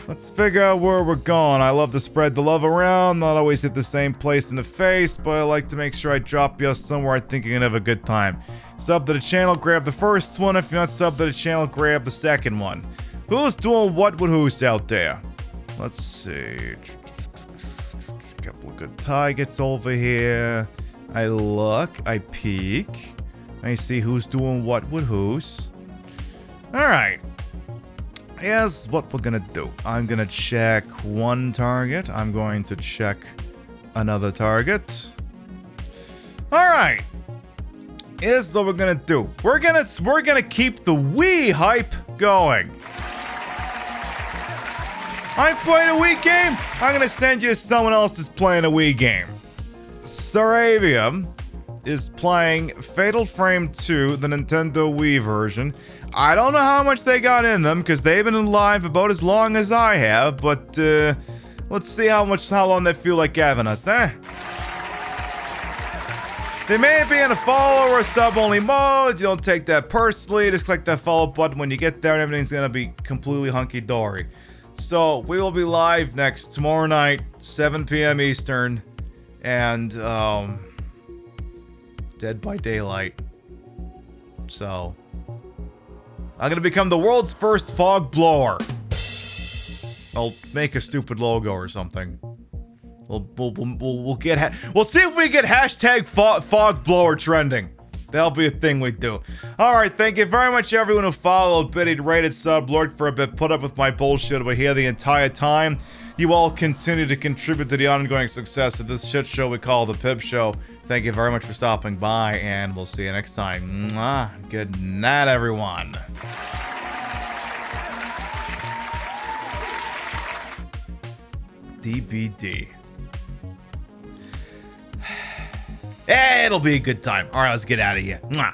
Let's figure out where we're going. I love to spread the love around, not always hit the same place in the face, but I like to make sure I drop you somewhere I think you're gonna have a good time. Sub to the channel, grab the first one. If you're not sub to the channel, grab the second one. Who's doing what with who's out there? Let's see. Couple of good targets over here. I look, I peek. I see who's doing what with who's. Alright. Here's what we're gonna do. I'm gonna check one target. I'm going to check another target. Alright. Here's what we're gonna do. We're gonna keep the Wii hype going. I played a Wii game. I'm gonna send you to someone else that's playing a Wii game. Saravia is playing Fatal Frame 2, the Nintendo Wii version. I don't know how much they got in them because they've been live about as long as I have, but let's see how long they feel like having us, eh? They may be in a follow or sub-only mode. You don't take that personally. Just click that follow button when you get there and everything's gonna be completely hunky-dory. So, we will be live tomorrow night, 7 p.m. Eastern, and, Dead by Daylight. So, I'm gonna become the world's first fog blower. I'll make a stupid logo or something. We'll see if we get hashtag fog blower trending. That'll be a thing we do. Alright, thank you very much everyone who followed, biddied, rated, sub, lurked for a bit, put up with my bullshit over here the entire time. You all continue to contribute to the ongoing success of this shit show we call the Pib Show. Thank you very much for stopping by, and we'll see you next time. Mwah. Good night, everyone. DBD. It'll be a good time. All right, let's get out of here. Mwah.